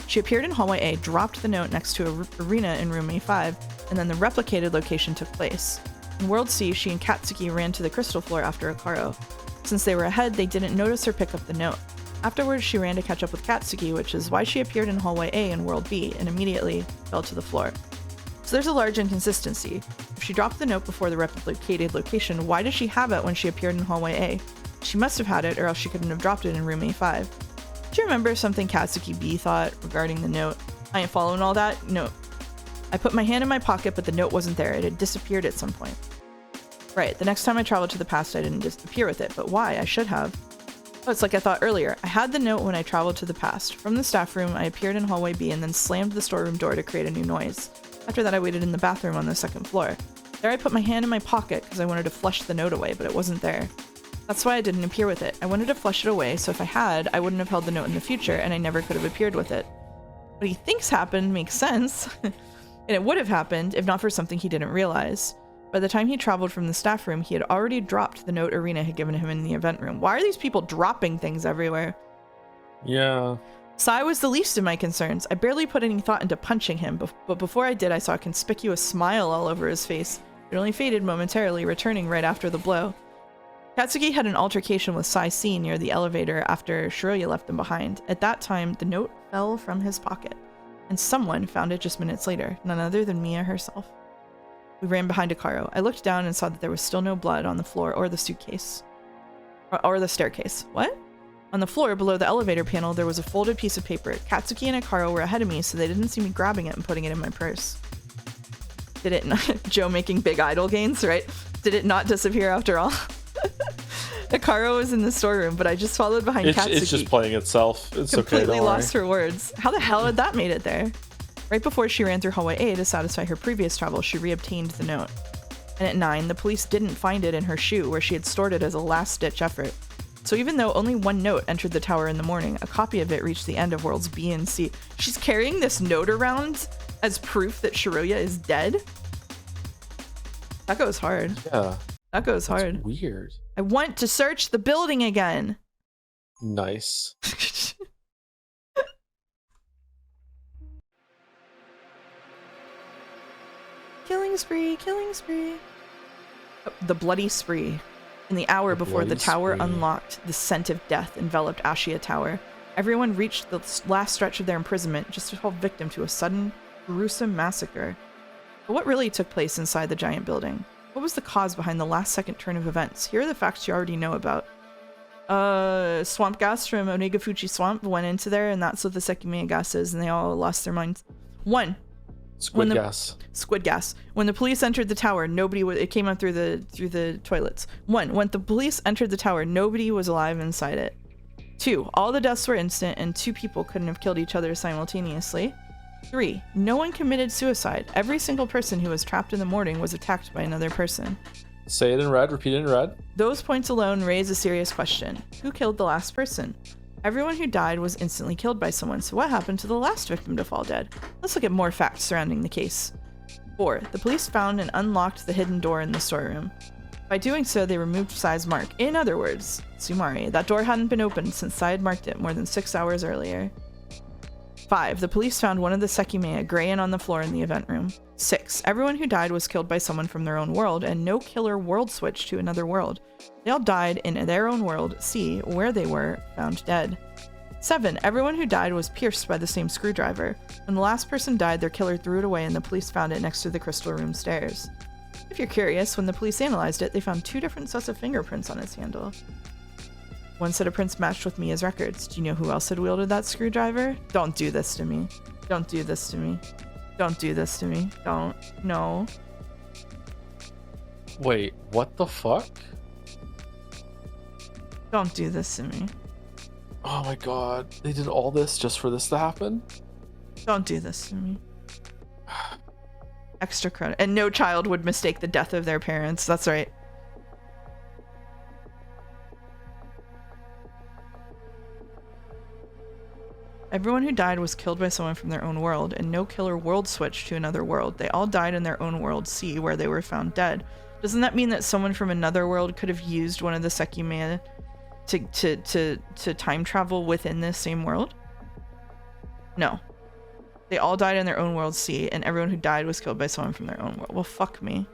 She appeared in hallway A, dropped the note next to Irina in room A5, and then the replicated location took place. In World C, she and Katsuki ran to the crystal floor after Akaro. Since they were ahead, they didn't notice her pick up the note. Afterwards, she ran to catch up with Katsuki, which is why she appeared in hallway A in World B, and immediately fell to the floor. So there's a large inconsistency. If she dropped the note before the replicated location, why does she have it when she appeared in hallway A? She must have had it, or else she couldn't have dropped it in room A5. Do you remember something Katsuki B thought regarding the note? I ain't following all that? No. I put my hand in my pocket, but the note wasn't there. It had disappeared at some point. Right, the next time I traveled to the past, I didn't disappear with it, but why? I should have. Oh, it's like I thought earlier. I had the note when I traveled to the past. From the staff room, I appeared in hallway B and then slammed the storeroom door to create a new noise. After that, I waited in the bathroom on the 2nd floor. There I put my hand in my pocket because I wanted to flush the note away, but it wasn't there. That's why I didn't appear with it. I wanted to flush it away, so if I had, I wouldn't have held the note in the future, and I never could have appeared with it. What he thinks happened makes sense, and it would have happened if not for something he didn't realize. By the time he traveled from the staff room, he had already dropped the note Irina had given him in the event room. Why are these people dropping things everywhere? Yeah. Sai was the least of my concerns. I barely put any thought into punching him, but before I did, I saw a conspicuous smile all over his face. It only faded momentarily, returning right after the blow. Katsuki had an altercation with Sai C near the elevator after Shiroya left them behind. At that time, the note fell from his pocket, and someone found it just minutes later, none other than Mia herself. We ran behind Akaro. I looked down and saw that there was still no blood on the floor or the suitcase. Or the staircase. What? On the floor below the elevator panel, there was a folded piece of paper. Katsuki and Akaro were ahead of me, so they didn't see me grabbing it and putting it in my purse. Did it not? Joe making big idol gains, right? Did it not disappear after all? Akaro was in the storeroom, but I just followed behind Katsuki. It's just playing itself. It's completely okay, don't lost worry. for words. How the hell had that made it there? Right before she ran through hallway A to satisfy her previous travel, she reobtained the note. And at 9, the police didn't find it in her shoe, where she had stored it as a last-ditch effort. So even though only one note entered the tower in the morning, a copy of it reached the end of worlds B and C. She's carrying this note around as proof that Shiroya is dead? That goes hard. Yeah. That goes hard. That's weird. I want to search the building again. Nice. Killing spree, killing spree. Oh, the bloody spree. In the hour before the tower unlocked, the scent of death enveloped Ashia Tower. Everyone reached the last stretch of their imprisonment just to fall victim to a sudden, gruesome massacre. But what really took place inside the giant building? What was the cause behind the last-second turn of events? Here are the facts you already know about. Swamp gas from Onegafuchi Swamp went into there, and that's what the Sekimeiya gas is, and they all lost their minds. 1. Squid gas. Squid gas. When the police entered the tower, it came out through the toilets. 1. When the police entered the tower, nobody was alive inside it. 2. All the deaths were instant, and 2 people couldn't have killed each other simultaneously. 3. No one committed suicide. Every single person who was trapped in the morning was attacked by another person. Say it in red, repeat it in red. Those points alone raise a serious question. Who killed the last person? Everyone who died was instantly killed by someone, so what happened to the last victim to fall dead? Let's look at more facts surrounding the case. 4. The police found and unlocked the hidden door in the storeroom. By doing so, they removed Sai's mark. In other words, Sumari, that door hadn't been opened since Sai had marked it more than 6 hours earlier. 5. The police found one of the Sekimeiya graying on the floor in the event room. 6. Everyone who died was killed by someone from their own world, and no killer world switched to another world. They all died in their own world, C, where they were found dead. 7. Everyone who died was pierced by the same screwdriver. When the last person died, their killer threw it away and the police found it next to the crystal room stairs. If you're curious, when the police analyzed it, they found 2 different sets of fingerprints on its handle. One set of prints matched with Mia's records. Do you know who else had wielded that screwdriver? Don't do this to me. Don't do this to me. Don't do this to me. Don't. No. Wait, what the fuck? Don't do this to me. Oh my god, they did all this just for this to happen? Don't do this to me. Extra credit. And no child would mistake the death of their parents. That's right. Everyone who died was killed by someone from their own world, and no killer world switched to another world. They all died in their own world, C, where they were found dead. Doesn't that mean that someone from another world could have used one of the Sekimeiya to time travel within this same world? No. They all died in their own world, C, and everyone who died was killed by someone from their own world. Well, fuck me.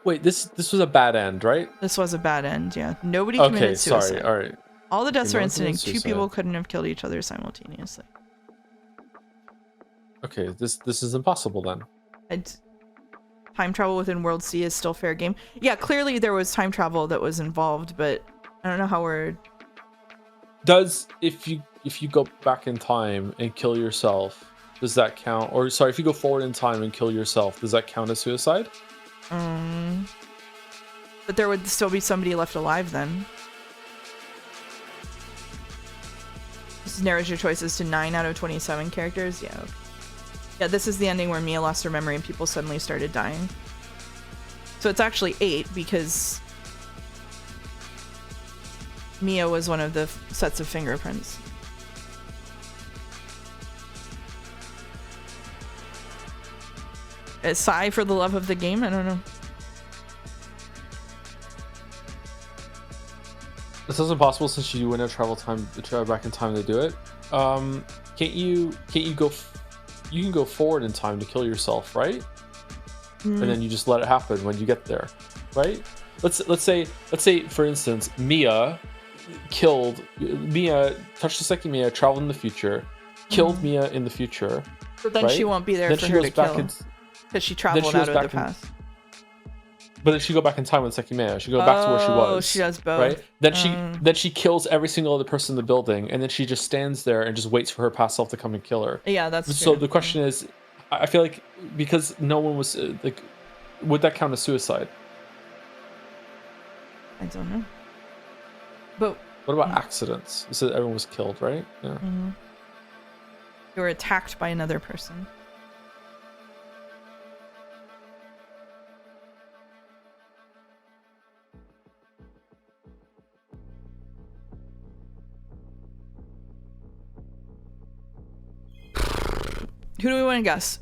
Wait, this was a bad end, right? This was a bad end, yeah. Nobody committed suicide. Sorry, alright. All the deaths Okay, were no one instant. committed 2 suicide. people couldn't have killed each other simultaneously. Okay, this is impossible then. Time travel within World C is still fair game. Yeah, clearly there was time travel that was involved, but I don't know how we're... Does if you go back in time and kill yourself, does that count? Or sorry, if you go forward in time and kill yourself, does that count as suicide? But there would still be somebody left alive then. This narrows your choices to 9 out of 27 characters. Yeah. Yeah, this is the ending where Mia lost her memory and people suddenly started dying. So it's actually 8 because Mia was one of the sets of fingerprints. Is Sai for the love of the game? I don't know. This is impossible since you wouldn't have travel back in time to do it. Can't you go? You can go forward in time to kill yourself, right? And then you just let it happen when you get there, right? Let's say for instance, Mia touched the Sekimeiya, traveled in the future, killed Mia in the future. But then right? she won't be there then for she her goes to back kill. Because she traveled out of the past. But then she go back in time with Sekimeiya. She go back to where she was. Oh, she does both. Right? Then she kills every single other person in the building, and then she just stands there and just waits for her past self to come and kill her. Yeah, that's true. So the question is, I feel like because no one was like, would that count as suicide? I don't know. But what about accidents? You said everyone was killed, right? Yeah. You were attacked by another person. Who do we want to guess?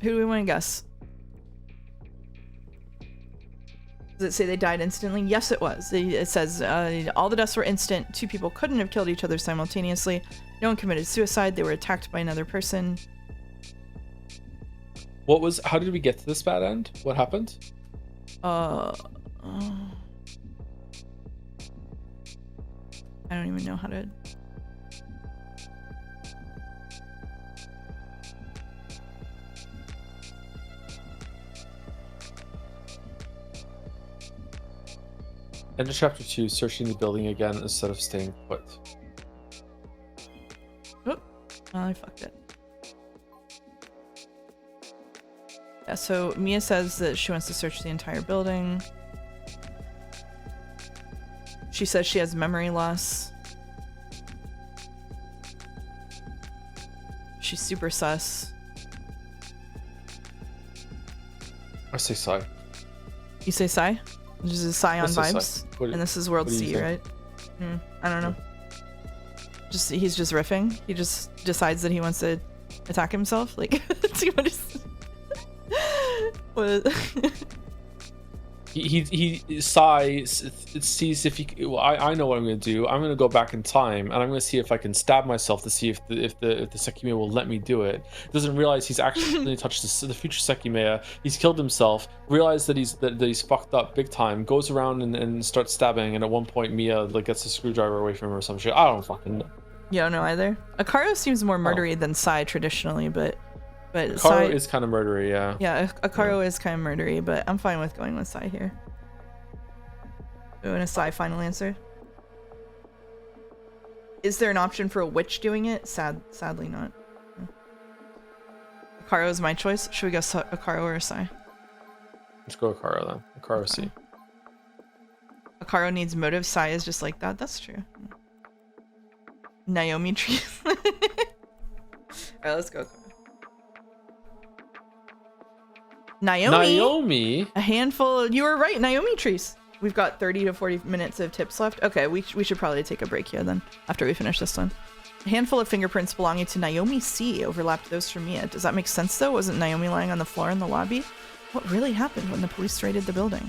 Does it say they died instantly? Yes, it was. It says all the deaths were instant. 2 people couldn't have killed each other simultaneously. No one committed suicide. They were attacked by another person. How did we get to this bad end? What happened? I don't even know how to... Enter chapter 2, searching the building again instead of staying put. Oh, I fucked it. Yeah, so Mia says that she wants to search the entire building. She says she has memory loss. She's super sus. I say sigh. You say Psy? This is Psy on say vibes. What- And this is World what do you C, think? right? I don't know. He's just riffing. He just decides that he wants to attack himself. Like, see what is... what He sighs, sees if he. Well, I know what I'm going to do. I'm going to go back in time, and I'm going to see if I can stab myself to see if the Sekimeiya will let me do it. Doesn't realize he's actually touched the future Sekimeiya. He's killed himself. Realized that he's fucked up big time. Goes around and starts stabbing. And at one point, Mia like gets a screwdriver away from him or some shit. I don't fucking know. You don't know either. Akaro seems more murdery than Psy traditionally, but Karo Psy is kind of murdery, yeah. Yeah, Akaro is kind of murdery, but I'm fine with going with Psy here. Oh, and a Psy final answer. Is there an option for a witch doing it? Sadly not. Akaro is my choice. Should we go Akaro or Psy? Let's go Akaro then. Akaro C. Akaro needs motive. Psy is just like that. That's true. Naomi trees. Alright, let's go. Naomi. A handful. You were right, Naomi trees. We've got 30 to 40 minutes of tips left. Okay, we should probably take a break here then, after we finish this one. A handful of fingerprints belonging to Naomi C overlapped those from Mia. Does that make sense though? Wasn't Naomi lying on the floor in the lobby? What really happened when the police raided the building?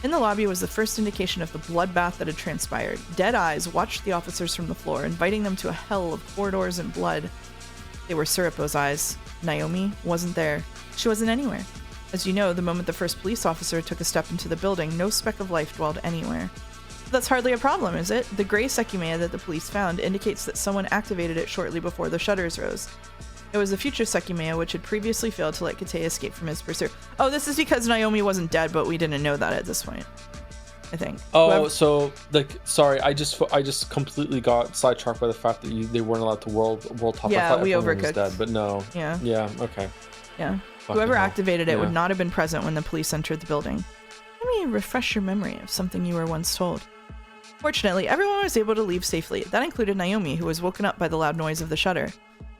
In the lobby was the first indication of the bloodbath that had transpired. Dead eyes watched the officers from the floor, inviting them to a hell of corridors and blood. They were Suripo's eyes. Naomi wasn't there. She wasn't anywhere. As you know, the moment the first police officer took a step into the building, no speck of life dwelled anywhere. But that's hardly a problem, is it? The gray Sekimeiya that the police found indicates that someone activated it shortly before the shutters rose. It was the future Sekimeiya, which had previously failed to let Kate escape from his pursuit. Oh, this is because Naomi wasn't dead, but we didn't know that at this point, I think. Oh, so like, sorry, I just completely got sidetracked by the fact that they weren't allowed to world top. Yeah, I thought we everyone was overcooked. dead, but no. Yeah. Okay. Yeah. Fucking Whoever hell. activated it Yeah. would not have been present when the police entered the building. Let me refresh your memory of something you were once told. Fortunately, everyone was able to leave safely. That included Naomi, who was woken up by the loud noise of the shutter.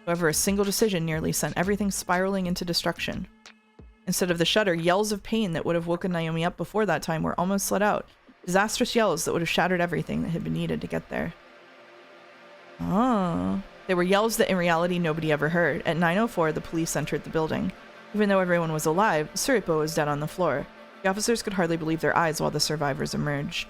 However, a single decision nearly sent everything spiraling into destruction. Instead of the shutter, yells of pain that would have woken Naomi up before that time were almost let out. Disastrous yells that would have shattered everything that had been needed to get there. Oh. They were yells that in reality nobody ever heard. At 9:04, the police entered the building. Even though everyone was alive, Suripo was dead on the floor. The officers could hardly believe their eyes while the survivors emerged.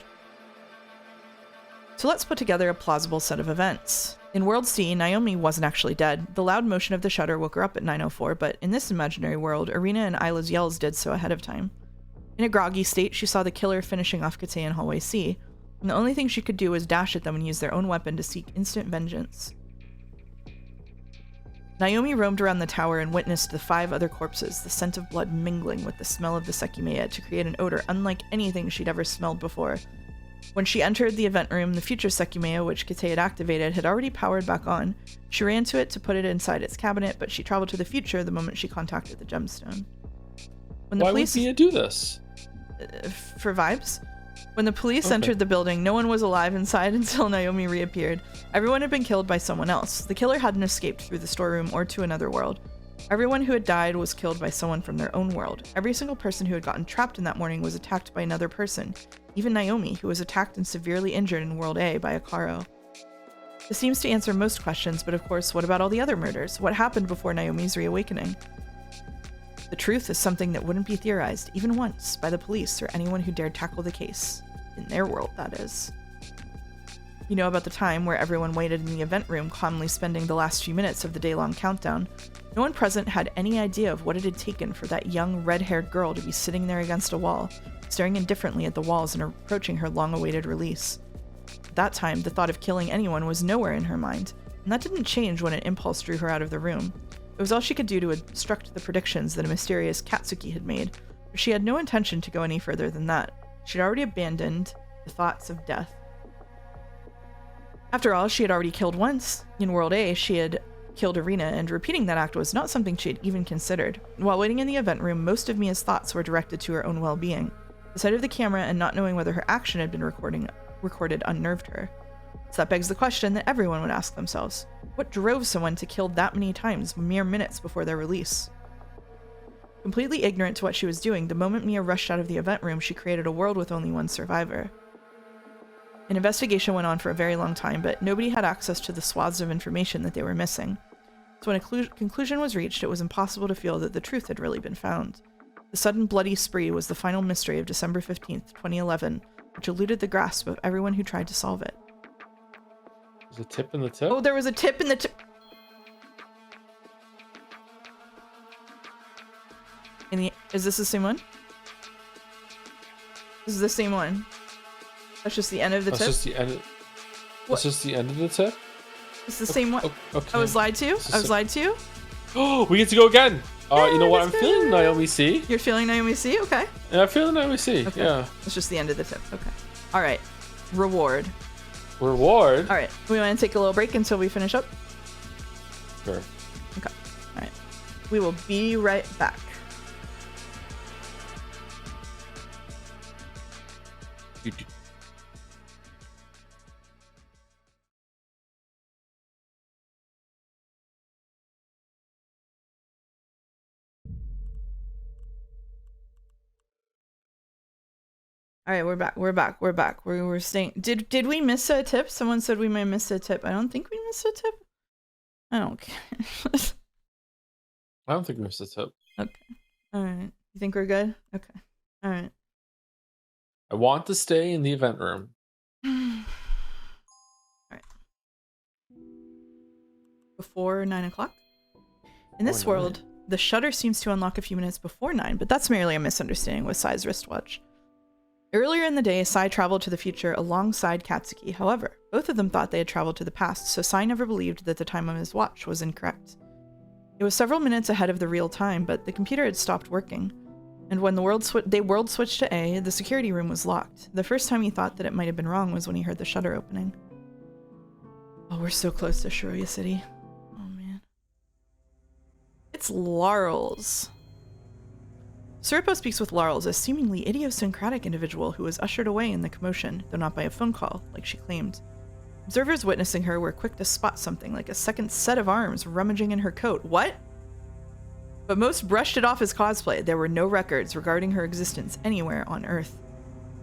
So let's put together a plausible set of events. In World C, Naomi wasn't actually dead. The loud motion of the shutter woke her up at 9:04, but in this imaginary world, Arena and Isla's yells did so ahead of time. In a groggy state, she saw the killer finishing off Kate in hallway C, and the only thing she could do was dash at them and use their own weapon to seek instant vengeance. Naomi roamed around the tower and witnessed the 5 other corpses, the scent of blood mingling with the smell of the Sekimeiya to create an odor unlike anything she'd ever smelled before. When she entered the event room, the future Sekimeiya, which Kate had activated, had already powered back on. She ran to it to put it inside its cabinet, but she traveled to the future the moment she contacted the gemstone. When the Why police... would Mia do this? For vibes? When the police entered the building, no one was alive inside until Naomi reappeared. Everyone had been killed by someone else. The killer hadn't escaped through the storeroom or to another world. Everyone who had died was killed by someone from their own world. Every single person who had gotten trapped in that morning was attacked by another person. Even Naomi, who was attacked and severely injured in World A by Akaro. This seems to answer most questions, but of course, what about all the other murders? What happened before Naomi's reawakening? The truth is something that wouldn't be theorized, even once, by the police or anyone who dared tackle the case. In their world, that is. You know about the time where everyone waited in the event room, calmly spending the last few minutes of the day-long countdown. No one present had any idea of what it had taken for that young, red-haired girl to be sitting there against a wall, staring indifferently at the walls and approaching her long-awaited release. At that time, the thought of killing anyone was nowhere in her mind, and that didn't change when an impulse drew her out of the room. It was all she could do to obstruct the predictions that a mysterious Katsuki had made, but she had no intention to go any further than that. She'd already abandoned the thoughts of death. After all, she had already killed once. In World A, she had killed Irina, and repeating that act was not something she had even considered. While waiting in the event room, most of Mia's thoughts were directed to her own well-being. The sight of the camera and not knowing whether her action had been recorded unnerved her. So that begs the question that everyone would ask themselves. What drove someone to kill that many times mere minutes before their release? Completely ignorant to what she was doing, the moment Mia rushed out of the event room, she created a world with only one survivor. An investigation went on for a very long time, but nobody had access to the swaths of information that they were missing. So when a conclusion was reached, it was impossible to feel that the truth had really been found. The sudden bloody spree was the final mystery of December 15th, 2011, which eluded the grasp of everyone who tried to solve it. There's a tip in the tip? Oh, there was a tip in the tip. Is this the same one? This is the same one. That's just the end of the tip? That's just the end. That's just the end of the tip? It's the same one. Okay. I was lied to? I was lied to? Oh, we get to go again. You know what? I'm let's go. feeling Naomi C. You're feeling Naomi C? Okay. Yeah, I'm feeling Naomi C. Okay. Yeah. It's just the end of the tip. Okay. All right. Reward. Reward? All right. We want to take a little break until we finish up? Sure. Okay. All right. We will be right back. All right, we're back. We were staying. Did we miss a tip? Someone said we might miss a tip. I don't think we missed a tip. I don't care. I don't think we missed a tip. Okay. All right. You think we're good? Okay. All right. I want to stay in the event room. All right. Before 9 o'clock? In this Before 9. world, the shutter seems to unlock a few minutes before 9, but that's merely a misunderstanding with Sai's wristwatch. Earlier in the day, Sai traveled to the future alongside Katsuki. However, both of them thought they had traveled to the past, so Sai never believed that the time on his watch was incorrect. It was several minutes ahead of the real time, but the computer had stopped working. And when the world switched to A, the security room was locked. The first time he thought that it might have been wrong was when he heard the shutter opening. Oh, we're so close to Shiroya City. Oh, man. It's Laurels. Suripo speaks with Laurels, a seemingly idiosyncratic individual who was ushered away in the commotion, though not by a phone call, like she claimed. Observers witnessing her were quick to spot something like a second set of arms rummaging in her coat. What? But most brushed it off as cosplay. There were no records regarding her existence anywhere on Earth.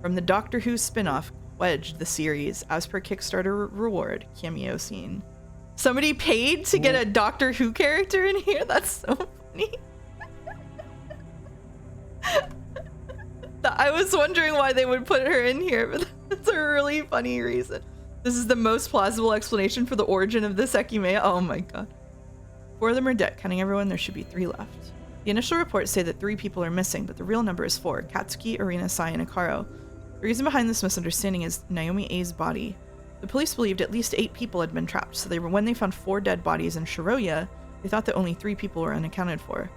From the Doctor Who spin-off, Wedge, the series, as per Kickstarter reward, cameo scene. Somebody paid to get a Doctor Who character in here? That's so funny. I was wondering why they would put her in here, but that's a really funny reason. This is the most plausible explanation for the origin of this Ekimeiya. Oh my god. 4 of them are dead. Counting everyone, there should be 3 left. The initial reports say that 3 people are missing, but the real number is 4. Katsuki, Irina, Sai, and Akaro. The reason behind this misunderstanding is Naomi A's body. The police believed at least 8 people had been trapped, so when they found 4 dead bodies in Shiroya, they thought that only 3 people were unaccounted for.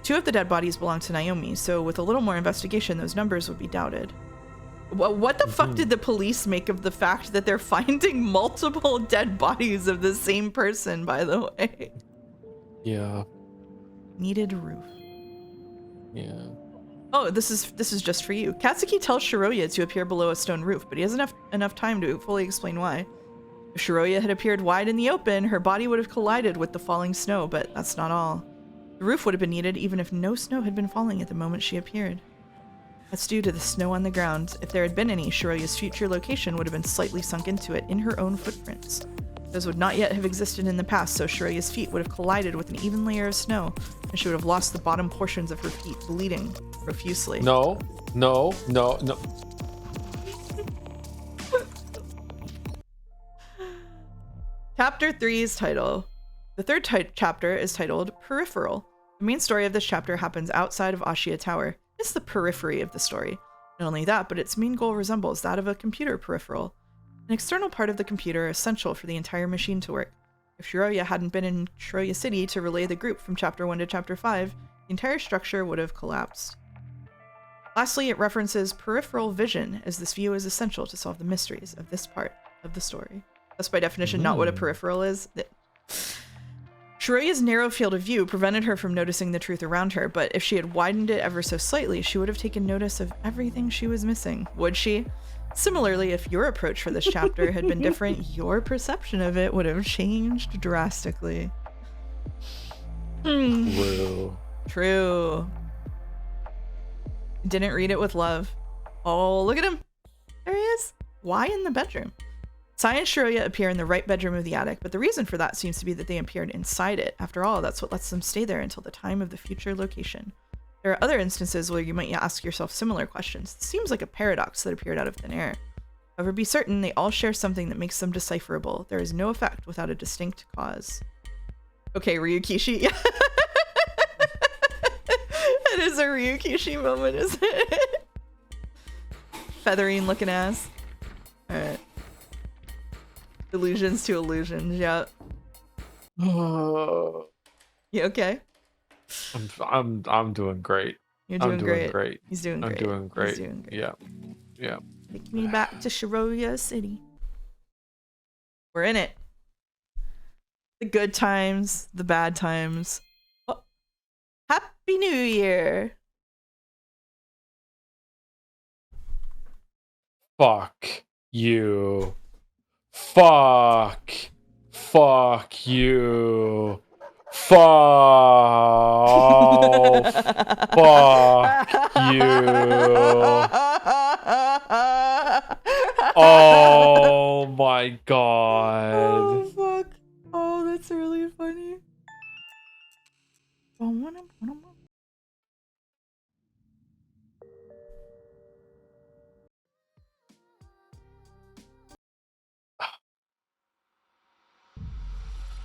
2 of the dead bodies belong to Naomi, so with a little more investigation, those numbers would be doubted. What the fuck did the police make of the fact that they're finding multiple dead bodies of the same person, by the way? Yeah. Needed roof. Yeah. Oh, this is just for you. Katsuki tells Shiroya to appear below a stone roof, but he hasn't enough time to fully explain why. If Shiroya had appeared wide in the open, her body would have collided with the falling snow, but that's not all. The roof would have been needed even if no snow had been falling at the moment she appeared. That's due to the snow on the ground. If there had been any, Shiroya's future location would have been slightly sunk into it in her own footprints. Those would not yet have existed in the past, so Shiroya's feet would have collided with an even layer of snow, and she would have lost the bottom portions of her feet, bleeding profusely. No. Chapter 3's title. The third chapter is titled Peripheral. The main story of this chapter happens outside of Ashia Tower. It's the periphery of the story. Not only that, but its main goal resembles that of a computer peripheral. An external part of the computer essential for the entire machine to work. If Shiroya hadn't been in Shiroya City to relay the group from Chapter 1 to Chapter 5, the entire structure would have collapsed. Lastly, it references peripheral vision, as this view is essential to solve the mysteries of this part of the story. That's by definition not what a peripheral is. Shiroya's narrow field of view prevented her from noticing the truth around her, but if she had widened it ever so slightly, she would have taken notice of everything she was missing. Would she? Similarly, if your approach for this chapter had been different, your perception of it would have changed drastically. True. Didn't read it with love. Oh, look at him. There he is. Why in the bedroom? Sai and Shiroya appear in the right bedroom of the attic, but the reason for that seems to be that they appeared inside it. After all, that's what lets them stay there until the time of the future location. There are other instances where you might ask yourself similar questions. It seems like a paradox that appeared out of thin air. However, be certain they all share something that makes them decipherable. There is no effect without a distinct cause. Okay, Ryukishi. It is a Ryukishi moment, isn't it? Feathering looking ass. Alright. Illusions to illusions, yeah. You okay? I'm doing great. You're doing great. great. He's doing great. I'm doing great. He's doing great. Yeah. Take me back to Shiroya City. We're in it. The good times, the bad times. Oh. Happy New Year! Fuck you. Fuck you. Fuck you. Oh my god. Oh fuck. Oh, that's really funny.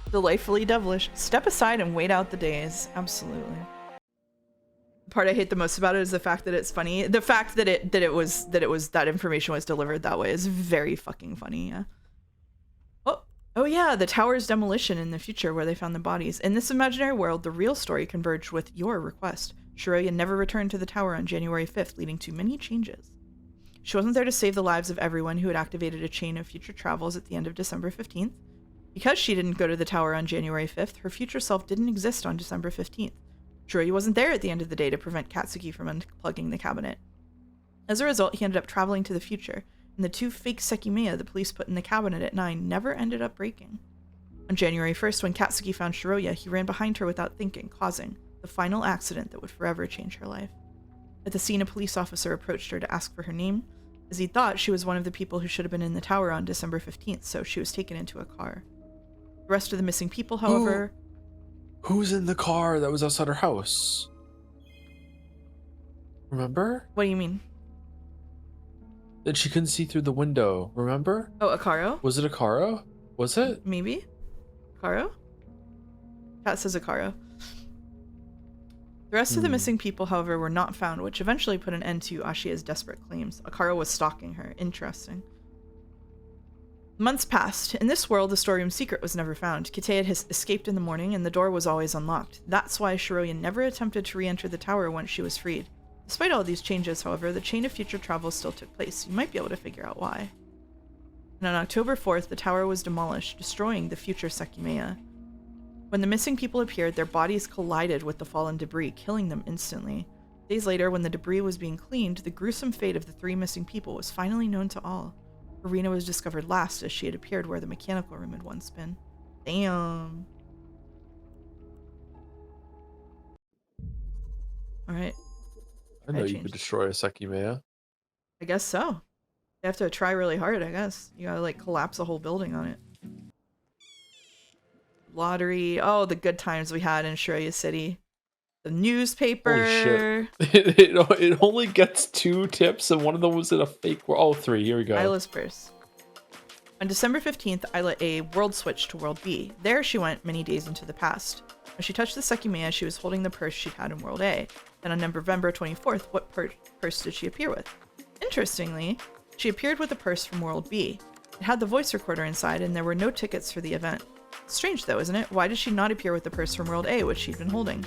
Delightfully devilish. Step aside and wait out the days. Absolutely. The part I hate the most about it is the fact that it's funny. The fact that that information was delivered that way is very fucking funny. Yeah. Oh yeah, the tower's demolition in the future where they found the bodies. In this imaginary world, the real story converged with your request. Shiroya never returned to the tower on January 5th, leading to many changes. She wasn't there to save the lives of everyone who had activated a chain of future travels at the end of December 15th. Because she didn't go to the tower on January 5th, her future self didn't exist on December 15th. Shiroya wasn't there at the end of the day to prevent Katsuki from unplugging the cabinet. As a result, he ended up traveling to the future, and the two fake Sekimeiya the police put in the cabinet at 9 never ended up breaking. On January 1st, when Katsuki found Shiroya, he ran behind her without thinking, causing the final accident that would forever change her life. At the scene, a police officer approached her to ask for her name, as he thought she was one of the people who should have been in the tower on December 15th, so she was taken into a car. The rest of the missing people, however... Who's in the car that was outside her house? Remember? What do you mean? That she couldn't see through the window, remember? Oh, Akaro? Was it Akaro? Was it? Maybe? Akaro? Cat says Akaro. The rest of the missing people, however, were not found, which eventually put an end to Ashia's desperate claims. Akaro was stalking her. Interesting. Months passed. In this world, the storeroom secret was never found. Kite had escaped in the morning, and the door was always unlocked. That's why Shiroya never attempted to re-enter the tower once she was freed. Despite all these changes, however, the chain of future travel still took place. You might be able to figure out why. And on October 4th, the tower was demolished, destroying the future Sekimeiya. When the missing people appeared, their bodies collided with the fallen debris, killing them instantly. Days later, when the debris was being cleaned, the gruesome fate of the 3 missing people was finally known to all. Irina was discovered last, as she had appeared where the mechanical room had once been. Damn. Alright. I know you could destroy a Sekimeiya. I guess so. You have to try really hard, I guess. You gotta, like, collapse a whole building on it. Lottery. Oh, the good times we had in Shiroya City. The newspaper. Holy shit. It only gets 2 tips, and one of them was in a fake world. Oh, 3. Here we go. Isla's purse. On December 15th, Isla A world switched to World B. There she went many days into the past. When she touched the Sekimeiya, she was holding the purse she'd had in World A. Then on November 24th, what purse did she appear with? Interestingly, she appeared with a purse from World B. It had the voice recorder inside, and there were no tickets for the event. Strange though, isn't it? Why did she not appear with the purse from World A, which she'd been holding?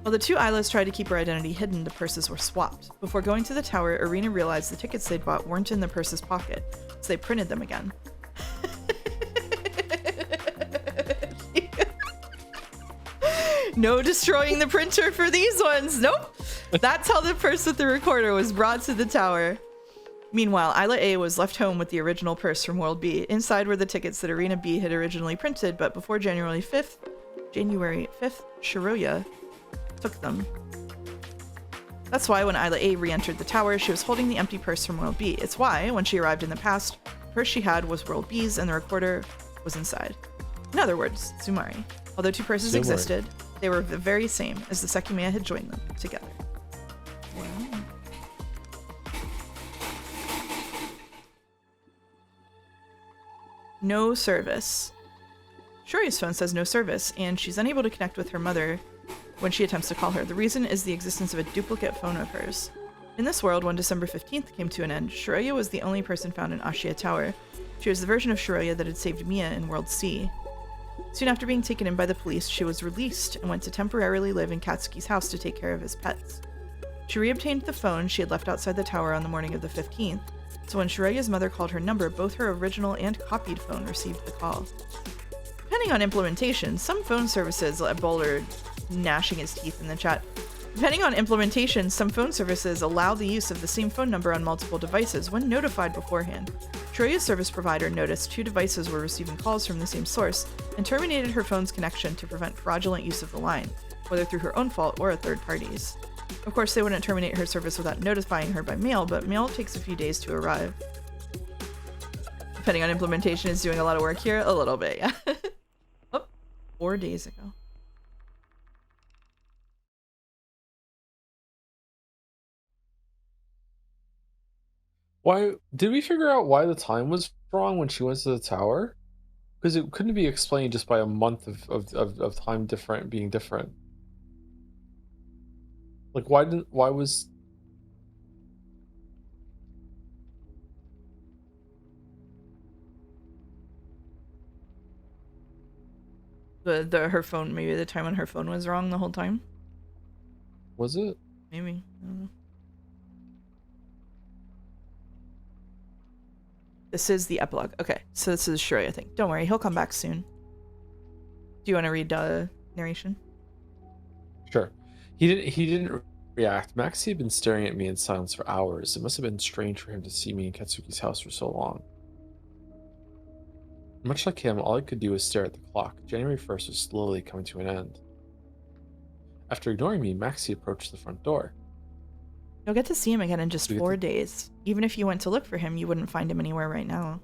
While the two Islas tried to keep her identity hidden, the purses were swapped. Before going to the tower, Irina realized the tickets they'd bought weren't in the purse's pocket, so they printed them again. No destroying the printer for these ones. Nope. That's how the purse with the recorder was brought to the tower. Meanwhile, Isla A was left home with the original purse from World B. Inside were the tickets that Arena B had originally printed, but before January 5th, Shiroya took them. That's why when Isla A re-entered the tower, she was holding the empty purse from World B. It's why, when she arrived in the past, the purse she had was World B's and the recorder was inside. In other words, Sumari. Although two purses existed, they were the very same as the Sekimeiya had joined them together. Wow. No service. Shuri's phone says no service, and she's unable to connect with her mother when she attempts to call her. The reason is the existence of a duplicate phone of hers. In this world, when December 15th came to an end, Shiroya was the only person found in Ashia Tower. She was the version of Shiroya that had saved Miya in World C. Soon after being taken in by the police, she was released and went to temporarily live in Katsuki's house to take care of his pets. She reobtained the phone she had left outside the tower on the morning of the 15th, so when Shiroya's mother called her number, both her original and copied phone received the call. Depending on implementation, some phone services, Boulder gnashing his teeth in the chat. Depending on implementation, some phone services allow the use of the same phone number on multiple devices when notified beforehand. Shiroya's service provider noticed two devices were receiving calls from the same source and terminated her phone's connection to prevent fraudulent use of the line, whether through her own fault or a third party's. Of course, they wouldn't terminate her service without notifying her by mail, but mail takes a few days to arrive. Depending on implementation, is doing a lot of work here. A little bit, yeah. Oh, 4 days ago. Why did we figure out why the time was wrong when she went to the tower? Because it couldn't be explained just by a month of time being different. Like why was her phone, maybe the time when her phone was wrong the whole time? Was it? Maybe. I don't know. This is the epilogue. Okay, so this is Shiroya, I think. Don't worry, he'll come back soon. Do you want to read narration? Sure. He didn't react. Maxie had been staring at me in silence for hours. It must have been strange for him to see me in Katsuki's house for so long. Much like him, all I could do was stare at the clock. January 1st was slowly coming to an end. After ignoring me, Maxie approached the front door. You'll get to see him again in just 4 days. Even if you went to look for him, you wouldn't find him anywhere right now.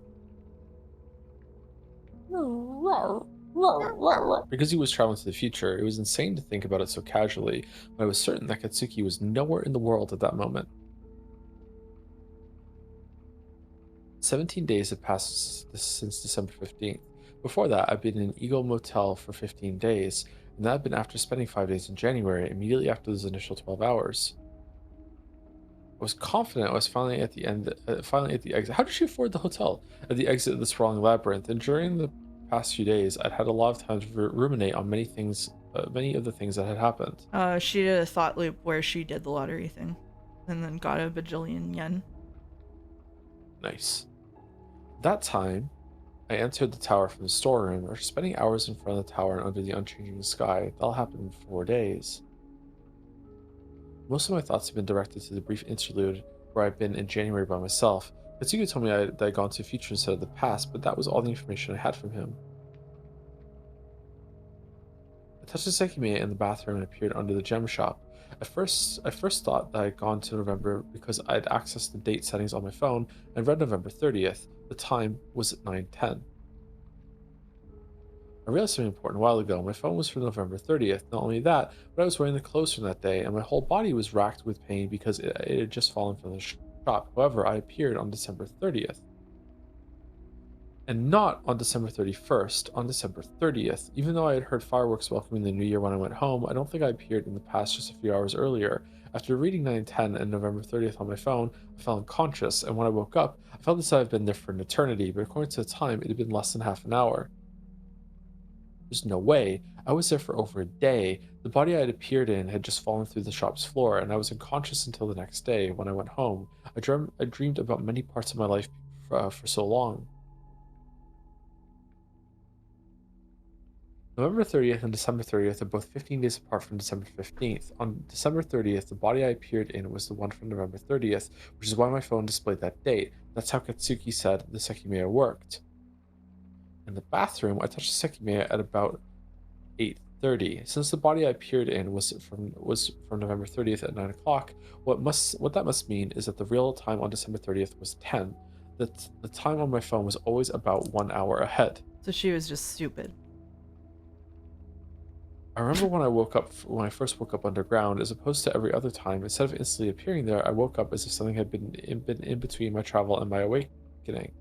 Because he was traveling to the future, it was insane to think about it so casually, but I was certain that Katsuki was nowhere in the world at that moment. 17 days had passed since December 15th. Before that, I'd been in an Eagle Motel for 15 days, and that had been after spending 5 days in January, immediately after those initial 12 hours. I was confident I was finally at the exit. How did she afford the hotel? At the exit of the sprawling labyrinth, and during the past few days, I'd had a lot of time to ruminate on many of the things that had happened. She did a thought loop where she did the lottery thing, and then got a bajillion yen. Nice. That time, I entered the tower from the storeroom, after spending hours in front of the tower and under the unchanging sky. That all happened in 4 days. Most of my thoughts have been directed to the brief interlude where I'd been in January by myself. Katsuki told me that I'd gone to the future instead of the past, but that was all the information I had from him. I touched the Sekimeiya in the bathroom and appeared under the gem shop. I first thought that I'd gone to November because I'd accessed the date settings on my phone and read November 30th. The time was at 9:10. I realized something important a while ago. My phone was from November 30th. Not only that, but I was wearing the clothes from that day, and my whole body was racked with pain because it had just fallen from the shop. However, I appeared on December 30th. And not on December 31st, on December 30th. Even though I had heard fireworks welcoming the new year when I went home, I don't think I appeared in the past just a few hours earlier. After reading 9:10 and November 30th on my phone, I felt unconscious, and when I woke up, I felt as though I'd been there for an eternity, but according to the time, it had been less than half an hour. There's no way. I was there for over a day. The body I had appeared in had just fallen through the shop's floor, and I was unconscious until the next day when I went home. I dreamed about many parts of my life for so long. November 30th and December 30th are both 15 days apart from December 15th. On December 30th, the body I appeared in was the one from November 30th, which is why my phone displayed that date. That's how Katsuki said the Sekimeiya worked. In the bathroom, I touched the Sekimeiya at about 8:30. Since the body I appeared in was from November 30th at 9 o'clock, what that must mean is that the real time on December 30th was 10. The time on my phone was always about 1 hour ahead. So she was just stupid. I remember when I first woke up underground, as opposed to every other time, instead of instantly appearing there, I woke up as if something had been in between my travel and my awakening.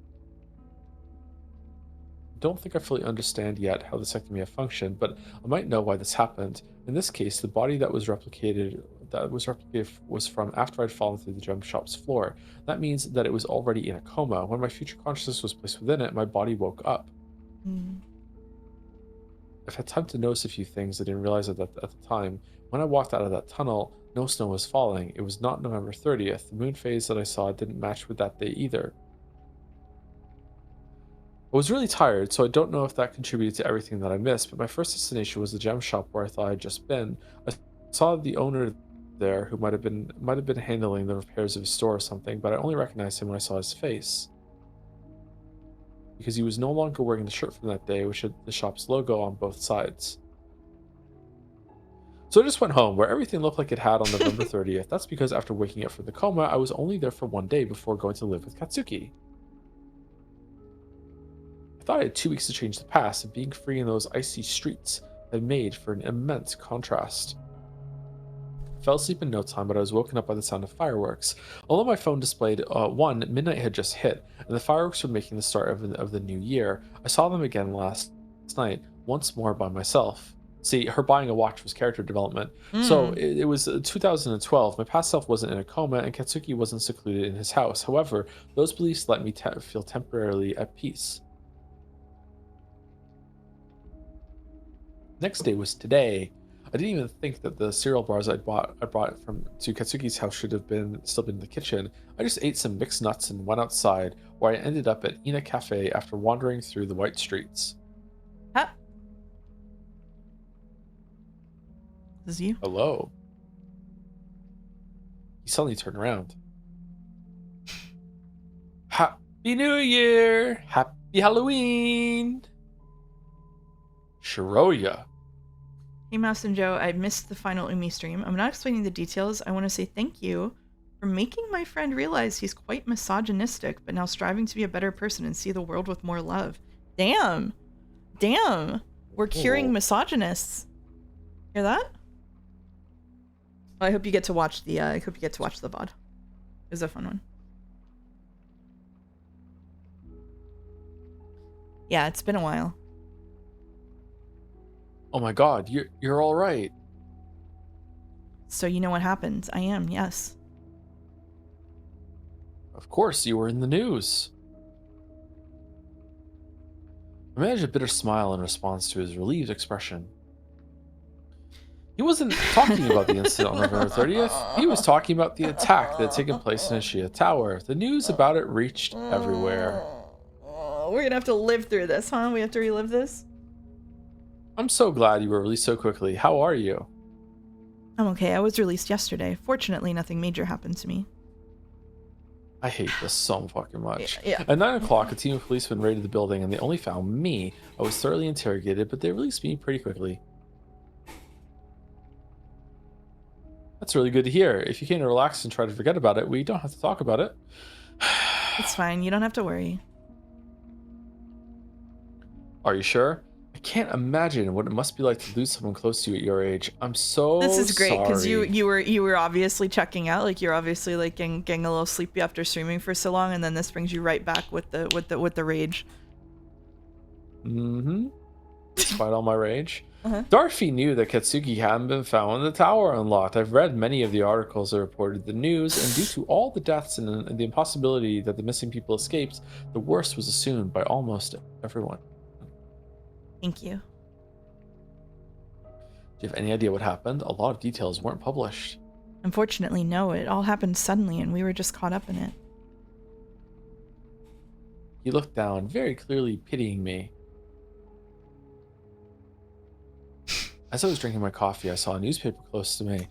I don't think I fully understand yet how the Sekimeiya functioned, but I might know why this happened. In this case, the body that was replicated was from after I'd fallen through the gem shop's floor. That means that it was already in a coma. When my future consciousness was placed within it, my body woke up. I've had time to notice a few things I didn't realize at the time. When I walked out of that tunnel, no snow was falling. It was not November 30th. The moon phase that I saw didn't match with that day either. I was really tired, so I don't know if that contributed to everything that I missed, but my first destination was the gem shop where I thought I'd just been. I saw the owner there, who might have been handling the repairs of his store or something, but I only recognized him when I saw his face, because he was no longer wearing the shirt from that day, which had the shop's logo on both sides. So I just went home, where everything looked like it had on November 30th. That's because after waking up from the coma, I was only there for 1 day before going to live with Katsuki. I thought I had 2 weeks to change the past, and being free in those icy streets had made for an immense contrast. I fell asleep in no time, but I was woken up by the sound of fireworks. Although my phone displayed 1, midnight had just hit, and the fireworks were making the start of the new year. I saw them again last night, once more by myself. See, her buying a watch was character development. So it was 2012. My past self wasn't in a coma, and Katsuki wasn't secluded in his house. However, those beliefs let me feel temporarily at peace. Next day was today. I didn't even think that the cereal bars I brought to Katsuki's house should have still been in the kitchen. I just ate some mixed nuts and went outside, where I ended up at Ina Cafe after wandering through the white streets. Huh? This is you? Hello. He suddenly turned around. Happy New Year! Happy Halloween! Shiroya. Hey, Mouse and Joe, I missed the final Umi stream. I'm not explaining the details. I want to say thank you for making my friend realize he's quite misogynistic, but now striving to be a better person and see the world with more love. Damn. Damn. We're curing misogynists. Hear that? I hope you get to watch the VOD. It was a fun one. Yeah, it's been a while. Oh my god, you're all right. So you know what happened? I am, yes. Of course, you were in the news. I managed a bitter smile in response to his relieved expression. He wasn't talking about the incident on November 30th. He was talking about the attack that had taken place in Ashia Tower. The news about it reached everywhere. We're gonna have to live through this, huh? We have to relive this? I'm so glad you were released so quickly. How are you? I'm okay. I was released yesterday. Fortunately, nothing major happened to me. I hate this so fucking much. Yeah. At 9 o'clock, a team of policemen raided the building and they only found me. I was thoroughly interrogated, but they released me pretty quickly. That's really good to hear. If you came to relax and try to forget about it, we don't have to talk about it. It's fine. You don't have to worry. Are you sure? I can't imagine what it must be like to lose someone close to you at your age. I'm so This is great because sorry. you were obviously checking out. Like you're obviously like getting a little sleepy after streaming for so long, and then this brings you right back with the rage. Mm-hmm. Despite all my rage. Uh-huh. Darfy knew that Katsuki hadn't been found and the tower unlocked. I've read many of the articles that reported the news, and due to all the deaths and the impossibility that the missing people escaped, the worst was assumed by almost everyone. Thank you. Do you have any idea what happened? A lot of details weren't published. Unfortunately, no. It all happened suddenly, and we were just caught up in it. He looked down, very clearly pitying me. As I was drinking my coffee, I saw a newspaper close to me.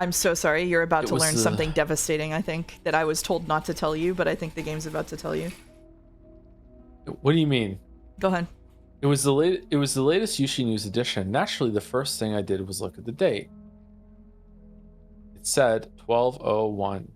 I'm so sorry. You're about It to was learn something devastating, I think, that I was told not to tell you, but I think the game's about to tell you. What do you mean? Go ahead. It was the latest Yushi News edition. Naturally, the first thing I did was look at the date. It said 1201.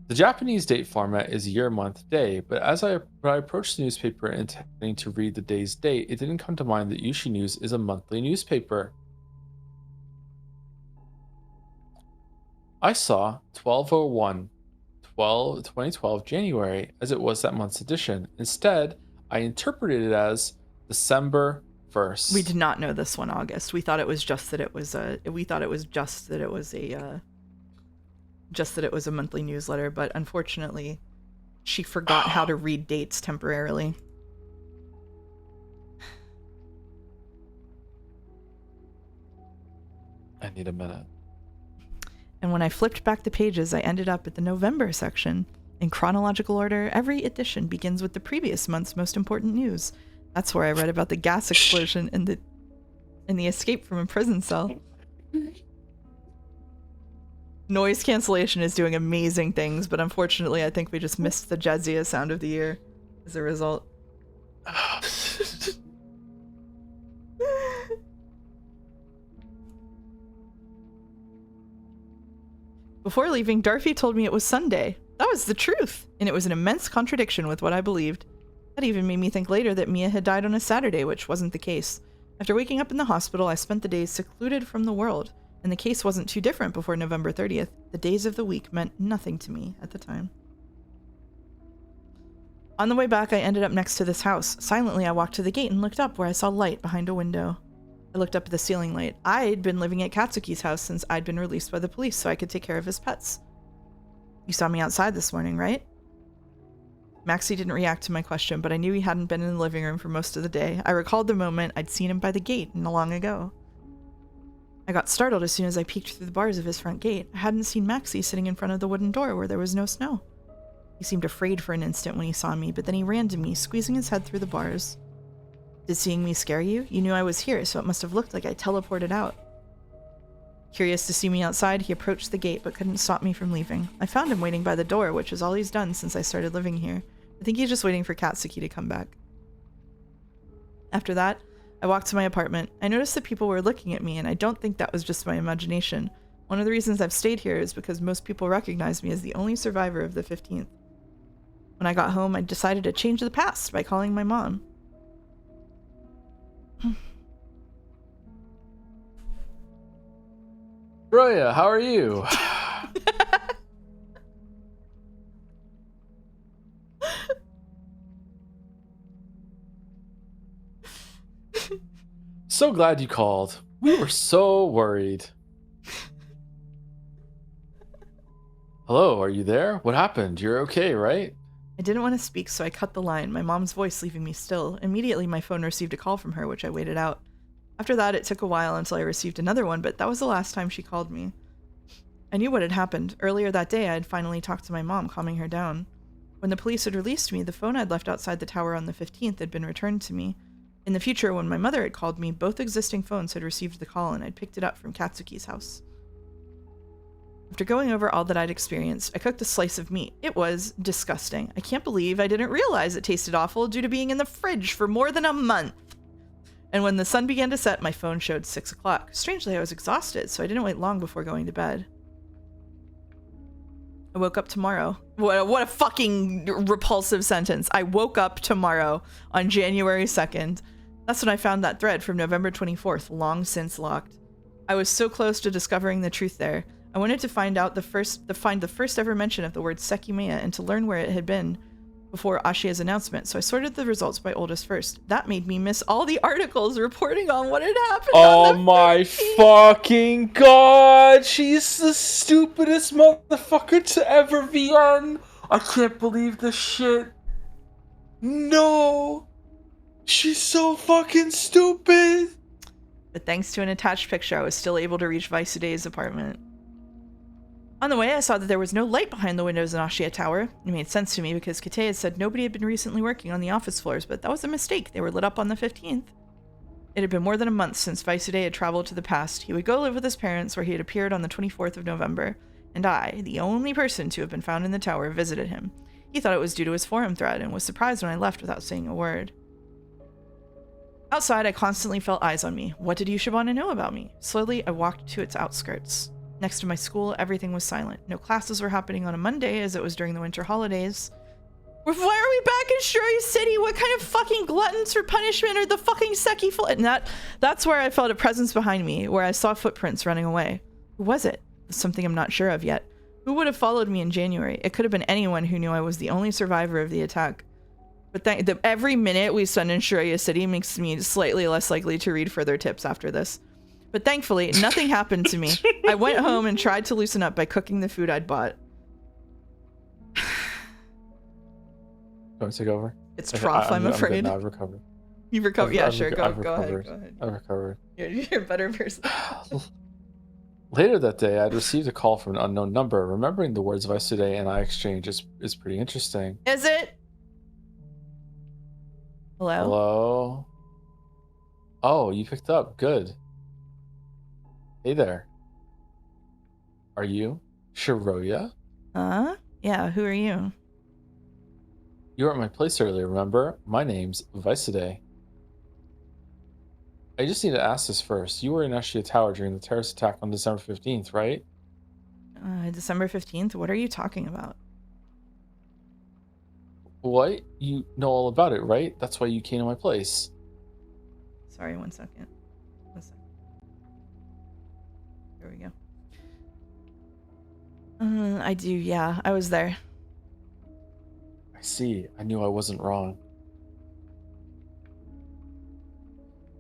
The Japanese date format is year, month, day, but as I approached the newspaper intending to read the day's date, it didn't come to mind that Yushi News is a monthly newspaper. I saw 1201, 2012 January as it was that month's edition. Instead, I interpreted it as December 1st. We did not know this one, August. We thought it was just that it was a monthly newsletter, but unfortunately, she forgot how to read dates temporarily. I need a minute. And when I flipped back the pages, I ended up at the November section. In chronological order, every edition begins with the previous month's most important news. That's where I read about the gas explosion and the escape from a prison cell. Noise cancellation is doing amazing things, but unfortunately, I think we just missed the jazziest sound of the year as a result. Before leaving, Darfy told me it was Sunday. That was the truth, and it was an immense contradiction with what I believed. That even made me think later that Mia had died on a Saturday, which wasn't the case. After waking up in the hospital, I spent the days secluded from the world, and the case wasn't too different before November 30th. The days of the week meant nothing to me at the time. On the way back, I ended up next to this house. Silently, I walked to the gate and looked up where I saw light behind a window. I looked up at the ceiling light. I'd been living at Katsuki's house since I'd been released by the police so I could take care of his pets. You saw me outside this morning, right? Maxie didn't react to my question, but I knew he hadn't been in the living room for most of the day. I recalled the moment I'd seen him by the gate long ago. I got startled as soon as I peeked through the bars of his front gate. I hadn't seen Maxie sitting in front of the wooden door where there was no snow. He seemed afraid for an instant when he saw me, but then he ran to me, squeezing his head through the bars. Did seeing me scare you? You knew I was here, so it must have looked like I teleported out. Curious to see me outside, he approached the gate but couldn't stop me from leaving. I found him waiting by the door, which is all he's done since I started living here. I think he's just waiting for Katsuki to come back. After that, I walked to my apartment. I noticed that people were looking at me, and I don't think that was just my imagination. One of the reasons I've stayed here is because most people recognize me as the only survivor of the 15th. When I got home, I decided to change the past by calling my mom. Roya, how are you? So glad you called. We were so worried. Hello, are you there? What happened? You're okay, right? I didn't want to speak, so I cut the line, my mom's voice leaving me still. Immediately, my phone received a call from her, which I waited out. After that, it took a while until I received another one, but that was the last time she called me. I knew what had happened. Earlier that day, I had finally talked to my mom, calming her down. When the police had released me, the phone I'd left outside the tower on the 15th had been returned to me. In the future, when my mother had called me, both existing phones had received the call, and I'd picked it up from Katsuki's house. After going over all that I'd experienced, I cooked a slice of meat. It was disgusting. I can't believe I didn't realize it tasted awful due to being in the fridge for more than a month. And when the sun began to set, my phone showed 6 o'clock. Strangely, I was exhausted, so I didn't wait long before going to bed. I woke up tomorrow. What a fucking repulsive sentence. I woke up tomorrow on January 2nd. That's when I found that thread from November 24th, long since locked. I was so close to discovering the truth there. I wanted to find the first ever mention of the word Sekimeiya and to learn where it had been before Ashia's announcement, so I sorted the results by oldest first. That made me miss all the articles reporting on what had happened. Oh my fucking god! She's the stupidest motherfucker to ever be on! I can't believe this shit. No! She's so fucking stupid! But thanks to an attached picture, I was still able to reach Vaisude's apartment. On the way, I saw that there was no light behind the windows in Ashia Tower. It made sense to me because Kate had said nobody had been recently working on the office floors, but that was a mistake. They were lit up on the 15th. It had been more than a month since Vaisude had traveled to the past. He would go live with his parents, where he had appeared on the 24th of November, and I, the only person to have been found in the tower, visited him. He thought it was due to his forum thread and was surprised when I left without saying a word. Outside, I constantly felt eyes on me. What did Yusha want to know about me? Slowly, I walked to its outskirts. Next to my school, everything was silent. No classes were happening on a Monday, as it was during the winter holidays. Why are we back in Shiroi City? What kind of fucking gluttons for punishment are the fucking Seki And that's where I felt a presence behind me, where I saw footprints running away. Who was it? Something I'm not sure of yet. Who would have followed me in January? It could have been anyone who knew I was the only survivor of the attack. But every minute we spend in Shiroi City makes me slightly less likely to read further tips after this. But thankfully, nothing happened to me. I went home and tried to loosen up by cooking the food I'd bought. Don't take over. It's trough, I'm afraid. I've recovered. You've recovered? Yeah, sure. Go ahead. I've recovered. You're a better person. Later that day, I'd received a call from an unknown number. Remembering the words Vaisude and I exchanged is pretty interesting. Is it? Hello? Hello? Oh, you picked up. Good. Hey there. Are you Shiroya? Yeah, who are you? You were at my place earlier, remember? My name's Vaisude. I just need to ask this first. You were in Ashia Tower during the terrorist attack on December 15th, right? December 15th? What are you talking about? What? You know all about it, right? That's why you came to my place. Sorry, one second. There we go. I do, yeah. I was there. I see. I knew I wasn't wrong.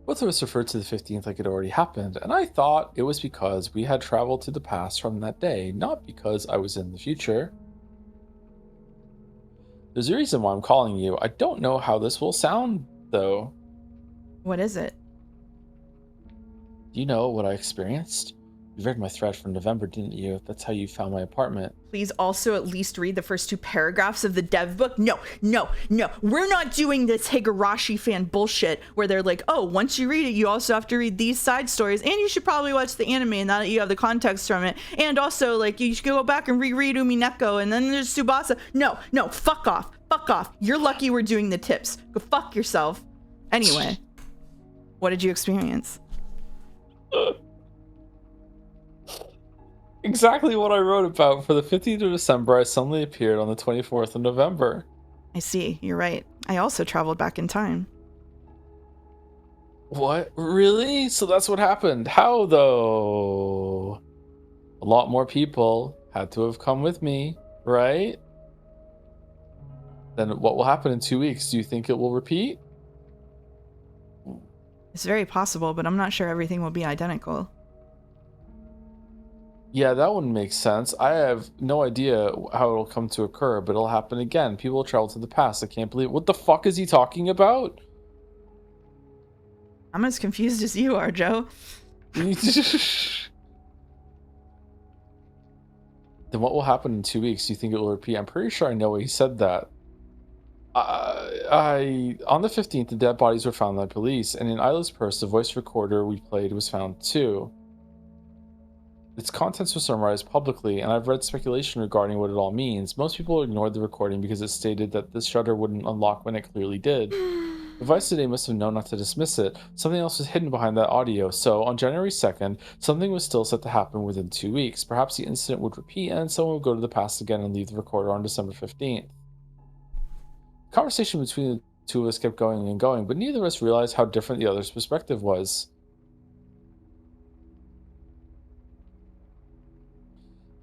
Both of us referred to the 15th like it already happened, and I thought it was because we had traveled to the past from that day, not because I was in the future. There's a reason why I'm calling you. I don't know how this will sound, though. What is it? Do you know what I experienced? You read my thread from November, didn't you? That's how you found my apartment. Please also at least read the first 2 paragraphs of the dev book. No. We're not doing this Higurashi fan bullshit where they're like, oh, once you read it, you also have to read these side stories, and you should probably watch the anime now that you have the context from it. And also, like, you should go back and reread Umineko, and then there's Tsubasa. No, fuck off. You're lucky we're doing the tips. Go fuck yourself. Anyway, what did you experience? Exactly what I wrote about. For the 15th of December, I suddenly appeared on the 24th of November. I see. You're right. I also traveled back in time. What? Really? So that's what happened. How, though? A lot more people had to have come with me, right? Then what will happen in 2 weeks? Do you think it will repeat? It's very possible, but I'm not sure everything will be identical. Yeah, that wouldn't make sense. I have no idea how it'll come to occur, but it'll happen again. People will travel to the past. I can't believe... What the fuck is he talking about? I'm as confused as you are, Joe. Then what will happen in 2 weeks? Do you think it will repeat? I'm pretty sure I know he said that. On the 15th, the dead bodies were found by police, and in Isla's purse, the voice recorder we played was found too. Its contents were summarized publicly, and I've read speculation regarding what it all means. Most people ignored the recording because it stated that this shutter wouldn't unlock when it clearly did. The Vaisude must have known not to dismiss it. Something else was hidden behind that audio, so on January 2nd, something was still set to happen within 2 weeks. Perhaps the incident would repeat, and someone would go to the past again and leave the recorder on December 15th. The conversation between the two of us kept going and going, but neither of us realized how different the other's perspective was.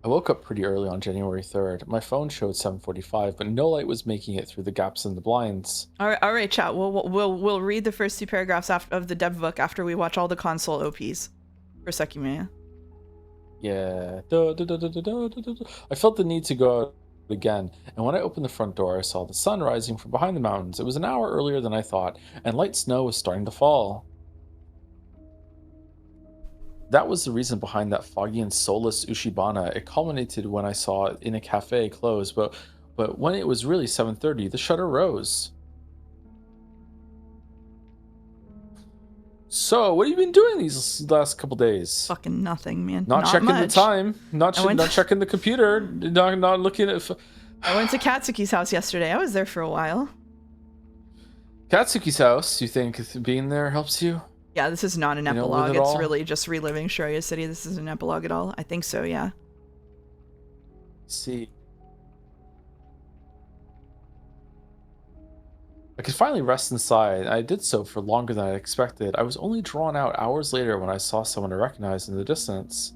I woke up pretty early on January 3rd. My phone showed 7:45, but no light was making it through the gaps in the blinds. All right, chat. We'll read the first 2 paragraphs of the dev book after we watch all the console OPs for Sekimeiya. Yeah. I felt the need to go out again, and when I opened the front door, I saw the sun rising from behind the mountains. It was an hour earlier than I thought, and light snow was starting to fall. That was the reason behind that foggy and soulless Ushibana. It culminated when I saw it in a cafe close, but when it was really 7:30, the shutter rose. So, what have you been doing these last couple days? Fucking nothing, man. Not checking much. the time, not checking the computer, not looking at. I went to Katsuki's house yesterday. I was there for a while. Katsuki's house. You think being there helps you? Yeah, this is not an epilogue. It's really just reliving Shiroya City. This isn't an epilogue at all. I think so, yeah. See. I could finally rest inside. I did so for longer than I expected. I was only drawn out hours later when I saw someone I recognized in the distance.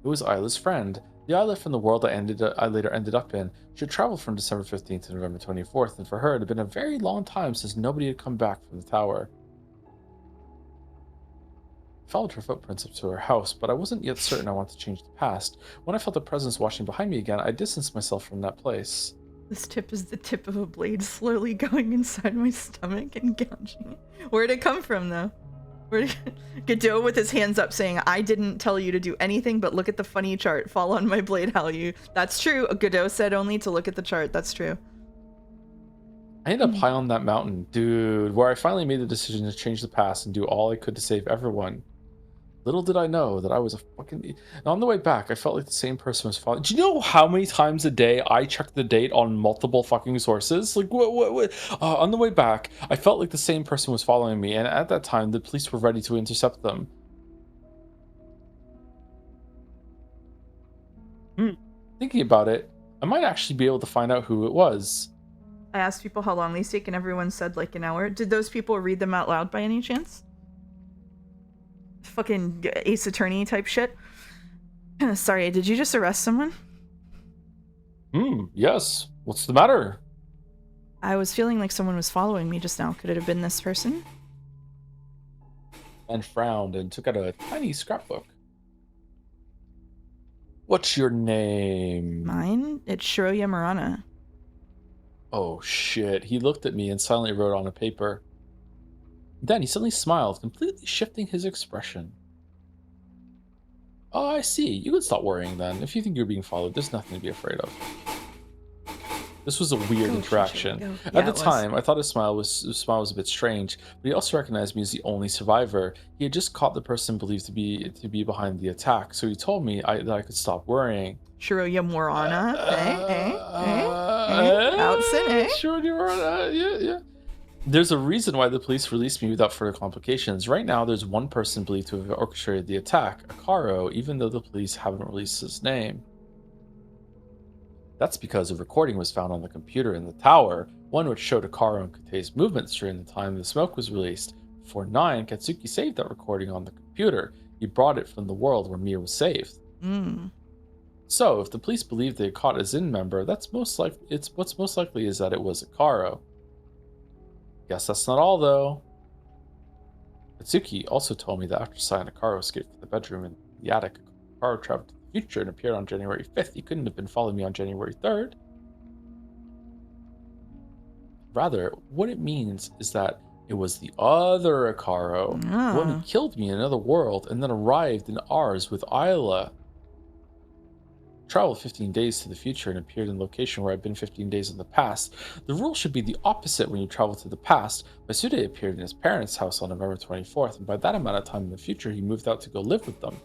It was Isla's friend. The Isla from the world I later ended up in. She had traveled from December 15th to November 24th, and for her it had been a very long time since nobody had come back from the tower. I followed her footprints up to her house, but I wasn't yet certain I wanted to change the past. When I felt a presence washing behind me again, I distanced myself from that place. This tip is the tip of a blade slowly going inside my stomach and gouging it. Where'd it come from, though? Godot with his hands up saying, I didn't tell you to do anything but look at the funny chart. Fall on my blade, Hallyu. That's true. Godot said only to look at the chart. That's true. I ended up high on that mountain, dude, where I finally made the decision to change the past and do all I could to save everyone. Little did I know that I was a fucking... And on the way back, I felt like the same person was following... Do you know how many times a day I check the date on multiple fucking sources? Like, what? On the way back, I felt like the same person was following me, and at that time, the police were ready to intercept them. Thinking about it, I might actually be able to find out who it was. I asked people how long these take, and everyone said like an hour. Did those people read them out loud by any chance? Fucking Ace Attorney type shit. Sorry, did you just arrest someone? Yes. What's the matter? I was feeling like someone was following me just now. Could it have been this person? And frowned and took out a tiny scrapbook. What's your name? Mine? It's Shiroya Murana. Oh shit. He looked at me and silently wrote on a paper. Then he suddenly smiled, completely shifting his expression. Oh, I see. You can stop worrying then. If you think you're being followed, there's nothing to be afraid of. This was a weird interaction. At the time, I thought his smile was a bit strange, but he also recognized me as the only survivor. He had just caught the person believed to be behind the attack, so he told me that I could stop worrying. Shiroya Murana, Outson, Shiroya Murana, yeah. There's a reason why the police released me without further complications. Right now, there's one person believed to have orchestrated the attack, Akaro, even though the police haven't released his name. That's because a recording was found on the computer in the tower, one which showed Akaro and Kate's movements during the time the smoke was released. Before 9, Katsuki saved that recording on the computer. He brought it from the world where Mia was saved. So, if the police believed they had caught a Zin member, what's most likely is that it was Akaro. Guess that's not all, though. Katsuki also told me that after Sai and Akaro escaped from the bedroom in the attic, Akaro traveled to the future and appeared on January 5th. He couldn't have been following me on January 3rd. Rather, what it means is that it was the other Akaro, the one who killed me in another world and then arrived in ours with Isla. Traveled 15 days to the future and appeared in a location where I've been 15 days in the past. The rule should be the opposite when you travel to the past. Masude appeared in his parents' house on November 24th, and by that amount of time in the future, he moved out to go live with them.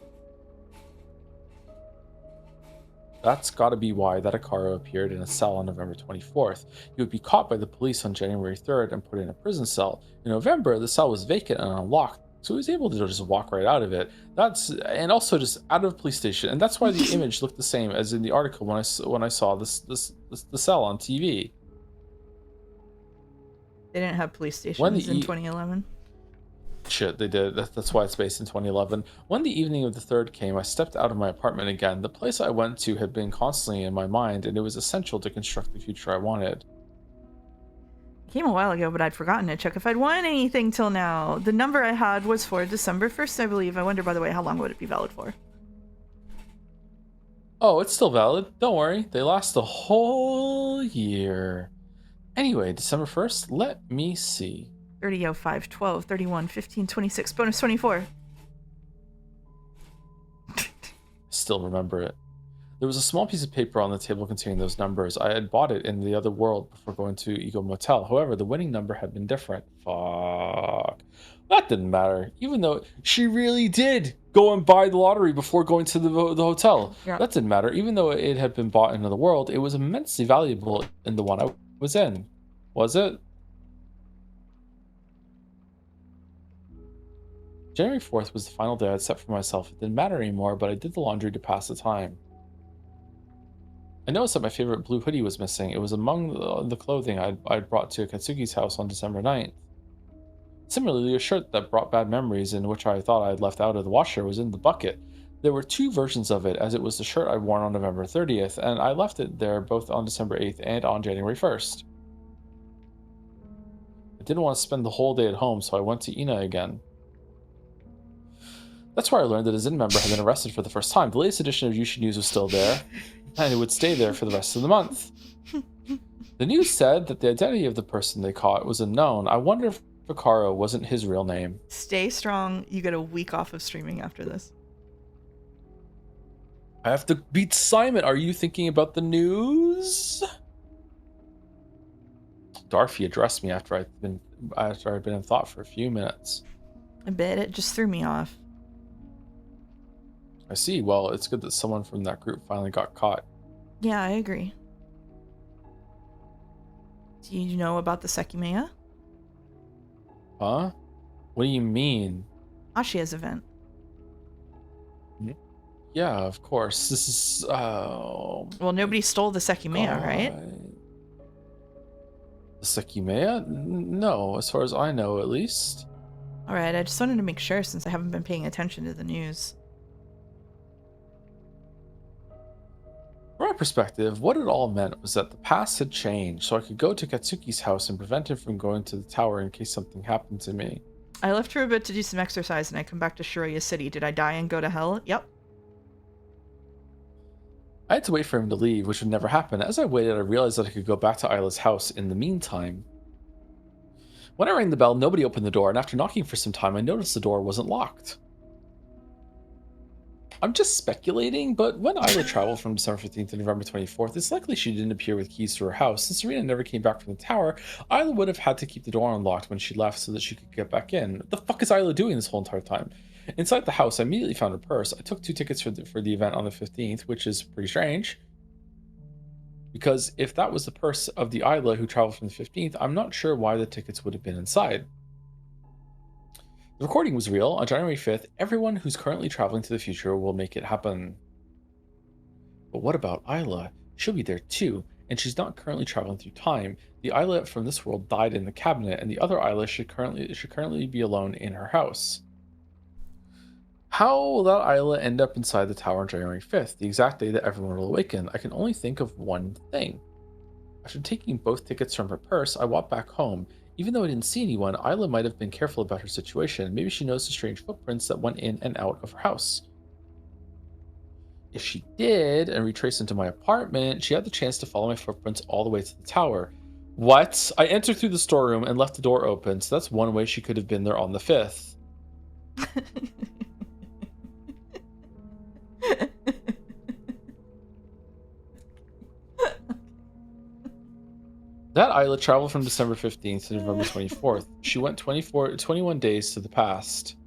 That's gotta be why that Akaro appeared in a cell on November 24th. He would be caught by the police on January 3rd and put in a prison cell. In November, the cell was vacant and unlocked, so he was able to just walk right out of it. And also just out of the police station. And that's why the image looked the same as in the article when I saw the cell on TV. They didn't have police stations in 2011. Shit, they did. That's why it's based in 2011. When the evening of the 3rd came, I stepped out of my apartment again. The place I went to had been constantly in my mind, and it was essential to construct the future I wanted. Came a while ago, but I'd forgotten to check if I'd won anything till now. The number I had was for December 1st, I believe. I wonder, by the way, how long would it be valid for? Oh, it's still valid. Don't worry. They last a whole year. Anyway, December 1st, let me see. 30, 05, 12, 31, 15, 26, bonus 24. Still remember it. There was a small piece of paper on the table containing those numbers. I had bought it in the other world before going to Eagle Motel. However, the winning number had been different. Fuck. That didn't matter. Even though she really did go and buy the lottery before going to the hotel. Yeah. That didn't matter. Even though it had been bought in another world, it was immensely valuable in the one I was in. Was it? January 4th was the final day I had set for myself. It didn't matter anymore, but I did the laundry to pass the time. I noticed that my favorite blue hoodie was missing. It was among the clothing I'd brought to Katsuki's house on December 9th. Similarly, a shirt that brought bad memories and which I thought I had left out of the washer was in the bucket. There were two versions of it, as it was the shirt I worn on November 30th, and I left it there both on December 8th and on January 1st. I didn't want to spend the whole day at home, so I went to Ina again. That's where I learned that a Zin member had been arrested for the first time. The latest edition of Yushi News was still there, and it would stay there for the rest of the month. The news said that the identity of the person they caught was unknown. I wonder if Picaro wasn't his real name. Stay strong. You get a week off of streaming after this. I have to beat Simon. Are you thinking about the news? Darfy addressed me after I'd been in thought for a few minutes. I bet it just threw me off. I see. Well, it's good that someone from that group finally got caught. Yeah, I agree. Do you know about the Sekimeiya? Huh? What do you mean? Ashia's event. Yeah, of course. This is Well, nobody stole the Sekimeiya, right? The Sekimeiya? No, as far as I know, at least. Alright, I just wanted to make sure since I haven't been paying attention to the news. From my perspective, what it all meant was that the past had changed, so I could go to Katsuki's house and prevent him from going to the tower in case something happened to me. I left for a bit to do some exercise and I come back to Shiroya City. Did I die and go to hell? Yep. I had to wait for him to leave, which would never happen. As I waited, I realized that I could go back to Isla's house in the meantime. When I rang the bell, nobody opened the door, and after knocking for some time, I noticed the door wasn't locked. I'm just speculating, but when Isla traveled from December 15th to November 24th, it's likely she didn't appear with keys to her house. Since Serena never came back from the tower, Isla would have had to keep the door unlocked when she left so that she could get back in. What the fuck is Isla doing this whole entire time? Inside the house, I immediately found her purse. I took 2 tickets for the event on the 15th, which is pretty strange. Because if that was the purse of the Isla who traveled from the 15th, I'm not sure why the tickets would have been inside. The recording was real. On January 5th, everyone who's currently traveling to the future will make it happen. But what about Isla? She'll be there too, and she's not currently traveling through time. The Isla from this world died in the cabinet, and the other Isla should currently be alone in her house. How will that Isla end up inside the tower on January 5th, the exact day that everyone will awaken? I can only think of one thing. After taking both tickets from her purse, I walked back home. Even though I didn't see anyone, Isla might have been careful about her situation. Maybe she knows the strange footprints that went in and out of her house. If she did, and retraced into my apartment, she had the chance to follow my footprints all the way to the tower. What? I entered through the storeroom and left the door open, so that's one way she could have been there on the 5th. That Isla traveled from December 15th to November 24th. She went 21 days to the past.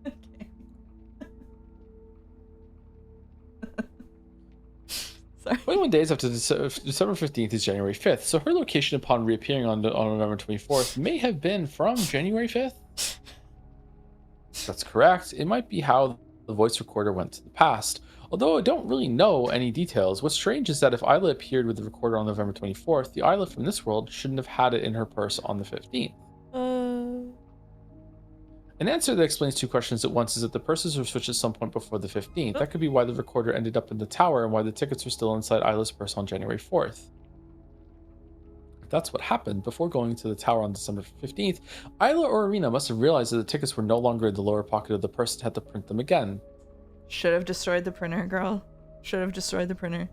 Sorry. 21 days after December 15th is January 5th, so her location upon reappearing on November 24th may have been from January 5th? That's correct. It might be how the voice recorder went to the past. Although I don't really know any details, what's strange is that if Isla appeared with the recorder on November 24th, the Isla from this world shouldn't have had it in her purse on the 15th. An answer that explains 2 questions at once is that the purses were switched at some point before the 15th. That could be why the recorder ended up in the tower and why the tickets were still inside Isla's purse on January 4th. If that's what happened, before going to the tower on December 15th, Isla or Arena must have realized that the tickets were no longer in the lower pocket of the purse and had to print them again. Should have destroyed the printer, girl. Should have destroyed the printer.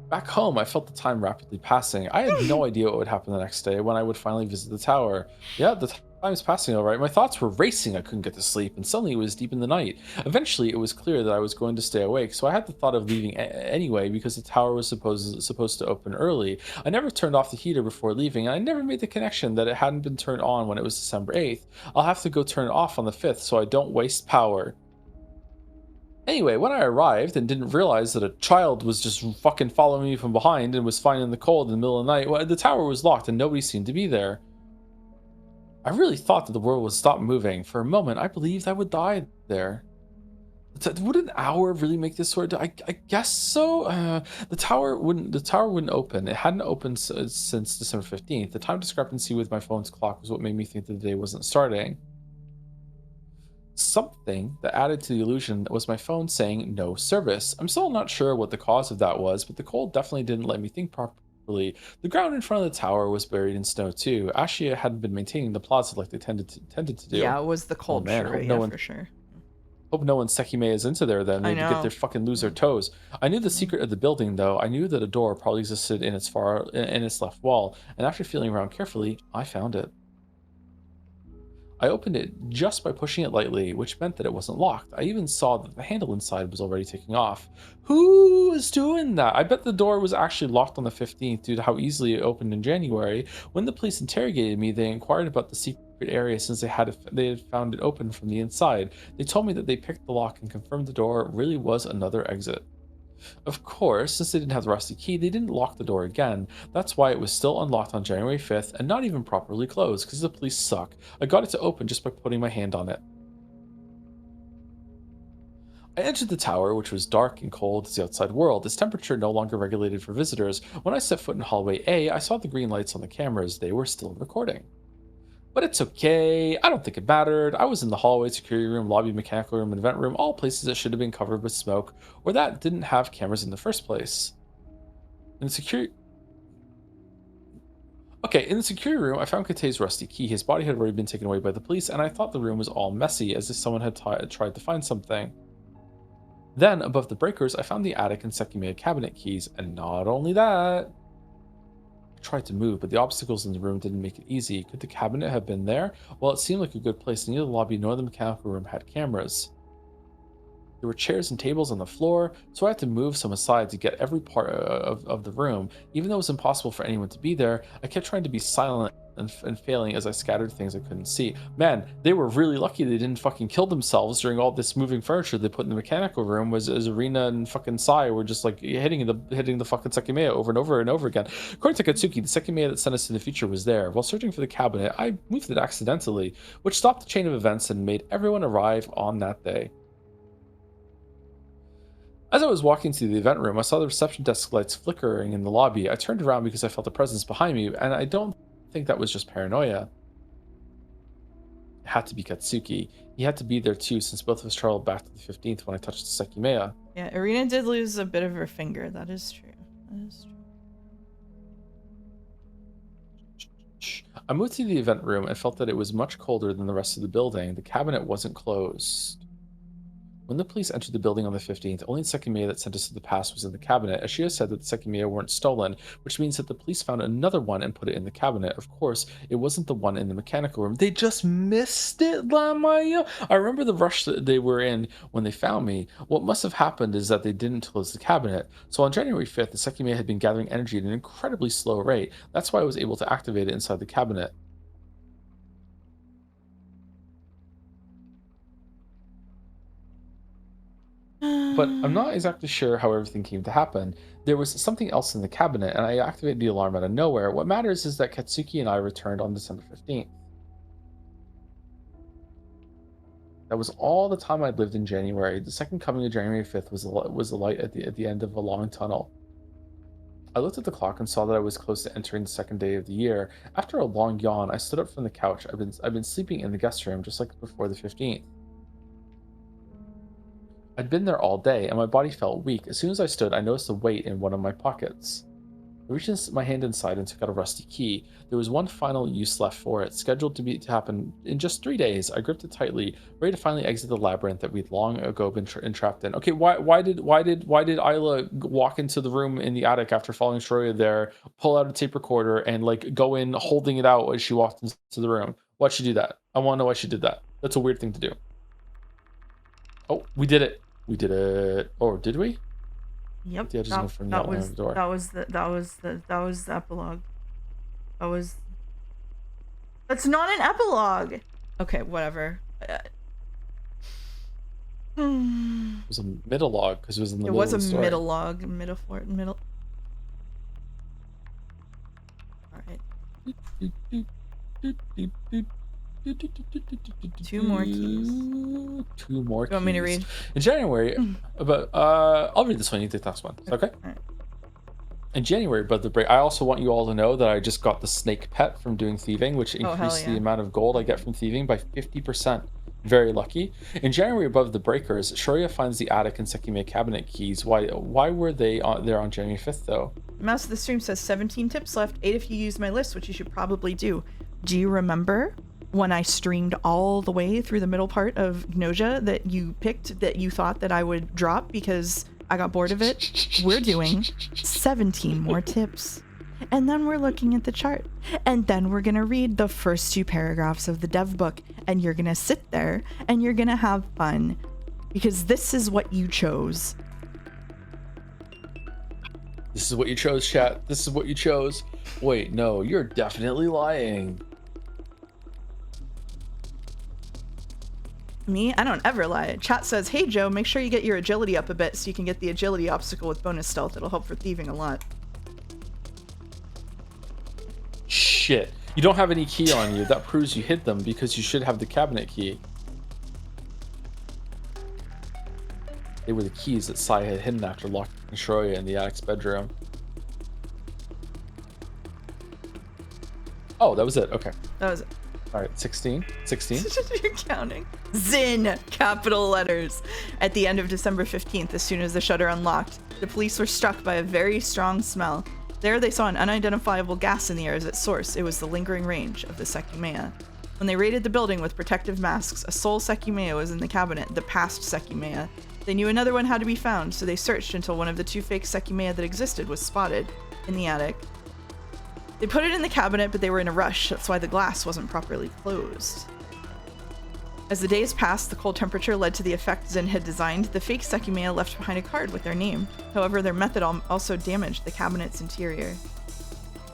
Back home, I felt the time rapidly passing. I had no idea what would happen the next day when I would finally visit the tower. Yeah, the time's passing all right. My thoughts were racing. I couldn't get to sleep, and suddenly it was deep in the night. Eventually, it was clear that I was going to stay awake, so I had the thought of leaving anyway because the tower was supposed to open early. I never turned off the heater before leaving, and I never made the connection that it hadn't been turned on when it was December 8th. I'll have to go turn it off on the 5th so I don't waste power. Anyway, when I arrived and didn't realize that a child was just fucking following me from behind and was fine in the cold in the middle of the night, well, the tower was locked and nobody seemed to be there. I really thought that the world would stop moving. For a moment, I believed I would die there. Would an hour really make this sort of? I guess so. The tower wouldn't open. It hadn't opened since December 15th. The time discrepancy with my phone's clock was what made me think that the day wasn't starting. Something that added to the illusion was my phone saying no service. I'm still not sure what the cause of that was, but the cold definitely didn't let me think properly. The ground in front of the tower was buried in snow too. Ashia hadn't been maintaining the plaza like they tended to do. Yeah, it was the Oh cold man, sure, hope yeah, no one for sure. hope no one Sekimeiya is into there then. I They'd get know. their fucking lose their toes. I knew the secret of the building though. I knew that a door probably existed in its left wall, and after feeling around carefully, I found it. I opened it just by pushing it lightly, which meant that it wasn't locked. I even saw that the handle inside was already taking off. Who was doing that? I bet the door was actually locked on the 15th due to how easily it opened in January. When the police interrogated me, they inquired about the secret area since they had found it open from the inside. They told me that they picked the lock and confirmed the door really was another exit. Of course, since they didn't have the rusty key, they didn't lock the door again. That's why it was still unlocked on January 5th and not even properly closed, because the police suck. I got it to open just by putting my hand on it. I entered the tower, which was dark and cold as the outside world, its temperature no longer regulated for visitors. When I set foot in hallway A, I saw the green lights on the cameras. They were still recording. But it's okay. I don't think it mattered. I was in the hallway, security room, lobby, mechanical room, and event room, all places that should have been covered with smoke, or that didn't have cameras in the first place. In the security room, I found Kate's rusty key. His body had already been taken away by the police, and I thought the room was all messy, as if someone had tried to find something. Then, above the breakers, I found the attic and Sekimeiya cabinet keys, and not only that. Tried to move, but the obstacles in the room didn't make it easy. Could the cabinet have been there? Well, it seemed like a good place. Neither the lobby nor the mechanical room had cameras. There were chairs and tables on the floor, so I had to move some aside to get every part of the room. Even though it was impossible for anyone to be there, I kept trying to be silent and failing as I scattered things I couldn't see. Man, they were really lucky they didn't fucking kill themselves during all this moving furniture they put in the mechanical room. Was as Arena and fucking Sai were just like hitting the fucking Sekimeiya over and over and over again. According to Katsuki, the Sekimeiya that sent us to the future was there. While searching for the cabinet, I moved it accidentally, which stopped the chain of events and made everyone arrive on that day. As I was walking to the event room, I saw the reception desk lights flickering in the lobby. I turned around because I felt a presence behind me, and I don't think that was just paranoia. It had to be Katsuki. He had to be there too, since both of us traveled back to the 15th when I touched the Sekimeiya. Yeah, Irina did lose a bit of her finger. That is true. That is true. I moved to the event room and felt that it was much colder than the rest of the building. The cabinet wasn't closed. When the police entered the building on the 15th, only the Sekimeiya that sent us to the past was in the cabinet. Ashia said that the Sekimeiya weren't stolen, which means that the police found another one and put it in the cabinet. Of course, it wasn't the one in the mechanical room. They just missed it, Lamaya. I remember the rush that they were in when they found me. What must have happened is that they didn't close the cabinet. So on January 5th, the Sekimeiya had been gathering energy at an incredibly slow rate. That's why I was able to activate it inside the cabinet. But I'm not exactly sure how everything came to happen. There was something else in the cabinet, and I activated the alarm out of nowhere. What matters is that Katsuki and I returned on December 15th. That was all the time I'd lived in January. The second coming of January 5th was the light at the end of a long tunnel. I looked at the clock and saw that I was close to entering the second day of the year. After a long yawn, I stood up from the couch. I've been sleeping in the guest room just like before the 15th. I'd been there all day, and my body felt weak. As soon as I stood, I noticed a weight in one of my pockets. I reached my hand inside and took out a rusty key. There was one final use left for it, scheduled to happen in just 3 days. I gripped it tightly, ready to finally exit the labyrinth that we'd long ago been entrapped in. Okay, why did Isla walk into the room in the attic after following Shroya there, pull out a tape recorder, and like go in holding it out as she walked into the room? Why'd she do that? I want to know why she did that. That's a weird thing to do. Oh, we did it. We did it. Or did we? Yep. Yeah, just go from the outline of the door. That was the epilogue. That's not an epilogue. Okay, whatever. It was a middle-log because it was in the middle of the story. It was a middle-log. Middle. Alright. 2 more keys. 2 more keys. You want me to read? In January, I'll read this one. You take the next one. Okay. Right. In January, above the break, I also want you all to know that I just got the snake pet from doing thieving, which increased the amount of gold I get from thieving by 50%. Very lucky. In January, above the breakers, Shroya finds the attic and Sekimeiya cabinet keys. Why were they there on January 5th, though? Mouse of the stream says 17 tips left, 8 if you use my list, which you should probably do. Do you remember when I streamed all the way through the middle part of Nausea that you picked that you thought that I would drop because I got bored of it? We're doing 17 more tips. And then we're looking at the chart. And then we're going to read the first 2 paragraphs of the dev book. And you're going to sit there and you're going to have fun. Because this is what you chose. This is what you chose, chat. This is what you chose. Wait, no, you're definitely lying. Me? I don't ever lie. Chat says, hey Joe, make sure you get your agility up a bit so you can get the agility obstacle with bonus stealth. It'll help for thieving a lot. Shit. You don't have any key on you. That proves you hid them because you should have the cabinet key. They were the keys that Sai had hidden after locking Shroya in the attic's bedroom. Oh, that was it. Okay. That was it. All right, 16. 16. You're counting. Zin! Capital letters. At the end of December 15th, as soon as the shutter unlocked, the police were struck by a very strong smell. There they saw an unidentifiable gas in the air as its source. It was the lingering range of the Sekimeiya. When they raided the building with protective masks, a sole Sekimeiya was in the cabinet, the past Sekimeiya. They knew another one had to be found, so they searched until one of the 2 fake Sekimeiya that existed was spotted in the attic. They put it in the cabinet, but they were in a rush. That's why the glass wasn't properly closed. As the days passed, the cold temperature led to the effect Zin had designed. The fake Sekimeiya left behind a card with their name. However, their method also damaged the cabinet's interior.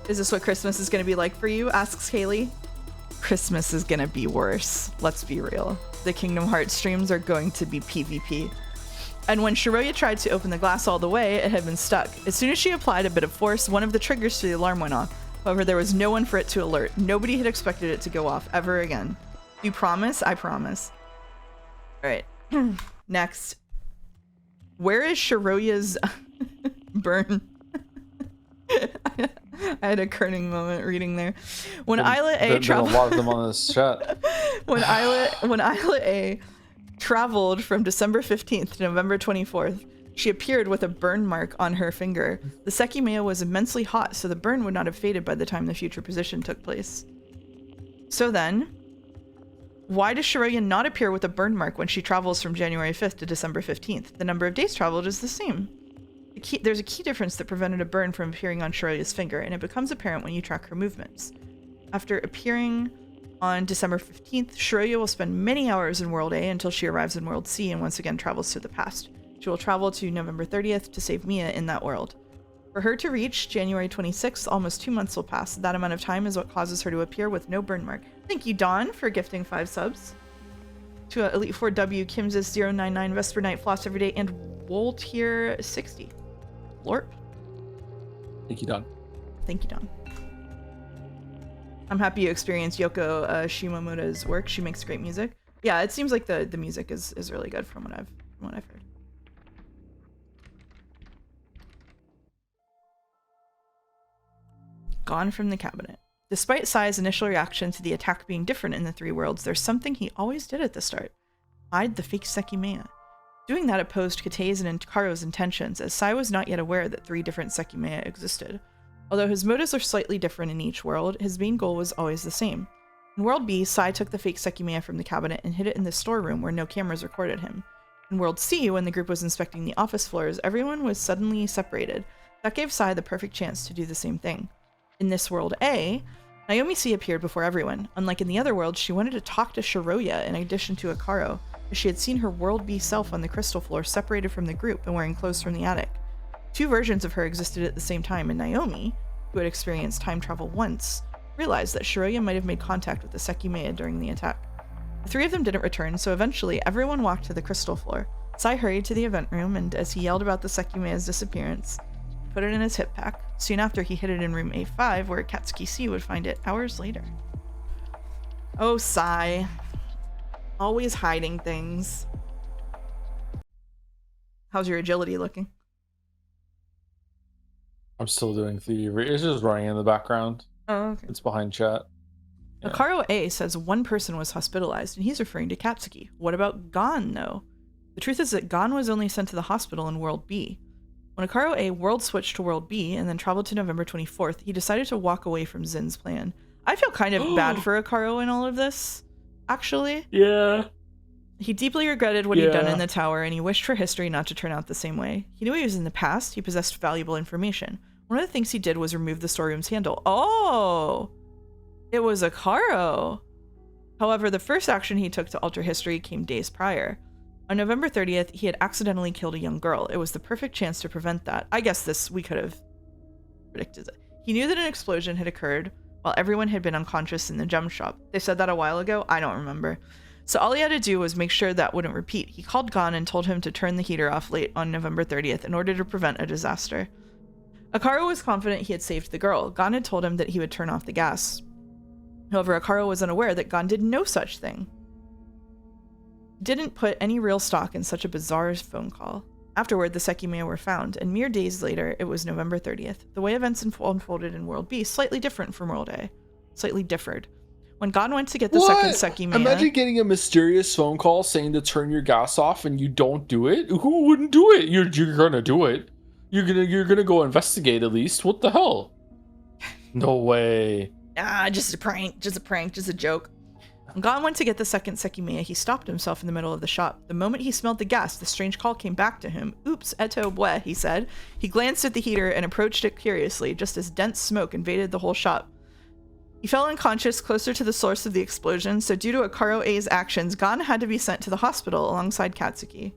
Is this what Christmas is going to be like for you? Asks Haley. Christmas is going to be worse. Let's be real. The Kingdom Hearts streams are going to be PvP. And when Shroya tried to open the glass all the way, it had been stuck. As soon as she applied a bit of force, one of the triggers to the alarm went off. However, there was no one for it to alert. Nobody had expected it to go off ever again. You promise? I promise. All right. Next. Where is Shroya's burn? I had a kerning moment reading there. When Isla A traveled, a lot of them on this chat. when Isla A traveled from December 15th to November 24th, she appeared with a burn mark on her finger. The Sekimeiya was immensely hot, so the burn would not have faded by the time the future position took place. So then, why does Shroya not appear with a burn mark when she travels from January 5th to December 15th? The number of days traveled is the same. There's a key difference that prevented a burn from appearing on Shroya's finger, and it becomes apparent when you track her movements. After appearing on December 15th, Shroya will spend many hours in World A until she arrives in World C and once again travels to the past. She will travel to November 30th to save Mia in that world. For her to reach January 26th, almost 2 months will pass. That amount of time is what causes her to appear with no burn mark. Thank you, Dawn, for gifting 5 subs. To Elite 4W, Kimsis099, Vesper Knight, Floss Every Day, and Woltier60. Lorp. Thank you, Don. Thank you, Don. I'm happy you experienced Yoko Shimomura's work. She makes great music. Yeah, it seems like the music is really good from what I've heard. Gone from the cabinet. Despite Sai's initial reaction to the attack being different in the 3 worlds, there's something he always did at the start. Hide the fake Sekimeiya. Doing that opposed Kate's and Karo's intentions, as Sai was not yet aware that 3 different Sekimeiya existed. Although his motives are slightly different in each world, his main goal was always the same. In World B, Sai took the fake Sekimeiya from the cabinet and hid it in the storeroom where no cameras recorded him. In World C, when the group was inspecting the office floors, everyone was suddenly separated. That gave Sai the perfect chance to do the same thing. In this World A, Naomi C appeared before everyone. Unlike in the other world, she wanted to talk to Shiroya in addition to Akaro, as she had seen her World B self on the crystal floor separated from the group and wearing clothes from the attic. Two versions of her existed at the same time, and Naomi, who had experienced time travel once, realized that Shiroya might have made contact with the Sekimeiya during the attack. The three of them didn't return, so eventually everyone walked to the crystal floor. Sai hurried to the event room, and as he yelled about the Sekimeiya's disappearance, he put it in his hip pack. Soon after, he hid it in room A5, where Katsuki C would find it hours later. Oh, Sai. Always hiding things. How's your agility looking? I'm still doing theory. It's just running in the background. Oh, okay. It's behind chat. Yeah. Akaro A says one person was hospitalized, and he's referring to Katsuki. What about Gon, though? The truth is that Gon was only sent to the hospital in World B. When Akaro A world switched to World B and then traveled to November 24th, he decided to walk away from Zin's plan. I feel kind of bad for Akaro in all of this, actually. Yeah. He deeply regretted what he'd done in the tower, and he wished for history not to turn out the same way. He knew he was in the past. He possessed valuable information. One of the things he did was remove the storeroom's handle. Oh! It was Akaro! However, the first action he took to alter history came days prior. On November 30th, he had accidentally killed a young girl. It was the perfect chance to prevent that. I guess we could have predicted it. He knew that an explosion had occurred while everyone had been unconscious in the gem shop. They said that a while ago? I don't remember. So all he had to do was make sure that wouldn't repeat. He called Gon and told him to turn the heater off late on November 30th in order to prevent a disaster. Akaro was confident he had saved the girl. Gon had told him that he would turn off the gas. However, Akaro was unaware that Gon did no such thing. Didn't put any real stock in such a bizarre phone call. Afterward, the Sekimeiya were found, and mere days later, it was November 30th. The way events unfolded in World B, slightly different from World A. Slightly differed. When Gon went to get the second Sekimeiya... Imagine getting a mysterious phone call saying to turn your gas off and you don't do it? Who wouldn't do it? You're gonna do it. You're gonna go investigate at least. What the hell? No way. Just a prank, just a joke. When Gon went to get the second Sekimeiya, he stopped himself in the middle of the shop. The moment he smelled the gas, the strange call came back to him. Oops, eto bue, he said. He glanced at the heater and approached it curiously, just as dense smoke invaded the whole shop. He fell unconscious closer to the source of the explosion, so due to Akaro A's actions, Gon had to be sent to the hospital alongside Katsuki.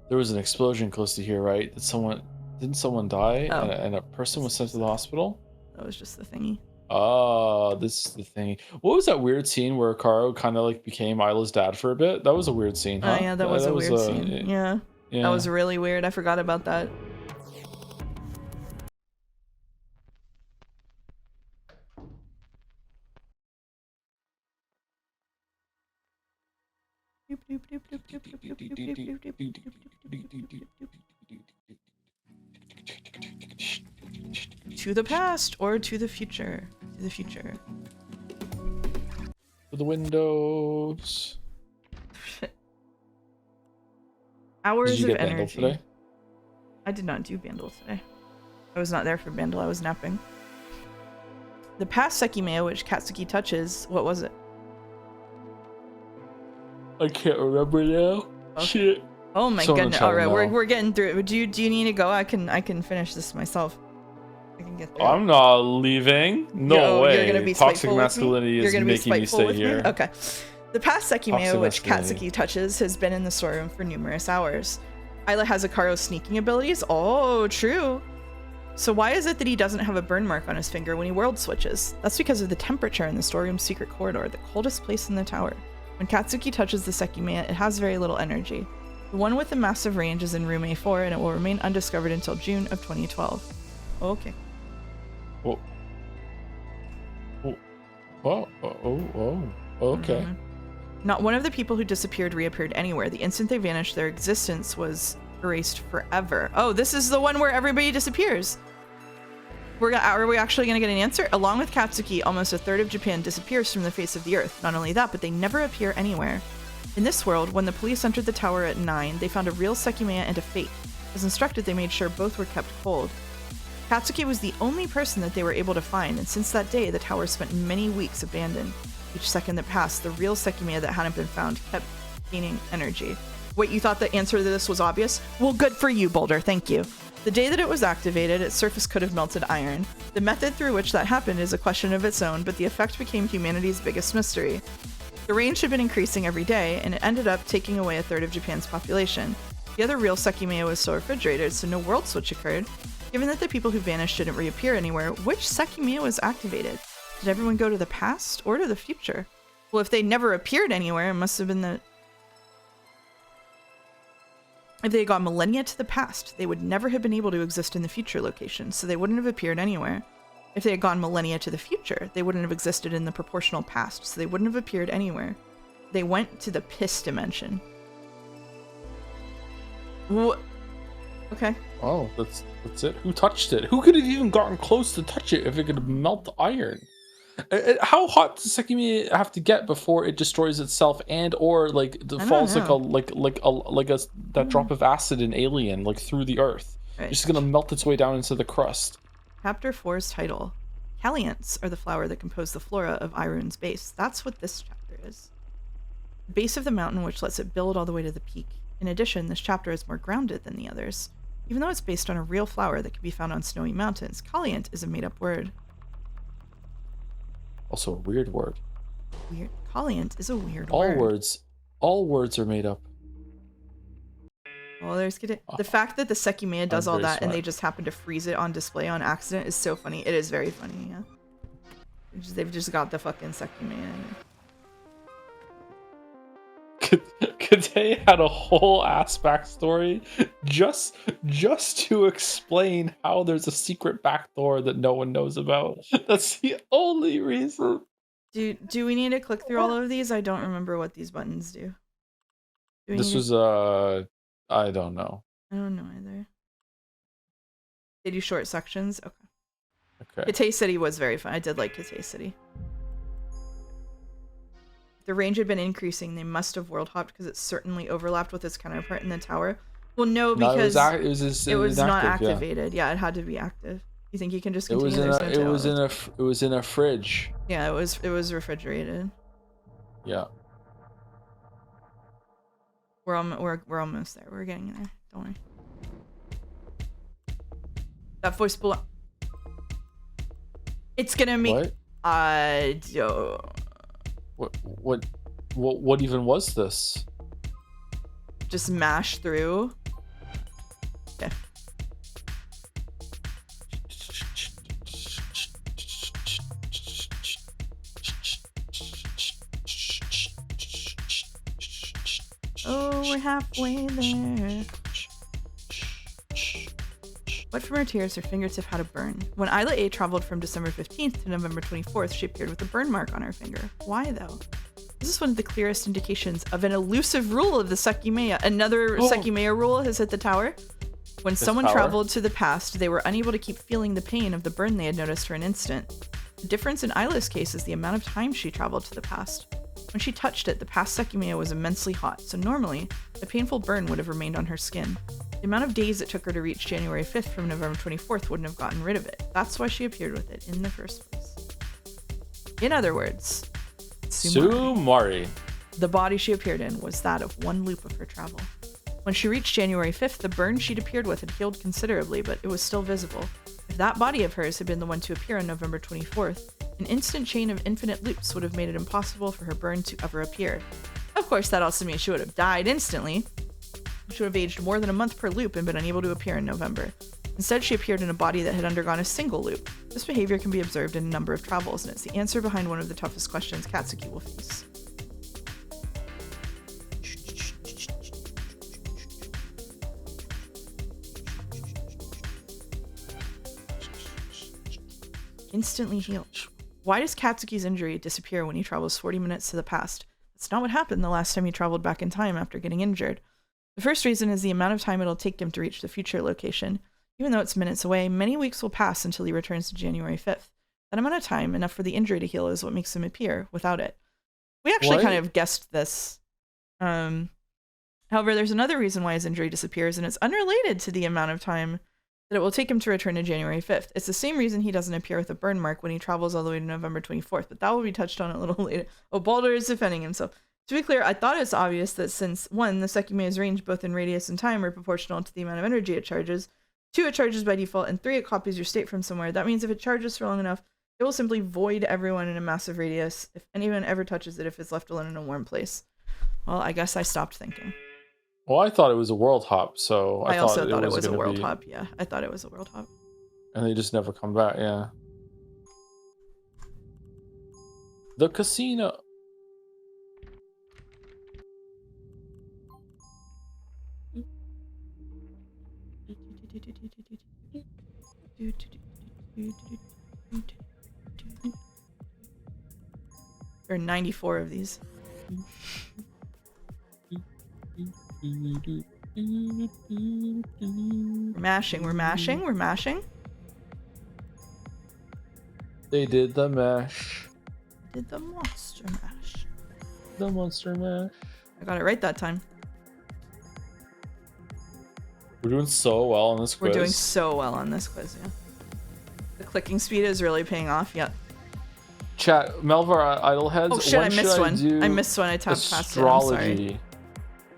There was an explosion close to here, right? Didn't someone die and a person was sent to the hospital? That was just the thingy. Oh, this is the thing. What was that weird scene where Akaro kind of like became Isla's dad for a bit? That was a weird scene, huh? Oh yeah, that was a weird scene. Yeah. That was really weird. I forgot about that. To the past or to the future? To the future. To the windows. Hours of Bandle energy. today? I did not do Bandle today. I was not there for Bandle. I was napping. The past Sekimeiya, which Katsuki touches, what was it? I can't remember now. Okay. Shit. Oh my goodness! All right, we're getting through it. Do you need to go? I can finish this myself. I can get through. I'm not leaving. No way. You're gonna be toxic masculinity is making me stay here. Okay. The past Sekimeiya, which Katsuki touches, has been in the storeroom for numerous hours. Isla has Akaro's sneaking abilities. Oh, true. So why is it that he doesn't have a burn mark on his finger when he world switches? That's because of the temperature in the storeroom's secret corridor, the coldest place in the tower. When Katsuki touches the Sekimeiya, it has very little energy. The one with the massive range is in room A4, and it will remain undiscovered until June of 2012. Okay. Oh. Okay. Not one of the people who disappeared reappeared anywhere. The instant they vanished, their existence was erased forever. Oh, this is the one where everybody disappears. Are we actually going to get an answer? Along with Katsuki, almost a third of Japan disappears from the face of the earth. Not only that, but they never appear anywhere. In this world, when the police entered the tower at 9, they found a real Sekimeiya and a fake. As instructed, they made sure both were kept cold. Katsuki was the only person that they were able to find, and since that day, the tower spent many weeks abandoned. Each second that passed, the real Sekimeiya that hadn't been found kept gaining energy. Wait, you thought the answer to this was obvious? Well, good for you, Boulder, thank you. The day that it was activated, its surface could have melted iron. The method through which that happened is a question of its own, but the effect became humanity's biggest mystery. The range had been increasing every day, and it ended up taking away a third of Japan's population. The other real Sekimeiya was still refrigerated, so no world switch occurred. Given that the people who vanished didn't reappear anywhere, which Sekimeiya was activated? Did everyone go to the past or to the future? Well, if they never appeared anywhere, it must have been the... If they had gone millennia to the past, they would never have been able to exist in the future location, so they wouldn't have appeared anywhere. If they had gone millennia to the future, they wouldn't have existed in the proportional past, so they wouldn't have appeared anywhere. They went to the piss dimension. What? Okay. Oh, that's it. Who touched it? Who could have even gotten close to touch it if it could melt iron? How hot does Sekimeiya have to get before it destroys itself and or like falls like that drop of acid in Alien like through the earth? Right. It's just gonna melt its way down into the crust. Chapter 4's title. Calliants are the flower that compose the flora of Irun's base. That's what this chapter is. The base of the mountain which lets it build all the way to the peak. In addition, this chapter is more grounded than the others. Even though it's based on a real flower that can be found on snowy mountains, Calliant is a made-up word. Also a weird word. Weird. Calliant is a weird word. All words are made up. Well, there's the fact that the Sekimeiya does all that smart. and they just happen to freeze it on display on accident is so funny. It is very funny, yeah. They've just got the fucking Sekimeiya. Kate had a whole ass backstory just to explain how there's a secret backdoor that no one knows about. That's the only reason. Do we need to click through all of these? I don't remember what these buttons do. This was I don't know. I don't know either. They do short sections? Okay. Okay. Kitei City was very fun. I did like Kitei City. The range had been increasing. They must have world hopped because it certainly overlapped with its counterpart in the tower. Well, no, because it was not activated. Yeah, it had to be active. You think you can just continue? It was in a fridge. Yeah, it was refrigerated. Yeah. We're almost there. We're getting there. Don't worry. That voice below. It's gonna make. What even was this? Just mash through. Okay. Oh, we're halfway there. What from her tears her fingertip had a burn? When Isla A traveled from December 15th to November 24th, she appeared with a burn mark on her finger. Why though? This is one of the clearest indications of an elusive rule of the Sekimeiya. Another Sekimeiya rule has hit the tower. When someone traveled to the past, they were unable to keep feeling the pain of the burn they had noticed for an instant. The difference in Isla's case is the amount of time she traveled to the past. When she touched it, the past Sekimeiya was immensely hot, so normally, a painful burn would have remained on her skin. The amount of days it took her to reach January 5th from November 24th wouldn't have gotten rid of it. That's why she appeared with it in the first place. In other words, Sumari. The body she appeared in was that of one loop of her travel. When she reached January 5th, the burn she'd appeared with had healed considerably, but it was still visible. If that body of hers had been the one to appear on November 24th, an instant chain of infinite loops would have made it impossible for her burn to ever appear. Of course, that also means she would have died instantly. She would have aged more than a month per loop and been unable to appear in November. Instead, she appeared in a body that had undergone a single loop. This behavior can be observed in a number of travels, and it's the answer behind one of the toughest questions Katsuki will face. Instantly healed. Why does Katsuki's injury disappear when he travels 40 minutes to the past? That's not what happened the last time he traveled back in time after getting injured. The first reason is the amount of time it'll take him to reach the future location. Even though it's minutes away, many weeks will pass until he returns to January 5th. That amount of time, enough for the injury to heal, is what makes him appear. Without it, we actually kind of guessed this. However, there's another reason why his injury disappears, and it's unrelated to the amount of time that it will take him to return to January 5th. It's the same reason he doesn't appear with a burn mark when he travels all the way to November 24th, but that will be touched on a little later. Oh, Baldur is defending himself. To be clear, I thought it's obvious that since 1, the Sekimeiya's range both in radius and time are proportional to the amount of energy it charges, 2, it charges by default, and 3, it copies your state from somewhere. That means if it charges for long enough, it will simply void everyone in a massive radius if anyone ever touches it if it's left alone in a warm place. Well, I guess I stopped thinking. Well, I thought it was a world hop, so I also thought it was a gonna world be- hop. Yeah, I thought it was a world hop. And they just never come back, yeah. The casino. There are 94 of these. We're mashing, we're mashing, we're mashing. They did the mash. Did the monster mash. The monster mash. I got it right that time. We're doing so well on this quiz. We're doing so well on this quiz, yeah. The clicking speed is really paying off, yep. Chat, Melvar Idleheads. Oh shit, I missed one. I missed one, I tapped past it, I'm sorry. Astrology.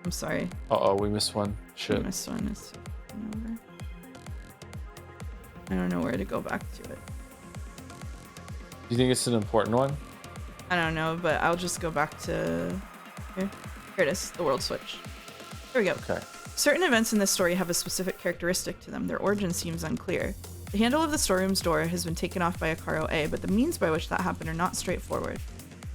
I'm sorry. Uh-oh, we missed one. I Shit. missed one. It's over. I don't know where to go back to it. Do you think it's an important one? I don't know, but I'll just go back to... Here it is, the world switch. Here we go. Okay. Certain events in this story have a specific characteristic to them. Their origin seems unclear. The handle of the storeroom's door has been taken off by Akaro A, but the means by which that happened are not straightforward.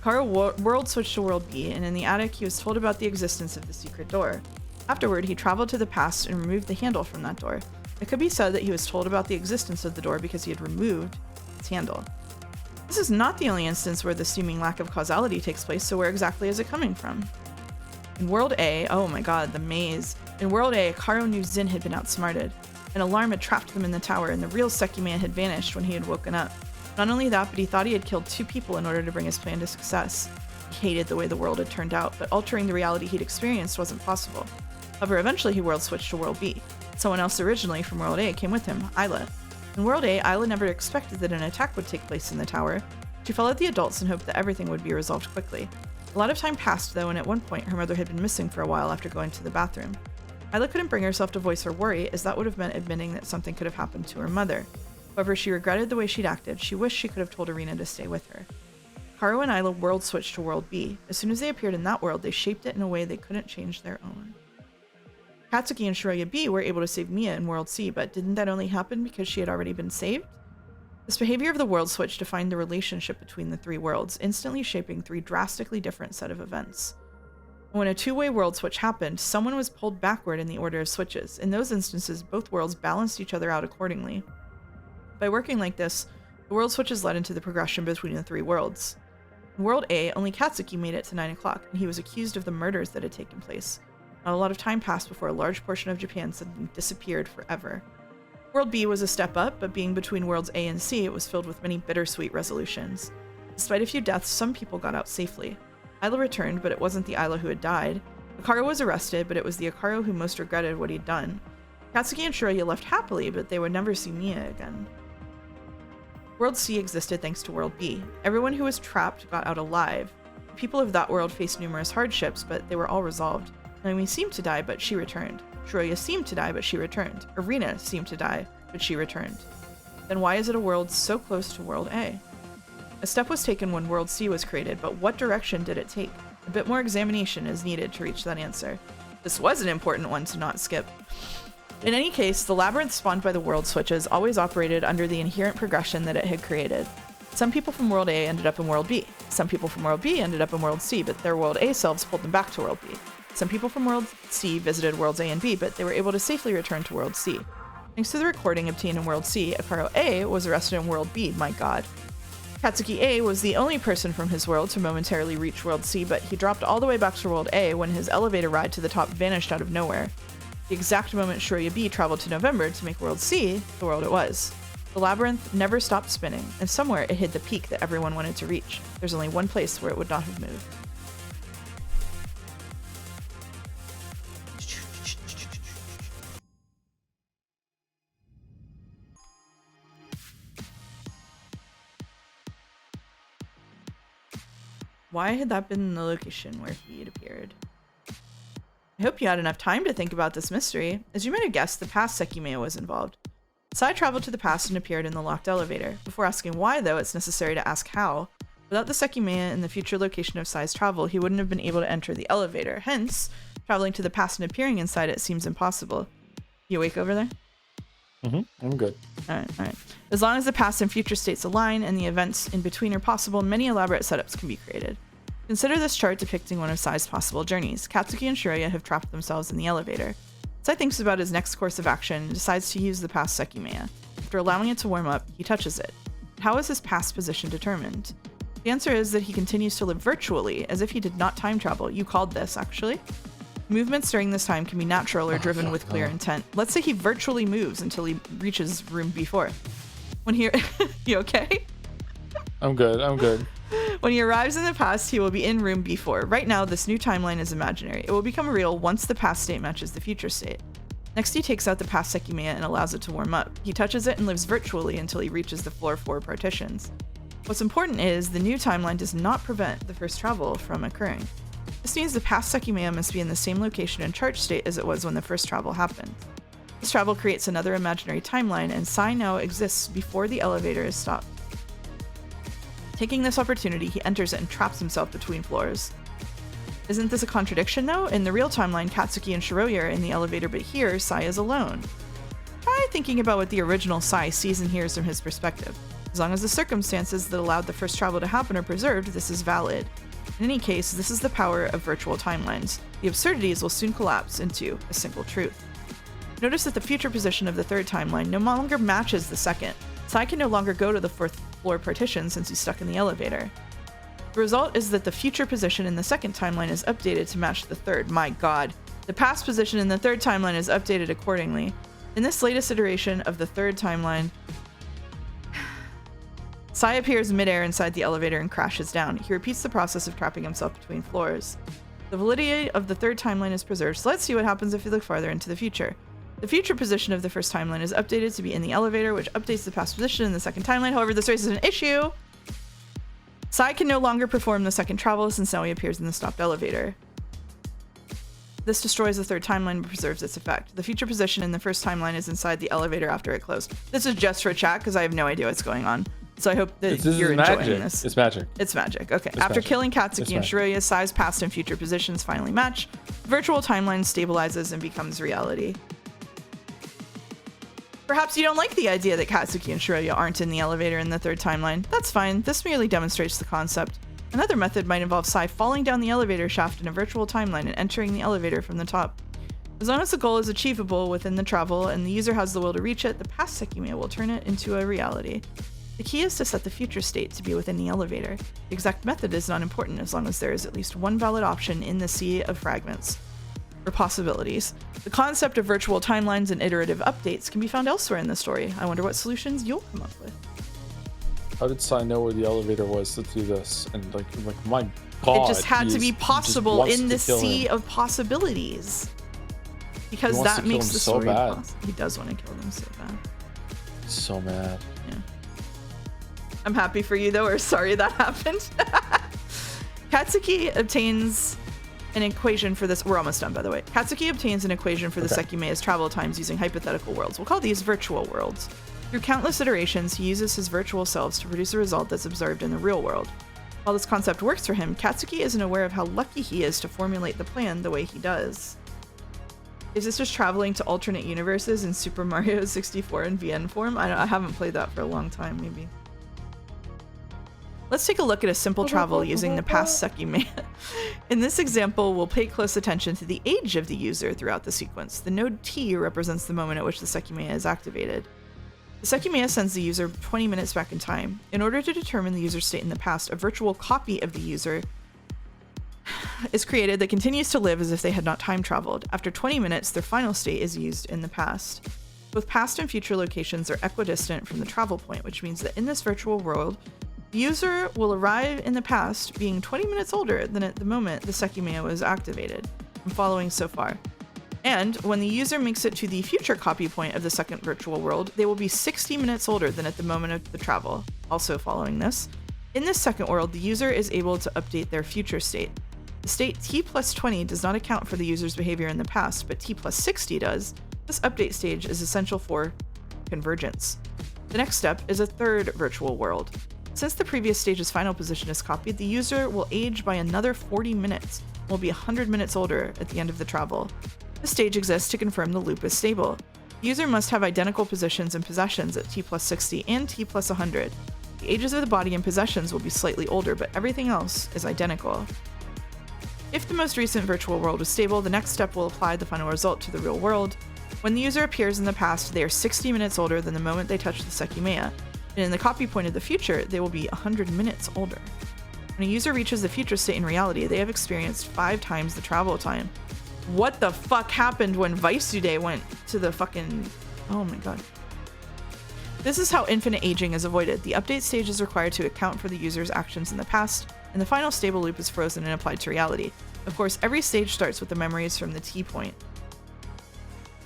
Akaro world switched to world B, and in the attic he was told about the existence of the secret door. Afterward, he traveled to the past and removed the handle from that door. It could be said that he was told about the existence of the door because he had removed its handle. This is not the only instance where the seeming lack of causality takes place, so where exactly is it coming from? In World A, oh my god, the maze. In World A, Akaro knew Zin had been outsmarted. An alarm had trapped them in the tower, and the real Sekimeiya had vanished when he had woken up. Not only that, but he thought he had killed 2 people in order to bring his plan to success. He hated the way the world had turned out, but altering the reality he'd experienced wasn't possible. However, eventually he world switched to World B. Someone else originally from World A came with him, Isla. In World A, Isla never expected that an attack would take place in the tower. She followed the adults and hoped that everything would be resolved quickly. A lot of time passed though, and at one point her mother had been missing for a while after going to the bathroom. Isla couldn't bring herself to voice her worry, as that would have meant admitting that something could have happened to her mother. However, she regretted the way she'd acted. She wished she could have told Arena to stay with her. Akaro and Isla world switched to World B. As soon as they appeared in that world, they shaped it in a way they couldn't change their own. Katsuki and Shiroya B were able to save Miya in World C, but didn't that only happen because she had already been saved? This behavior of the world switch defined the relationship between the 3 worlds, instantly shaping 3 drastically different set of events. When a 2-way world switch happened, someone was pulled backward in the order of switches. In those instances, both worlds balanced each other out accordingly. By working like this, the world switches led into the progression between the 3 worlds. In World A, only Katsuki made it to 9 o'clock, and he was accused of the murders that had taken place. Not a lot of time passed before a large portion of Japan suddenly disappeared forever. World B was a step up, but being between Worlds A and C, it was filled with many bittersweet resolutions. Despite a few deaths, some people got out safely. Isla returned, but it wasn't the Isla who had died. Akaro was arrested, but it was the Akaro who most regretted what he'd done. Katsuki and Shiroya left happily, but they would never see Miya again. World C existed thanks to World B. Everyone who was trapped got out alive. The people of that world faced numerous hardships, but they were all resolved. Naomi seemed to die, but she returned. Shiroya seemed to die, but she returned. Arena seemed to die, but she returned. Then why is it a world so close to World A? A step was taken when World C was created, but what direction did it take? A bit more examination is needed to reach that answer. This was an important one to not skip. In any case, the labyrinth spawned by the world switches always operated under the inherent progression that it had created. Some people from World A ended up in World B. Some people from World B ended up in World C, but their World A selves pulled them back to World B. Some people from World C visited Worlds A and B, but they were able to safely return to World C. Thanks to the recording obtained in World C, Akaro A was arrested in World B, my god. Katsuki A was the only person from his world to momentarily reach World C, but he dropped all the way back to World A when his elevator ride to the top vanished out of nowhere. The exact moment Shiroya B traveled to November to make World C the world it was. The labyrinth never stopped spinning, and somewhere it hid the peak that everyone wanted to reach. There's only one place where it would not have moved. Why had that been the location where he had appeared? I hope you had enough time to think about this mystery. As you might have guessed, the past Sekimeiya was involved. Sai traveled to the past and appeared in the locked elevator. Before asking why, though, it's necessary to ask how. Without the Sekimeiya in the future location of Sai's travel, he wouldn't have been able to enter the elevator. Hence, traveling to the past and appearing inside it seems impossible. You awake over there? I'm good. Alright. As long as the past and future states align and the events in between are possible, many elaborate setups can be created. Consider this chart depicting one of Sai's possible journeys. Katsuki and Shiroya have trapped themselves in the elevator. Sai thinks about his next course of action and decides to use the past Sekimeiya. After allowing it to warm up, he touches it. How is his past position determined? The answer is that he continues to live virtually, as if he did not time travel. You called this, actually. Movements during this time can be natural or driven with clear intent. Let's say he virtually moves until he reaches room B4. When he... You okay? I'm good. When he arrives in the past, he will be in room B4. Right now, this new timeline is imaginary. It will become real once the past state matches the future state. Next, he takes out the past Sekimeiya and allows it to warm up. He touches it and lives virtually until he reaches the floor 4 partitions. What's important is the new timeline does not prevent the first travel from occurring. This means the past Sekimeiya must be in the same location and chart state as it was when the first travel happened. This travel creates another imaginary timeline, and Sai now exists before the elevator is stopped. Taking this opportunity, he enters it and traps himself between floors. Isn't this a contradiction, though? In the real timeline, Katsuki and Shiroya are in the elevator, but here, Sai is alone. Try thinking about what the original Sai sees and hears from his perspective. As long as the circumstances that allowed the first travel to happen are preserved, this is valid. In any case, this is the power of virtual timelines. The absurdities will soon collapse into a single truth. Notice that the future position of the third timeline no longer matches the second. Sai can no longer go to the 4th floor partition since he's stuck in the elevator. The result is that the future position in the second timeline is updated to match the third. My god. The past position in the third timeline is updated accordingly. In this latest iteration of the third timeline, Sai appears midair inside the elevator and crashes down. He repeats the process of trapping himself between floors. The validity of the third timeline is preserved, so let's see what happens if we look farther into the future. The future position of the first timeline is updated to be in the elevator, which updates the past position in the second timeline. However, this raises an issue. Sai can no longer perform the second travel since now he appears in the stopped elevator. This destroys the third timeline but preserves its effect. The future position in the first timeline is inside the elevator after it closed. This is just for chat because I have no idea what's going on. So I hope that you're enjoying this. It's magic. It's magic. Okay. After killing Katsuki and Shiroya, Sai's past and future positions finally match. Virtual timeline stabilizes and becomes reality. Perhaps you don't like the idea that Katsuki and Shiroya aren't in the elevator in the third timeline. That's fine. This merely demonstrates the concept. Another method might involve Sai falling down the elevator shaft in a virtual timeline and entering the elevator from the top. As long as the goal is achievable within the travel and the user has the will to reach it, the past Sekimeiya will turn it into a reality. The key is to set the future state to be within the elevator. The exact method is not important as long as there is at least one valid option in the sea of fragments or possibilities. The concept of virtual timelines and iterative updates can be found elsewhere in the story. I wonder what solutions you'll come up with. How did Sai know where the elevator was to do this? And like my god, it just had to be possible in the sea of possibilities. Because that makes the story possible. He does want to kill them so bad. So mad. Yeah. I'm happy for you though, or sorry that happened. Katsuki obtains an equation for this. We're almost done, by the way. Katsuki obtains an equation for the Sekimeiya's travel times using hypothetical worlds. We'll call these virtual worlds. Through countless iterations, he uses his virtual selves to produce a result that's observed in the real world. While this concept works for him, Katsuki isn't aware of how lucky he is to formulate the plan the way he does. Is this just traveling to alternate universes in Super Mario 64 in VN form? I haven't played that for a long time, maybe. Let's take a look at a simple travel using the past Sekimeiya. In this example, we'll pay close attention to the age of the user throughout the sequence. The node T represents the moment at which the Sekimeiya is activated. The Sekimeiya sends the user 20 minutes back in time. In order to determine the user's state in the past, a virtual copy of the user is created that continues to live as if they had not time traveled. After 20 minutes, their final state is used in the past. Both past and future locations are equidistant from the travel point, which means that in this virtual world, the user will arrive in the past being 20 minutes older than at the moment the Sekimeiya was activated. I'm following so far. And when the user makes it to the future copy point of the second virtual world, they will be 60 minutes older than at the moment of the travel. Also following this. In this second world, the user is able to update their future state. The state t plus 20 does not account for the user's behavior in the past, but t plus 60 does. This update stage is essential for convergence. The next step is a third virtual world. Since the previous stage's final position is copied, the user will age by another 40 minutes and will be 100 minutes older at the end of the travel. This stage exists to confirm the loop is stable. The user must have identical positions and possessions at t plus 60 and t plus 100. The ages of the body and possessions will be slightly older, but everything else is identical. If the most recent virtual world is stable, the next step will apply the final result to the real world. When the user appears in the past, they are 60 minutes older than the moment they touch the Sekimeiya, and in the copy point of the future, they will be 100 minutes older. When a user reaches the future state in reality, they have experienced 5 times the travel time. What the fuck happened when Vaisude went to the fucking... Oh my god. This is how infinite aging is avoided. The update stage is required to account for the user's actions in the past, and the final stable loop is frozen and applied to reality. Of course, every stage starts with the memories from the T point.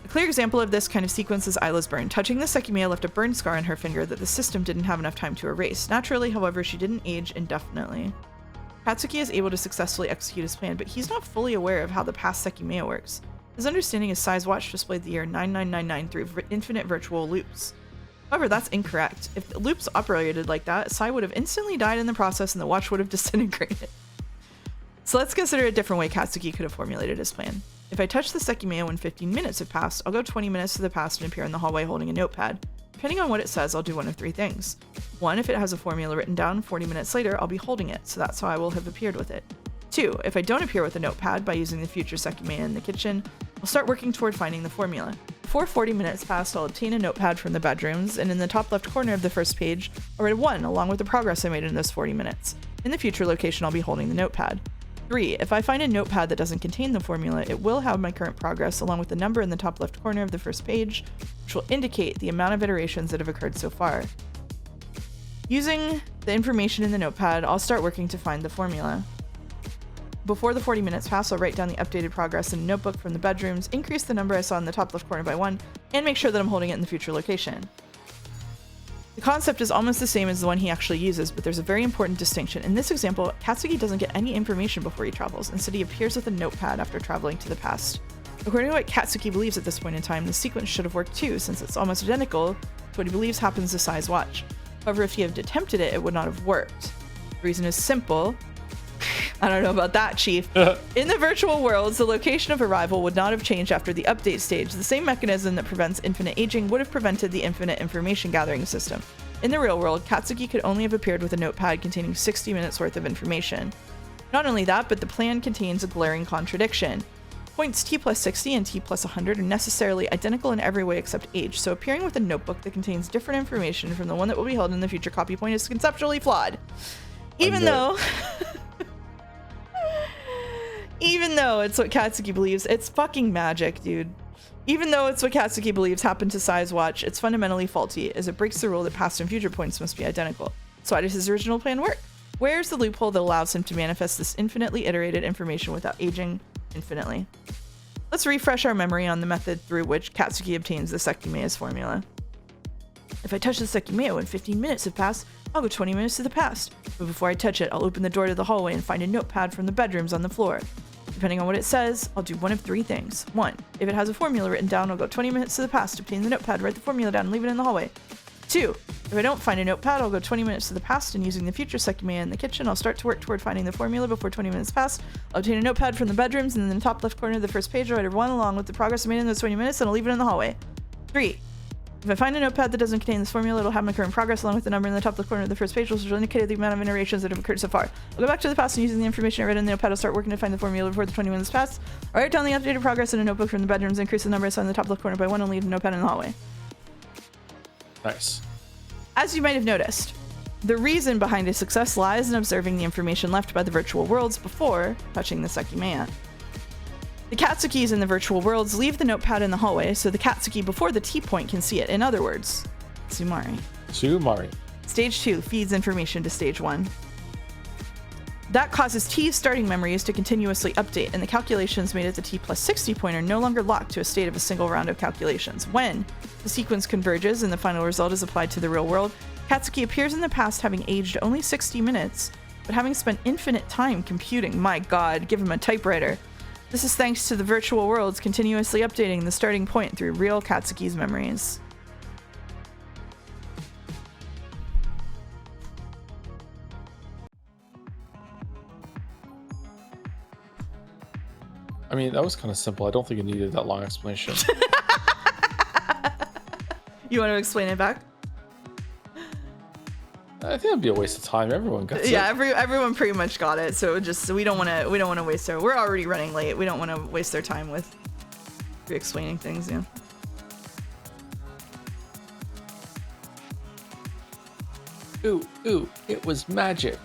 A clear example of this kind of sequence is Isla's burn. Touching the Sekimeiya left a burn scar on her finger that the system didn't have enough time to erase. Naturally, however, she didn't age indefinitely. Katsuki is able to successfully execute his plan, but he's not fully aware of how the past Sekimeiya works. His understanding is Sai's watch displayed the year 9999 through infinite virtual loops. However, that's incorrect. If the loops operated like that, Sai would have instantly died in the process and the watch would have disintegrated. So let's consider a different way Katsuki could have formulated his plan. If I touch the Sekimeiya when 15 minutes have passed, I'll go 20 minutes to the past and appear in the hallway holding a notepad. Depending on what it says, I'll do one of 3 things. 1, if it has a formula written down, 40 minutes later, I'll be holding it, so that's how I will have appeared with it. 2, if I don't appear with a notepad by using the future Sekimeiya in the kitchen, I'll start working toward finding the formula. Before 40 minutes passed, I'll obtain a notepad from the bedrooms, and in the top left corner of the first page, I'll write 1 along with the progress I made in those 40 minutes. In the future location, I'll be holding the notepad. 3, if I find a notepad that doesn't contain the formula, it will have my current progress along with the number in the top left corner of the first page, which will indicate the amount of iterations that have occurred so far. Using the information in the notepad, I'll start working to find the formula. Before the 40 minutes pass, I'll write down the updated progress in a notebook from the bedrooms, increase the number I saw in the top left corner by 1, and make sure that I'm holding it in the future location. The concept is almost the same as the one he actually uses, but there's a very important distinction. In this example, Katsuki doesn't get any information before he travels. Instead, he appears with a notepad after traveling to the past. According to what Katsuki believes at this point in time, the sequence should have worked too, since it's almost identical to what he believes happens to Sai's watch. However, if he had attempted it, it would not have worked. The reason is simple. I don't know about that, Chief. In the virtual worlds, the location of arrival would not have changed after the update stage. The same mechanism that prevents infinite aging would have prevented the infinite information gathering system. In the real world, Katsuki could only have appeared with a notepad containing 60 minutes worth of information. Not only that, but the plan contains a glaring contradiction. Points t plus 60 and t plus 100 are necessarily identical in every way except age, so appearing with a notebook that contains different information from the one that will be held in the future copy point is conceptually flawed. Even though it's what Katsuki believes, it's fucking magic, dude. Even though it's what Katsuki believes happened to Sai's watch, it's fundamentally faulty, as it breaks the rule that past and future points must be identical. So why does his original plan work? Where's the loophole that allows him to manifest this infinitely iterated information without aging infinitely? Let's refresh our memory on the method through which Katsuki obtains the Sekimeiya's formula. If I touch the Sekimeiya when 15 minutes have passed, I'll go 20 minutes to the past. But before I touch it, I'll open the door to the hallway and find a notepad from the bedrooms on the floor. Depending on what it says, I'll do one of 3 things. 1, if it has a formula written down, I'll go 20 minutes to the past, obtain the notepad, write the formula down, and leave it in the hallway. 2, if I don't find a notepad, I'll go 20 minutes to the past, and using the future Sekimeiya in the kitchen, I'll start to work toward finding the formula before 20 minutes pass. I'll obtain a notepad from the bedrooms, and in the top left corner of the first page, I'll write 1 along with the progress I made in those 20 minutes, and I'll leave it in the hallway. 3, if I find a notepad that doesn't contain this formula, it'll have my current progress along with the number in the top left corner of the first page, which will indicate the amount of iterations that have occurred so far. I'll go back to the past and using the information I read in the notepad, I'll start working to find the formula before the 20 minutes pass. I'll write down the updated progress in a notebook from the bedrooms, increase the number I saw in the top left corner by 1, and leave the notepad in the hallway. Nice. As you might have noticed, the reason behind his success lies in observing the information left by the virtual worlds before touching the Sekimeiya. The Katsukis in the virtual worlds leave the notepad in the hallway so the Katsuki before the T-point can see it. In other words, Sumari. Stage 2 feeds information to Stage 1. That causes T's starting memories to continuously update, and the calculations made at the T plus 60 point are no longer locked to a state of a single round of calculations. When the sequence converges and the final result is applied to the real world, Katsuki appears in the past having aged only 60 minutes, but having spent infinite time computing. My god, give him a typewriter. This is thanks to the virtual worlds continuously updating the starting point through real Katsuki's memories. I mean, that was kind of simple. I don't think it needed that long explanation. You want to explain it back? I think it'd be a waste of time. Everyone got it. Yeah, everyone pretty much got it. So we don't want to waste our. We're already running late. We don't want to waste their time with explaining things. Yeah. Ooh, it was magic.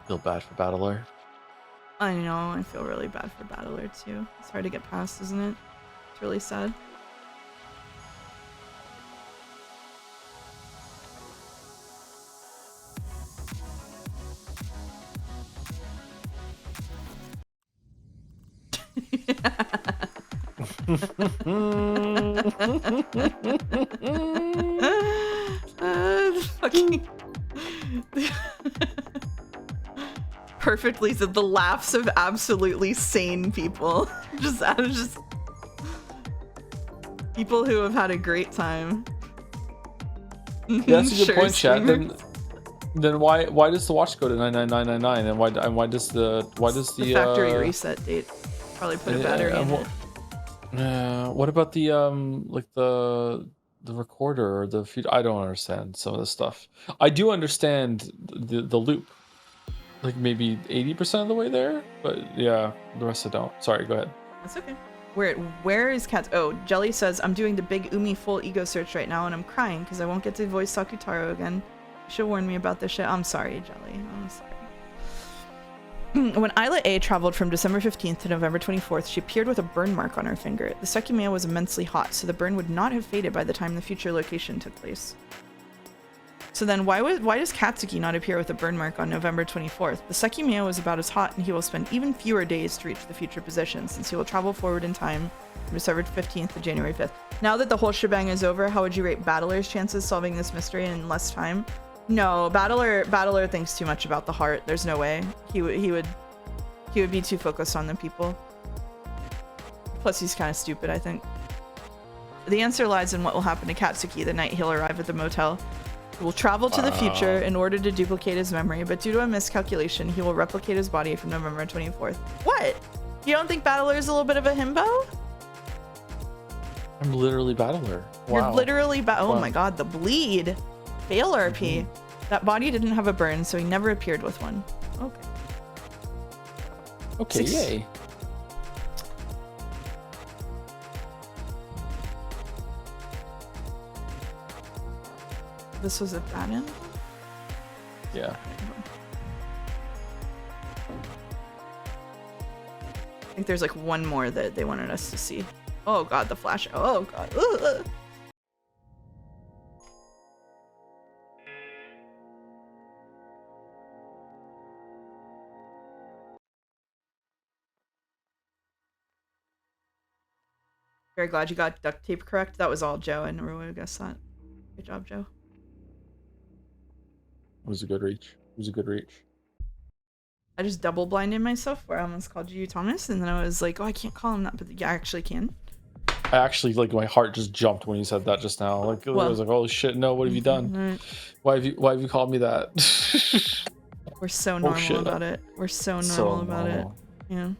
Feel bad for Battler. I know. I feel really bad for Battler too. It's hard to get past, isn't it? It's really sad. Fucking perfectly said, the laughs of absolutely sane people. just people who have had a great time. Yeah, that's a good Sure, point, chat. streamer. Then why does the watch go to 99999 and why does the The factory reset date probably put a battery in it. What about the like the recorder or the feed? I don't understand some of this stuff. I do understand the loop, like maybe 80% of the way there, but yeah, the rest I don't. Sorry, go ahead. That's okay. Where is Kat? Oh, Jelly says, I'm doing the big Umi full ego search right now and I'm crying because I won't get to voice Sakutaro again. She'll warn me about this shit. I'm sorry, Jelly. I'm sorry. When Isla A traveled from December 15th to November 24th, she appeared with a burn mark on her finger. The Sekimeiya was immensely hot, so the burn would not have faded by the time the future location took place. So then why does Katsuki not appear with a burn mark on November 24th? The Sekimeiya was about as hot and he will spend even fewer days to reach the future position since he will travel forward in time from December 15th to January 5th. Now that the whole shebang is over, how would you rate Battler's chances solving this mystery in less time? No, Battler thinks too much about the heart. There's no way. He would be too focused on the people. Plus he's kind of stupid, I think. The answer lies in what will happen to Katsuki the night he'll arrive at the motel. He will travel to the future in order to duplicate his memory, but due to a miscalculation, he will replicate his body from November 24th. What? You don't think Battler is a little bit of a himbo? I'm literally Battler. Wow. You're literally oh Wow. my god, the bleed. Fail RP. That body didn't have a burn, so he never appeared with one. Okay. Okay, yay. This was a bad end? Yeah. I think there's like one more that they wanted us to see. Oh god, the flash. Oh god. Ugh. Very glad you got duct tape correct. That was all Joe. I never would have guessed that. Good job, Joe. It was a good reach. It was a good reach. I just double blinded myself where I almost called you Thomas, and then I was like, oh, I can't call him that, but yeah, I actually can. I actually, like, my heart just jumped when you said that just now. Like, I was like, oh shit, no, what have you done? Right. Why have you called me that? We're so normal shit. about it. We're so normal about it. Yeah.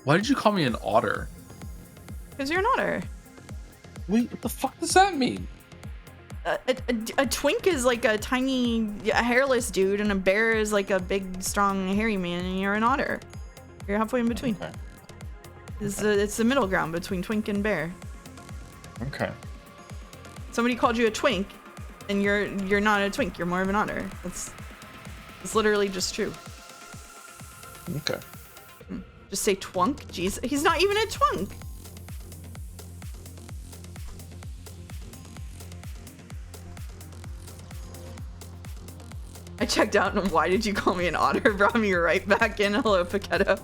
Why did you call me an otter? Because you're an otter. Wait, what the fuck does that mean? A twink is like a tiny, hairless dude, and a bear is like a big, strong, hairy man, and you're an otter. You're halfway in between. Okay. It's the middle ground between twink and bear. Okay. Somebody called you a twink, and you're not a twink. You're more of an otter. It's literally just true. Okay. Just say twunk. Jeez, he's not even a twunk. checked out and why did you call me an otter? Brought me right back in. Hello, Paquetto.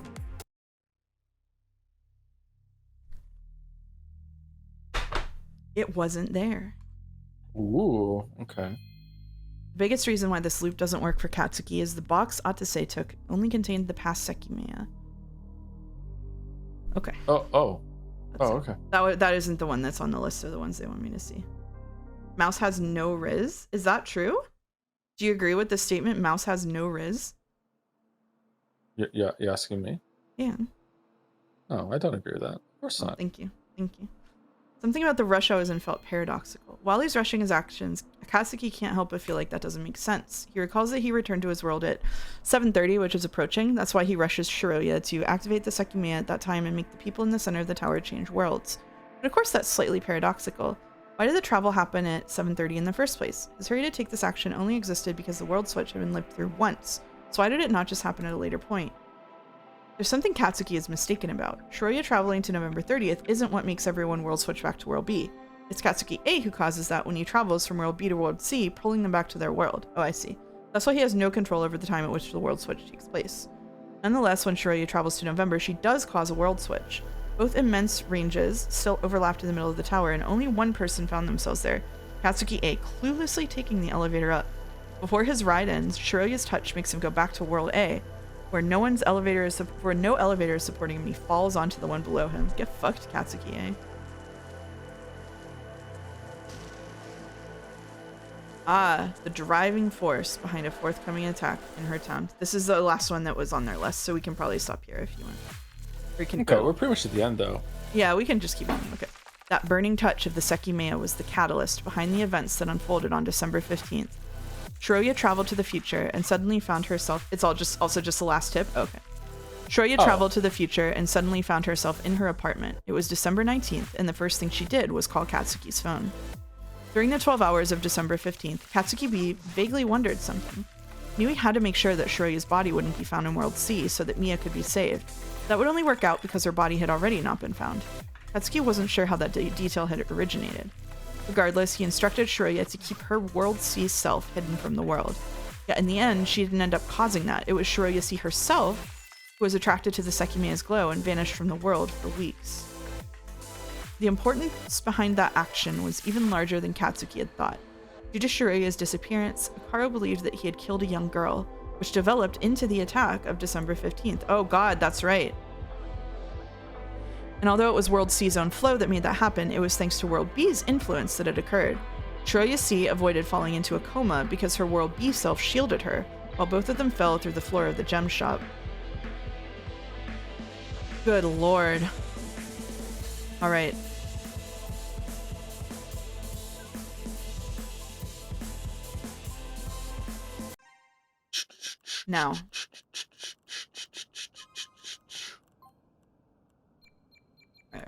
It wasn't there. Ooh, okay. The biggest reason why this loop doesn't work for Katsuki is the box Atase took only contained the past Sekimeiya. Okay. Oh, okay. That isn't the one that's on the list of the ones they want me to see. Mouse has no Riz. Is that true? Do you agree with the statement? Mouse has no Riz. You're asking me? Yeah. No, I don't agree with that. Of course not. Thank you. Something about the rush hours felt paradoxical. While he's rushing his actions, Katsuki can't help but feel like that doesn't make sense. He recalls that he returned to his world at 7:30, which is approaching. That's why he rushes Shiroya to activate the Sekimeiya at that time and make the people in the center of the tower change worlds. But of course that's slightly paradoxical. Why did the travel happen at 7:30 in the first place? His hurry to take this action only existed because the world switch had been lived through once. So why did it not just happen at a later point? There's something Katsuki is mistaken about. Shiroya traveling to November 30th isn't what makes everyone world switch back to World B. It's Katsuki A who causes that when he travels from World B to World C, pulling them back to their world. Oh, I see. That's why he has no control over the time at which the world switch takes place. Nonetheless, when Shiroya travels to November, she does cause a world switch. Both immense ranges still overlapped in the middle of the tower, and only one person found themselves there. Katsuki A cluelessly taking the elevator up. Before his ride ends, Shiroya's touch makes him go back to World A, where no elevator is supporting him. He falls onto the one below him. Get fucked, Katsuki A. Ah, the driving force behind a forthcoming attack in her town. This is the last one that was on their list, so we can probably stop here if you want. We can Okay, we're pretty much at the end, though. Yeah, we can just keep going. Okay. That burning touch of the Sekimeiya was the catalyst behind the events that unfolded on December 15th. Shiroya traveled to the future and suddenly found herself... It's also just the last tip? Okay. Shiroya traveled to the future and suddenly found herself in her apartment. It was December 19th, and the first thing she did was call Katsuki's phone. During the 12 hours of December 15th, Katsuki B vaguely wondered something. Knew he had to make sure that Shiroya's body wouldn't be found in World C so that Miya could be saved. That would only work out because her body had already not been found. Katsuki wasn't sure how that detail had originated. Regardless, he instructed Shiroya to keep her World C self hidden from the world. Yet in the end, she didn't end up causing that. It was Shiroya C herself who was attracted to the Sekimeiya's glow and vanished from the world for weeks. The importance behind that action was even larger than Katsuki had thought. Due to Shiroya's disappearance, Akaro believed that he had killed a young girl, which developed into the attack of December 15th. Oh god, that's right. And although it was World C's own flow that made that happen, it was thanks to World B's influence that it occurred. Shiroya C avoided falling into a coma because her World B self shielded her, while both of them fell through the floor of the gem shop. Good lord. Alright. Now.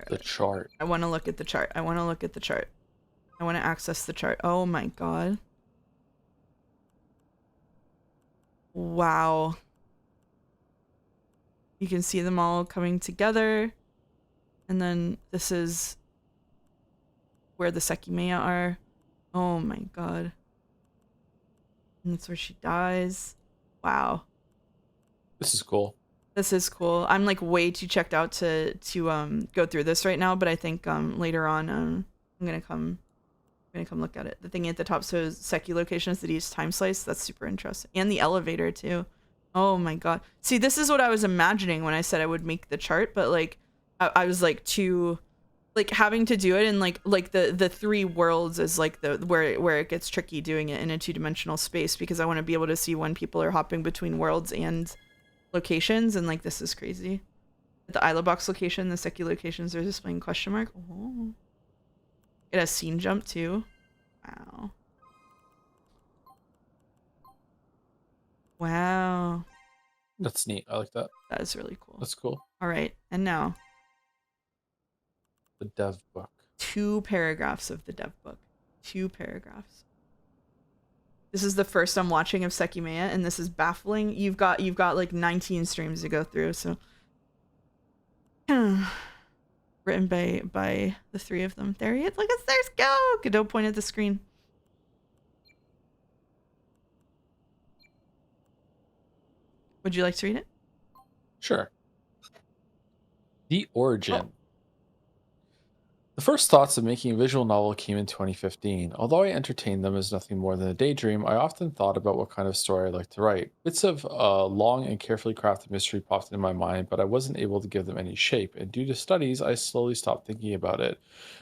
The chart. I want to look at the chart. I want to access the chart. Oh my god. Wow. You can see them all coming together. And then this is where the Sekimeiya are. Oh my god. And that's where she dies. Wow. This is cool. This is cool. I'm like way too checked out to go through this right now, but I think later on I'm gonna come look at it. The thing at the top shows Seki locations that each time slice. That's super interesting. And the elevator too. Oh my god. See, this is what I was imagining when I said I would make the chart, but like I was like too like having to do it in like the three worlds is like the where it gets tricky doing it in a two-dimensional space, because I want to be able to see when people are hopping between worlds and locations, and like this is crazy. The Isla box location, the Seki locations are displaying question mark. Oh. It has scene jump too. Wow. Wow. That's neat. I like that. That is really cool. That's cool. All right, and now The dev book. 2 paragraphs of the dev book. 2 paragraphs. This is the first I'm watching of Sekimeiya, and this is baffling. You've got like 19 streams to go through, so written by the 3 of them. There he is. Look, there's Go. Godot point at the screen. Would you like to read it? Sure. The origin. Oh. The first thoughts of making a visual novel came in 2015. Although I entertained them as nothing more than a daydream, I often thought about what kind of story I'd like to write. Bits of long and carefully crafted mystery popped into my mind, but I wasn't able to give them any shape, and due to studies, I slowly stopped thinking about it.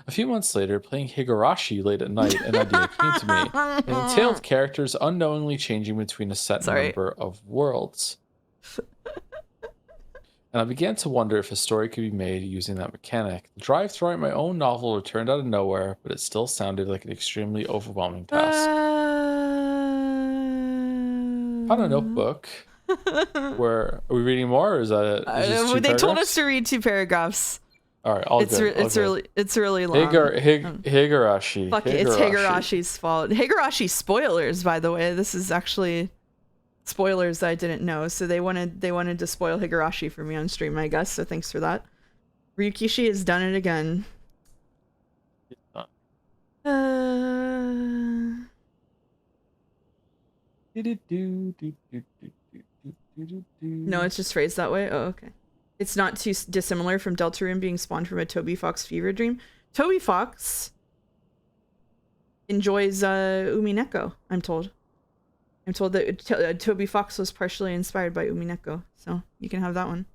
A few months later, playing Higurashi late at night, an idea came to me. It entailed characters unknowingly changing between a set number of worlds. And I began to wonder if a story could be made using that mechanic. The drive to write my own novel returned out of nowhere, but it still sounded like an extremely overwhelming task. Found a notebook. Where are we reading more, or is that it? They told us to read 2 paragraphs. All right, all it's good. it's really long. Higurashi. Fuck it, it's Higurashi's fault. Higurashi spoilers, by the way. This is actually spoilers that I didn't know, so they wanted to spoil Higurashi for me on stream, I guess. So thanks for that. Ryukishi has done it again. No, it's just phrased that way. Oh, okay. It's not too dissimilar from Deltarune being spawned from a Toby Fox fever dream. Toby Fox enjoys Umineko, I'm told. I'm told that Toby Fox was partially inspired by Umineko, so you can have that one.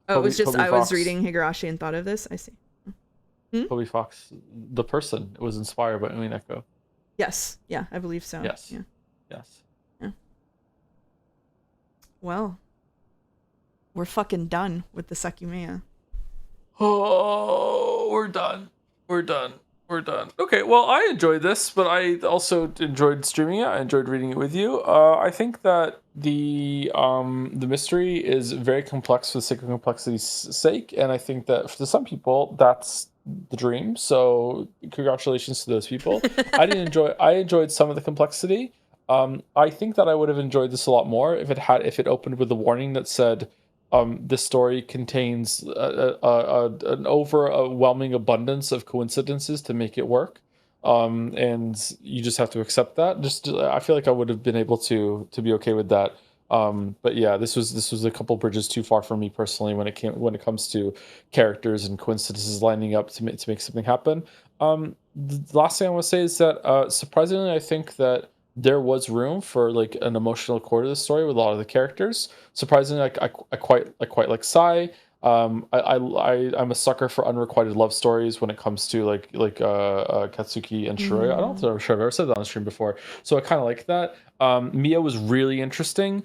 Oh, it was just I was reading Higurashi and thought of this. I see. Toby Fox, the person, was inspired by Umineko. Yes. Yeah, I believe so. Yes. Yeah. Yes. Yeah. Well, we're fucking done with the Sekimeiya. Oh, we're done. We're done. Okay, well, I enjoyed this, but I also enjoyed streaming it. I enjoyed reading it with you. I think that the mystery is very complex for the sake of complexity's sake, and I think that for some people that's the dream. So congratulations to those people. I enjoyed some of the complexity. I think that I would have enjoyed this a lot more if it opened with a warning that said, this story contains an overwhelming abundance of coincidences to make it work, and you just have to accept that. I feel like I would have been able to be okay with that. But yeah, this was a couple bridges too far for me personally when it comes to characters and coincidences lining up to make something happen. The last thing I want to say is that surprisingly, I think that there was room for like an emotional core to the story with a lot of the characters. Surprisingly, I quite like Sai. I'm a sucker for unrequited love stories when it comes to like Katsuki and Shiroya. I don't know if I've ever said that on the stream before, so I kind of like that. Mia was really interesting.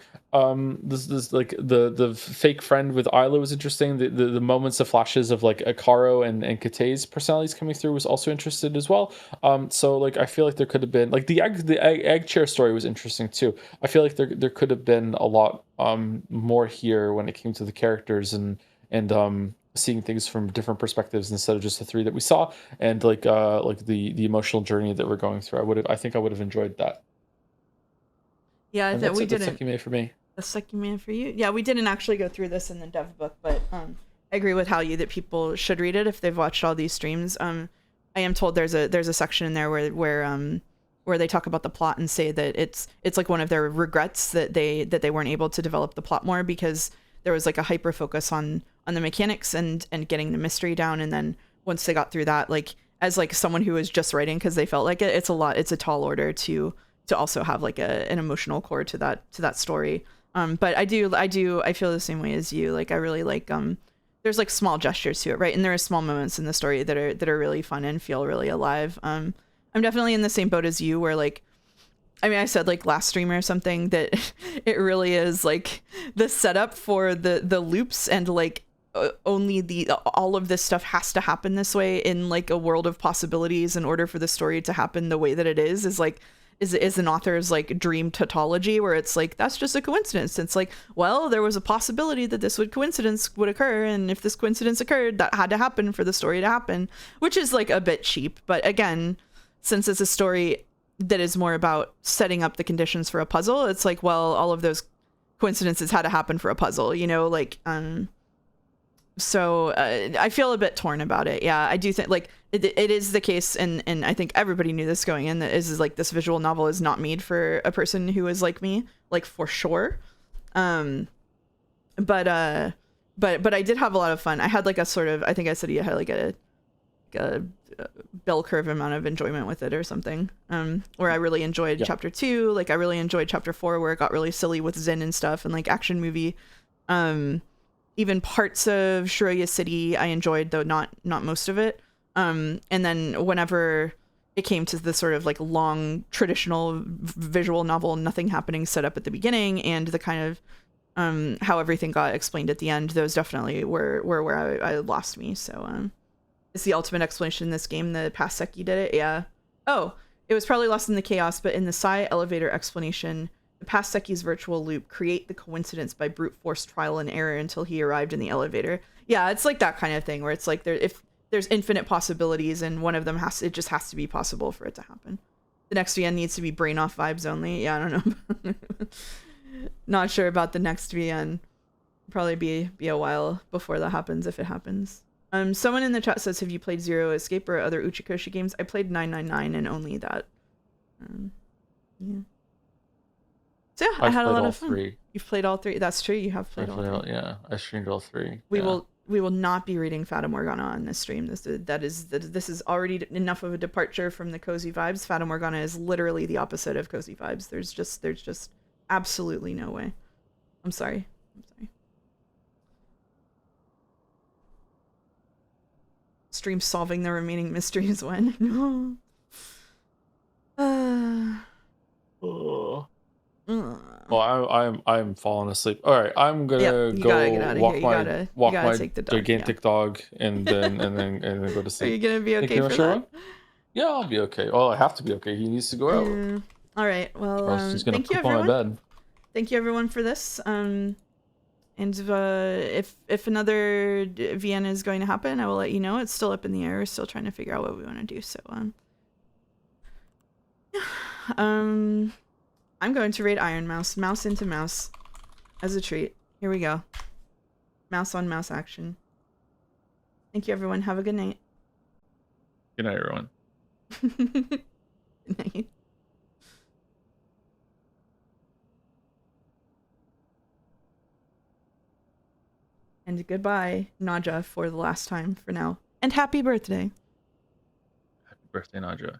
This like the fake friend with Isla was interesting. The moments of flashes of like Akaro and Kate's personalities coming through was also interesting as well. So like I feel like there could have been like the egg chair story was interesting too. I feel like there could have been a lot more here when it came to the characters and seeing things from different perspectives instead of just the 3 that we saw, and like the emotional journey that we're going through. I think I would have enjoyed that. Yeah, I think we didn't. That's Sekimeiya for me. The Sekimeiya for you. Yeah, we didn't actually go through this in the dev book, but I agree with Halyu that people should read it if they've watched all these streams. I am told there's a section in there where they talk about the plot and say that it's like one of their regrets that they weren't able to develop the plot more because there was like a hyper focus on the mechanics and getting the mystery down, and then once they got through that, like as like someone who was just writing because they felt like it's a tall order to also have like an emotional core to that story. But I feel the same way as you. Like I really like there's like small gestures to it, right? And there are small moments in the story that are really fun and feel really alive. I'm definitely in the same boat as you where like I mean, I said like last stream or something that it really is like the setup for the loops and like only all of this stuff has to happen this way in like a world of possibilities in order for the story to happen the way that it is like is an author's like dream tautology where it's like that's just a coincidence. It's like, well, there was a possibility that this coincidence would occur, and if this coincidence occurred, that had to happen for the story to happen, which is like a bit cheap. But again, since it's a story that is more about setting up the conditions for a puzzle, it's like, well, all of those coincidences had to happen for a puzzle, you know, like so I feel a bit torn about it. Yeah, I do think like it is the case, and I think everybody knew this going in, that is like this visual novel is not made for a person who is like me, like for sure. but I did have a lot of fun. I had like a sort of, I think I said you had like a bell curve amount of enjoyment with it or something. Where I really enjoyed chapter 2, like I really enjoyed chapter 4 where it got really silly with Zen and stuff and like action movie. Even parts of Shiroya City I enjoyed, though not most of it. And then whenever it came to the sort of like long traditional visual novel, nothing happening set up at the beginning and the kind of how everything got explained at the end, those definitely were where I lost me. So it's the ultimate explanation in this game. The past Seki did it. Yeah. Oh, it was probably lost in the chaos, but in the Sai elevator explanation, the past Seki's virtual loop create the coincidence by brute force trial and error until he arrived in the elevator. Yeah, it's like that kind of thing where it's like if there's infinite possibilities and one of them it just has to be possible for it to happen. The next VN needs to be brain off vibes only. Yeah, I don't know. Not sure about the next VN. Probably be a while before that happens if it happens. Someone in the chat says, have you played Zero Escape or other Uchikoshi games? I played 999 and only that. Yeah. So yeah, I had a lot of fun. 3. You've played all 3. That's true. You have played all 3. Yeah, I streamed all 3. We will not be reading Fata Morgana on this stream. This is already enough of a departure from the cozy vibes. Fata Morgana is literally the opposite of cozy vibes. There's just absolutely no way. I'm sorry. Stream solving the remaining mysteries when. No. Well, I'm falling asleep. All right, I'm gonna go walk my gigantic dog and then go to sleep. Are you gonna be okay for that? Yeah, I'll be okay. Well, I have to be okay. He needs to go out. All right. Well, thank you everyone. On my bed. Thank you everyone for this. And if another VN is going to happen, I will let you know. It's still up in the air. We're still trying to figure out what we want to do. So I'm going to raid Iron Mouse. Mouse into mouse. As a treat. Here we go. Mouse on mouse action. Thank you, everyone. Have a good night. Good night, everyone. Good night. And goodbye, Naja, for the last time for now. And happy birthday. Happy birthday, Naja.